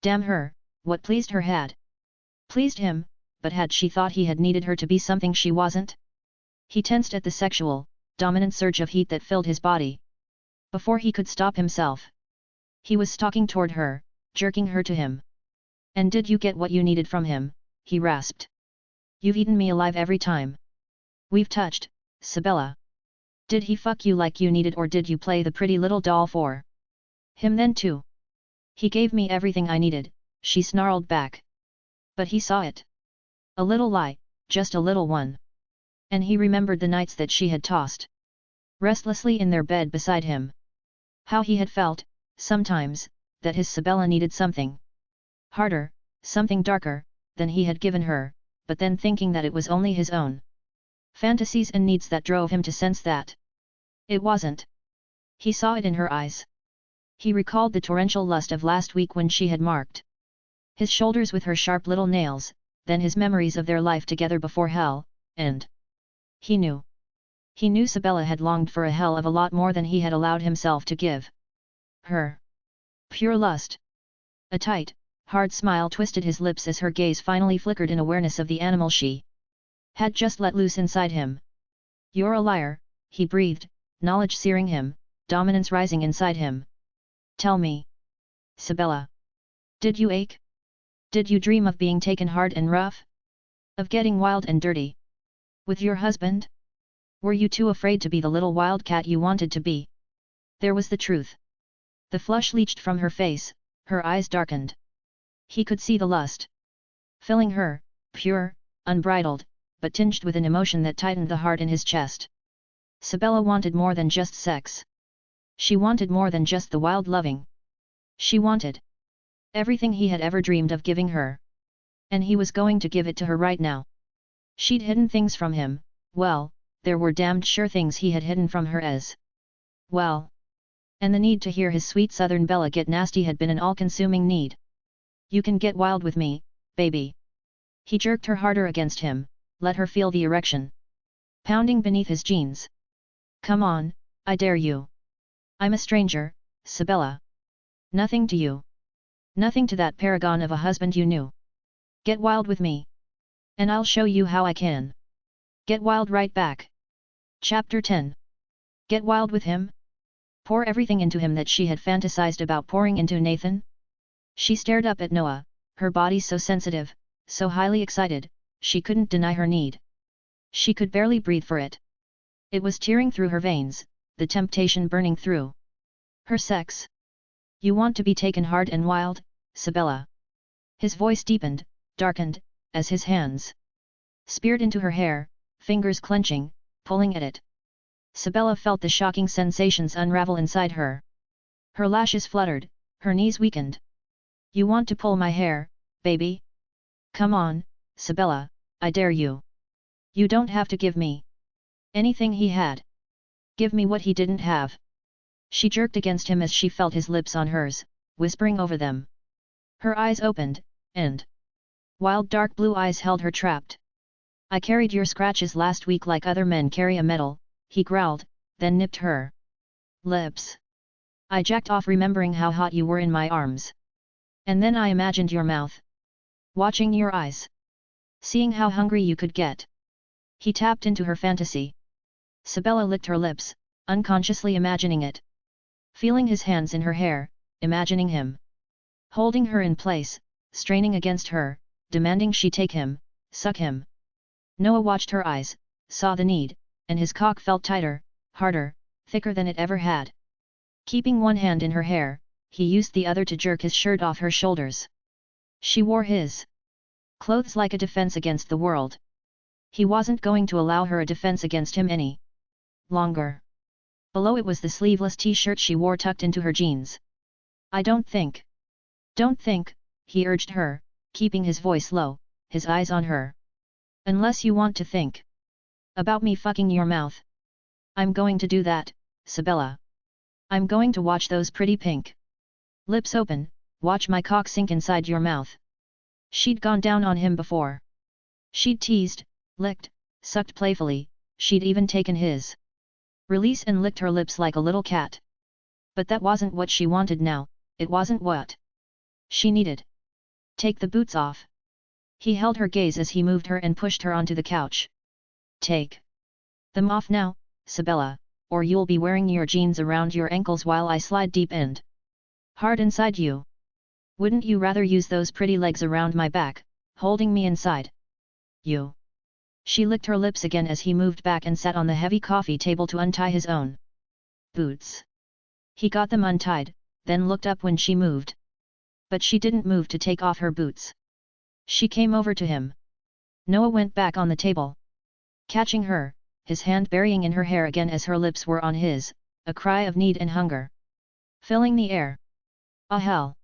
Speaker 1: Damn her, what pleased her had pleased him, but had she thought he had needed her to be something she wasn't? He tensed at the sexual, dominant surge of heat that filled his body. Before he could stop himself, he was stalking toward her, jerking her to him. And did you get what you needed from him? He rasped. You've eaten me alive every time we've touched, Sabella. Did he fuck you like you needed or did you play the pretty little doll for him then too? He gave me everything I needed, she snarled back. But he saw it. A little lie, just a little one. And he remembered the nights that she had tossed restlessly in their bed beside him. How he had felt, sometimes, that his Sabella needed something harder, something darker, than he had given her, but then thinking that it was only his own fantasies and needs that drove him to sense that it wasn't. He saw it in her eyes. He recalled the torrential lust of last week when she had marked his shoulders with her sharp little nails, then his memories of their life together before hell, and he knew. He knew Sabella had longed for a hell of a lot more than he had allowed himself to give her. Pure lust. A tight, hard smile twisted his lips as her gaze finally flickered in awareness of the animal she had just let loose inside him. You're a liar, he breathed, knowledge searing him, dominance rising inside him. Tell me, Sabella. Did you ache? Did you dream of being taken hard and rough? Of getting wild and dirty? With your husband? Were you too afraid to be the little wildcat you wanted to be? There was the truth. The flush leached from her face, her eyes darkened. He could see the lust filling her, pure, unbridled, but tinged with an emotion that tightened the heart in his chest. Sabella wanted more than just sex. She wanted more than just the wild loving. She wanted everything he had ever dreamed of giving her. And he was going to give it to her right now. She'd hidden things from him, well, there were damned sure things he had hidden from her as well. And the need to hear his sweet Southern Bella get nasty had been an all-consuming need. You can get wild with me, baby. He jerked her harder against him, let her feel the erection pounding beneath his jeans. Come on, I dare you. I'm a stranger, Sabella. Nothing to you. Nothing to that paragon of a husband you knew. Get wild with me. And I'll show you how I can. Get wild right back. Chapter 10. Get wild with him? Pour everything into him that she had fantasized about pouring into Nathan? She stared up at Noah, her body so sensitive, so highly excited, she couldn't deny her need. She could barely breathe for it. It was tearing through her veins, the temptation burning through her sex. You want to be taken hard and wild, Sabella? His voice deepened, darkened, as his hands speared into her hair, fingers clenching, pulling at it. Sabella felt the shocking sensations unravel inside her. Her lashes fluttered, her knees weakened. You want to pull my hair, baby? Come on, Sabella, I dare you. You don't have to give me anything he had. Give me what he didn't have. She jerked against him as she felt his lips on hers, whispering over them. Her eyes opened, and wild dark blue eyes held her trapped. I carried your scratches last week like other men carry a medal, he growled, then nipped her lips. I jacked off remembering how hot you were in my arms. And then I imagined your mouth. Watching your eyes. Seeing how hungry you could get. He tapped into her fantasy. Sabella licked her lips, unconsciously imagining it. Feeling his hands in her hair, imagining him holding her in place, straining against her, demanding she take him, suck him. Noah watched her eyes, saw the need, and his cock felt tighter, harder, thicker than it ever had. Keeping one hand in her hair, he used the other to jerk his shirt off her shoulders. She wore his clothes like a defense against the world. He wasn't going to allow her a defense against him any longer. Below it was the sleeveless t-shirt she wore tucked into her jeans. Don't think, he urged her, keeping his voice low, his eyes on her. Unless you want to think about me fucking your mouth. I'm going to do that, Sabella. I'm going to watch those pretty pink lips open, watch my cock sink inside your mouth. She'd gone down on him before. She'd teased, licked, sucked playfully, she'd even taken his release and licked her lips like a little cat. But that wasn't what she wanted now, it wasn't what she needed. Take the boots off. He held her gaze as he moved her and pushed her onto the couch. Take them off now, Sabella, or you'll be wearing your jeans around your ankles while I slide deep and hard inside you. Wouldn't you rather use those pretty legs around my back, holding me inside you? She licked her lips again as he moved back and sat on the heavy coffee table to untie his own boots. He got them untied, then looked up when she moved. But she didn't move to take off her boots. She came over to him. Noah went back on the table. Catching her, his hand burying in her hair again as her lips were on his, a cry of need and hunger filling the air. Ah hell!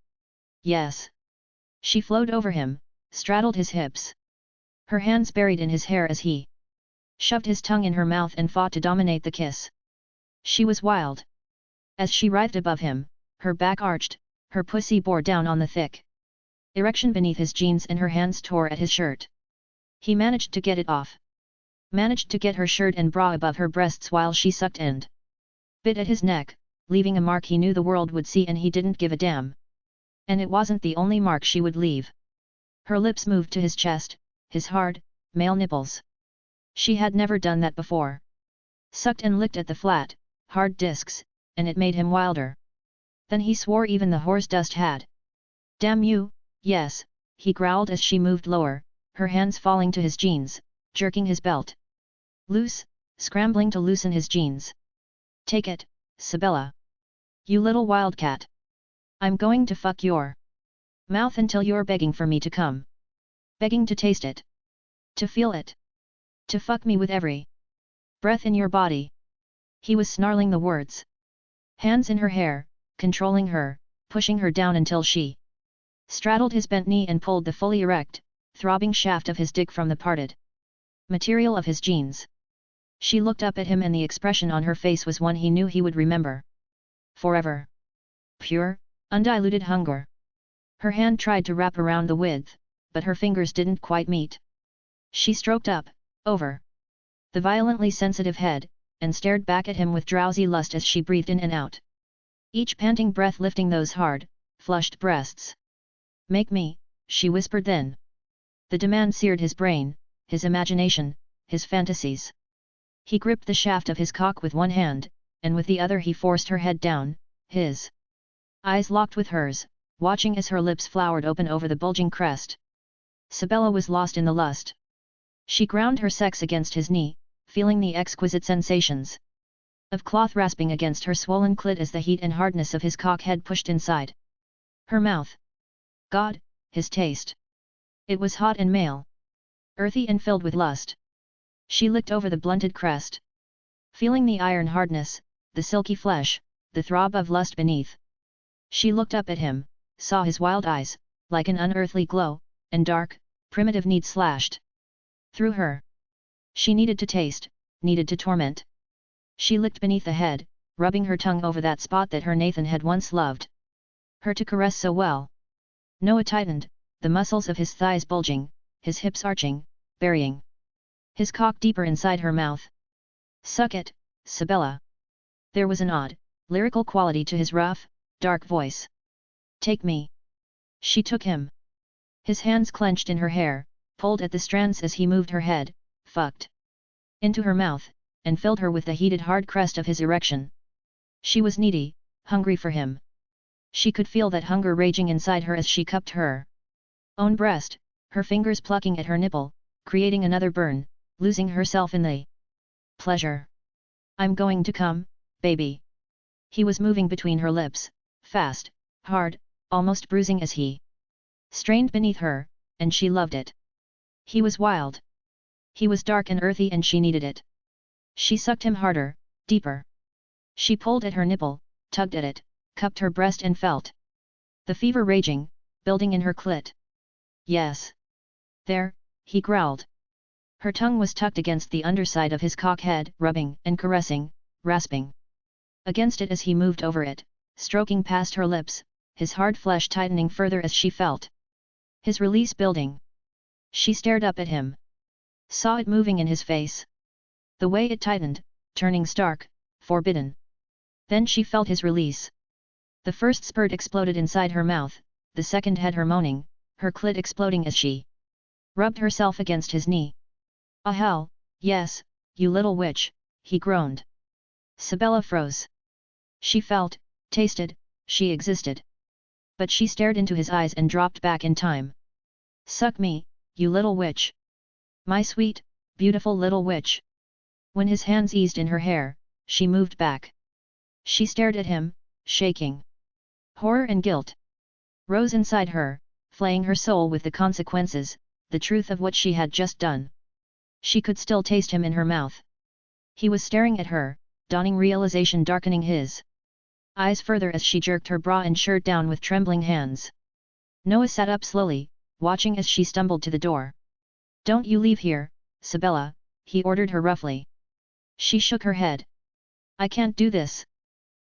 Speaker 1: Yes! She flowed over him, straddled his hips. Her hands buried in his hair as he shoved his tongue in her mouth and fought to dominate the kiss. She was wild. As she writhed above him, her back arched, her pussy bore down on the thick erection beneath his jeans and her hands tore at his shirt. He managed to get it off. Managed to get her shirt and bra above her breasts while she sucked and bit at his neck, leaving a mark he knew the world would see, and he didn't give a damn. And it wasn't the only mark she would leave. Her lips moved to his chest, his hard, male nipples. She had never done that before. Sucked and licked at the flat, hard discs, and it made him wilder. Then he swore even the horse dust had. Damn you, yes, he growled as she moved lower, her hands falling to his jeans, jerking his belt loose, scrambling to loosen his jeans. Take it, Sabella. You little wildcat. I'm going to fuck your mouth until you're begging for me to come. Begging to taste it. To feel it. To fuck me with every breath in your body. He was snarling the words. Hands in her hair, controlling her, pushing her down until she straddled his bent knee and pulled the fully erect, throbbing shaft of his dick from the parted material of his jeans. She looked up at him and the expression on her face was one he knew he would remember forever. Pure, undiluted hunger. Her hand tried to wrap around the width, but her fingers didn't quite meet. She stroked up, over the violently sensitive head, and stared back at him with drowsy lust as she breathed in and out. Each panting breath lifting those hard, flushed breasts. Make me, she whispered then. The demand seared his brain, his imagination, his fantasies. He gripped the shaft of his cock with one hand, and with the other he forced her head down, his eyes locked with hers, watching as her lips flowered open over the bulging crest. Sabella was lost in the lust. She ground her sex against his knee, feeling the exquisite sensations of cloth rasping against her swollen clit as the heat and hardness of his cock head pushed inside her mouth. God, his taste! It was hot and male. Earthy and filled with lust. She licked over the blunted crest. Feeling the iron hardness, the silky flesh, the throb of lust beneath, She looked up at him, saw his wild eyes, like an unearthly glow, and dark, primitive need slashed through her. She needed to taste, needed to torment. She licked beneath the head, rubbing her tongue over that spot that her Nathan had once loved her to caress so well. Noah tightened, the muscles of his thighs bulging, his hips arching, burying his cock deeper inside her mouth. Suck it, Sabella. There was an odd, lyrical quality to his rough, dark voice. Take me. She took him. His hands clenched in her hair, pulled at the strands as he moved her head, fucked into her mouth, and filled her with the heated hard crest of his erection. She was needy, hungry for him. She could feel that hunger raging inside her as she cupped her own breast, her fingers plucking at her nipple, creating another burn, losing herself in the pleasure. I'm going to come, baby. He was moving between her lips, fast, hard, almost bruising as he strained beneath her, and she loved it. He was wild. He was dark and earthy and she needed it. She sucked him harder, deeper. She pulled at her nipple, tugged at it, cupped her breast and felt the fever raging, building in her clit. Yes. There, he growled. Her tongue was tucked against the underside of his cock head, rubbing and caressing, rasping against it as he moved over it, stroking past her lips, his hard flesh tightening further as she felt his release building. She stared up at him. Saw it moving in his face. The way it tightened, turning stark, forbidden. Then she felt his release. The first spurt exploded inside her mouth, the second had her moaning, her clit exploding as she rubbed herself against his knee. Ah hell, yes, you little witch, he groaned. Sabella froze. She felt, tasted, she existed. But she stared into his eyes and dropped back in time. Suck me, you little witch. My sweet, beautiful little witch. When his hands eased in her hair, she moved back. She stared at him, shaking. Horror and guilt rose inside her, flaying her soul with the consequences, the truth of what she had just done. She could still taste him in her mouth. He was staring at her, dawning realization darkening his eyes further as she jerked her bra and shirt down with trembling hands. Noah sat up slowly, watching as she stumbled to the door. Don't you leave here, Sabella, he ordered her roughly. She shook her head. I can't do this.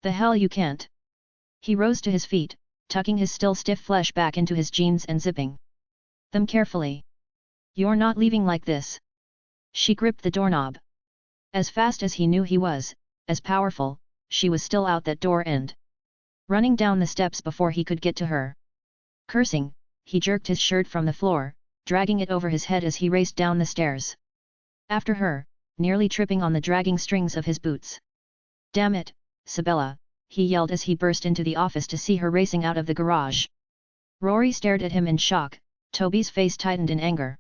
Speaker 1: The hell you can't. He rose to his feet, tucking his still stiff flesh back into his jeans and zipping them carefully. You're not leaving like this. She gripped the doorknob. As fast as he knew he was, as powerful, she was still out that door and running down the steps before he could get to her. Cursing, he jerked his shirt from the floor, dragging it over his head as he raced down the stairs. After her, nearly tripping on the dragging strings of his boots. Damn it, Sabella, he yelled as he burst into the office to see her racing out of the garage. Rory stared at him in shock, Toby's face tightened in anger.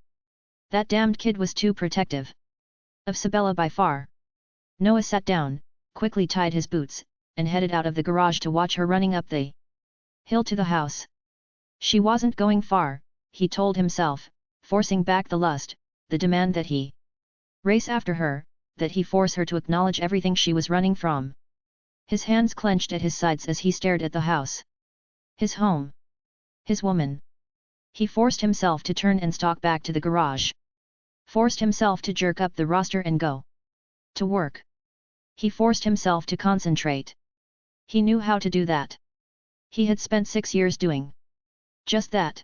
Speaker 1: That damned kid was too protective of Sabella by far. Noah sat down, quickly tied his boots, and headed out of the garage to watch her running up the hill to the house. She wasn't going far, he told himself, forcing back the lust, the demand that he race after her, that he force her to acknowledge everything she was running from. His hands clenched at his sides as he stared at the house. His home. His woman. He forced himself to turn and stalk back to the garage. Forced himself to jerk up the roster and go to work. He forced himself to concentrate. He knew how to do that. He had spent 6 years doing just that.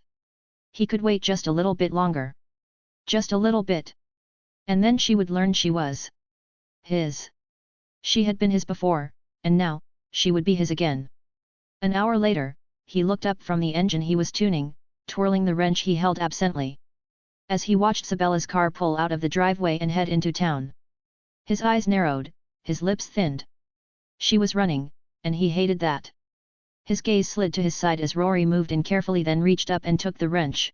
Speaker 1: He could wait just a little bit longer. Just a little bit. And then she would learn she was his. She had been his before, and now, she would be his again. An hour later, he looked up from the engine he was tuning, twirling the wrench he held absently. As he watched Sabella's car pull out of the driveway and head into town. His eyes narrowed, his lips thinned. She was running, and he hated that. His gaze slid to his side as Rory moved in carefully, then reached up and took the wrench.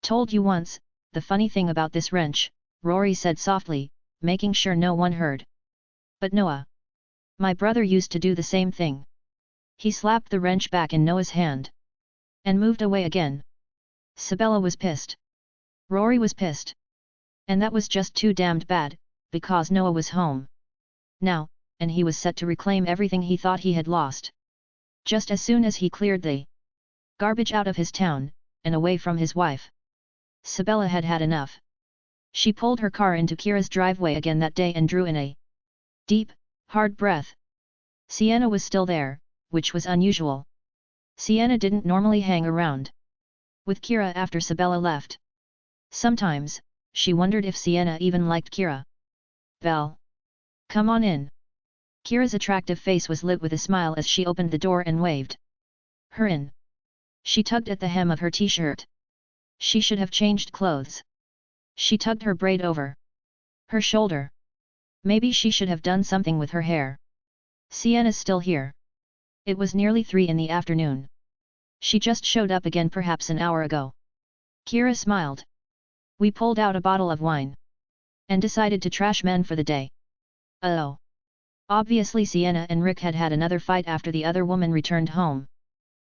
Speaker 1: Told you once, the funny thing about this wrench, Rory said softly, making sure no one heard. But Noah. My brother used to do the same thing. He slapped the wrench back in Noah's hand. And moved away again. Sabella was pissed. Rory was pissed. And that was just too damned bad, because Noah was home now, and he was set to reclaim everything he thought he had lost. Just as soon as he cleared the garbage out of his town, and away from his wife, Sabella had had enough. She pulled her car into Kira's driveway again that day and drew in a deep, hard breath. Sienna was still there, which was unusual. Sienna didn't normally hang around with Kira after Sabella left. Sometimes, she wondered if Sienna even liked Kira. Belle. Come on in. Kira's attractive face was lit with a smile as she opened the door and waved her in. She tugged at the hem of her t-shirt. She should have changed clothes. She tugged her braid over her shoulder. Maybe she should have done something with her hair. Sienna's still here. It was nearly 3 in the afternoon. She just showed up again perhaps an hour ago. Kira smiled. We pulled out a bottle of wine and decided to trash men for the day. Oh. Obviously Sienna and Rick had had another fight after the other woman returned home.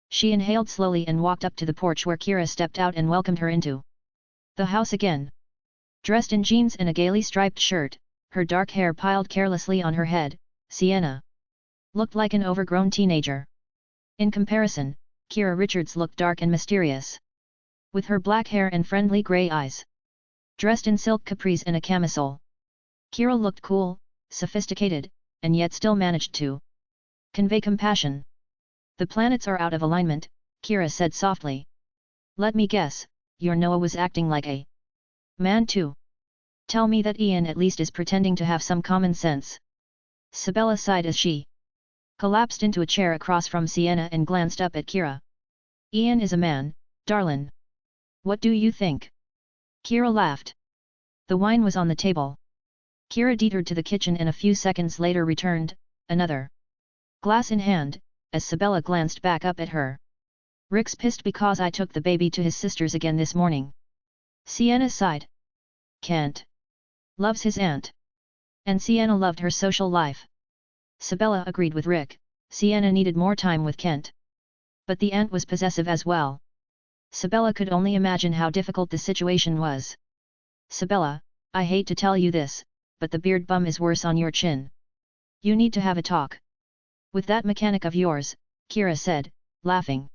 Speaker 1: She inhaled slowly and walked up to the porch where Kira stepped out and welcomed her into the house again. Dressed in jeans and a gaily striped shirt, her dark hair piled carelessly on her head, Sienna looked like an overgrown teenager. In comparison, Kira Richards looked dark and mysterious. With her black hair and friendly grey eyes. Dressed in silk capris and a camisole. Kira looked cool, sophisticated, and yet still managed to convey compassion. The planets are out of alignment, Kira said softly. Let me guess, your Noah was acting like a man too. Tell me that Ian at least is pretending to have some common sense. Sabella sighed as she collapsed into a chair across from Sienna and glanced up at Kira. Ian is a man, darlin'. What do you think? Kira laughed. The wine was on the table. Kira detoured to the kitchen and a few seconds later returned, another glass in hand, as Sabella glanced back up at her. Rick's pissed because I took the baby to his sister's again this morning. Sienna sighed. Kent loves his aunt. And Sienna loved her social life. Sabella agreed with Rick, Sienna needed more time with Kent. But the aunt was possessive as well. Sabella could only imagine how difficult the situation was. Sabella, I hate to tell you this, but the beard bum is worse on your chin. You need to have a talk with that mechanic of yours, Kira said, laughing.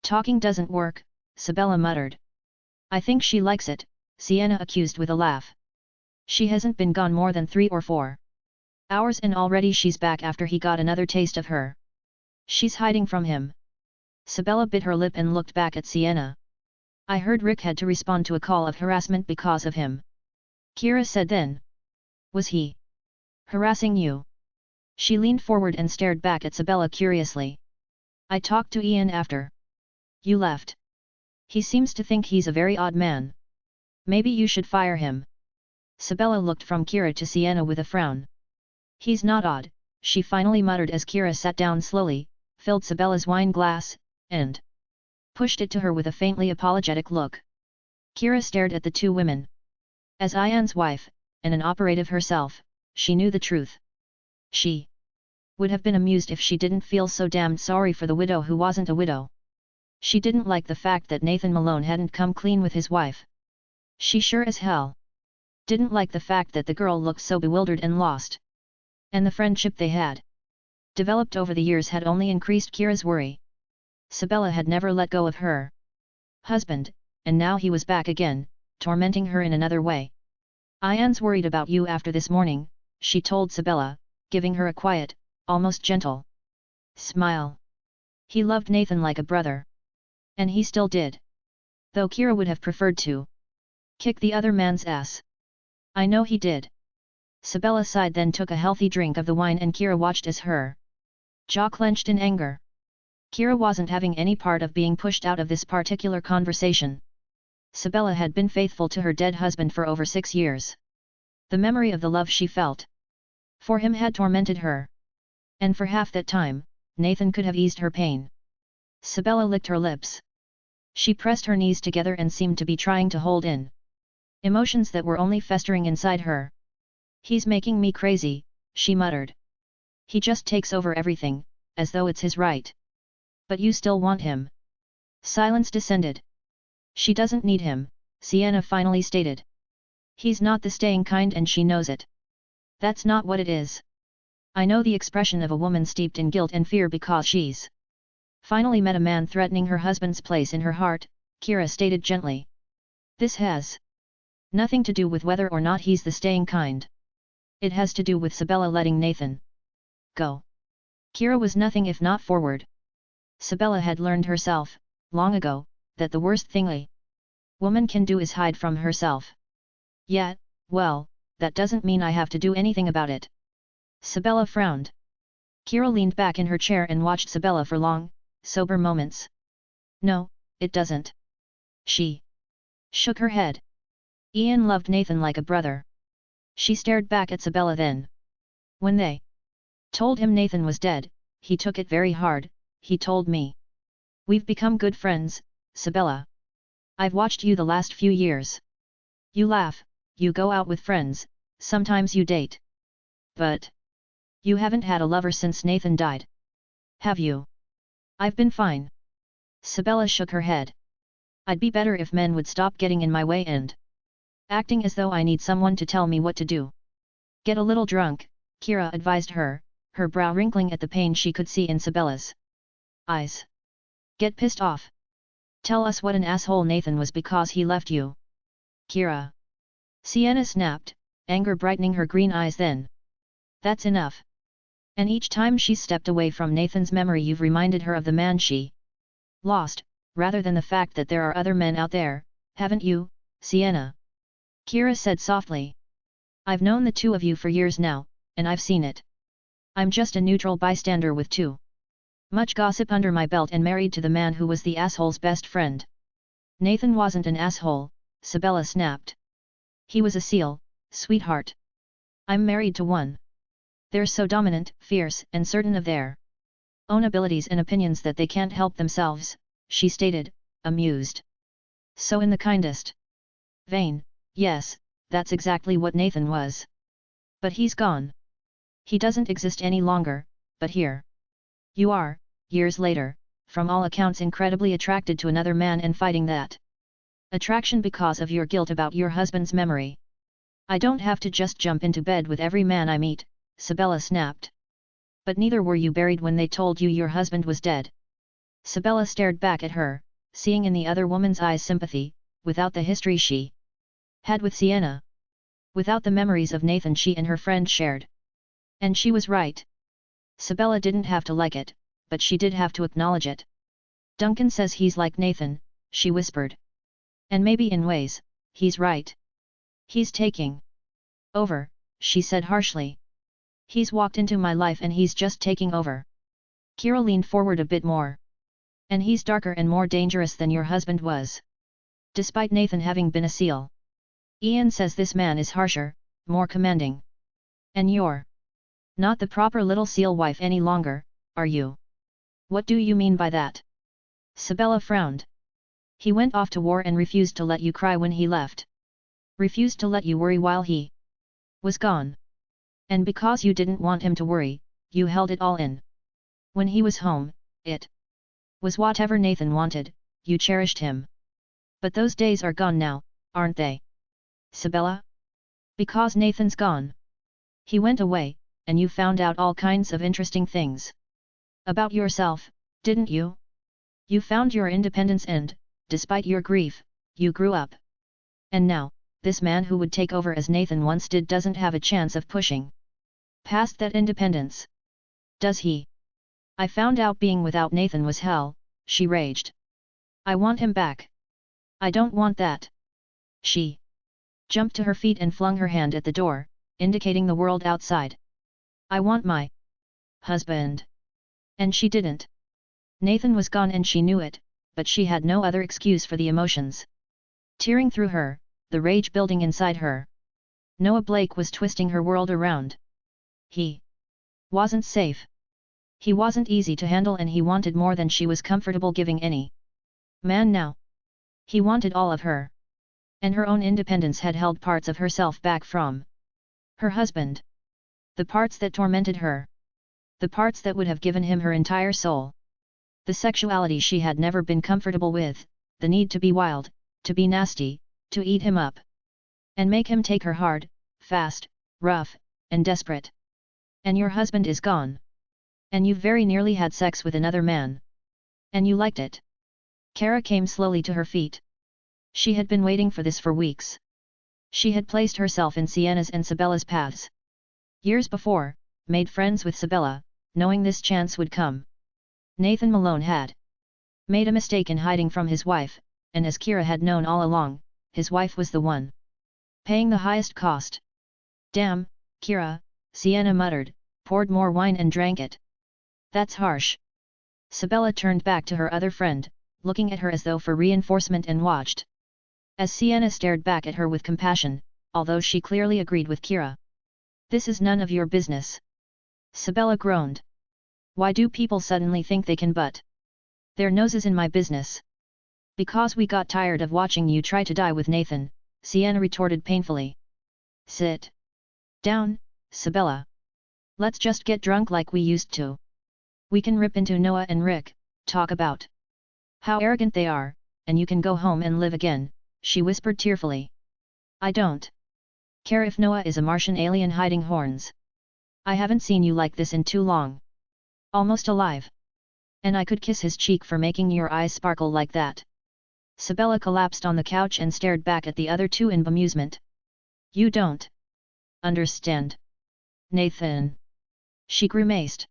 Speaker 1: Talking doesn't work, Sabella muttered. I think she likes it, Sienna accused with a laugh. She hasn't been gone more than 3 or 4 hours and already she's back after he got another taste of her. She's hiding from him. Sabella bit her lip and looked back at Sienna. I heard Rick had to respond to a call of harassment because of him. Kira said then. Was he harassing you? She leaned forward and stared back at Sabella curiously. I talked to Ian after you left. He seems to think he's a very odd man. Maybe you should fire him. Sabella looked from Kira to Sienna with a frown. He's not odd, she finally muttered as Kira sat down slowly, filled Sabella's wine glass, and pushed it to her with a faintly apologetic look. Kira stared at the two women. As Ian's wife, and an operative herself, she knew the truth. She would have been amused if she didn't feel so damned sorry for the widow who wasn't a widow. She didn't like the fact that Nathan Malone hadn't come clean with his wife. She sure as hell didn't like the fact that the girl looked so bewildered and lost. And the friendship they had developed over the years had only increased Kira's worry. Sabella had never let go of her husband, and now he was back again, tormenting her in another way. Ian's worried about you after this morning, she told Sabella, giving her a quiet, almost gentle smile. He loved Nathan like a brother. And he still did. Though Kira would have preferred to kick the other man's ass. I know he did. Sabella sighed, then took a healthy drink of the wine, and Kira watched as her jaw clenched in anger. Kira wasn't having any part of being pushed out of this particular conversation. Sabella had been faithful to her dead husband for over 6 years. The memory of the love she felt for him had tormented her. And for half that time, Nathan could have eased her pain. Sabella licked her lips. She pressed her knees together and seemed to be trying to hold in emotions that were only festering inside her. He's making me crazy, she muttered. He just takes over everything, as though it's his right. But you still want him. Silence descended. She doesn't need him, Sienna finally stated. He's not the staying kind, and she knows it. That's not what it is. I know the expression of a woman steeped in guilt and fear because she's finally met a man threatening her husband's place in her heart, Kira stated gently. This has nothing to do with whether or not he's the staying kind. It has to do with Sabella letting Nathan go. Kira was nothing if not forward. Sabella had learned herself, long ago, that the worst thing a woman can do is hide from herself. Yet, well, that doesn't mean I have to do anything about it. Sabella frowned. Kira leaned back in her chair and watched Sabella for long, sober moments. No, it doesn't. She shook her head. Ian loved Nathan like a brother. She stared back at Sabella then. When they told him Nathan was dead, he took it very hard. He told me. We've become good friends, Sabella. I've watched you the last few years. You laugh, you go out with friends, sometimes you date. But you haven't had a lover since Nathan died. Have you? I've been fine. Sabella shook her head. I'd be better if men would stop getting in my way and acting as though I need someone to tell me what to do. Get a little drunk, Kira advised her, her brow wrinkling at the pain she could see in Sabella's eyes. Get pissed off. Tell us what an asshole Nathan was because he left you. Kira. Sienna snapped, anger brightening her green eyes then. That's enough. And each time she stepped away from Nathan's memory you've reminded her of the man she lost, rather than the fact that there are other men out there, haven't you, Sienna? Kira said softly. I've known the two of you for years now, and I've seen it. I'm just a neutral bystander with too much gossip under my belt and married to the man who was the asshole's best friend. Nathan wasn't an asshole, Sabella snapped. He was a seal, sweetheart. I'm married to one. They're so dominant, fierce, and certain of their own abilities and opinions that they can't help themselves, she stated, amused. So in the kindest vein, yes, that's exactly what Nathan was. But he's gone. He doesn't exist any longer, but here you are, years later, from all accounts incredibly attracted to another man and fighting that attraction because of your guilt about your husband's memory. I don't have to just jump into bed with every man I meet, Sabella snapped. But neither were you buried when they told you your husband was dead. Sabella stared back at her, seeing in the other woman's eyes sympathy, without the history she had with Sienna. Without the memories of Nathan she and her friend shared. And she was right. Sabella didn't have to like it, but she did have to acknowledge it. Duncan says he's like Nathan, she whispered. And maybe in ways, he's right. He's taking over, she said harshly. He's walked into my life and he's just taking over. Kira leaned forward a bit more. And he's darker and more dangerous than your husband was. Despite Nathan having been a seal. Ian says this man is harsher, more commanding. And you're not the proper little seal wife any longer, are you? What do you mean by that? Sabella frowned. He went off to war and refused to let you cry when he left. Refused to let you worry while he was gone. And because you didn't want him to worry, you held it all in. When he was home, it was whatever Nathan wanted, you cherished him. But those days are gone now, aren't they? Sabella? Because Nathan's gone. He went away, and you found out all kinds of interesting things. About yourself, didn't you? You found your independence and, despite your grief, you grew up. And now, this man who would take over as Nathan once did doesn't have a chance of pushing past that independence. Does he? I found out being without Nathan was hell, she raged. I want him back. I don't want that. She jumped to her feet and flung her hand at the door, indicating the world outside. I want my husband. And she didn't. Nathan was gone and she knew it, but she had no other excuse for the emotions tearing through her, the rage building inside her. Noah Blake was twisting her world around. He wasn't safe. He wasn't easy to handle and he wanted more than she was comfortable giving any man now. He wanted all of her. And her own independence had held parts of herself back from her husband. The parts that tormented her. The parts that would have given him her entire soul. The sexuality she had never been comfortable with, the need to be wild, to be nasty, to eat him up. And make him take her hard, fast, rough, and desperate. And your husband is gone. And you've very nearly had sex with another man. And you liked it? Kara came slowly to her feet. She had been waiting for this for weeks. She had placed herself in Sienna's and Sabella's paths. Years before, made friends with Sabella, knowing this chance would come. Nathan Malone had made a mistake in hiding from his wife, and as Kira had known all along, his wife was the one paying the highest cost. Damn, Kira, Sienna muttered, poured more wine and drank it. That's harsh. Sabella turned back to her other friend, looking at her as though for reinforcement and watched. As Sienna stared back at her with compassion, although she clearly agreed with Kira. This is none of your business. Sabella groaned. Why do people suddenly think they can butt their noses in my business? Because we got tired of watching you try to die with Nathan, Sienna retorted painfully. Sit down, Sabella. Let's just get drunk like we used to. We can rip into Noah and Rick, talk about how arrogant they are, and you can go home and live again, she whispered tearfully. I don't care if Noah is a Martian alien hiding horns. I haven't seen you like this in too long. Almost alive. And I could kiss his cheek for making your eyes sparkle like that. Sabella collapsed on the couch and stared back at the other two in bemusement. You don't understand. Nathan. She grimaced.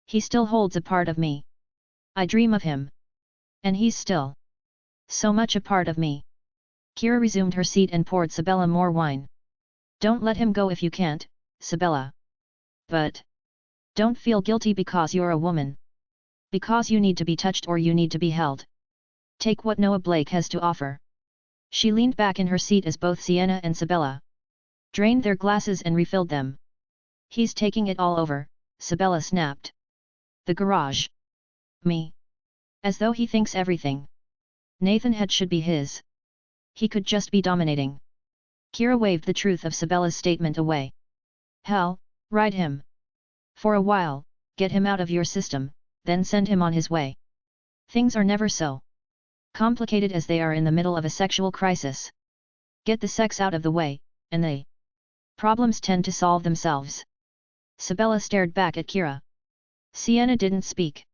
Speaker 1: He still holds a part of me. I dream of him. And he's still so much a part of me. Kira resumed her seat and poured Sabella more wine. Don't let him go if you can't, Sabella. But don't feel guilty because you're a woman. Because you need to be touched or you need to be held. Take what Noah Blake has to offer. She leaned back in her seat as both Sienna and Sabella drained their glasses and refilled them. He's taking it all over, Sabella snapped. The garage. Me. As though he thinks everything Nathan had should be his. He could just be dominating. Kira waved the truth of Sabella's statement away. Hell, ride him. For a while, get him out of your system, then send him on his way. Things are never so complicated as they are in the middle of a sexual crisis. Get the sex out of the way, and the problems tend to solve themselves. Sabella stared back at Kira. Sienna didn't speak.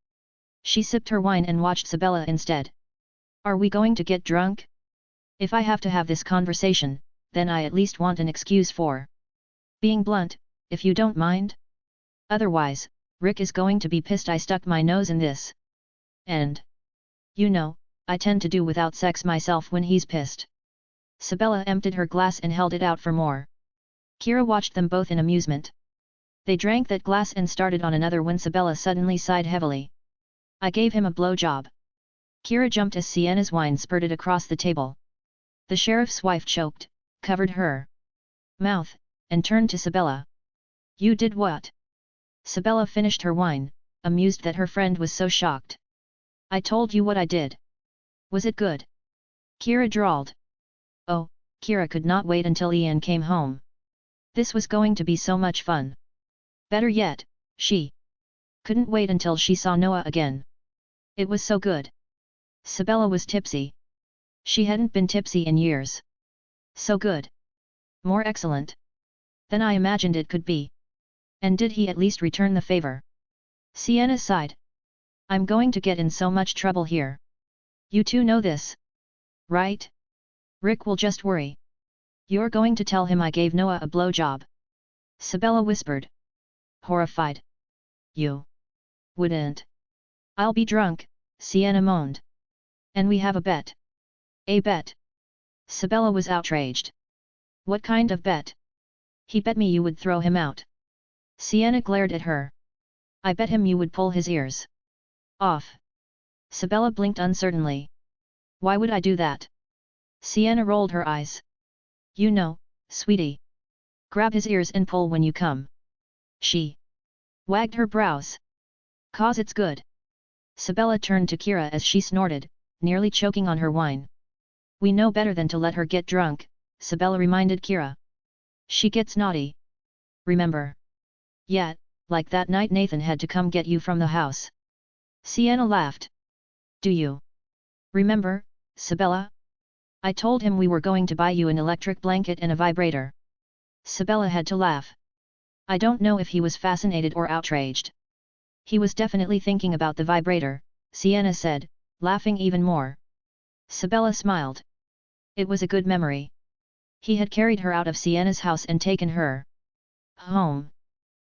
Speaker 1: She sipped her wine and watched Sabella instead. Are we going to get drunk? If I have to have this conversation, then I at least want an excuse for being blunt, if you don't mind. Otherwise, Rick is going to be pissed I stuck my nose in this. And you know, I tend to do without sex myself when he's pissed. Sabella emptied her glass and held it out for more. Kira watched them both in amusement. They drank that glass and started on another when Sabella suddenly sighed heavily. I gave him a blowjob. Kira jumped as Sienna's wine spurted across the table. The sheriff's wife choked, covered her mouth, and turned to Sabella. You did what? Sabella finished her wine, amused that her friend was so shocked. I told you what I did. Was it good? Kira drawled. Oh, Kira could not wait until Ian came home. This was going to be so much fun. Better yet, she couldn't wait until she saw Noah again. It was so good. Sabella was tipsy. She hadn't been tipsy in years. So good. More excellent than I imagined it could be. And did he at least return the favor? Sienna sighed. I'm going to get in so much trouble here. You two know this, right? Rick will just worry. You're going to tell him I gave Noah a blowjob? Sabella whispered. Horrified. You wouldn't. I'll be drunk, Sienna moaned. And we have a bet. A bet? Sabella was outraged. What kind of bet? He bet me you would throw him out. Sienna glared at her. I bet him you would pull his ears off. Sabella blinked uncertainly. Why would I do that? Sienna rolled her eyes. You know, sweetie. Grab his ears and pull when you come. She wagged her brows. 'Cause it's good. Sabella turned to Kira as she snorted, nearly choking on her wine. We know better than to let her get drunk, Sabella reminded Kira. She gets naughty. Remember? Yeah, like that night Nathan had to come get you from the house. Sienna laughed. Do you remember, Sabella? I told him we were going to buy you an electric blanket and a vibrator. Sabella had to laugh. I don't know if he was fascinated or outraged. He was definitely thinking about the vibrator, Sienna said, laughing even more. Sabella smiled. It was a good memory. He had carried her out of Sienna's house and taken her home.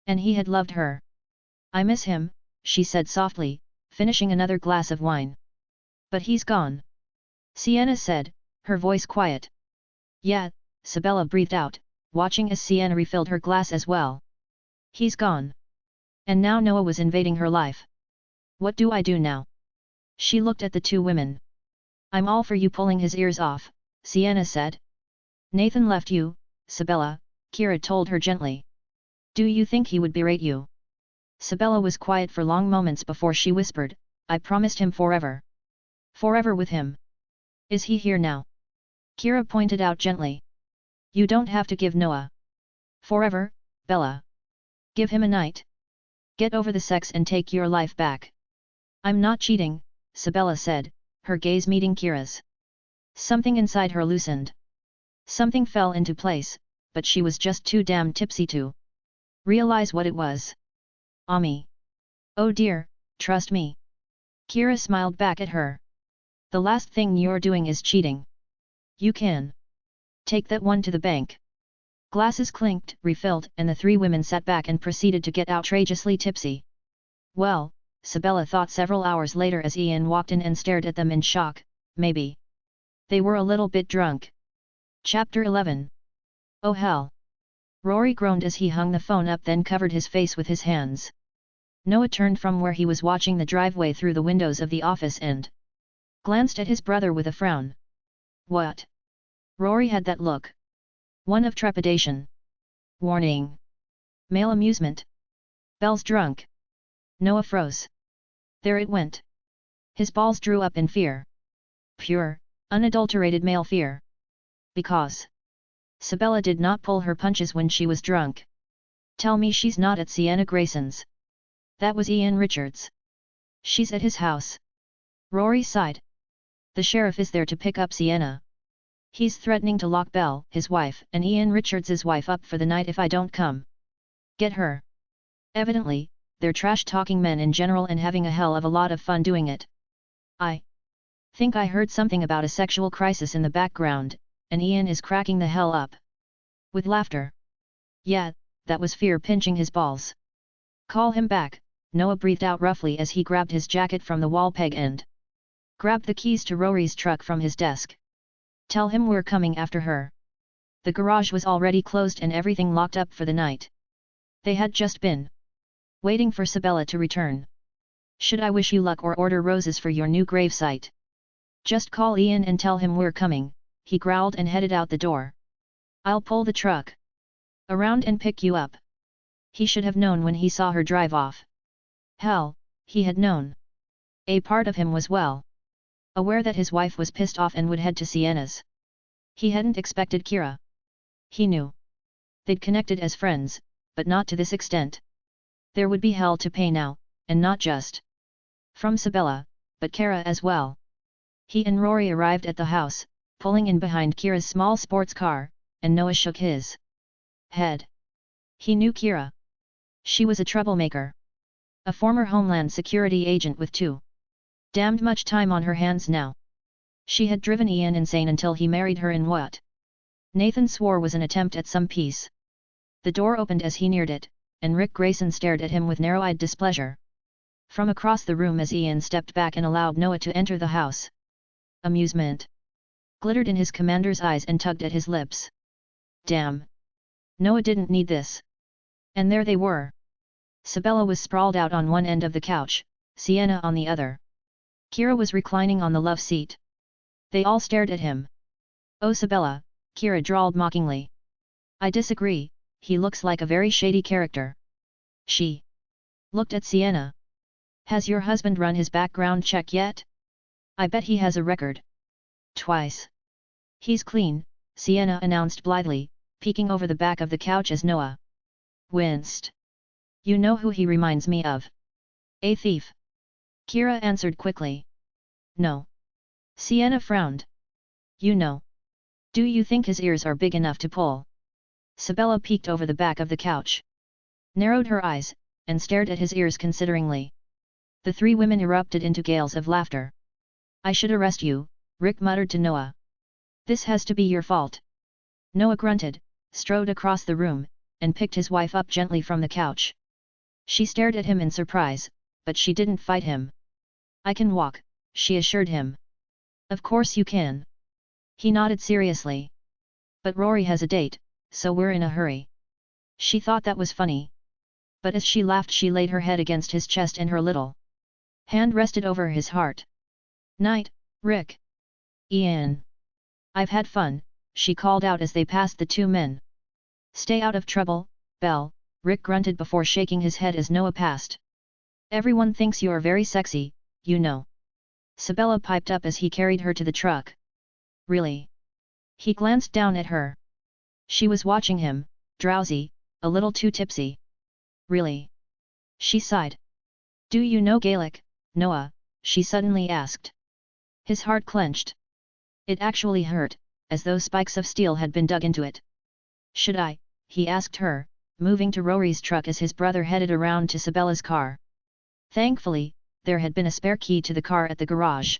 Speaker 1: And he had loved her. I miss him, she said softly, finishing another glass of wine. But he's gone. Sienna said, her voice quiet. Yeah, Sabella breathed out, watching as Sienna refilled her glass as well. He's gone. And now Noah was invading her life. What do I do now? She looked at the two women. I'm all for you pulling his ears off, Sienna said. Nathan left you, Sabella, Kira told her gently. Do you think he would berate you? Sabella was quiet for long moments before she whispered, I promised him forever. Forever with him. Is he here now? Kira pointed out gently. You don't have to give Noah forever, Bella. Give him a night. Get over the sex and take your life back. I'm not cheating, Sabella said, her gaze meeting Kira's. Something inside her loosened. Something fell into place, but she was just too damn tipsy to realize what it was. Ami. Oh dear, trust me. Kira smiled back at her. The last thing you're doing is cheating. You can take that one to the bank. Glasses clinked, refilled, and the three women sat back and proceeded to get outrageously tipsy. Well, Sabella thought several hours later as Ian walked in and stared at them in shock, maybe they were a little bit drunk. Chapter 11. Oh hell! Rory groaned as he hung the phone up, then covered his face with his hands. Noah turned from where he was watching the driveway through the windows of the office and glanced at his brother with a frown. What? Rory had that look. One of trepidation. Warning. Male amusement. Belle's drunk. Noah froze. There it went. His balls drew up in fear. Pure, unadulterated male fear. Because Sabella did not pull her punches when she was drunk. Tell me she's not at Sienna Grayson's. That was Ian Richards. She's at his house. Rory sighed. The sheriff is there to pick up Sienna. He's threatening to lock Belle, his wife, and Ian Richards' wife up for the night if I don't come. Get her. Evidently, they're trash-talking men in general and having a hell of a lot of fun doing it. I think I heard something about a sexual crisis in the background, and Ian is cracking the hell up. With laughter. Yeah, that was fear pinching his balls. Call him back, Noah breathed out roughly as he grabbed his jacket from the wall peg and grabbed the keys to Rory's truck from his desk. Tell him we're coming after her. The garage was already closed and everything locked up for the night. They had just been waiting for Sabella to return. Should I wish you luck or order roses for your new gravesite? Just call Ian and tell him we're coming, he growled and headed out the door. I'll pull the truck around and pick you up. He should have known when he saw her drive off. Hell, he had known. A part of him was well aware that his wife was pissed off and would head to Sienna's. He hadn't expected Kira. He knew they'd connected as friends, but not to this extent. There would be hell to pay now, and not just from Sabella, but Kira as well. He and Rory arrived at the house, pulling in behind Kira's small sports car, and Noah shook his head. He knew Kira. She was a troublemaker. A former Homeland Security agent with too damned much time on her hands now. She had driven Ian insane until he married her in what Nathan swore was an attempt at some peace. The door opened as he neared it, and Rick Grayson stared at him with narrow-eyed displeasure. From across the room as Ian stepped back and allowed Noah to enter the house. Amusement glittered in his commander's eyes and tugged at his lips. Damn! Noah didn't need this. And there they were. Sabella was sprawled out on one end of the couch, Sienna on the other. Kira was reclining on the love seat. They all stared at him. Oh Sabella, Kira drawled mockingly. I disagree, he looks like a very shady character. She looked at Sienna. Has your husband run his background check yet? I bet he has a record. Twice. He's clean, Sienna announced blithely, peeking over the back of the couch as Noah winced. You know who he reminds me of? A thief. Kira answered quickly. No. Sienna frowned. You know. Do you think his ears are big enough to pull? Sabella peeked over the back of the couch. Narrowed her eyes, and stared at his ears consideringly. The three women erupted into gales of laughter. I should arrest you, Rick muttered to Noah. This has to be your fault. Noah grunted, strode across the room, and picked his wife up gently from the couch. She stared at him in surprise, but she didn't fight him. I can walk, she assured him. Of course you can. He nodded seriously. But Rory has a date, so we're in a hurry. She thought that was funny. But as she laughed she laid her head against his chest and her little hand rested over his heart. Night, Rick. Ian. I've had fun, she called out as they passed the two men. Stay out of trouble, Belle, Rick grunted before shaking his head as Noah passed. Everyone thinks you're very sexy, you know. Sabella piped up as he carried her to the truck. Really? He glanced down at her. She was watching him, drowsy, a little too tipsy. Really? She sighed. Do you know Gaelic, Noah? She suddenly asked. His heart clenched. It actually hurt, as though spikes of steel had been dug into it. Should I? He asked her, moving to Rory's truck as his brother headed around to Sabella's car. Thankfully, there had been a spare key to the car at the garage.